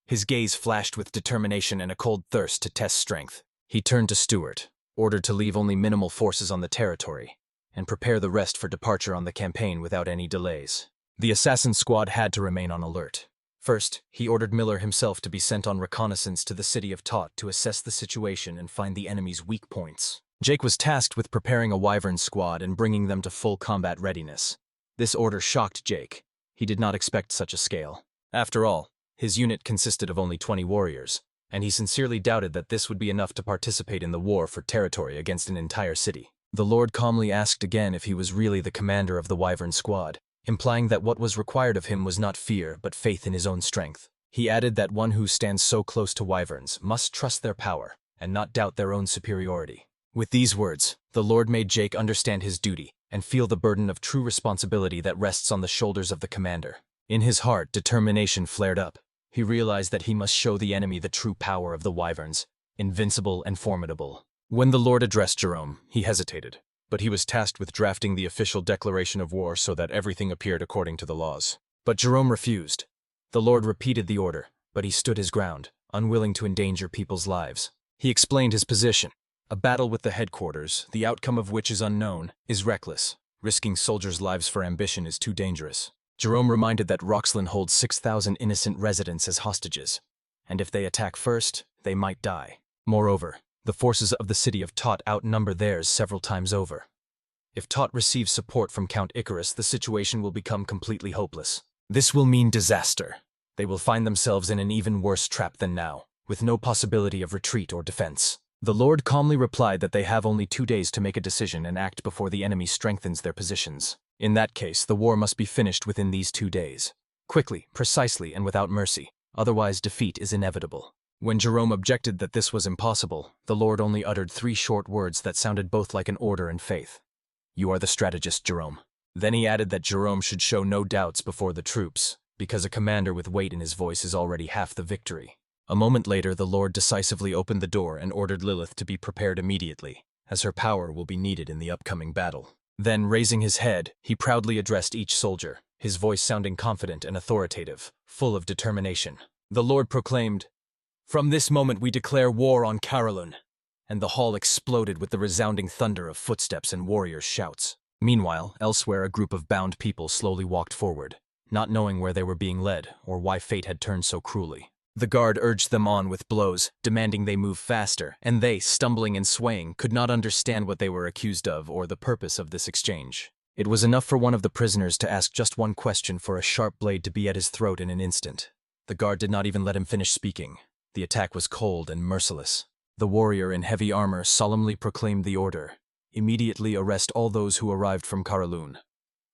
His gaze flashed with determination and a cold thirst to test strength. He turned to Stuart, ordered to leave only minimal forces on the territory, and prepare the rest for departure on the campaign without any delays. The assassin squad had to remain on alert. First, he ordered Miller himself to be sent on reconnaissance to the city of Tot to assess the situation and find the enemy's weak points. Jake was tasked with preparing a Wyvern squad and bringing them to full combat readiness. This order shocked Jake. He did not expect such a scale. After all, his unit consisted of only 20 warriors, and he sincerely doubted that this would be enough to participate in the war for territory against an entire city. The Lord calmly asked again if he was really the commander of the Wyvern squad, implying that what was required of him was not fear but faith in his own strength. He added that one who stands so close to Wyverns must trust their power and not doubt their own superiority. With these words, the Lord made Jake understand his duty and feel the burden of true responsibility that rests on the shoulders of the commander. In his heart, determination flared up. He realized that he must show the enemy the true power of the Wyverns, invincible and formidable. When the Lord addressed Jerome, he hesitated, but he was tasked with drafting the official declaration of war so that everything appeared according to the laws. But Jerome refused. The Lord repeated the order, but he stood his ground, unwilling to endanger people's lives. He explained his position. A battle with the headquarters, the outcome of which is unknown, is reckless. Risking soldiers' lives for ambition is too dangerous. Jerome reminded that Roxland holds 6,000 innocent residents as hostages, and if they attack first, they might die. Moreover, the forces of the city of Tot outnumber theirs several times over. If Tot receives support from Count Icarus, the situation will become completely hopeless. This will mean disaster. They will find themselves in an even worse trap than now, with no possibility of retreat or defense. The Lord calmly replied that they have only 2 days to make a decision and act before the enemy strengthens their positions. In that case, the war must be finished within these 2 days. Quickly, precisely, and without mercy. Otherwise, defeat is inevitable. When Jerome objected that this was impossible, the Lord only uttered 3 short words that sounded both like an order and faith. "You are the strategist, Jerome." Then he added that Jerome should show no doubts before the troops, because a commander with weight in his voice is already half the victory. A moment later, the Lord decisively opened the door and ordered Lilith to be prepared immediately, as her power will be needed in the upcoming battle. Then, raising his head, he proudly addressed each soldier, his voice sounding confident and authoritative, full of determination. The Lord proclaimed, "From this moment we declare war on Carolyn," and the hall exploded with the resounding thunder of footsteps and warriors' shouts. Meanwhile, elsewhere a group of bound people slowly walked forward, not knowing where they were being led or why fate had turned so cruelly. The guard urged them on with blows, demanding they move faster, and they, stumbling and swaying, could not understand what they were accused of or the purpose of this exchange. It was enough for one of the prisoners to ask just one question for a sharp blade to be at his throat in an instant. The guard did not even let him finish speaking. The attack was cold and merciless. The warrior in heavy armor solemnly proclaimed the order: "Immediately arrest all those who arrived from Karaloon."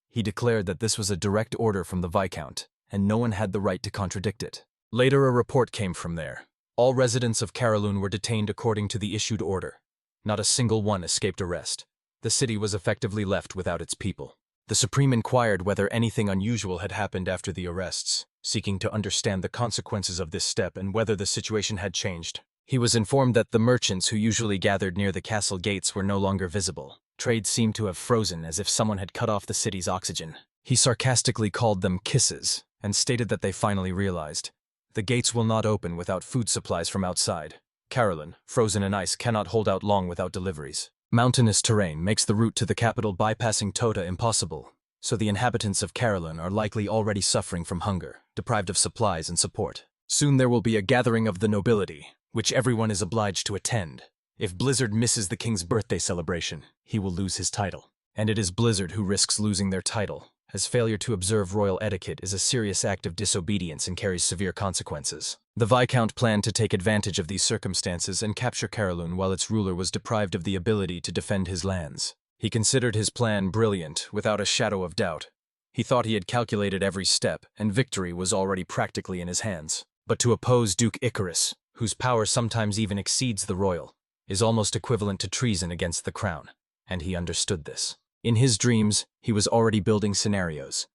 He declared that this was a direct order from the Viscount, and no one had the right to contradict it. Later a report came from there. All residents of Karaloon were detained according to the issued order. Not a single one escaped arrest. The city was effectively left without its people. The Supreme inquired whether anything unusual had happened after the arrests, seeking to understand the consequences of this step and whether the situation had changed. He was informed that the merchants who usually gathered near the castle gates were no longer visible. Trade seemed to have frozen as if someone had cut off the city's oxygen. He sarcastically called them kisses and stated that they finally realized: the gates will not open without food supplies from outside. Carolyn, frozen in ice, cannot hold out long without deliveries. Mountainous terrain makes the route to the capital bypassing Tota impossible, so the inhabitants of Carolyn are likely already suffering from hunger, deprived of supplies and support. Soon there will be a gathering of the nobility, which everyone is obliged to attend. If Blizzard misses the king's birthday celebration, he will lose his title. And it is Blizzard who risks losing their title, as failure to observe royal etiquette is a serious act of disobedience and carries severe consequences. The Viscount planned to take advantage of these circumstances and capture Carolyn while its ruler was deprived of the ability to defend his lands. He considered his plan brilliant, without a shadow of doubt. He thought he had calculated every step, and victory was already practically in his hands. But to oppose Duke Icarus, whose power sometimes even exceeds the royal, is almost equivalent to treason against the crown, and he understood this. In his dreams, he was already building scenarios.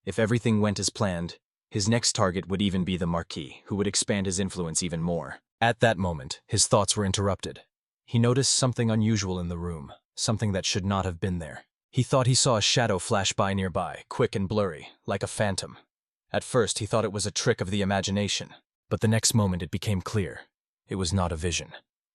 If everything went as planned, his next target would even be the Marquis, who would expand his influence even more. At that moment, his thoughts were interrupted. He noticed something unusual in the room, something that should not have been there. He thought he saw a shadow flash by nearby, quick and blurry, like a phantom. At first, he thought it was a trick of the imagination, but the next moment it became clear. It was not a vision.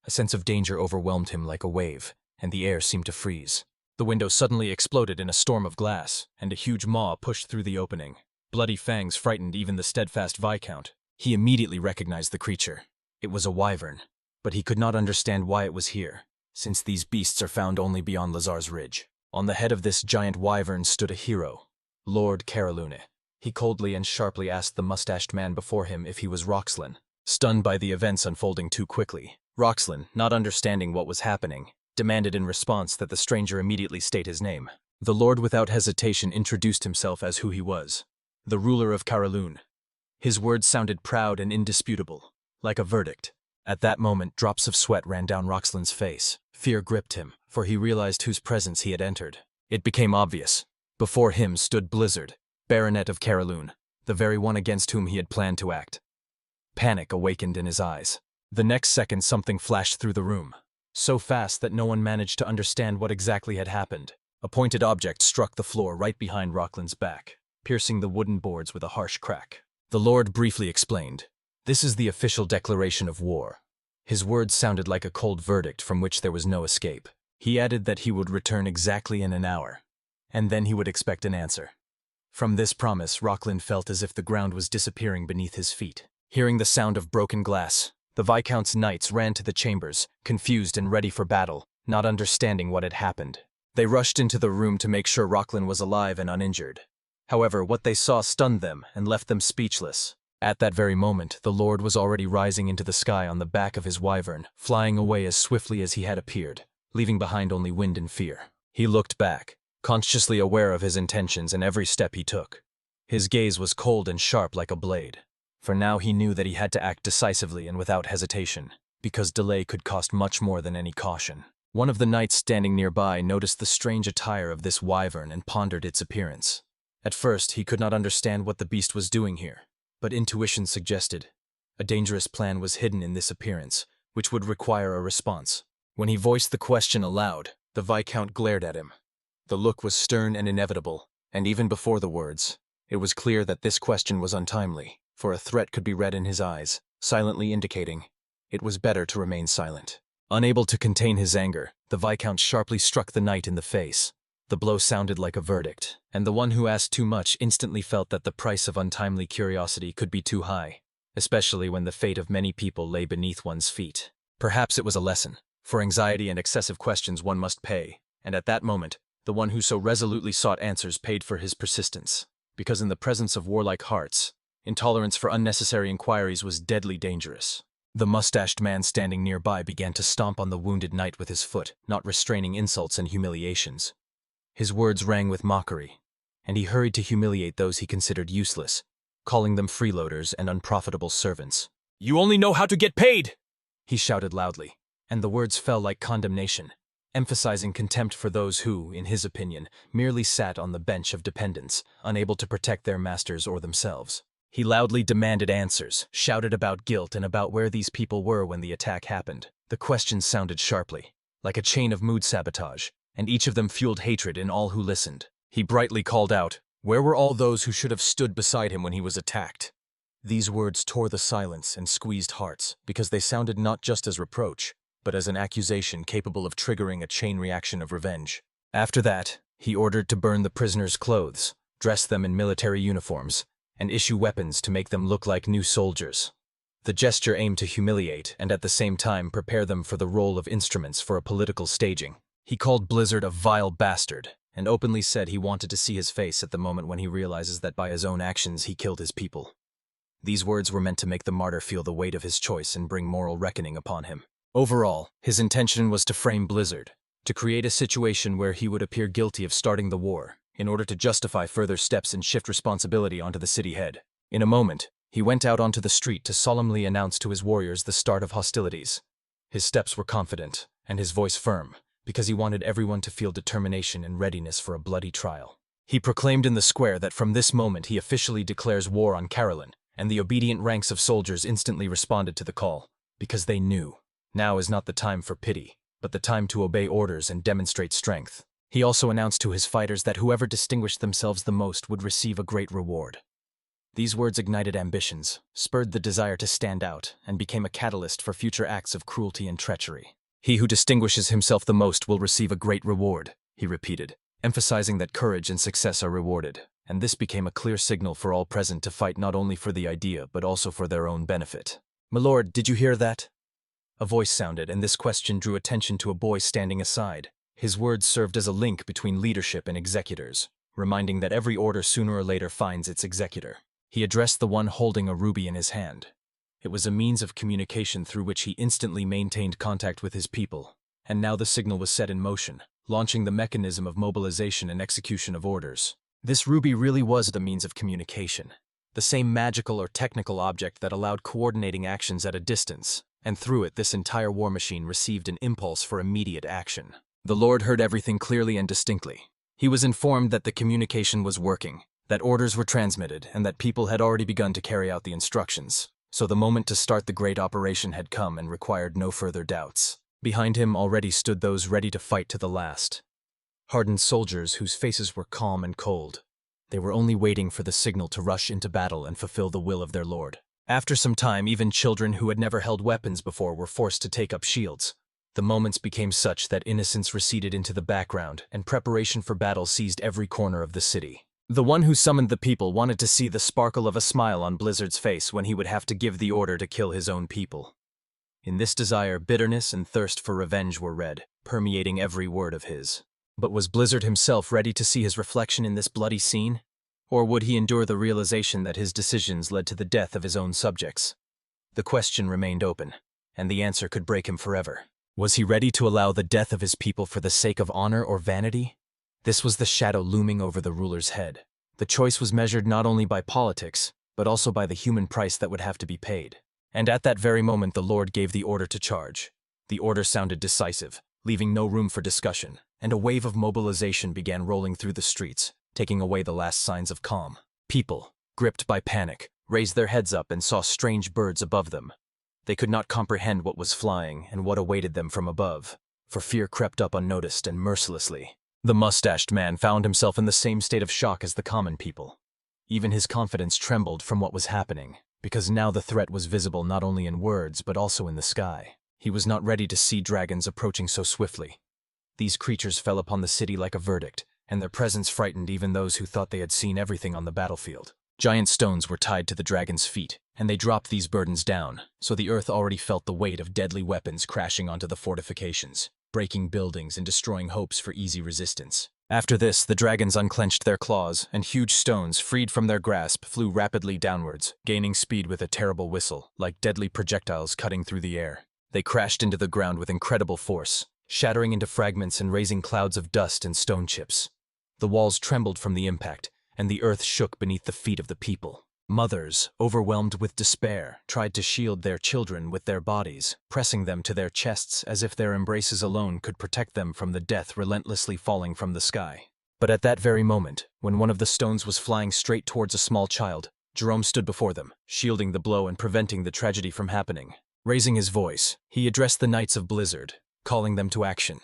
A sense of danger overwhelmed him like a wave, and the air seemed to freeze. The window suddenly exploded in a storm of glass, and a huge maw pushed through the opening. Bloody fangs frightened even the steadfast Viscount. He immediately recognized the creature. It was a wyvern, but he could not understand why it was here, since these beasts are found only beyond Lazar's Ridge. On the head of this giant wyvern stood a hero, Lord Carolune. He coldly and sharply asked the mustached man before him if he was Roxlin. Stunned by the events unfolding too quickly, Roxlin, not understanding what was happening, demanded in response that the stranger immediately state his name. The lord without hesitation introduced himself as who he was, the ruler of Carolune. His words sounded proud and indisputable, like a verdict. At that moment, drops of sweat ran down Roxlin's face. Fear gripped him, for he realized whose presence he had entered. It became obvious. Before him stood Blizzard, Baronet of Carolune, the very one against whom he had planned to act. Panic awakened in his eyes. The next second, something flashed through the room, so fast that no one managed to understand what exactly had happened. A pointed object struck the floor right behind Roxlin's back, piercing the wooden boards with a harsh crack. The Lord briefly explained, "This is the official declaration of war." His words sounded like a cold verdict from which there was no escape. He added that he would return exactly in an hour, and then he would expect an answer. From this promise, Roxlin felt as if the ground was disappearing beneath his feet. Hearing the sound of broken glass, the Viscount's knights ran to the chambers, confused and ready for battle, not understanding what had happened. They rushed into the room to make sure Roxlin was alive and uninjured. However, what they saw stunned them and left them speechless. At that very moment, the Lord was already rising into the sky on the back of his wyvern, flying away as swiftly as he had appeared, leaving behind only wind and fear. He looked back, consciously aware of his intentions and every step he took. His gaze was cold and sharp like a blade, for now he knew that he had to act decisively and without hesitation, because delay could cost much more than any caution. One of the knights standing nearby noticed the strange attire of this wyvern and pondered its appearance. At first, he could not understand what the beast was doing here, but intuition suggested a dangerous plan was hidden in this appearance, which would require a response. When he voiced the question aloud, the Viscount glared at him. The look was stern and inevitable, and even before the words, it was clear that this question was untimely, for a threat could be read in his eyes, silently indicating it was better to remain silent. Unable to contain his anger, the Viscount sharply struck the knight in the face. The blow sounded like a verdict, and the one who asked too much instantly felt that the price of untimely curiosity could be too high, especially when the fate of many people lay beneath one's feet. Perhaps it was a lesson. For anxiety and excessive questions one must pay, and at that moment, the one who so resolutely sought answers paid for his persistence, because in the presence of warlike hearts, intolerance for unnecessary inquiries was deadly dangerous. The mustached man standing nearby began to stomp on the wounded knight with his foot, not restraining insults and humiliations. His words rang with mockery, and he hurried to humiliate those he considered useless, calling them freeloaders and unprofitable servants. "You only know how to get paid!" he shouted loudly, and the words fell like condemnation, emphasizing contempt for those who, in his opinion, merely sat on the bench of dependents, unable to protect their masters or themselves. He loudly demanded answers, shouted about guilt and about where these people were when the attack happened. The questions sounded sharply, like a chain of mood sabotage, and each of them fueled hatred in all who listened. He brightly called out, "Where were all those who should have stood beside him when he was attacked?" These words tore the silence and squeezed hearts, because they sounded not just as reproach, but as an accusation capable of triggering a chain reaction of revenge. After that, he ordered to burn the prisoners' clothes, dress them in military uniforms, and issue weapons to make them look like new soldiers. The gesture aimed to humiliate and at the same time prepare them for the role of instruments for a political staging. He called Blizzard a vile bastard, and openly said he wanted to see his face at the moment when he realizes that by his own actions he killed his people. These words were meant to make the martyr feel the weight of his choice and bring moral reckoning upon him. Overall, his intention was to frame Blizzard, to create a situation where he would appear guilty of starting the war, in order to justify further steps and shift responsibility onto the city head. In a moment, he went out onto the street to solemnly announce to his warriors the start of hostilities. His steps were confident, and his voice firm, because he wanted everyone to feel determination and readiness for a bloody trial. He proclaimed in the square that from this moment he officially declares war on Carolyn, and the obedient ranks of soldiers instantly responded to the call, because they knew. Now is not the time for pity. but the time to obey orders and demonstrate strength. He also announced to his fighters that whoever distinguished themselves the most would receive a great reward. These words ignited ambitions, spurred the desire to stand out, and became a catalyst for future acts of cruelty and treachery. "He who distinguishes himself the most will receive a great reward," he repeated, emphasizing that courage and success are rewarded, and this became a clear signal for all present to fight not only for the idea but also for their own benefit. "My lord, did you hear that?" A voice sounded, and this question drew attention to a boy standing aside. His words served as a link between leadership and executors, reminding that every order sooner or later finds its executor. He addressed the one holding a ruby in his hand. It was a means of communication through which he instantly maintained contact with his people, and now the signal was set in motion, launching the mechanism of mobilization and execution of orders. This ruby really was the means of communication, the same magical or technical object that allowed coordinating actions at a distance, and through it this entire war machine received an impulse for immediate action. The Lord heard everything clearly and distinctly. He was informed that the communication was working, that orders were transmitted, and that people had already begun to carry out the instructions. So the moment to start the great operation had come and required no further doubts. Behind him already stood those ready to fight to the last. Hardened soldiers whose faces were calm and cold. They were only waiting for the signal to rush into battle and fulfill the will of their lord. After some time, even children who had never held weapons before were forced to take up shields. The moments became such that innocence receded into the background, and preparation for battle seized every corner of the city. The one who summoned the people wanted to see the sparkle of a smile on Blizzard's face when he would have to give the order to kill his own people. In this desire, bitterness and thirst for revenge were read, permeating every word of his. But was Blizzard himself ready to see his reflection in this bloody scene? Or would he endure the realization that his decisions led to the death of his own subjects? The question remained open, and the answer could break him forever. Was he ready to allow the death of his people for the sake of honor or vanity? This was the shadow looming over the ruler's head. The choice was measured not only by politics, but also by the human price that would have to be paid. And at that very moment the Lord gave the order to charge. The order sounded decisive, leaving no room for discussion, and a wave of mobilization began rolling through the streets, taking away the last signs of calm. People, gripped by panic, raised their heads up and saw strange birds above them. They could not comprehend what was flying and what awaited them from above, for fear crept up unnoticed and mercilessly. The mustached man found himself in the same state of shock as the common people. Even his confidence trembled from what was happening, because now the threat was visible not only in words but also in the sky. He was not ready to see dragons approaching so swiftly. These creatures fell upon the city like a verdict, and their presence frightened even those who thought they had seen everything on the battlefield. Giant stones were tied to the dragon's feet, and they dropped these burdens down, so the earth already felt the weight of deadly weapons crashing onto the fortifications, breaking buildings and destroying hopes for easy resistance. After this, the dragons unclenched their claws, and huge stones, freed from their grasp, flew rapidly downwards, gaining speed with a terrible whistle, like deadly projectiles cutting through the air. They crashed into the ground with incredible force, shattering into fragments and raising clouds of dust and stone chips. The walls trembled from the impact, and the earth shook beneath the feet of the people. Mothers, overwhelmed with despair, tried to shield their children with their bodies, pressing them to their chests as if their embraces alone could protect them from the death relentlessly falling from the sky. But at that very moment, when one of the stones was flying straight towards a small child, Jerome stood before them, shielding the blow and preventing the tragedy from happening. Raising his voice, he addressed the Knights of Blizzard, calling them to action.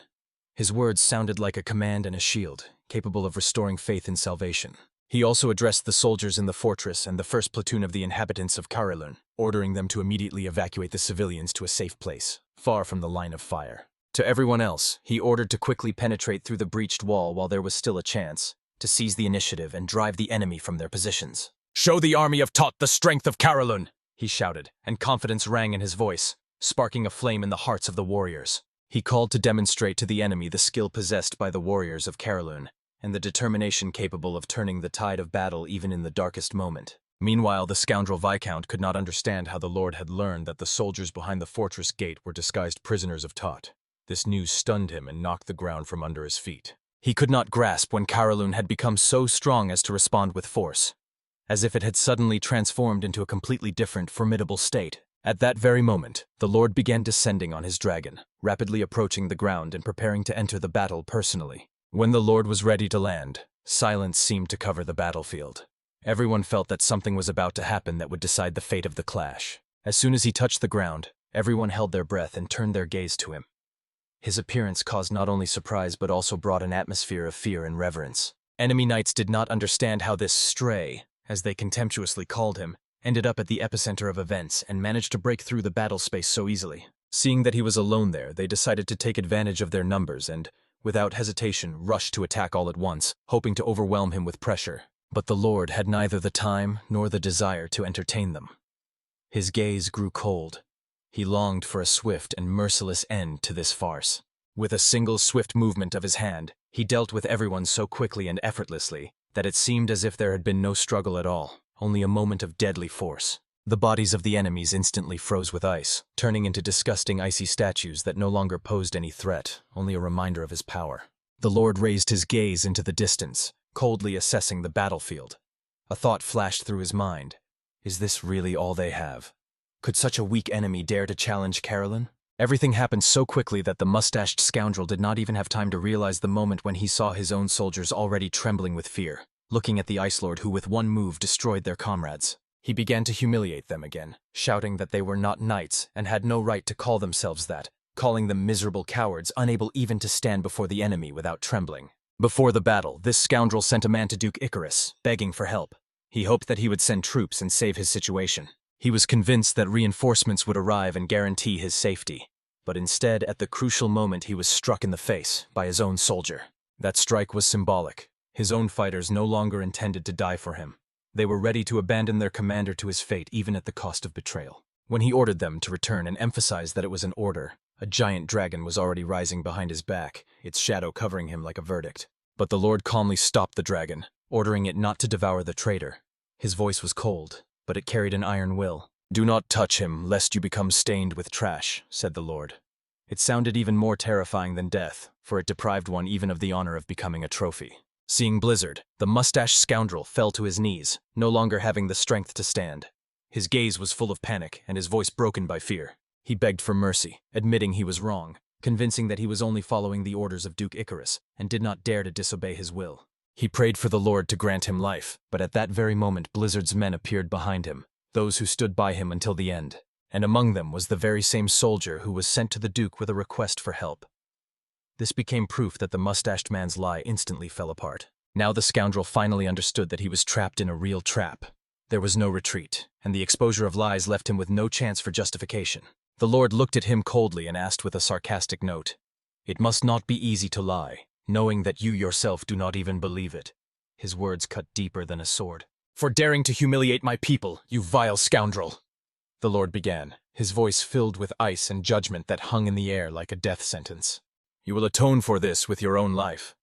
His words sounded like a command and a shield, capable of restoring faith in salvation. He also addressed the soldiers in the fortress and the first platoon of the inhabitants of Karelun, ordering them to immediately evacuate the civilians to a safe place, far from the line of fire. To everyone else, he ordered to quickly penetrate through the breached wall while there was still a chance, to seize the initiative and drive the enemy from their positions. "Show the army of Tot the strength of Karelun!" he shouted, and confidence rang in his voice, sparking a flame in the hearts of the warriors. He called to demonstrate to the enemy the skill possessed by the warriors of Karelun, and the determination capable of turning the tide of battle even in the darkest moment. Meanwhile, the scoundrel Viscount could not understand how the Lord had learned that the soldiers behind the fortress gate were disguised prisoners of Tot. This news stunned him and knocked the ground from under his feet. He could not grasp when Karelun had become so strong as to respond with force, as if it had suddenly transformed into a completely different, formidable state. At that very moment, the Lord began descending on his dragon, rapidly approaching the ground and preparing to enter the battle personally. When the Lord was ready to land, silence seemed to cover the battlefield. Everyone felt that something was about to happen that would decide the fate of the clash. As soon as he touched the ground, everyone held their breath and turned their gaze to him. His appearance caused not only surprise but also brought an atmosphere of fear and reverence. Enemy knights did not understand how this stray, as they contemptuously called him, ended up at the epicenter of events and managed to break through the battle space so easily. Seeing that he was alone there, they decided to take advantage of their numbers and, without hesitation, rushed to attack all at once, hoping to overwhelm him with pressure. But the Lord had neither the time nor the desire to entertain them. His gaze grew cold. He longed for a swift and merciless end to this farce. With a single swift movement of his hand, he dealt with everyone so quickly and effortlessly that it seemed as if there had been no struggle at all, only a moment of deadly force. The bodies of the enemies instantly froze with ice, turning into disgusting icy statues that no longer posed any threat, only a reminder of his power. The Lord raised his gaze into the distance, coldly assessing the battlefield. A thought flashed through his mind. Is this really all they have? Could such a weak enemy dare to challenge Carolyn? Everything happened so quickly that the mustached scoundrel did not even have time to realize the moment when he saw his own soldiers already trembling with fear, looking at the Ice Lord who with one move destroyed their comrades. He began to humiliate them again, shouting that they were not knights and had no right to call themselves that, calling them miserable cowards unable even to stand before the enemy without trembling. Before the battle, this scoundrel sent a man to Duke Icarus, begging for help. He hoped that he would send troops and save his situation. He was convinced that reinforcements would arrive and guarantee his safety. But instead, at the crucial moment, he was struck in the face by his own soldier. That strike was symbolic. His own fighters no longer intended to die for him. They were ready to abandon their commander to his fate even at the cost of betrayal. When he ordered them to return and emphasized that it was an order, a giant dragon was already rising behind his back, its shadow covering him like a verdict. But the Lord calmly stopped the dragon, ordering it not to devour the traitor. His voice was cold, but it carried an iron will. "Do not touch him, lest you become stained with trash," said the Lord. It sounded even more terrifying than death, for it deprived one even of the honor of becoming a trophy. Seeing Blizzard, the mustached scoundrel fell to his knees, no longer having the strength to stand. His gaze was full of panic and his voice broken by fear. He begged for mercy, admitting he was wrong, convincing that he was only following the orders of Duke Icarus and did not dare to disobey his will. He prayed for the Lord to grant him life, but at that very moment Blizzard's men appeared behind him, those who stood by him until the end, and among them was the very same soldier who was sent to the Duke with a request for help. This became proof that the mustached man's lie instantly fell apart. Now the scoundrel finally understood that he was trapped in a real trap. There was no retreat, and the exposure of lies left him with no chance for justification. The Lord looked at him coldly and asked with a sarcastic note, "It must not be easy to lie, knowing that you yourself do not even believe it." His words cut deeper than a sword. "For daring to humiliate my people, you vile scoundrel," the Lord began, his voice filled with ice and judgment that hung in the air like a death sentence. "You will atone for this with your own life."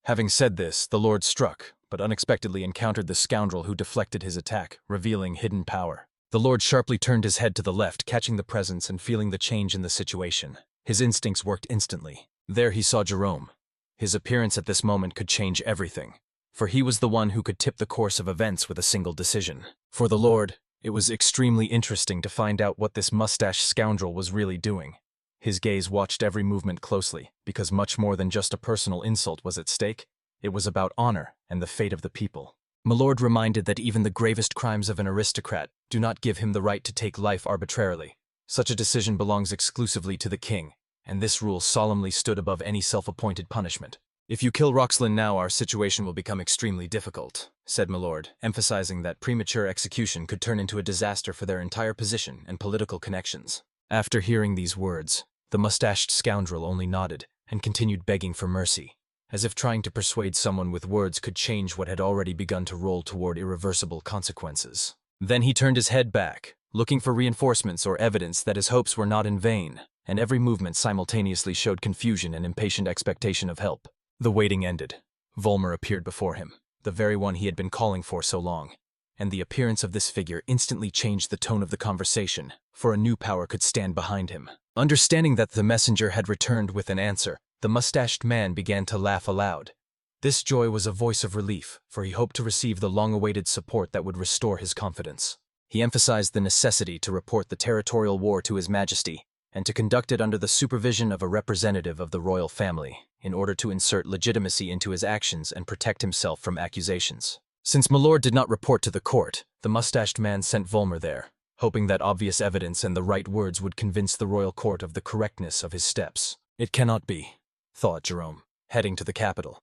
Having said this, the Lord struck, but unexpectedly encountered the scoundrel who deflected his attack, revealing hidden power. The Lord sharply turned his head to the left, catching the presence and feeling the change in the situation. His instincts worked instantly. There he saw Jerome. His appearance at this moment could change everything, for he was the one who could tip the course of events with a single decision. For the Lord, it was extremely interesting to find out what this mustached scoundrel was really doing. His gaze watched every movement closely, because much more than just a personal insult was at stake. It was about honor and the fate of the people. Milord reminded that even the gravest crimes of an aristocrat do not give him the right to take life arbitrarily. Such a decision belongs exclusively to the king, and this rule solemnly stood above any self-appointed punishment. "If you kill Roxlin now, our situation will become extremely difficult," said Milord, emphasizing that premature execution could turn into a disaster for their entire position and political connections. After hearing these words, the mustached scoundrel only nodded and continued begging for mercy, as if trying to persuade someone with words could change what had already begun to roll toward irreversible consequences. Then he turned his head back, looking for reinforcements or evidence that his hopes were not in vain, and every movement simultaneously showed confusion and impatient expectation of help. The waiting ended. Volmer appeared before him, the very one he had been calling for so long, and the appearance of this figure instantly changed the tone of the conversation, for a new power could stand behind him. Understanding that the messenger had returned with an answer, the mustached man began to laugh aloud. This joy was a voice of relief, for he hoped to receive the long-awaited support that would restore his confidence. He emphasized the necessity to report the territorial war to His Majesty, and to conduct it under the supervision of a representative of the royal family, in order to insert legitimacy into his actions and protect himself from accusations. Since Milord did not report to the court, the mustached man sent Volmer there, hoping that obvious evidence and the right words would convince the royal court of the correctness of his steps. It cannot be, thought Jerome, heading to the capital.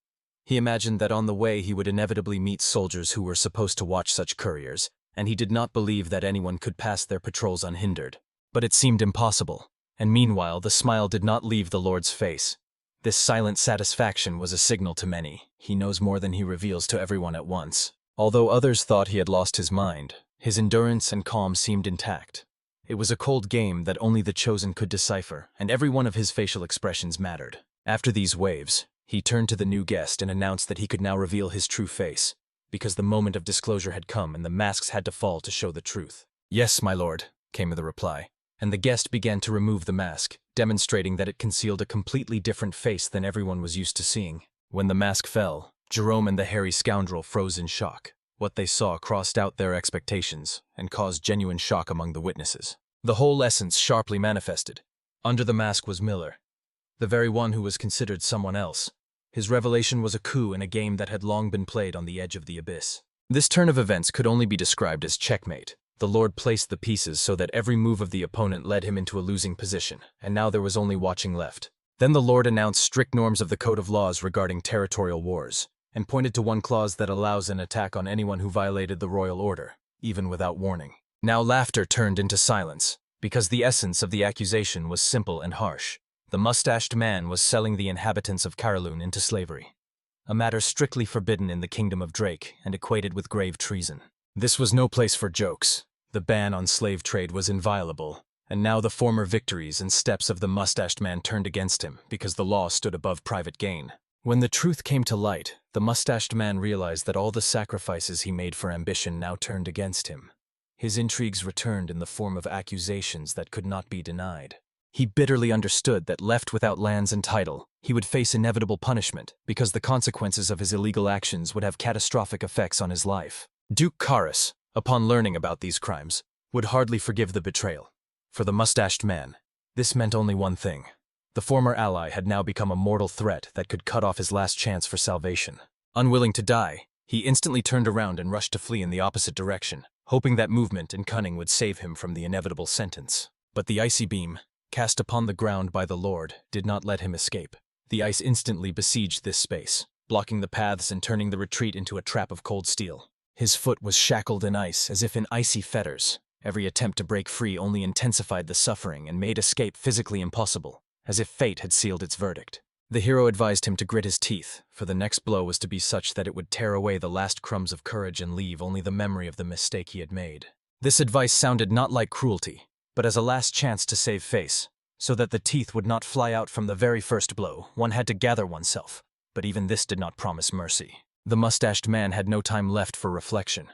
He imagined that on the way he would inevitably meet soldiers who were supposed to watch such couriers, and he did not believe that anyone could pass their patrols unhindered. But it seemed impossible, and meanwhile the smile did not leave the Lord's face. This silent satisfaction was a signal to many. He knows more than he reveals to everyone at once. Although others thought he had lost his mind, his endurance and calm seemed intact. It was a cold game that only the chosen could decipher, and every one of his facial expressions mattered. After these waves, he turned to the new guest and announced that he could now reveal his true face, because the moment of disclosure had come and the masks had to fall to show the truth. "Yes, my lord," came the reply, and the guest began to remove the mask, demonstrating that it concealed a completely different face than everyone was used to seeing. When the mask fell, Jerome and the hairy scoundrel froze in shock. What they saw crossed out their expectations and caused genuine shock among the witnesses. The whole essence sharply manifested. Under the mask was Miller, the very one who was considered someone else. His revelation was a coup in a game that had long been played on the edge of the abyss. This turn of events could only be described as checkmate. The Lord placed the pieces so that every move of the opponent led him into a losing position, and now there was only watching left. Then the Lord announced strict norms of the Code of Laws regarding territorial wars, and pointed to one clause that allows an attack on anyone who violated the royal order, even without warning. Now laughter turned into silence, because the essence of the accusation was simple and harsh. The mustached man was selling the inhabitants of Karalun into slavery, a matter strictly forbidden in the kingdom of Drake and equated with grave treason. This was no place for jokes. The ban on slave trade was inviolable, and now the former victories and steps of the mustached man turned against him because the law stood above private gain. When the truth came to light, the mustached man realized that all the sacrifices he made for ambition now turned against him. His intrigues returned in the form of accusations that could not be denied. He bitterly understood that left without lands and title, he would face inevitable punishment because the consequences of his illegal actions would have catastrophic effects on his life. Duke Karis, upon learning about these crimes, would hardly forgive the betrayal. For the mustached man, this meant only one thing. The former ally had now become a mortal threat that could cut off his last chance for salvation. Unwilling to die, he instantly turned around and rushed to flee in the opposite direction, hoping that movement and cunning would save him from the inevitable sentence. But the icy beam, cast upon the ground by the Lord, did not let him escape. The ice instantly besieged this space, blocking the paths and turning the retreat into a trap of cold steel. His foot was shackled in ice as if in icy fetters. Every attempt to break free only intensified the suffering and made escape physically impossible, as if fate had sealed its verdict. The hero advised him to grit his teeth, for the next blow was to be such that it would tear away the last crumbs of courage and leave only the memory of the mistake he had made. This advice sounded not like cruelty, but as a last chance to save face, so that the teeth would not fly out from the very first blow. One had to gather oneself, but even this did not promise mercy. The mustached man had no time left for reflection.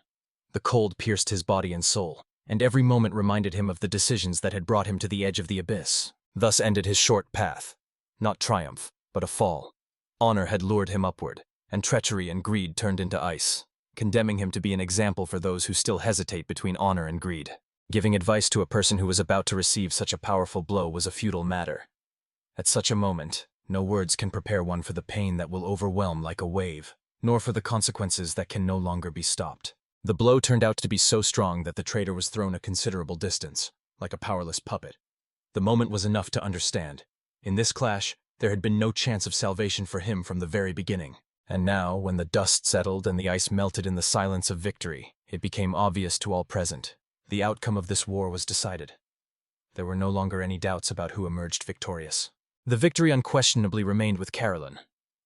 The cold pierced his body and soul, and every moment reminded him of the decisions that had brought him to the edge of the abyss. Thus ended his short path. Not triumph, but a fall. Honor had lured him upward, and treachery and greed turned into ice, condemning him to be an example for those who still hesitate between honor and greed. Giving advice to a person who was about to receive such a powerful blow was a futile matter. At such a moment, no words can prepare one for the pain that will overwhelm like a wave, nor for the consequences that can no longer be stopped. The blow turned out to be so strong that the traitor was thrown a considerable distance, like a powerless puppet. The moment was enough to understand. In this clash, there had been no chance of salvation for him from the very beginning. And now, when the dust settled and the ice melted in the silence of victory, it became obvious to all present. The outcome of this war was decided. There were no longer any doubts about who emerged victorious. The victory unquestionably remained with Carolyn.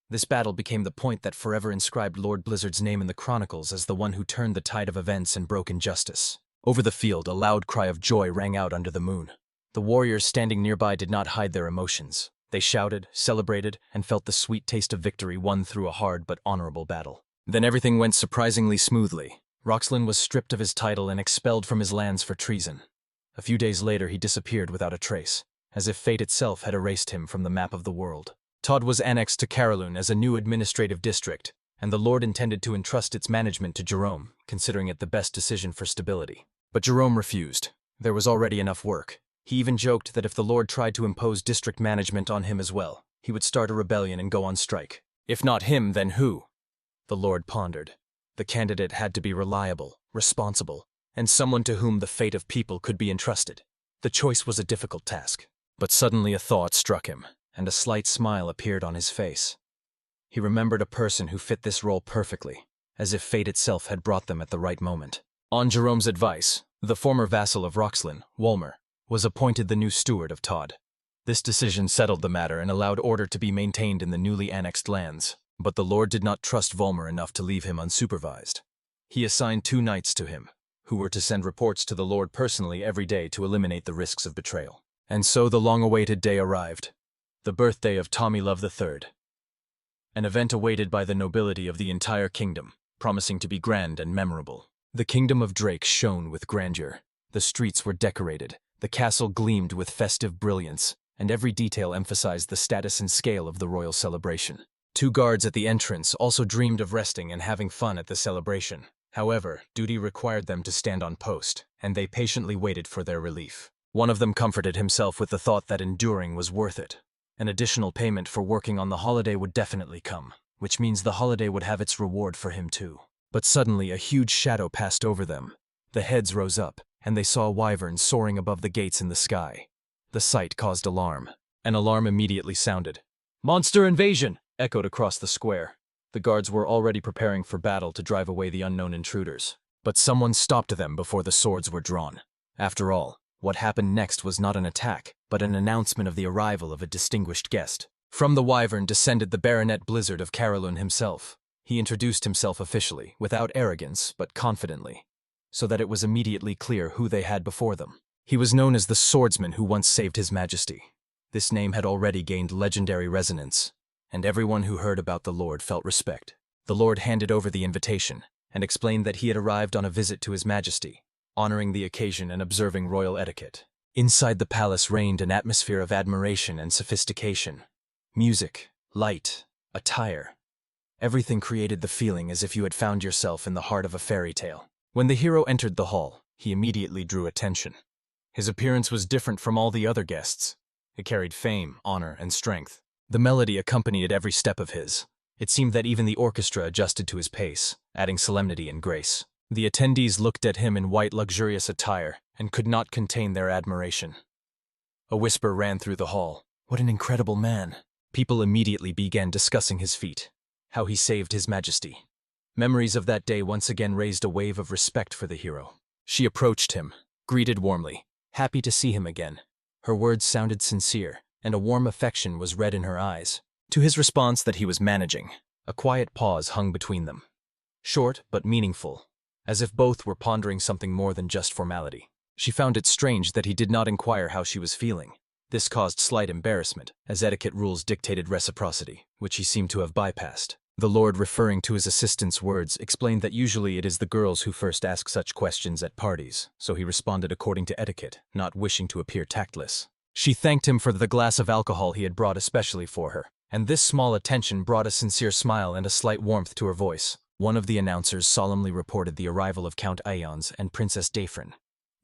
This battle became the point that forever inscribed Lord Blizzard's name in the chronicles as the one who turned the tide of events and broke injustice. Over the field, a loud cry of joy rang out under the moon. The warriors standing nearby did not hide their emotions. They shouted, celebrated, and felt the sweet taste of victory won through a hard but honorable battle. Then everything went surprisingly smoothly. Roxlin was stripped of his title and expelled from his lands for treason. A few days later he disappeared without a trace, as if fate itself had erased him from the map of the world. Todd was annexed to Karalun as a new administrative district, and the Lord intended to entrust its management to Jerome, considering it the best decision for stability. But Jerome refused. There was already enough work. He even joked that if the Lord tried to impose district management on him as well, he would start a rebellion and go on strike. If not him, then who? The Lord pondered. The candidate had to be reliable, responsible, and someone to whom the fate of people could be entrusted. The choice was a difficult task. But suddenly a thought struck him. and a slight smile appeared on his face. He remembered a person who fit this role perfectly, as if fate itself had brought them at the right moment. On Jerome's advice, the former vassal of Roxlin, Wolmer, was appointed the new steward of Todd. This decision settled the matter and allowed order to be maintained in the newly annexed lands, but the Lord did not trust Volmer enough to leave him unsupervised. He assigned 2 knights to him, who were to send reports to the Lord personally every day to eliminate the risks of betrayal. And so the long-awaited day arrived, the birthday of Tommy Love III. An event awaited by the nobility of the entire kingdom, promising to be grand and memorable. The kingdom of Drake shone with grandeur. The streets were decorated, the castle gleamed with festive brilliance, and every detail emphasized the status and scale of the royal celebration. 2 guards at the entrance also dreamed of resting and having fun at the celebration. However, duty required them to stand on post, and they patiently waited for their relief. One of them comforted himself with the thought that enduring was worth it. An additional payment for working on the holiday would definitely come, which means the holiday would have its reward for him too. But suddenly a huge shadow passed over them. The heads rose up, and they saw a wyvern soaring above the gates in the sky. The sight caused alarm. An alarm immediately sounded. "Monster invasion!" echoed across the square. The guards were already preparing for battle to drive away the unknown intruders. But someone stopped them before the swords were drawn. After all, what happened next was not an attack, but an announcement of the arrival of a distinguished guest. From the wyvern descended the Baronet Blizzard of Carolyn himself. He introduced himself officially, without arrogance, but confidently, so that it was immediately clear who they had before them. He was known as the swordsman who once saved His Majesty. This name had already gained legendary resonance, and everyone who heard about the Lord felt respect. The Lord handed over the invitation, and explained that he had arrived on a visit to His Majesty, honoring the occasion and observing royal etiquette. Inside the palace reigned an atmosphere of admiration and sophistication. Music, light, attire. Everything created the feeling as if you had found yourself in the heart of a fairy tale. When the hero entered the hall, he immediately drew attention. His appearance was different from all the other guests. It carried fame, honor, and strength. The melody accompanied every step of his. It seemed that even the orchestra adjusted to his pace, adding solemnity and grace. The attendees looked at him in white luxurious attire and could not contain their admiration. A whisper ran through the hall. "What an incredible man!" People immediately began discussing his feat, how he saved His Majesty. Memories of that day once again raised a wave of respect for the hero. She approached him, greeted warmly, happy to see him again. Her words sounded sincere, and a warm affection was read in her eyes. To his response that he was managing, a quiet pause hung between them. Short but meaningful, as if both were pondering something more than just formality. She found it strange that he did not inquire how she was feeling. This caused slight embarrassment, as etiquette rules dictated reciprocity, which he seemed to have bypassed. The Lord, referring to his assistant's words, explained that usually it is the girls who first ask such questions at parties, so he responded according to etiquette, not wishing to appear tactless. She thanked him for the glass of alcohol he had brought especially for her, and this small attention brought a sincere smile and a slight warmth to her voice. One of the announcers solemnly reported the arrival of Count Aeons and Princess Dafrin.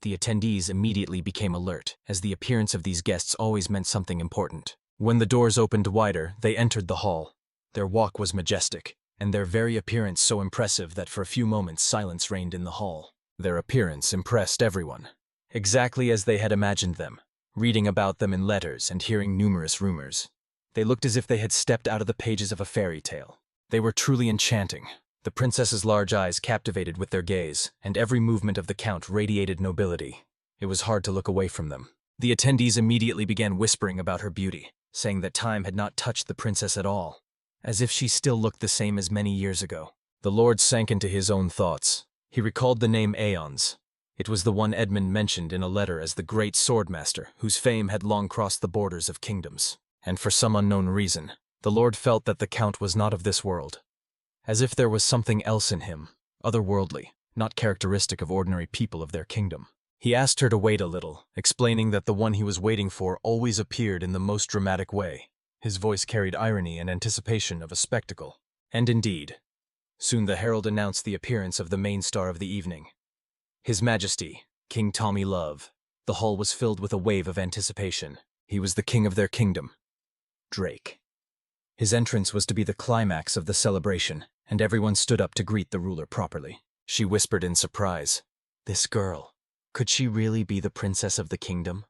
The attendees immediately became alert, as the appearance of these guests always meant something important. When the doors opened wider, they entered the hall. Their walk was majestic, and their very appearance so impressive that for a few moments silence reigned in the hall. Their appearance impressed everyone, exactly as they had imagined them, reading about them in letters and hearing numerous rumors. They looked as if they had stepped out of the pages of a fairy tale. They were truly enchanting. The princess's large eyes captivated with their gaze, and every movement of the count radiated nobility. It was hard to look away from them. The attendees immediately began whispering about her beauty, saying that time had not touched the princess at all, as if she still looked the same as many years ago. The Lord sank into his own thoughts. He recalled the name Aeons. It was the one Edmund mentioned in a letter as the great swordmaster, whose fame had long crossed the borders of kingdoms. And for some unknown reason, the Lord felt that the count was not of this world. As if there was something else in him, otherworldly, not characteristic of ordinary people of their kingdom. He asked her to wait a little, explaining that the one he was waiting for always appeared in the most dramatic way. His voice carried irony and anticipation of a spectacle. And indeed, soon the herald announced the appearance of the main star of the evening. His Majesty, King Tommy Love. The hall was filled with a wave of anticipation. He was the king of their kingdom, Drake. His entrance was to be the climax of the celebration, and everyone stood up to greet the ruler properly. She whispered in surprise, "This girl, could she really be the princess of the kingdom?"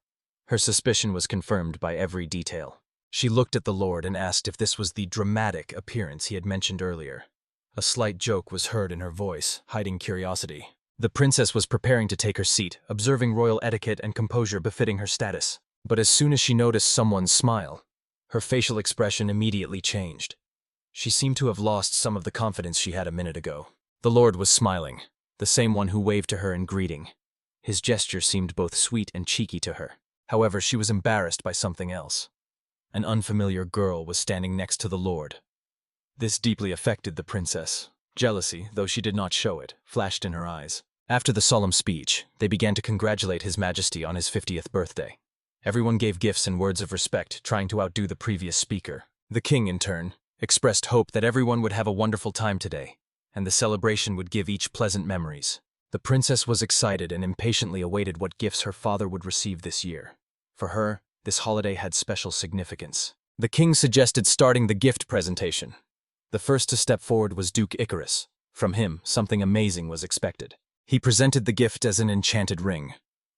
Her suspicion was confirmed by every detail. She looked at the lord and asked if this was the dramatic appearance he had mentioned earlier. A slight joke was heard in her voice, hiding curiosity. The princess was preparing to take her seat, observing royal etiquette and composure befitting her status. But as soon as she noticed someone's smile, her facial expression immediately changed. She seemed to have lost some of the confidence she had a minute ago. The lord was smiling, the same one who waved to her in greeting. His gesture seemed both sweet and cheeky to her. However, she was embarrassed by something else. An unfamiliar girl was standing next to the lord. This deeply affected the princess. Jealousy, though she did not show it, flashed in her eyes. After the solemn speech, they began to congratulate His Majesty on his 50th birthday. Everyone gave gifts and words of respect, trying to outdo the previous speaker. The king, in turn, expressed hope that everyone would have a wonderful time today, and the celebration would give each pleasant memories. The princess was excited and impatiently awaited what gifts her father would receive this year. For her, this holiday had special significance. The king suggested starting the gift presentation. The first to step forward was Duke Icarus. From him, something amazing was expected. He presented the gift as an enchanted ring,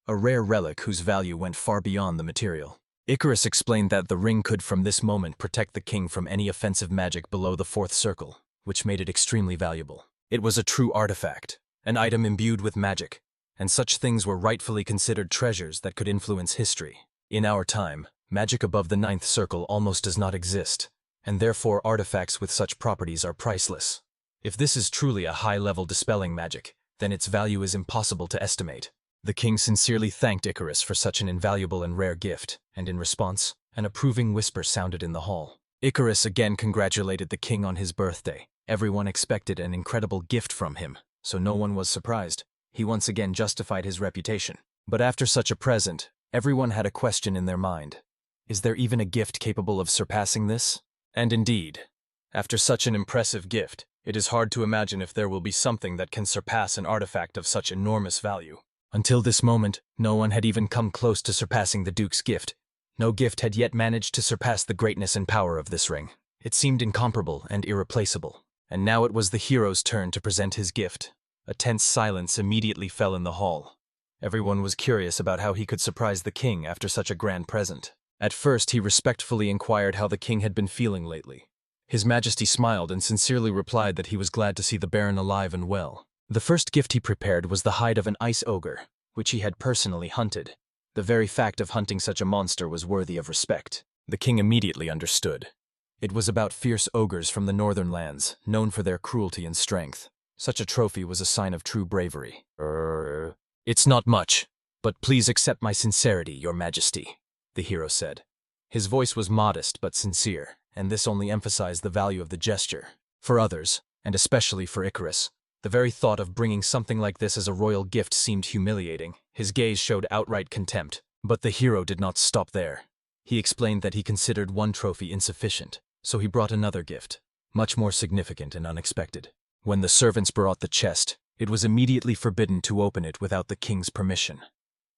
a rare relic whose value went far beyond the material. Icarus explained that the ring could from this moment protect the king from any offensive magic below the fourth circle, which made it extremely valuable. It was a true artifact, an item imbued with magic, and such things were rightfully considered treasures that could influence history. In our time, magic above the ninth circle almost does not exist, and therefore artifacts with such properties are priceless. If this is truly a high-level dispelling magic, then its value is impossible to estimate. The king sincerely thanked Icarus for such an invaluable and rare gift, and in response, an approving whisper sounded in the hall. Icarus again congratulated the king on his birthday. Everyone expected an incredible gift from him, so no one was surprised. He once again justified his reputation. But after such a present, everyone had a question in their mind. Is there even a gift capable of surpassing this? And indeed, after such an impressive gift, it is hard to imagine if there will be something that can surpass an artifact of such enormous value. Until this moment, no one had even come close to surpassing the Duke's gift. No gift had yet managed to surpass the greatness and power of this ring. It seemed incomparable and irreplaceable. And now it was the hero's turn to present his gift. A tense silence immediately fell in the hall. Everyone was curious about how he could surprise the king after such a grand present. At first, he respectfully inquired how the king had been feeling lately. His Majesty smiled and sincerely replied that he was glad to see the Baron alive and well. The first gift he prepared was the hide of an ice ogre, which he had personally hunted. The very fact of hunting such a monster was worthy of respect. The king immediately understood. It was about fierce ogres from the northern lands, known for their cruelty and strength. Such a trophy was a sign of true bravery. It's not much, but please accept my sincerity, Your Majesty, the hero said. His voice was modest but sincere, and this only emphasized the value of the gesture. For others, and especially for Icarus, the very thought of bringing something like this as a royal gift seemed humiliating. His gaze showed outright contempt. But the hero did not stop there. He explained that he considered one trophy insufficient, so he brought another gift, much more significant and unexpected. When the servants brought the chest, it was immediately forbidden to open it without the king's permission.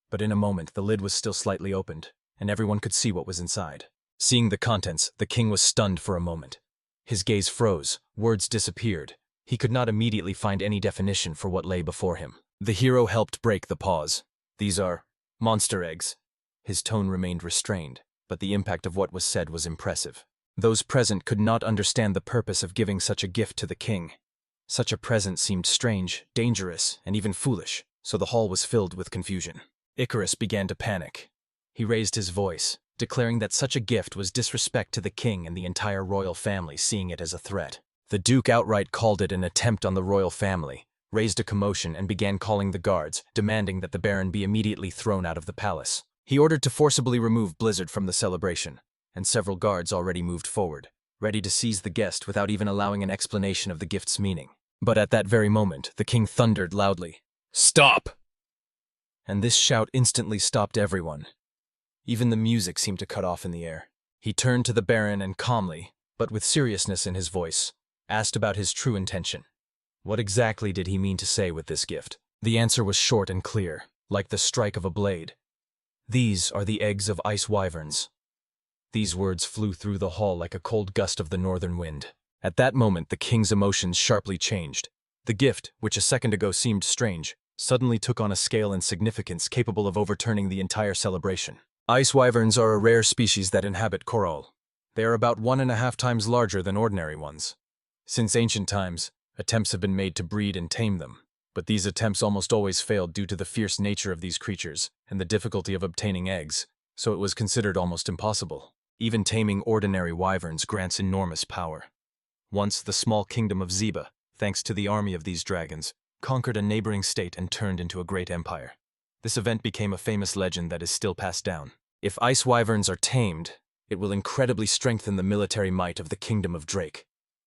But in a moment, the lid was still slightly opened, and everyone could see what was inside. Seeing the contents, the king was stunned for a moment. His gaze froze, words disappeared. He could not immediately find any definition for what lay before him. The hero helped break the pause. These are monster eggs. His tone remained restrained, but the impact of what was said was impressive. Those present could not understand the purpose of giving such a gift to the king. Such a present seemed strange, dangerous, and even foolish, so the hall was filled with confusion. Icarus began to panic. He raised his voice, declaring that such a gift was disrespect to the king and the entire royal family, seeing it as a threat. The Duke outright called it an attempt on the royal family, raised a commotion, and began calling the guards, demanding that the Baron be immediately thrown out of the palace. He ordered to forcibly remove Blizzard from the celebration, and several guards already moved forward, ready to seize the guest without even allowing an explanation of the gift's meaning. But at that very moment, the king thundered loudly, "Stop!" And this shout instantly stopped everyone. Even the music seemed to cut off in the air. He turned to the Baron and calmly, but with seriousness in his voice, asked about his true intention. What exactly did he mean to say with this gift? The answer was short and clear, like the strike of a blade. These are the eggs of ice wyverns. These words flew through the hall like a cold gust of the northern wind. At that moment, the king's emotions sharply changed. The gift, which a second ago seemed strange, suddenly took on a scale and significance capable of overturning the entire celebration. Ice wyverns are a rare species that inhabit coral. They are about 1.5 times larger than ordinary ones. Since ancient times, attempts have been made to breed and tame them, but these attempts almost always failed due to the fierce nature of these creatures and the difficulty of obtaining eggs, so it was considered almost impossible. Even taming ordinary wyverns grants enormous power. Once the small kingdom of Zeba, thanks to the army of these dragons, conquered a neighboring state and turned into a great empire. This event became a famous legend that is still passed down. If ice wyverns are tamed, it will incredibly strengthen the military might of the kingdom of Drake.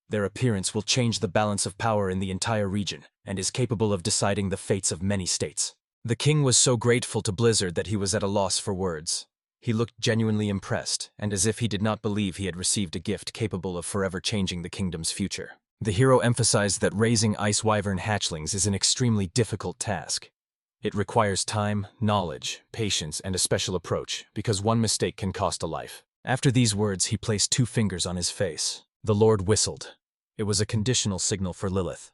Their appearance will change the balance of power in the entire region and is capable of deciding the fates of many states. The king was so grateful to Blizzard that he was at a loss for words. He looked genuinely impressed, and as if he did not believe he had received a gift capable of forever changing the kingdom's future. The hero emphasized that raising ice wyvern hatchlings is an extremely difficult task. It requires time, knowledge, patience, and a special approach, because one mistake can cost a life. After these words, he placed 2 fingers on his face. The Lord whistled. It was a conditional signal for Lilith.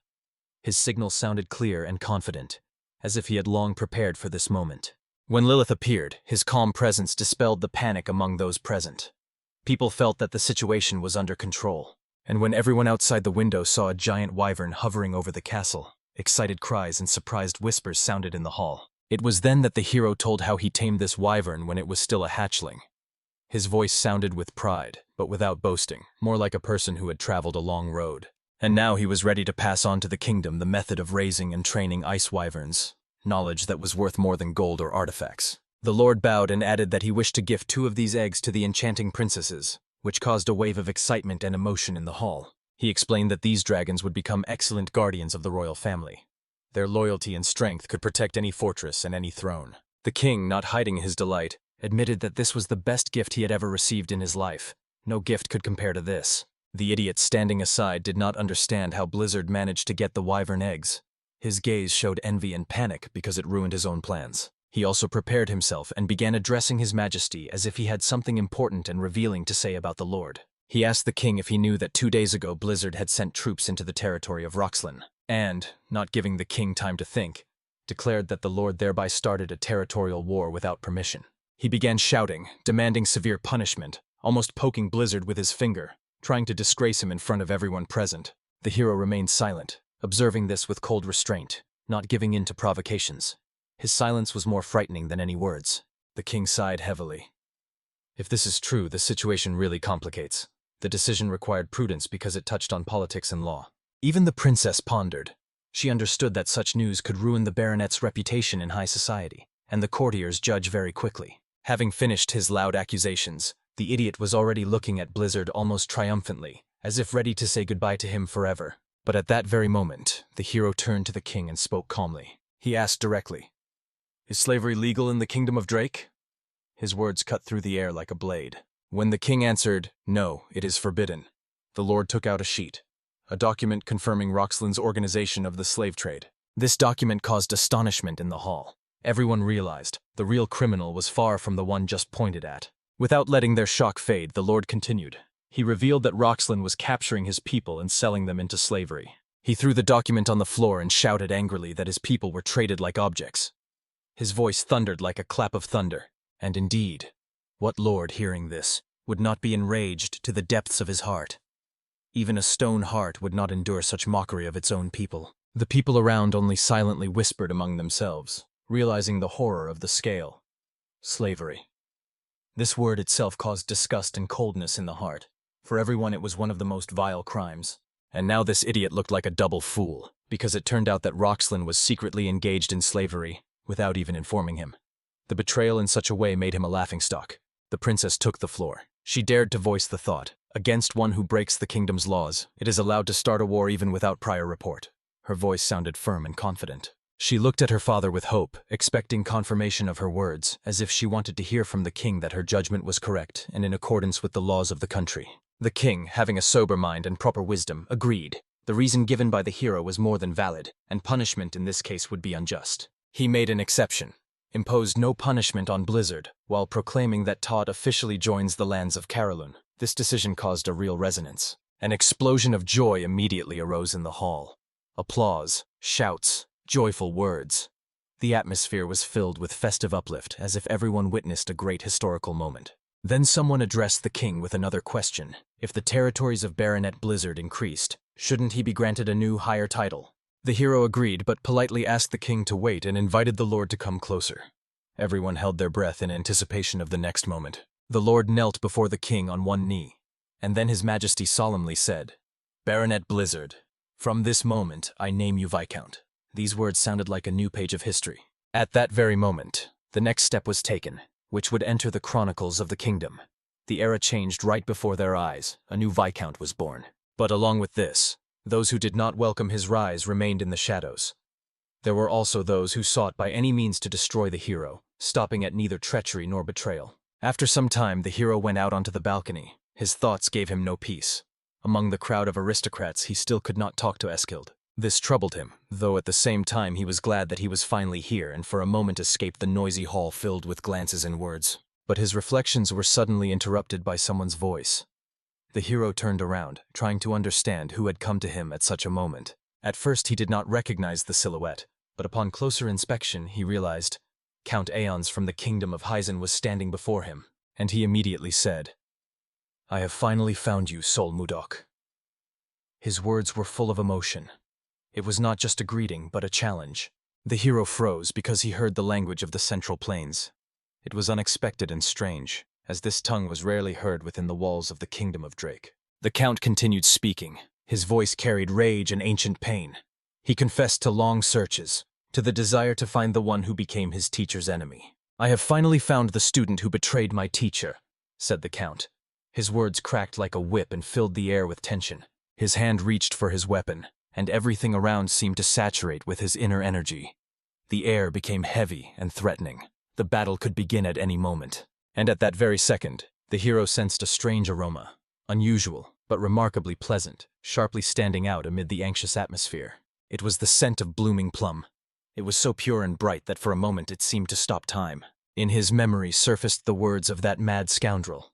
His signal sounded clear and confident, as if he had long prepared for this moment. When Lilith appeared, his calm presence dispelled the panic among those present. People felt that the situation was under control, and when everyone outside the window saw a giant wyvern hovering over the castle, excited cries and surprised whispers sounded in the hall. It was then that the hero told how he tamed this wyvern when it was still a hatchling. His voice sounded with pride, but without boasting, more like a person who had traveled a long road. And now he was ready to pass on to the kingdom the method of raising and training ice wyverns, knowledge that was worth more than gold or artifacts. The Lord bowed and added that he wished to gift 2 of these eggs to the enchanting princesses, which caused a wave of excitement and emotion in the hall. He explained that these dragons would become excellent guardians of the royal family. Their loyalty and strength could protect any fortress and any throne. The king, not hiding his delight, admitted that this was the best gift he had ever received in his life. No gift could compare to this. The idiot standing aside did not understand how Blizzard managed to get the wyvern eggs. His gaze showed envy and panic because it ruined his own plans. He also prepared himself and began addressing His Majesty as if he had something important and revealing to say about the Lord. He asked the king if he knew that 2 days ago Blizzard had sent troops into the territory of Roxlin, and, not giving the king time to think, declared that the Lord thereby started a territorial war without permission. He began shouting, demanding severe punishment, almost poking Blizzard with his finger, trying to disgrace him in front of everyone present. The hero remained silent, observing this with cold restraint, not giving in to provocations. His silence was more frightening than any words. The king sighed heavily. If this is true, the situation really complicates. The decision required prudence because it touched on politics and law. Even the princess pondered. She understood that such news could ruin the baronet's reputation in high society, and the courtiers judge very quickly. Having finished his loud accusations, the idiot was already looking at Blizzard almost triumphantly, as if ready to say goodbye to him forever. But at that very moment, the hero turned to the king and spoke calmly. He asked directly, "Is slavery legal in the kingdom of Drake?" His words cut through the air like a blade. When the king answered, "No, it is forbidden," the Lord took out a sheet, a document confirming Roxlin's organization of the slave trade. This document caused astonishment in the hall. Everyone realized the real criminal was far from the one just pointed at. Without letting their shock fade, the Lord continued. He revealed that Roxlin was capturing his people and selling them into slavery. He threw the document on the floor and shouted angrily that his people were traded like objects. His voice thundered like a clap of thunder. And indeed, what lord, hearing this, would not be enraged to the depths of his heart? Even a stone heart would not endure such mockery of its own people. The people around only silently whispered among themselves, realizing the horror of the scale. Slavery. This word itself caused disgust and coldness in the heart. For everyone, it was one of the most vile crimes. And now this idiot looked like a double fool, because it turned out that Roxlin was secretly engaged in slavery, without even informing him. The betrayal in such a way made him a laughingstock. The princess took the floor. She dared to voice the thought. Against one who breaks the kingdom's laws, it is allowed to start a war even without prior report. Her voice sounded firm and confident. She looked at her father with hope, expecting confirmation of her words, as if she wanted to hear from the king that her judgment was correct and in accordance with the laws of the country. The king, having a sober mind and proper wisdom, agreed. The reason given by the hero was more than valid, and punishment in this case would be unjust. He made an exception, imposed no punishment on Blizzard, while proclaiming that Todd officially joins the lands of Carolyn. This decision caused a real resonance. An explosion of joy immediately arose in the hall. Applause, shouts, joyful words. The atmosphere was filled with festive uplift, as if everyone witnessed a great historical moment. Then someone addressed the king with another question. If the territories of Baronet Blizzard increased, shouldn't he be granted a new, higher title? The hero agreed, but politely asked the king to wait and invited the lord to come closer. Everyone held their breath in anticipation of the next moment. The lord knelt before the king on one knee, and then his majesty solemnly said, "Baronet Blizzard, from this moment I name you Viscount." These words sounded like a new page of history. At that very moment, the next step was taken, which would enter the chronicles of the kingdom. The era changed right before their eyes. A new Viscount was born. But along with this, those who did not welcome his rise remained in the shadows. There were also those who sought by any means to destroy the hero, stopping at neither treachery nor betrayal. After some time, the hero went out onto the balcony. His thoughts gave him no peace. Among the crowd of aristocrats, he still could not talk to Eskild. This troubled him, though at the same time he was glad that he was finally here and for a moment escaped the noisy hall filled with glances and words. But his reflections were suddenly interrupted by someone's voice. The hero turned around, trying to understand who had come to him at such a moment. At first he did not recognize the silhouette, but upon closer inspection he realized Count Aeons from the kingdom of Hyzen was standing before him, and he immediately said, "I have finally found you, Sol Mudok." His words were full of emotion. It was not just a greeting, but a challenge. The hero froze because he heard the language of the Central Plains. It was unexpected and strange, as this tongue was rarely heard within the walls of the kingdom of Drake. The Count continued speaking. His voice carried rage and ancient pain. He confessed to long searches, to the desire to find the one who became his teacher's enemy. "I have finally found the student who betrayed my teacher," said the Count. His words cracked like a whip and filled the air with tension. His hand reached for his weapon, and everything around seemed to saturate with his inner energy. The air became heavy and threatening. The battle could begin at any moment. And at that very second, the hero sensed a strange aroma, unusual, but remarkably pleasant, sharply standing out amid the anxious atmosphere. It was the scent of blooming plum. It was so pure and bright that for a moment it seemed to stop time. In his memory surfaced the words of that mad scoundrel,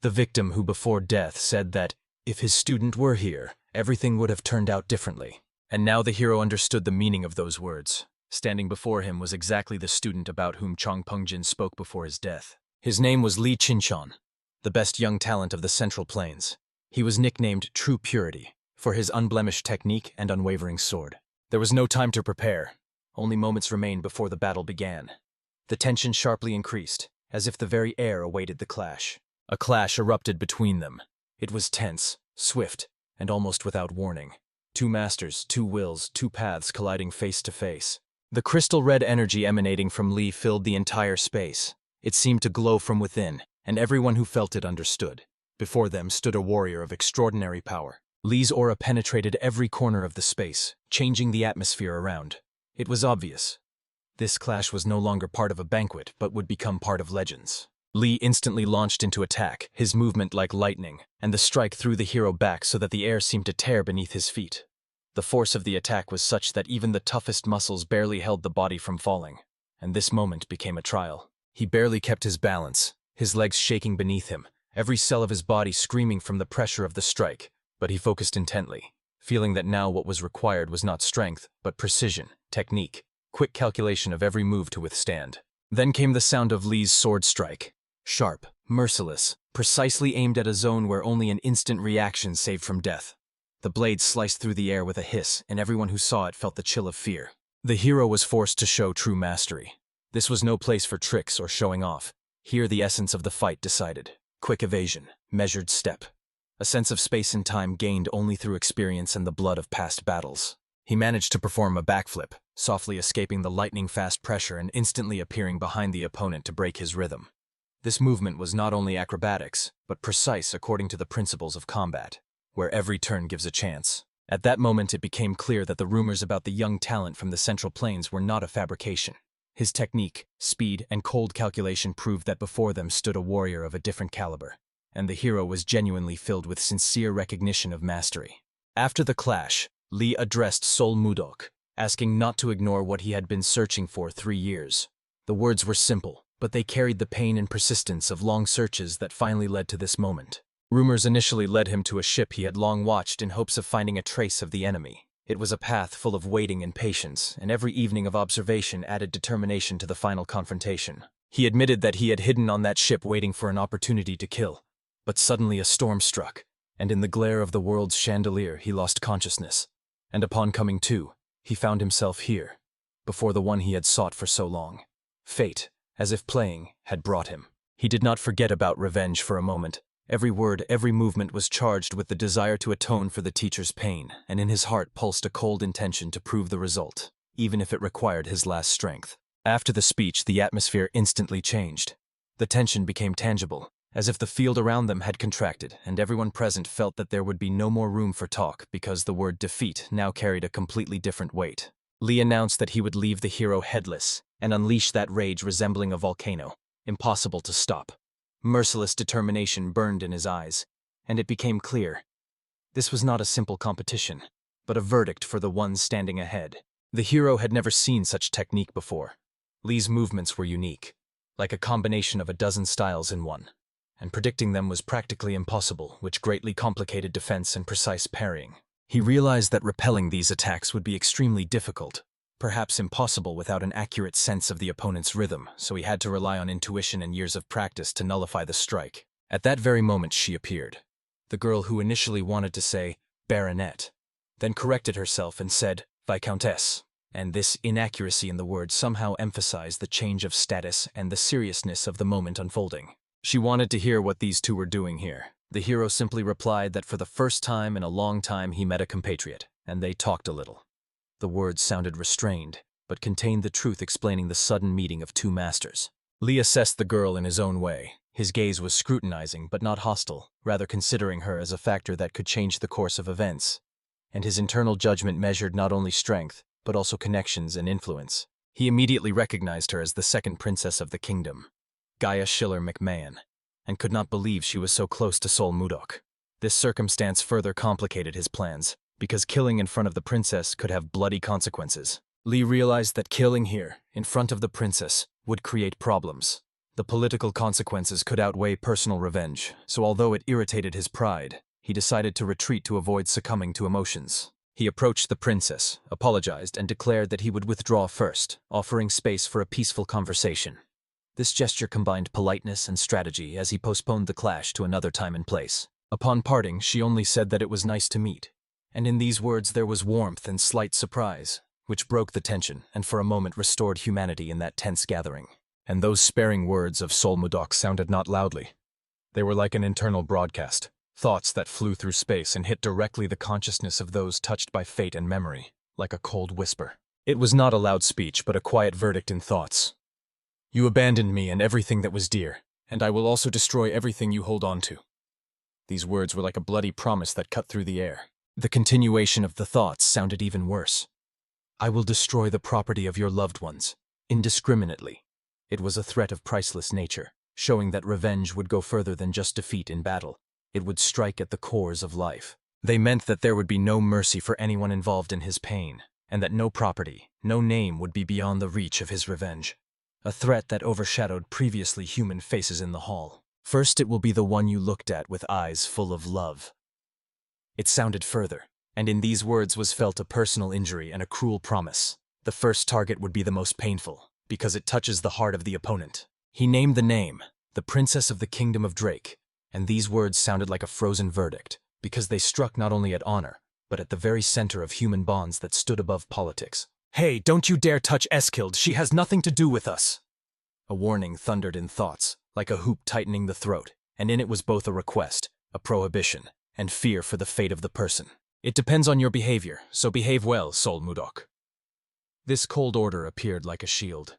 the victim who before death said that, if his student were here, everything would have turned out differently. And now the hero understood the meaning of those words. Standing before him was exactly the student about whom Chong Pungjin spoke before his death. His name was Li Chinchon, the best young talent of the Central Plains. He was nicknamed True Purity for his unblemished technique and unwavering sword. There was no time to prepare. Only moments remained before the battle began. The tension sharply increased, as if the very air awaited the clash. A clash erupted between them. It was tense, swift, and almost without warning. Two masters, two wills, two paths colliding face to face. The crystal-red energy emanating from Li filled the entire space. It seemed to glow from within, and everyone who felt it understood. Before them stood a warrior of extraordinary power. Li's aura penetrated every corner of the space, changing the atmosphere around. It was obvious. This clash was no longer part of a banquet, but would become part of legends. Li instantly launched into attack, his movement like lightning, and the strike threw the hero back so that the air seemed to tear beneath his feet. The force of the attack was such that even the toughest muscles barely held the body from falling, and this moment became a trial. He barely kept his balance, his legs shaking beneath him, every cell of his body screaming from the pressure of the strike, but he focused intently, feeling that now what was required was not strength, but precision, technique, quick calculation of every move to withstand. Then came the sound of Li's sword strike. Sharp, merciless, precisely aimed at a zone where only an instant reaction saved from death. The blade sliced through the air with a hiss, and everyone who saw it felt the chill of fear. The hero was forced to show true mastery. This was no place for tricks or showing off. Here the essence of the fight decided. Quick evasion, measured step. A sense of space and time gained only through experience and the blood of past battles. He managed to perform a backflip, softly escaping the lightning-fast pressure and instantly appearing behind the opponent to break his rhythm. This movement was not only acrobatics, but precise according to the principles of combat, where every turn gives a chance. At that moment it became clear that the rumors about the young talent from the Central Plains were not a fabrication. His technique, speed, and cold calculation proved that before them stood a warrior of a different caliber, and the hero was genuinely filled with sincere recognition of mastery. After the clash, Li addressed Sol Mudok, asking not to ignore what he had been searching for 3 years. The words were simple, but they carried the pain and persistence of long searches that finally led to this moment. Rumors initially led him to a ship he had long watched in hopes of finding a trace of the enemy. It was a path full of waiting and patience, and every evening of observation added determination to the final confrontation. He admitted that he had hidden on that ship waiting for an opportunity to kill. But suddenly a storm struck, and in the glare of the world's chandelier he lost consciousness. And upon coming to, he found himself here, before the one he had sought for so long. Fate, as if playing, had brought him. He did not forget about revenge for a moment. Every word, every movement was charged with the desire to atone for the teacher's pain, and in his heart pulsed a cold intention to prove the result, even if it required his last strength. After the speech, the atmosphere instantly changed. The tension became tangible, as if the field around them had contracted, and everyone present felt that there would be no more room for talk because the word defeat now carried a completely different weight. Lee announced that he would leave the hero headless and unleash that rage resembling a volcano, impossible to stop. Merciless determination burned in his eyes, and it became clear. This was not a simple competition, but a verdict for the one standing ahead. The hero had never seen such technique before. Lee's movements were unique, like a combination of a dozen styles in one, and predicting them was practically impossible, which greatly complicated defense and precise parrying. He realized that repelling these attacks would be extremely difficult, perhaps impossible without an accurate sense of the opponent's rhythm, so he had to rely on intuition and years of practice to nullify the strike. At that very moment she appeared, the girl who initially wanted to say Baronet, then corrected herself and said Viscountess, and this inaccuracy in the word somehow emphasized the change of status and the seriousness of the moment unfolding. She wanted to hear what these two were doing here. The hero simply replied that for the first time in a long time he met a compatriot, and they talked a little. The words sounded restrained, but contained the truth explaining the sudden meeting of two masters. Lee assessed the girl in his own way. His gaze was scrutinizing but not hostile, rather considering her as a factor that could change the course of events. And his internal judgment measured not only strength, but also connections and influence. He immediately recognized her as the second princess of the kingdom, Gaia Schiller McMahon, and could not believe she was so close to Sol Mudok. This circumstance further complicated his plans, because killing in front of the princess could have bloody consequences. Lee realized that killing here, in front of the princess, would create problems. The political consequences could outweigh personal revenge, so although it irritated his pride, he decided to retreat to avoid succumbing to emotions. He approached the princess, apologized, and declared that he would withdraw first, offering space for a peaceful conversation. This gesture combined politeness and strategy as he postponed the clash to another time and place. Upon parting, she only said that it was nice to meet, and in these words there was warmth and slight surprise, which broke the tension and for a moment restored humanity in that tense gathering. And those sparing words of Sol Mudok sounded not loudly. They were like an internal broadcast, thoughts that flew through space and hit directly the consciousness of those touched by fate and memory, like a cold whisper. It was not a loud speech, but a quiet verdict in thoughts. You abandoned me and everything that was dear, and I will also destroy everything you hold on to. These words were like a bloody promise that cut through the air. The continuation of the thoughts sounded even worse. I will destroy the property of your loved ones, indiscriminately. It was a threat of priceless nature, showing that revenge would go further than just defeat in battle. It would strike at the cores of life. They meant that there would be no mercy for anyone involved in his pain, and that no property, no name would be beyond the reach of his revenge. A threat that overshadowed previously human faces in the hall. First it will be the one you looked at with eyes full of love. It sounded further, and in these words was felt a personal injury and a cruel promise. The first target would be the most painful, because it touches the heart of the opponent. He named the name, the Princess of the Kingdom of Drake, and these words sounded like a frozen verdict, because they struck not only at honor, but at the very center of human bonds that stood above politics. Hey, don't you dare touch Eskild, she has nothing to do with us! A warning thundered in thoughts, like a hoop tightening the throat, and in it was both a request, a prohibition, and fear for the fate of the person. It depends on your behavior, so behave well, Sol Mudok. This cold order appeared like a shield.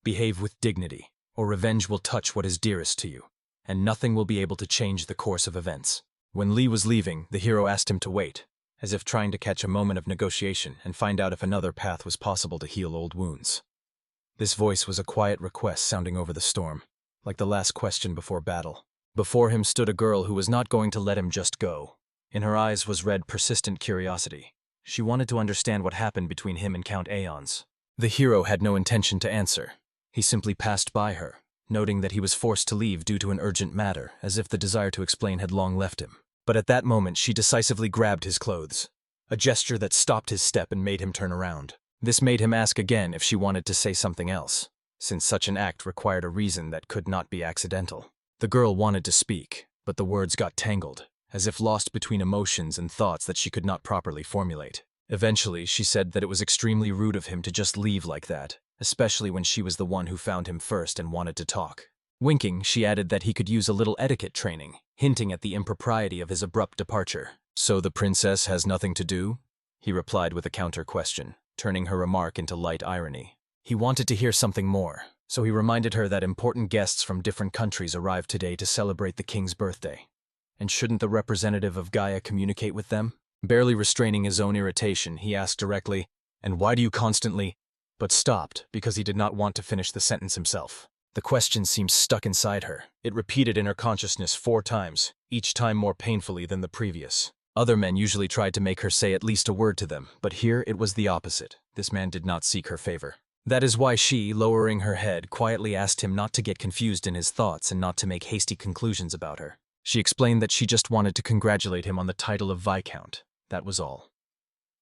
Behave with dignity, or revenge will touch what is dearest to you, and nothing will be able to change the course of events. When Lee was leaving, the hero asked him to wait, as if trying to catch a moment of negotiation and find out if another path was possible to heal old wounds. This voice was a quiet request sounding over the storm, like the last question before battle. Before him stood a girl who was not going to let him just go. In her eyes was read persistent curiosity. She wanted to understand what happened between him and Count Aeons. The hero had no intention to answer. He simply passed by her, noting that he was forced to leave due to an urgent matter, as if the desire to explain had long left him. But at that moment she decisively grabbed his clothes, a gesture that stopped his step and made him turn around. This made him ask again if she wanted to say something else. since such an act required a reason that could not be accidental. The girl wanted to speak, but the words got tangled, as if lost between emotions and thoughts that she could not properly formulate. Eventually, she said that it was extremely rude of him to just leave like that, especially when she was the one who found him first and wanted to talk. Winking, she added that he could use a little etiquette training, hinting at the impropriety of his abrupt departure. "So the princess has nothing to do?" he replied with a counter-question, turning her remark into light irony. He wanted to hear something more, so he reminded her that important guests from different countries arrived today to celebrate the king's birthday. And shouldn't the representative of Gaia communicate with them? Barely restraining his own irritation, he asked directly, "And why do you constantly—" but stopped because he did not want to finish the sentence himself. The question seemed stuck inside her. It repeated in her consciousness 4 times, each time more painfully than the previous. Other men usually tried to make her say at least a word to them, but here it was the opposite. This man did not seek her favor. That is why she, lowering her head, quietly asked him not to get confused in his thoughts and not to make hasty conclusions about her. She explained that she just wanted to congratulate him on the title of Viscount. That was all.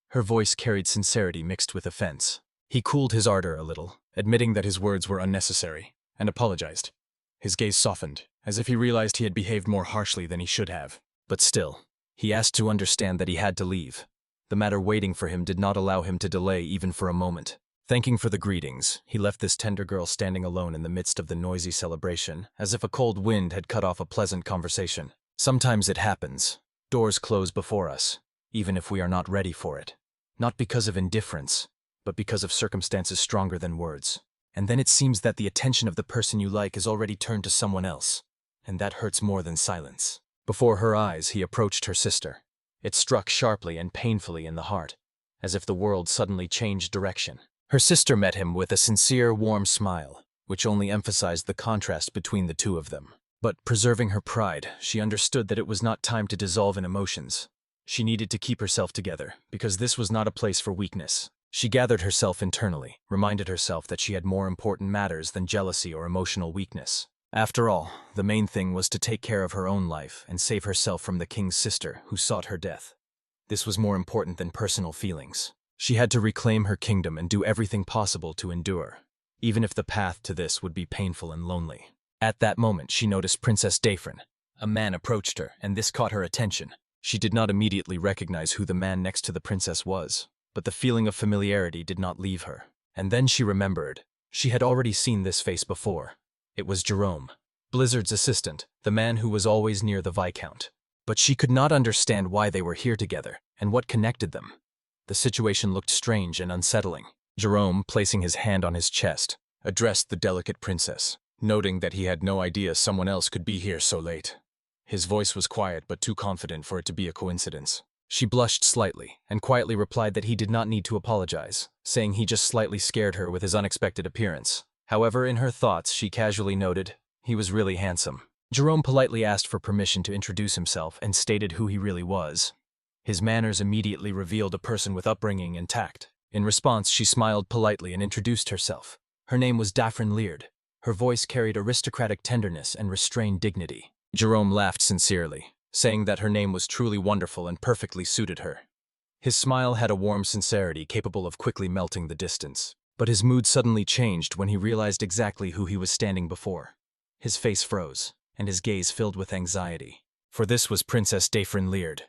Her voice carried sincerity mixed with offense. He cooled his ardor a little, admitting that his words were unnecessary, and apologized. His gaze softened, as if he realized he had behaved more harshly than he should have. But still, he asked to understand that he had to leave. The matter waiting for him did not allow him to delay even for a moment. Thanking for the greetings, he left this tender girl standing alone in the midst of the noisy celebration, as if a cold wind had cut off a pleasant conversation. Sometimes it happens. Doors close before us, even if we are not ready for it. Not because of indifference, but because of circumstances stronger than words. And then it seems that the attention of the person you like is already turned to someone else, and that hurts more than silence. Before her eyes, he approached her sister. It struck sharply and painfully in the heart, as if the world suddenly changed direction. Her sister met him with a sincere, warm smile, which only emphasized the contrast between the two of them. But preserving her pride, she understood that it was not time to dissolve in emotions. She needed to keep herself together, because this was not a place for weakness. She gathered herself internally, reminded herself that she had more important matters than jealousy or emotional weakness. After all, the main thing was to take care of her own life and save herself from the king's sister who sought her death. This was more important than personal feelings. She had to reclaim her kingdom and do everything possible to endure, even if the path to this would be painful and lonely. At that moment, she noticed Princess Dafren. A man approached her, and this caught her attention. She did not immediately recognize who the man next to the princess was, but the feeling of familiarity did not leave her. And then she remembered. She had already seen this face before. It was Jerome, Blizzard's assistant, the man who was always near the Viscount. But she could not understand why they were here together, and what connected them. The situation looked strange and unsettling. Jerome, placing his hand on his chest, addressed the delicate princess, noting that he had no idea someone else could be here so late. His voice was quiet but too confident for it to be a coincidence. She blushed slightly, and quietly replied that he did not need to apologize, saying he just slightly scared her with his unexpected appearance. However, in her thoughts, she casually noted, he was really handsome. Jerome politely asked for permission to introduce himself and stated who he really was. His manners immediately revealed a person with upbringing and tact. In response, she smiled politely and introduced herself. Her name was Dafren Leard. Her voice carried aristocratic tenderness and restrained dignity. Jerome laughed sincerely, saying that her name was truly wonderful and perfectly suited her. His smile had a warm sincerity capable of quickly melting the distance. But his mood suddenly changed when he realized exactly who he was standing before. His face froze, and his gaze filled with anxiety. For this was Princess Dafren Leard,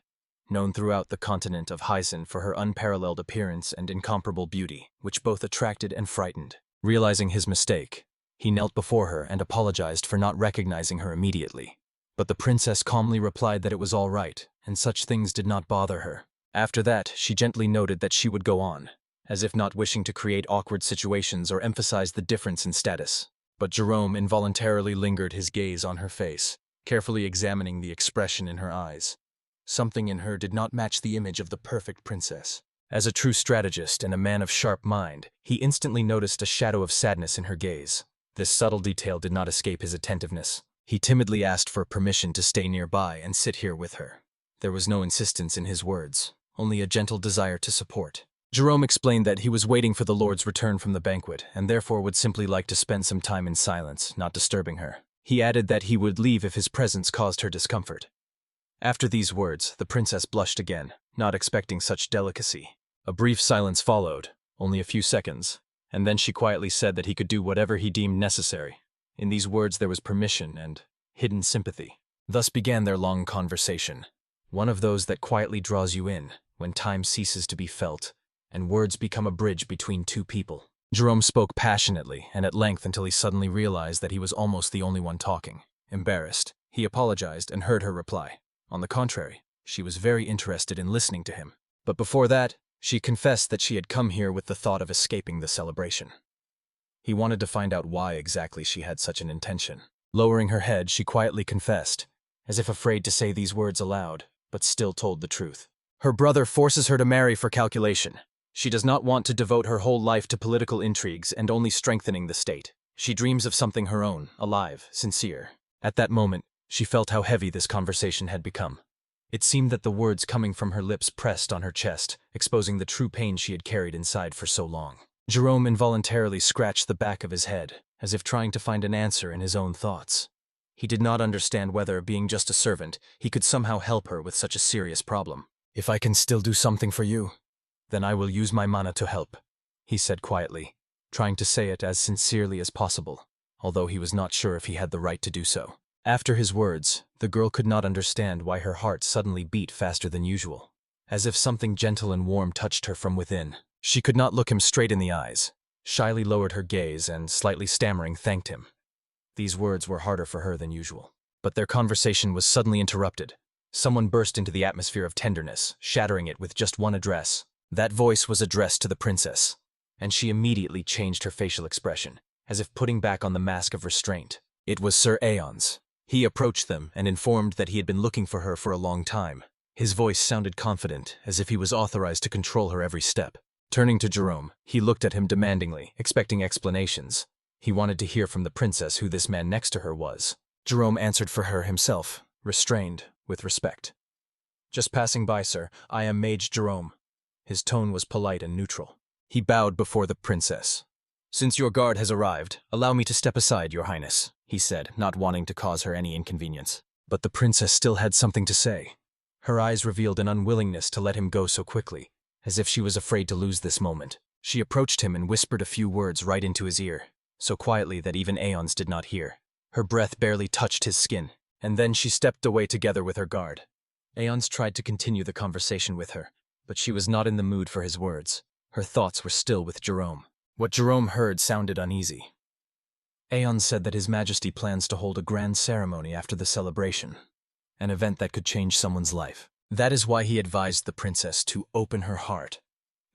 known throughout the continent of Hyzen for her unparalleled appearance and incomparable beauty, which both attracted and frightened. Realizing his mistake, he knelt before her and apologized for not recognizing her immediately. But the princess calmly replied that it was all right, and such things did not bother her. After that, she gently noted that she would go on, as if not wishing to create awkward situations or emphasize the difference in status. But Jerome involuntarily lingered his gaze on her face, carefully examining the expression in her eyes. Something in her did not match the image of the perfect princess. As a true strategist and a man of sharp mind, he instantly noticed a shadow of sadness in her gaze. This subtle detail did not escape his attentiveness. He timidly asked for permission to stay nearby and sit here with her. There was no insistence in his words, only a gentle desire to support. Jerome explained that he was waiting for the Lord's return from the banquet and therefore would simply like to spend some time in silence, not disturbing her. He added that he would leave if his presence caused her discomfort. After these words, the princess blushed again, not expecting such delicacy. A brief silence followed, only a few seconds, and then she quietly said that he could do whatever he deemed necessary. In these words there was permission and hidden sympathy. Thus began their long conversation, one of those that quietly draws you in when time ceases to be felt and words become a bridge between two people. Jerome spoke passionately and at length until he suddenly realized that he was almost the only one talking. Embarrassed, he apologized and heard her reply. On the contrary, she was very interested in listening to him. But before that, she confessed that she had come here with the thought of escaping the celebration. He wanted to find out why exactly she had such an intention. Lowering her head, she quietly confessed, as if afraid to say these words aloud, but still told the truth. Her brother forces her to marry for calculation. She does not want to devote her whole life to political intrigues and only strengthening the state. She dreams of something her own, alive, sincere. At that moment, she felt how heavy this conversation had become. It seemed that the words coming from her lips pressed on her chest, exposing the true pain she had carried inside for so long. Jerome involuntarily scratched the back of his head, as if trying to find an answer in his own thoughts. He did not understand whether, being just a servant, he could somehow help her with such a serious problem. "If I can still do something for you, then I will use my mana to help," he said quietly, trying to say it as sincerely as possible, although he was not sure if he had the right to do so. After his words, the girl could not understand why her heart suddenly beat faster than usual, as if something gentle and warm touched her from within. She could not look him straight in the eyes, shyly lowered her gaze and, slightly stammering, thanked him. These words were harder for her than usual. But their conversation was suddenly interrupted. Someone burst into the atmosphere of tenderness, shattering it with just one address. That voice was addressed to the princess, and she immediately changed her facial expression, as if putting back on the mask of restraint. It was Sir Aeon's. He approached them and informed that he had been looking for her for a long time. His voice sounded confident, as if he was authorized to control her every step. Turning to Jerome, he looked at him demandingly, expecting explanations. He wanted to hear from the princess who this man next to her was. Jerome answered for her himself, restrained, with respect. "Just passing by, sir. I am Mage Jerome." His tone was polite and neutral. He bowed before the princess. "Since your guard has arrived, allow me to step aside, your highness," he said, not wanting to cause her any inconvenience. But the princess still had something to say. Her eyes revealed an unwillingness to let him go so quickly, as if she was afraid to lose this moment. She approached him and whispered a few words right into his ear, so quietly that even Aeons did not hear. Her breath barely touched his skin, and then she stepped away together with her guard. Aeons tried to continue the conversation with her, but she was not in the mood for his words. Her thoughts were still with Jerome. What Jerome heard sounded uneasy. Aeon said that His Majesty plans to hold a grand ceremony after the celebration, an event that could change someone's life. That is why he advised the princess to open her heart.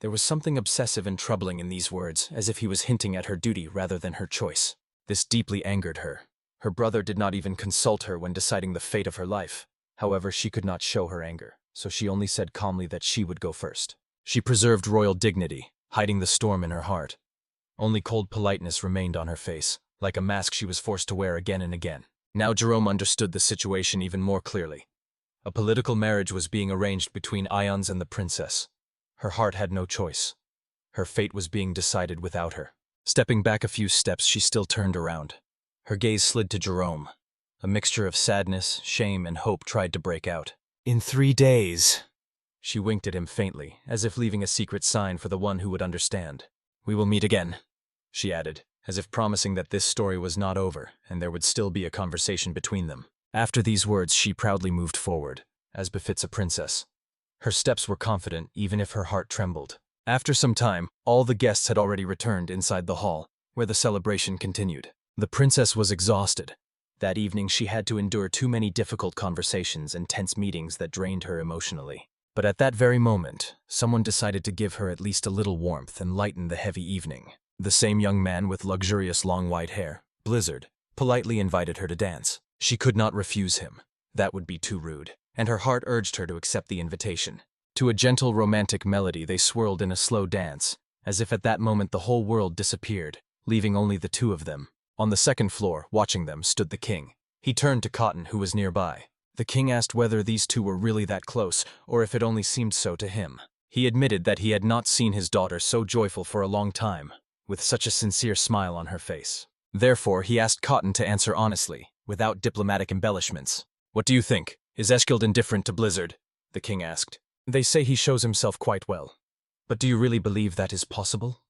There was something obsessive and troubling in these words, as if he was hinting at her duty rather than her choice. This deeply angered her. Her brother did not even consult her when deciding the fate of her life. However, she could not show her anger, so she only said calmly that she would go first. She preserved royal dignity, hiding the storm in her heart. Only cold politeness remained on her face, like a mask she was forced to wear again and again. Now Jerome understood the situation even more clearly. A political marriage was being arranged between Aeons and the princess. Her heart had no choice. Her fate was being decided without her. Stepping back a few steps, she still turned around. Her gaze slid to Jerome. A mixture of sadness, shame, and hope tried to break out. "In 3 days." She winked at him faintly, as if leaving a secret sign for the one who would understand. "We will meet again," she added, as if promising that this story was not over and there would still be a conversation between them. After these words, she proudly moved forward, as befits a princess. Her steps were confident, even if her heart trembled. After some time, all the guests had already returned inside the hall, where the celebration continued. The princess was exhausted. That evening she had to endure too many difficult conversations and tense meetings that drained her emotionally. But at that very moment, someone decided to give her at least a little warmth and lighten the heavy evening. The same young man with luxurious long white hair, Blizzard, politely invited her to dance. She could not refuse him. That would be too rude, and her heart urged her to accept the invitation. To a gentle romantic melody they swirled in a slow dance, as if at that moment the whole world disappeared, leaving only the two of them. On the second floor, watching them, stood the king. He turned to Cotton, who was nearby. The king asked whether these two were really that close, or if it only seemed so to him. He admitted that he had not seen his daughter so joyful for a long time, with such a sincere smile on her face. Therefore, he asked Cotton to answer honestly, without diplomatic embellishments. "What do you think? Is Eskild indifferent to Blizzard?" the king asked. "They say he shows himself quite well. But do you really believe that is possible?"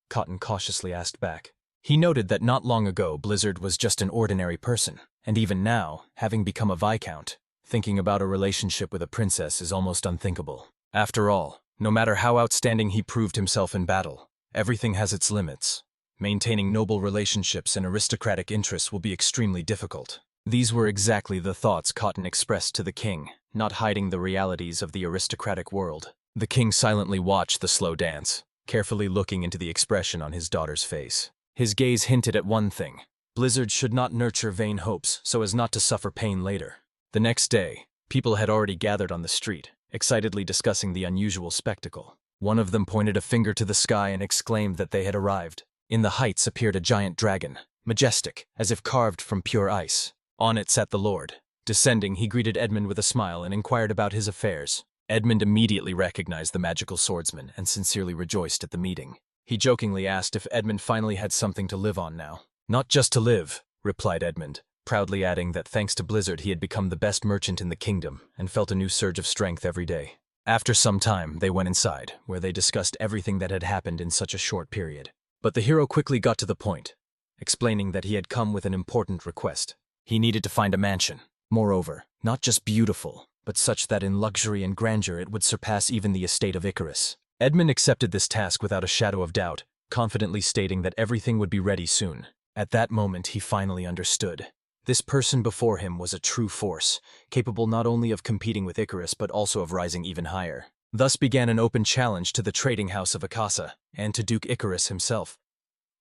Cotton cautiously asked back. He noted that not long ago Blizzard was just an ordinary person, and even now, having become a Viscount, thinking about a relationship with a princess is almost unthinkable. After all, no matter how outstanding he proved himself in battle, everything has its limits. Maintaining noble relationships and aristocratic interests will be extremely difficult. These were exactly the thoughts Cotton expressed to the king, not hiding the realities of the aristocratic world. The king silently watched the slow dance, carefully looking into the expression on his daughter's face. His gaze hinted at one thing: Blizzard should not nurture vain hopes so as not to suffer pain later. The next day, people had already gathered on the street, excitedly discussing the unusual spectacle. One of them pointed a finger to the sky and exclaimed that they had arrived. In the heights appeared a giant dragon, majestic, as if carved from pure ice. On it sat the Lord. Descending, he greeted Edmund with a smile and inquired about his affairs. Edmund immediately recognized the magical swordsman and sincerely rejoiced at the meeting. He jokingly asked if Edmund finally had something to live on now. "Not just to live," replied Edmund, proudly adding that thanks to Blizzard he had become the best merchant in the kingdom and felt a new surge of strength every day. After some time, they went inside, where they discussed everything that had happened in such a short period. But the hero quickly got to the point, explaining that he had come with an important request. He needed to find a mansion. Moreover, not just beautiful, but such that in luxury and grandeur it would surpass even the estate of Icarus. Edmund accepted this task without a shadow of doubt, confidently stating that everything would be ready soon. At that moment, he finally understood. This person before him was a true force, capable not only of competing with Icarus but also of rising even higher. Thus began an open challenge to the trading house of Akasa, and to Duke Icarus himself.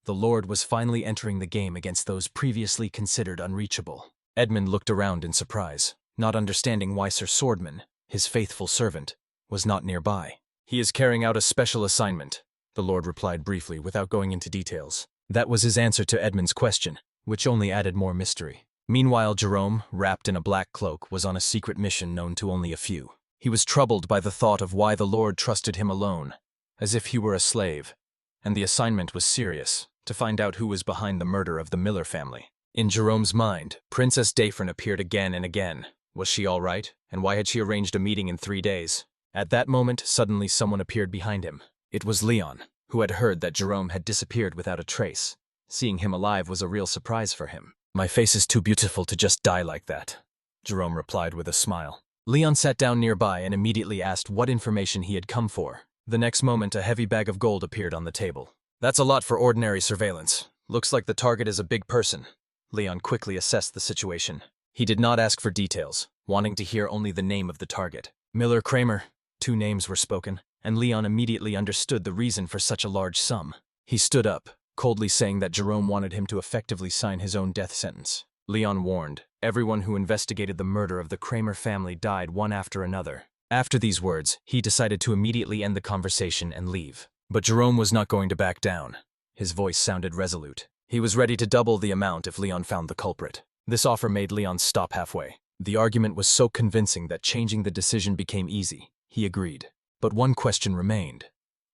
The Lord was finally entering the game against those previously considered unreachable. Edmund looked around in surprise, not understanding why Sir Swordman, his faithful servant, was not nearby. "He is carrying out a special assignment," the Lord replied briefly without going into details. That was his answer to Edmund's question, which only added more mystery. Meanwhile, Jerome, wrapped in a black cloak, was on a secret mission known to only a few. He was troubled by the thought of why the Lord trusted him alone, as if he were a slave, and the assignment was serious, to find out who was behind the murder of the Miller family. In Jerome's mind, Princess Dafron appeared again and again. Was she all right, and why had she arranged a meeting in 3 days? At that moment, suddenly someone appeared behind him. It was Leon, who had heard that Jerome had disappeared without a trace. Seeing him alive was a real surprise for him. "My face is too beautiful to just die like that," Jerome replied with a smile. Leon sat down nearby and immediately asked what information he had come for. The next moment, a heavy bag of gold appeared on the table. "That's a lot for ordinary surveillance. Looks like the target is a big person." Leon quickly assessed the situation. He did not ask for details, wanting to hear only the name of the target. Miller Kramer. 2 names were spoken, and Leon immediately understood the reason for such a large sum. He stood up, coldly saying that Jerome wanted him to effectively sign his own death sentence. Leon warned, everyone who investigated the murder of the Kramer family died one after another. After these words, he decided to immediately end the conversation and leave. But Jerome was not going to back down. His voice sounded resolute. He was ready to double the amount if Leon found the culprit. This offer made Leon stop halfway. The argument was so convincing that changing the decision became easy. He agreed. But one question remained.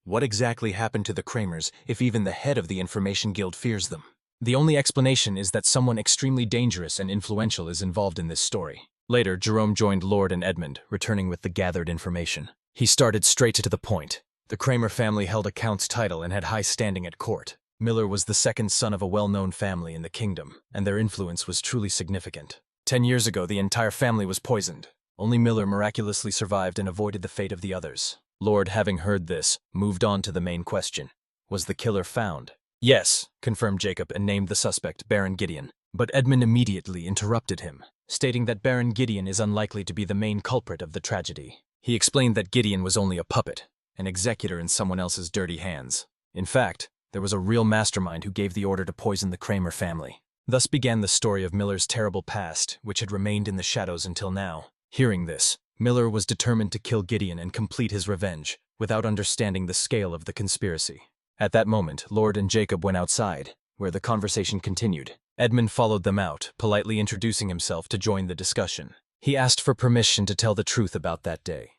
What exactly happened to the Kramers if even the head of the Information Guild fears them? The only explanation is that someone extremely dangerous and influential is involved in this story. Later, Jerome joined Lord and Edmund, returning with the gathered information. He started straight to the point. The Kramer family held a count's title and had high standing at court. Miller was the second son of a well-known family in the kingdom, and their influence was truly significant. 10 years ago, the entire family was poisoned. Only Miller miraculously survived and avoided the fate of the others. Lord, having heard this, moved on to the main question. Was the killer found? "Yes," confirmed Jacob and named the suspect, Baron Gideon. But Edmund immediately interrupted him, stating that Baron Gideon is unlikely to be the main culprit of the tragedy. He explained that Gideon was only a puppet, an executor in someone else's dirty hands. In fact, there was a real mastermind who gave the order to poison the Kramer family. Thus began the story of Miller's terrible past, which had remained in the shadows until now. Hearing this, Miller was determined to kill Gideon and complete his revenge, without understanding the scale of the conspiracy. At that moment, Lord and Jacob went outside, where the conversation continued. Edmund followed them out, politely introducing himself to join the discussion. He asked for permission to tell the truth about that day.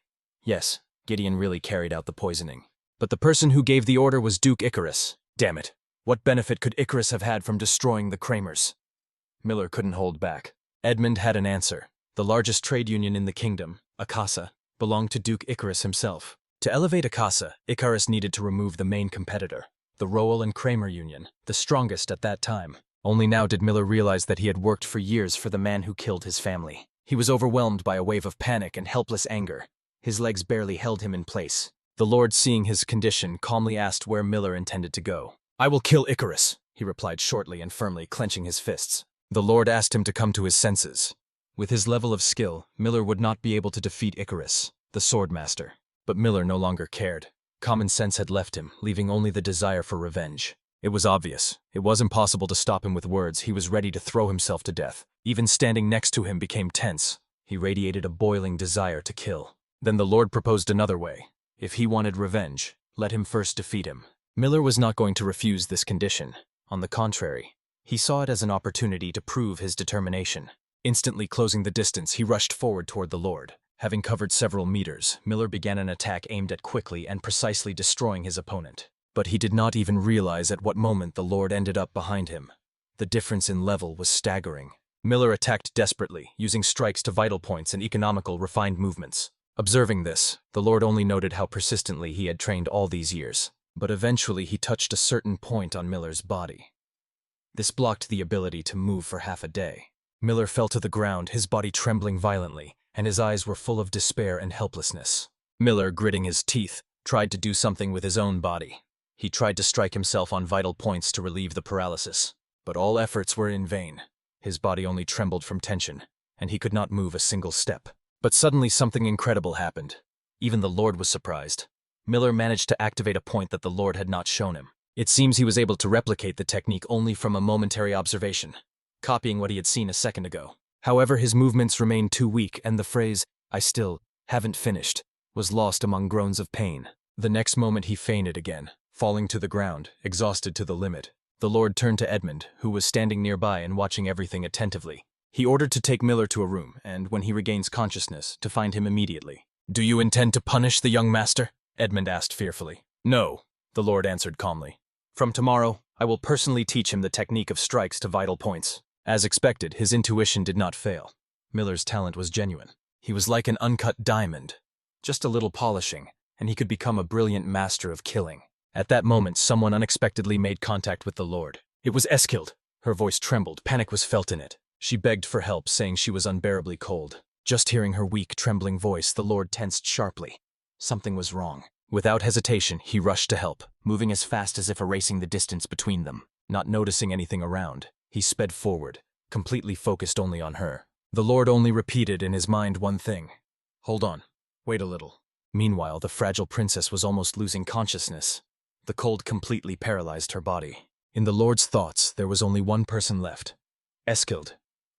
Yes, Gideon really carried out the poisoning. But the person who gave the order was Duke Icarus. Damn it. What benefit could Icarus have had from destroying the Kramers? Miller couldn't hold back. Edmund had an answer. The largest trade union in the kingdom, Akasa, belonged to Duke Icarus himself. To elevate Akasa, Icarus needed to remove the main competitor. the Rowell and Kramer union, the strongest at that time. Only now did Miller realize that he had worked for years for the man who killed his family. He was overwhelmed by a wave of panic and helpless anger. His legs barely held him in place. The Lord, seeing his condition, calmly asked where Miller intended to go. "I will kill Icarus," he replied shortly and firmly, clenching his fists. The Lord asked him to come to his senses. With his level of skill, Miller would not be able to defeat Icarus, the swordmaster. But Miller no longer cared. Common sense had left him, leaving only the desire for revenge. It was obvious. It was impossible to stop him with words. He was ready to throw himself to death. Even standing next to him became tense. He radiated a boiling desire to kill. Then the Lord proposed another way. If he wanted revenge, let him first defeat him. Miller was not going to refuse this condition. On the contrary, he saw it as an opportunity to prove his determination. Instantly closing the distance, he rushed forward toward the Lord. Having covered several meters, Miller began an attack aimed at quickly and precisely destroying his opponent. But he did not even realize at what moment the Lord ended up behind him. The difference in level was staggering. Miller attacked desperately, using strikes to vital points and economical, refined movements. Observing this, the Lord only noted how persistently he had trained all these years. But eventually he touched a certain point on Miller's body. This blocked the ability to move for half a day. Miller fell to the ground, his body trembling violently, and his eyes were full of despair and helplessness. Miller, gritting his teeth, tried to do something with his own body. He tried to strike himself on vital points to relieve the paralysis. But all efforts were in vain. His body only trembled from tension, and he could not move a single step. But suddenly something incredible happened. Even the Lord was surprised. Miller managed to activate a point that the Lord had not shown him. It seems he was able to replicate the technique only from a momentary observation, copying what he had seen a second ago. However, his movements remained too weak, and the phrase, "I still haven't finished," was lost among groans of pain. The next moment he fainted again, falling to the ground, exhausted to the limit. The Lord turned to Edmund, who was standing nearby and watching everything attentively. He ordered to take Miller to a room, and when he regains consciousness, to find him immediately. "Do you intend to punish the young master?" Edmund asked fearfully. "No," the Lord answered calmly. "From tomorrow, I will personally teach him the technique of strikes to vital points." As expected, his intuition did not fail. Miller's talent was genuine. He was like an uncut diamond. Just a little polishing, and he could become a brilliant master of killing. At that moment, someone unexpectedly made contact with the Lord. It was Eskild. Her voice trembled. Panic was felt in it. She begged for help, saying she was unbearably cold. Just hearing her weak, trembling voice, the Lord tensed sharply. Something was wrong. Without hesitation, he rushed to help, moving as fast as if erasing the distance between them. Not noticing anything around, he sped forward, completely focused only on her. The Lord only repeated in his mind one thing. "Hold on. Wait a little." Meanwhile, the fragile princess was almost losing consciousness. The cold completely paralyzed her body. In the Lord's thoughts, there was only one person left. Eskild.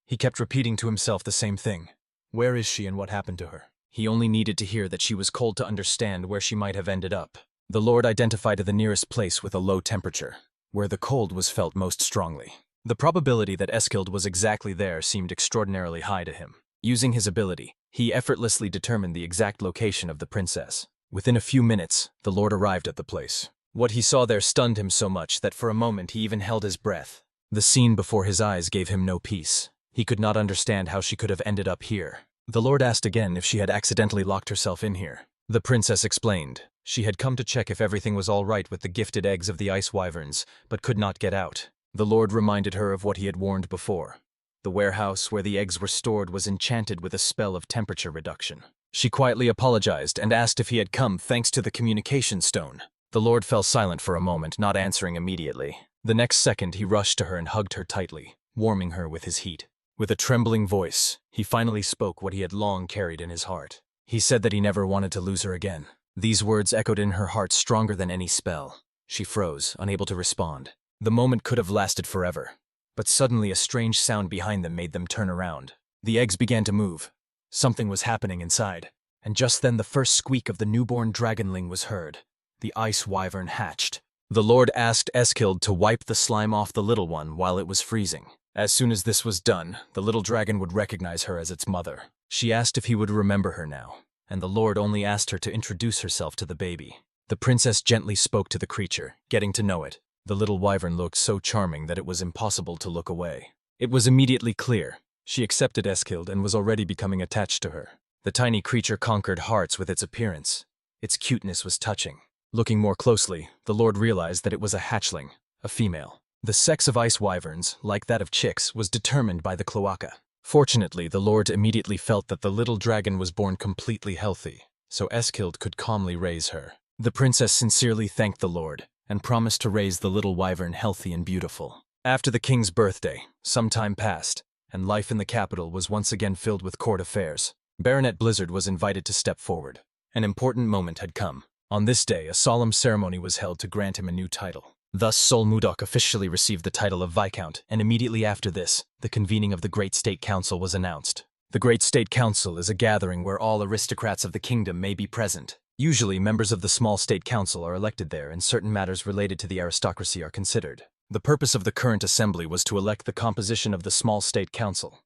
He kept repeating to himself the same thing. Where is she and what happened to her? He only needed to hear that she was cold to understand where she might have ended up. The Lord identified the nearest place with a low temperature, where the cold was felt most strongly. The probability that Eskild was exactly there seemed extraordinarily high to him. Using his ability, he effortlessly determined the exact location of the princess. Within a few minutes, the Lord arrived at the place. What he saw there stunned him so much that for a moment he even held his breath. The scene before his eyes gave him no peace. He could not understand how she could have ended up here. The Lord asked again if she had accidentally locked herself in here. The princess explained. She had come to check if everything was all right with the gifted eggs of the ice wyverns, but could not get out. The Lord reminded her of what he had warned before. The warehouse where the eggs were stored was enchanted with a spell of temperature reduction. She quietly apologized and asked if he had come thanks to the communication stone. The Lord fell silent for a moment, not answering immediately. The next second, he rushed to her and hugged her tightly, warming her with his heat. With a trembling voice, he finally spoke what he had long carried in his heart. He said that he never wanted to lose her again. These words echoed in her heart stronger than any spell. She froze, unable to respond. The moment could have lasted forever. But suddenly a strange sound behind them made them turn around. The eggs began to move. Something was happening inside. And just then the first squeak of the newborn dragonling was heard. The ice wyvern hatched. The Lord asked Eskild to wipe the slime off the little one while it was freezing. As soon as this was done, the little dragon would recognize her as its mother. She asked if he would remember her now, and the Lord only asked her to introduce herself to the baby. The princess gently spoke to the creature, getting to know it. The little wyvern looked so charming that it was impossible to look away. It was immediately clear. She accepted Eskild and was already becoming attached to her. The tiny creature conquered hearts with its appearance. Its cuteness was touching. Looking more closely, the Lord realized that it was a hatchling, a female. The sex of ice wyverns, like that of chicks, was determined by the cloaca. Fortunately, the Lord immediately felt that the little dragon was born completely healthy, so Eskild could calmly raise her. The princess sincerely thanked the Lord and promised to raise the little wyvern healthy and beautiful. After the king's birthday, some time passed, and life in the capital was once again filled with court affairs. Baronet Blizzard was invited to step forward. An important moment had come. On this day, a solemn ceremony was held to grant him a new title. Thus, Sol Mudok officially received the title of Viscount, and immediately after this, the convening of the Great State Council was announced. The Great State Council is a gathering where all aristocrats of the kingdom may be present. Usually, members of the small state council are elected there, and certain matters related to the aristocracy are considered. The purpose of the current assembly was to elect the composition of the small state council.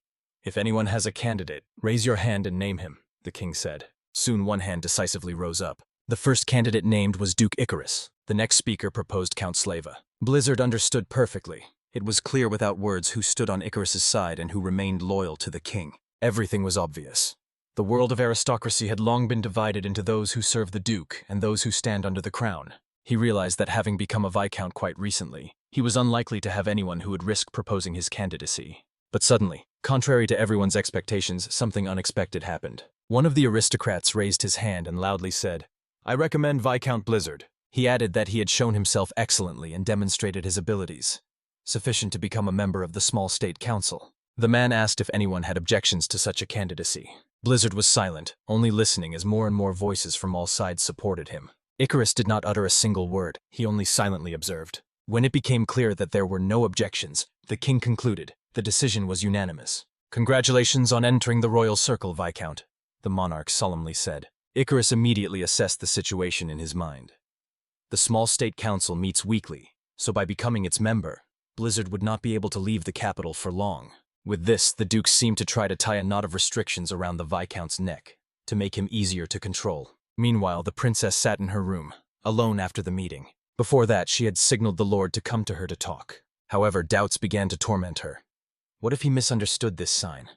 If anyone has a candidate, raise your hand and name him, the king said. Soon one hand decisively rose up. The first candidate named was Duke Icarus. The next speaker proposed Count Slava. Blizzard understood perfectly. It was clear without words who stood on Icarus's side and who remained loyal to the king. Everything was obvious. The world of aristocracy had long been divided into those who serve the duke and those who stand under the crown. He realized that having become a viscount quite recently, he was unlikely to have anyone who would risk proposing his candidacy. But suddenly, contrary to everyone's expectations, something unexpected happened. One of the aristocrats raised his hand and loudly said, "I recommend Viscount Blizzard." He added that he had shown himself excellently and demonstrated his abilities, sufficient to become a member of the small state council. The man asked if anyone had objections to such a candidacy. Blizzard was silent, only listening as more and more voices from all sides supported him. Icarus did not utter a single word, he only silently observed. When it became clear that there were no objections, the king concluded. The decision was unanimous. "Congratulations on entering the royal circle, Viscount," the monarch solemnly said. Icarus immediately assessed the situation in his mind. The small state council meets weekly, so by becoming its member, Blizzard would not be able to leave the capital for long. With this, the duke seemed to try to tie a knot of restrictions around the Viscount's neck, to make him easier to control. Meanwhile, the princess sat in her room, alone after the meeting. Before that, she had signaled the Lord to come to her to talk. However, doubts began to torment her. What if he misunderstood this sign?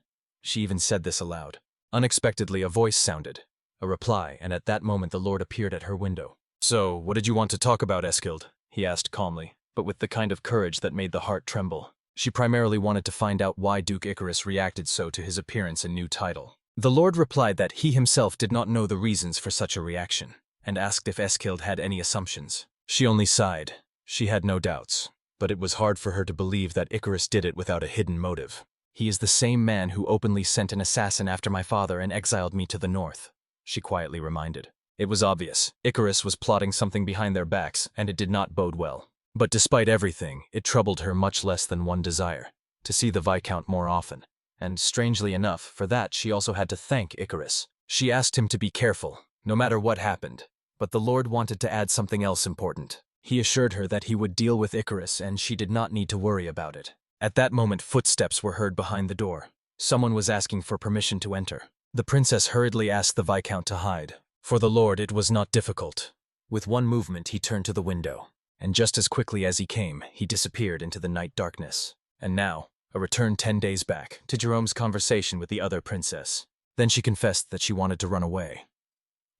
She even said this aloud. Unexpectedly, a voice sounded, a reply, and at that moment the Lord appeared at her window. "So, what did you want to talk about, Eskild?" he asked calmly, but with the kind of courage that made the heart tremble. She primarily wanted to find out why Duke Icarus reacted so to his appearance and new title. The Lord replied that he himself did not know the reasons for such a reaction, and asked if Eskild had any assumptions. She only sighed. She had no doubts, but it was hard for her to believe that Icarus did it without a hidden motive. "He is the same man who openly sent an assassin after my father and exiled me to the north," she quietly reminded. It was obvious. Icarus was plotting something behind their backs, and it did not bode well. But despite everything, it troubled her much less than one desire, to see the Viscount more often. And strangely enough, for that she also had to thank Icarus. She asked him to be careful, no matter what happened. But the Lord wanted to add something else important. He assured her that he would deal with Icarus and she did not need to worry about it. At that moment, footsteps were heard behind the door. Someone was asking for permission to enter. The princess hurriedly asked the Viscount to hide. For the Lord, it was not difficult. With one movement, he turned to the window, and just as quickly as he came, he disappeared into the night darkness. And now, a return 10 days back, to Jerome's conversation with the other princess. Then she confessed that she wanted to run away.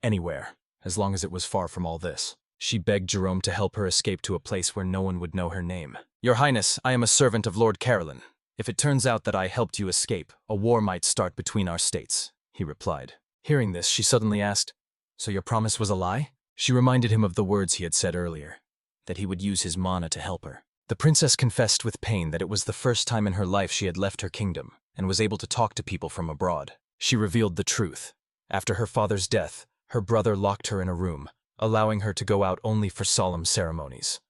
Anywhere, as long as it was far from all this. She begged Jerome to help her escape to a place where no one would know her name. "Your Highness, I am a servant of Lord Carolyn. If it turns out that I helped you escape, a war might start between our states," he replied. Hearing this, she suddenly asked, "So your promise was a lie?" She reminded him of the words he had said earlier, that he would use his mana to help her. The princess confessed with pain that it was the first time in her life she had left her kingdom and was able to talk to people from abroad. She revealed the truth. After her father's death, her brother locked her in a room, allowing her to go out only for solemn ceremonies.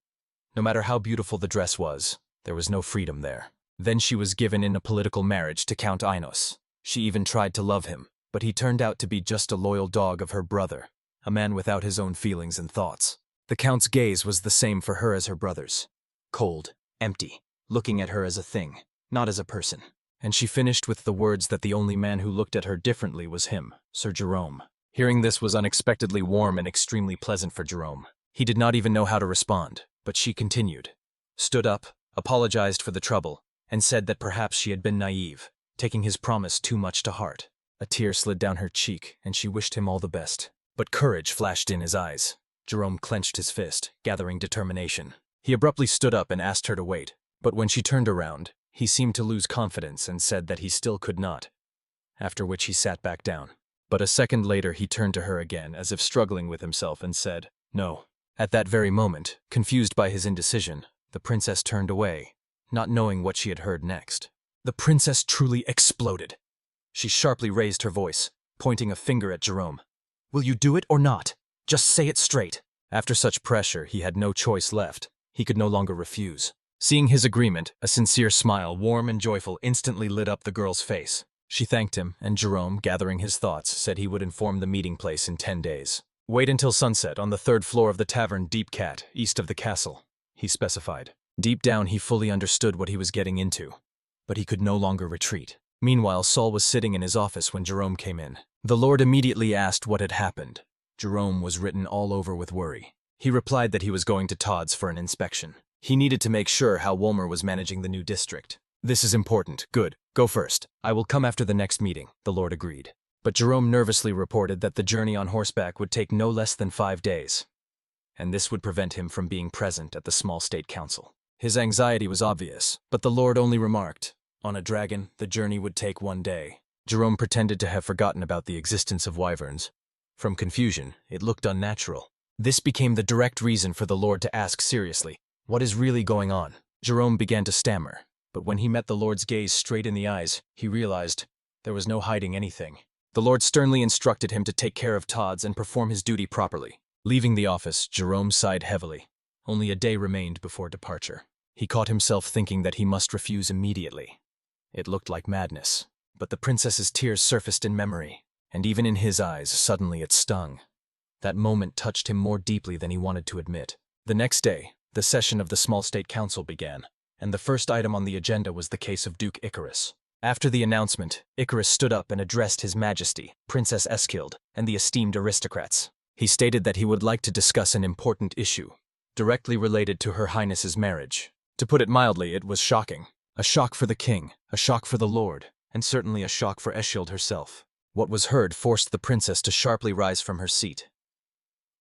No matter how beautiful the dress was, there was no freedom there. Then she was given in a political marriage to Count Inos. She even tried to love him, but he turned out to be just a loyal dog of her brother, a man without his own feelings and thoughts. The Count's gaze was the same for her as her brother's. Cold, empty, looking at her as a thing, not as a person. And she finished with the words that the only man who looked at her differently was him, Sir Jerome. Hearing this was unexpectedly warm and extremely pleasant for Jerome. He did not even know how to respond, but she continued, stood up, apologized for the trouble, and said that perhaps she had been naive, taking his promise too much to heart. A tear slid down her cheek, and she wished him all the best. But courage flashed in his eyes. Jerome clenched his fist, gathering determination. He abruptly stood up and asked her to wait, but when she turned around, he seemed to lose confidence and said that he still could not, after which he sat back down. But a second later he turned to her again, as if struggling with himself, and said, "No." At that very moment, confused by his indecision, the princess turned away, not knowing what she had heard next. The princess truly exploded. She sharply raised her voice, pointing a finger at Jerome. "Will you do it or not? Just say it straight." After such pressure, he had no choice left. He could no longer refuse. Seeing his agreement, a sincere smile, warm and joyful, instantly lit up the girl's face. She thanked him, and Jerome, gathering his thoughts, said he would inform the meeting place in 10 days. "Wait until sunset on the 3rd floor of the tavern Deep Cat, east of the castle," he specified. Deep down, he fully understood what he was getting into, but he could no longer retreat. Meanwhile, Saul was sitting in his office when Jerome came in. The Lord immediately asked what had happened. Jerome was written all over with worry. He replied that he was going to Todd's for an inspection. He needed to make sure how Wolmer was managing the new district. "This is important. Good. Go first. I will come after the next meeting," the Lord agreed. But Jerome nervously reported that the journey on horseback would take no less than 5 days, and this would prevent him from being present at the small state council. His anxiety was obvious, but the Lord only remarked, "On a dragon, the journey would take 1 day." Jerome pretended to have forgotten about the existence of wyverns. From confusion, it looked unnatural. This became the direct reason for the Lord to ask seriously, "What is really going on?" Jerome began to stammer, but when he met the Lord's gaze straight in the eyes, he realized there was no hiding anything. The Lord sternly instructed him to take care of Todd's and perform his duty properly. Leaving the office, Jerome sighed heavily. Only a day remained before departure. He caught himself thinking that he must refuse immediately. It looked like madness, but the princess's tears surfaced in memory, and even in his eyes, suddenly it stung. That moment touched him more deeply than he wanted to admit. The next day, the session of the small state council began, and the first item on the agenda was the case of Duke Icarus. After the announcement, Icarus stood up and addressed His Majesty, Princess Eskild, and the esteemed aristocrats. He stated that he would like to discuss an important issue, directly related to Her Highness's marriage. To put it mildly, it was shocking. A shock for the king, a shock for the Lord, and certainly a shock for Eskild herself. What was heard forced the princess to sharply rise from her seat.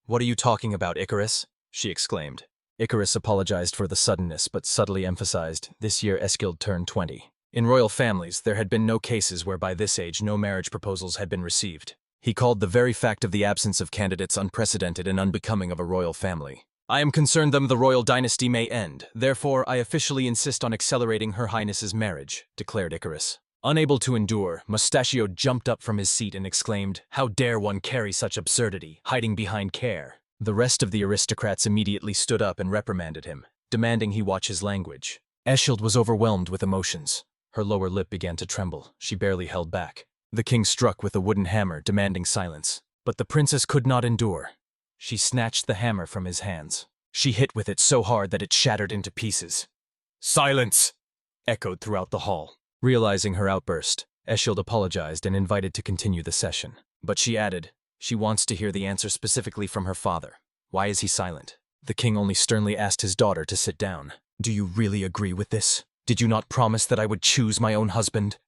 "What are you talking about, Icarus?" she exclaimed. Icarus apologized for the suddenness, but subtly emphasized, this year Eskild turned 20. In royal families, there had been no cases where by this age no marriage proposals had been received. He called the very fact of the absence of candidates unprecedented and unbecoming of a royal family. "I am concerned that the royal dynasty may end. Therefore, I officially insist on accelerating Her Highness's marriage," declared Icarus. Unable to endure, Mustachio jumped up from his seat and exclaimed, "How dare one carry such absurdity, hiding behind care?" The rest of the aristocrats immediately stood up and reprimanded him, demanding he watch his language. Eskild was overwhelmed with emotions. Her lower lip began to tremble. She barely held back. The king struck with a wooden hammer, demanding silence. But the princess could not endure. She snatched the hammer from his hands. She hit with it so hard that it shattered into pieces. "Silence!" echoed throughout the hall. Realizing her outburst, Eskild apologized and invited to continue the session. But she added, she wants to hear the answer specifically from her father. Why is he silent? The king only sternly asked his daughter to sit down. "Do you really agree with this? Did you not promise that I would choose my own husband?"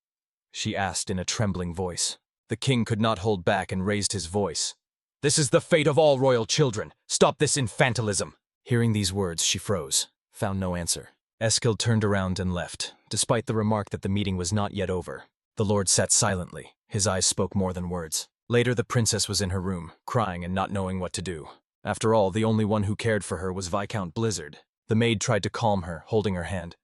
she asked in a trembling voice. The king could not hold back and raised his voice. "This is the fate of all royal children. Stop this infantilism." Hearing these words, she froze, found no answer. Eskild turned around and left, despite the remark that the meeting was not yet over. The Lord sat silently. His eyes spoke more than words. Later, the princess was in her room, crying and not knowing what to do. After all, the only one who cared for her was Viscount Blizzard. The maid tried to calm her, holding her hand.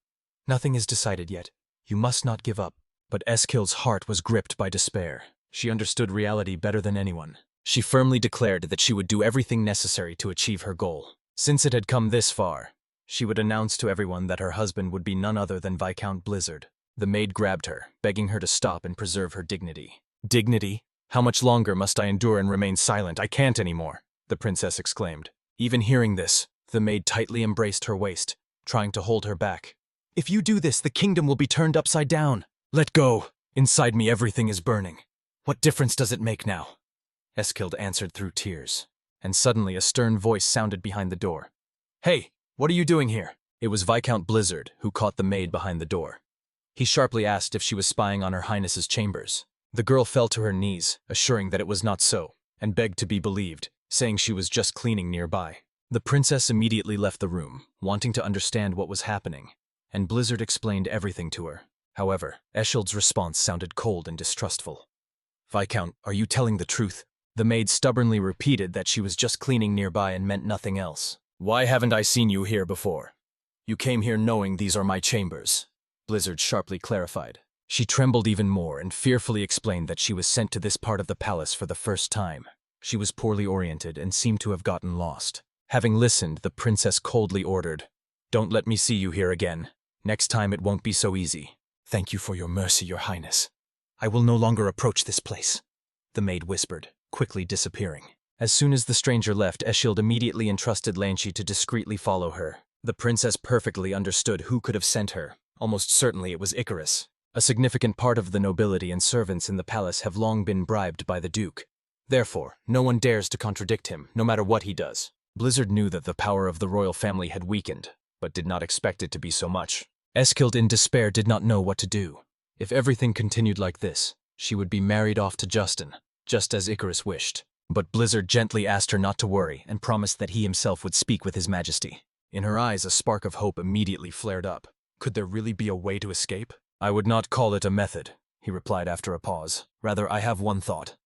"Nothing is decided yet. You must not give up." But Eskild's heart was gripped by despair. She understood reality better than anyone. She firmly declared that she would do everything necessary to achieve her goal. Since it had come this far, she would announce to everyone that her husband would be none other than Viscount Blizzard. The maid grabbed her, begging her to stop and preserve her dignity. "Dignity? How much longer must I endure and remain silent? I can't anymore," the princess exclaimed. Even hearing this, the maid tightly embraced her waist, trying to hold her back. "If you do this, the kingdom will be turned upside down." "Let go. Inside me everything is burning. What difference does it make now?" Eskild answered through tears. And suddenly a stern voice sounded behind the door. "Hey, what are you doing here?" It was Viscount Blizzard, who caught the maid behind the door. He sharply asked if she was spying on Her Highness's chambers. The girl fell to her knees, assuring that it was not so, and begged to be believed. saying she was just cleaning nearby. The princess immediately left the room, wanting to understand what was happening, and Blizzard explained everything to her. However, Eschild's response sounded cold and distrustful. "Viscount, are you telling the truth?" The maid stubbornly repeated that she was just cleaning nearby and meant nothing else. "Why haven't I seen you here before? You came here knowing these are my chambers," Blizzard sharply clarified. She trembled even more and fearfully explained that she was sent to this part of the palace for the first time. She was poorly oriented and seemed to have gotten lost. Having listened, the princess coldly ordered, "Don't let me see you here again. Next time it won't be so easy." "Thank you for your mercy, your highness. I will no longer approach this place," the maid whispered, quickly disappearing. As soon as the stranger left, Eschild immediately entrusted Lanchi to discreetly follow her. The princess perfectly understood who could have sent her. Almost certainly it was Icarus. A significant part of the nobility and servants in the palace have long been bribed by the Duke. Therefore, no one dares to contradict him, no matter what he does. Blizzard knew that the power of the royal family had weakened, but did not expect it to be so much. Eskild in despair did not know what to do. If everything continued like this, she would be married off to Justin, just as Icarus wished. But Blizzard gently asked her not to worry and promised that he himself would speak with His Majesty. In her eyes, a spark of hope immediately flared up. Could there really be a way to escape? "I would not call it a method," he replied after a pause. "Rather, I have one thought.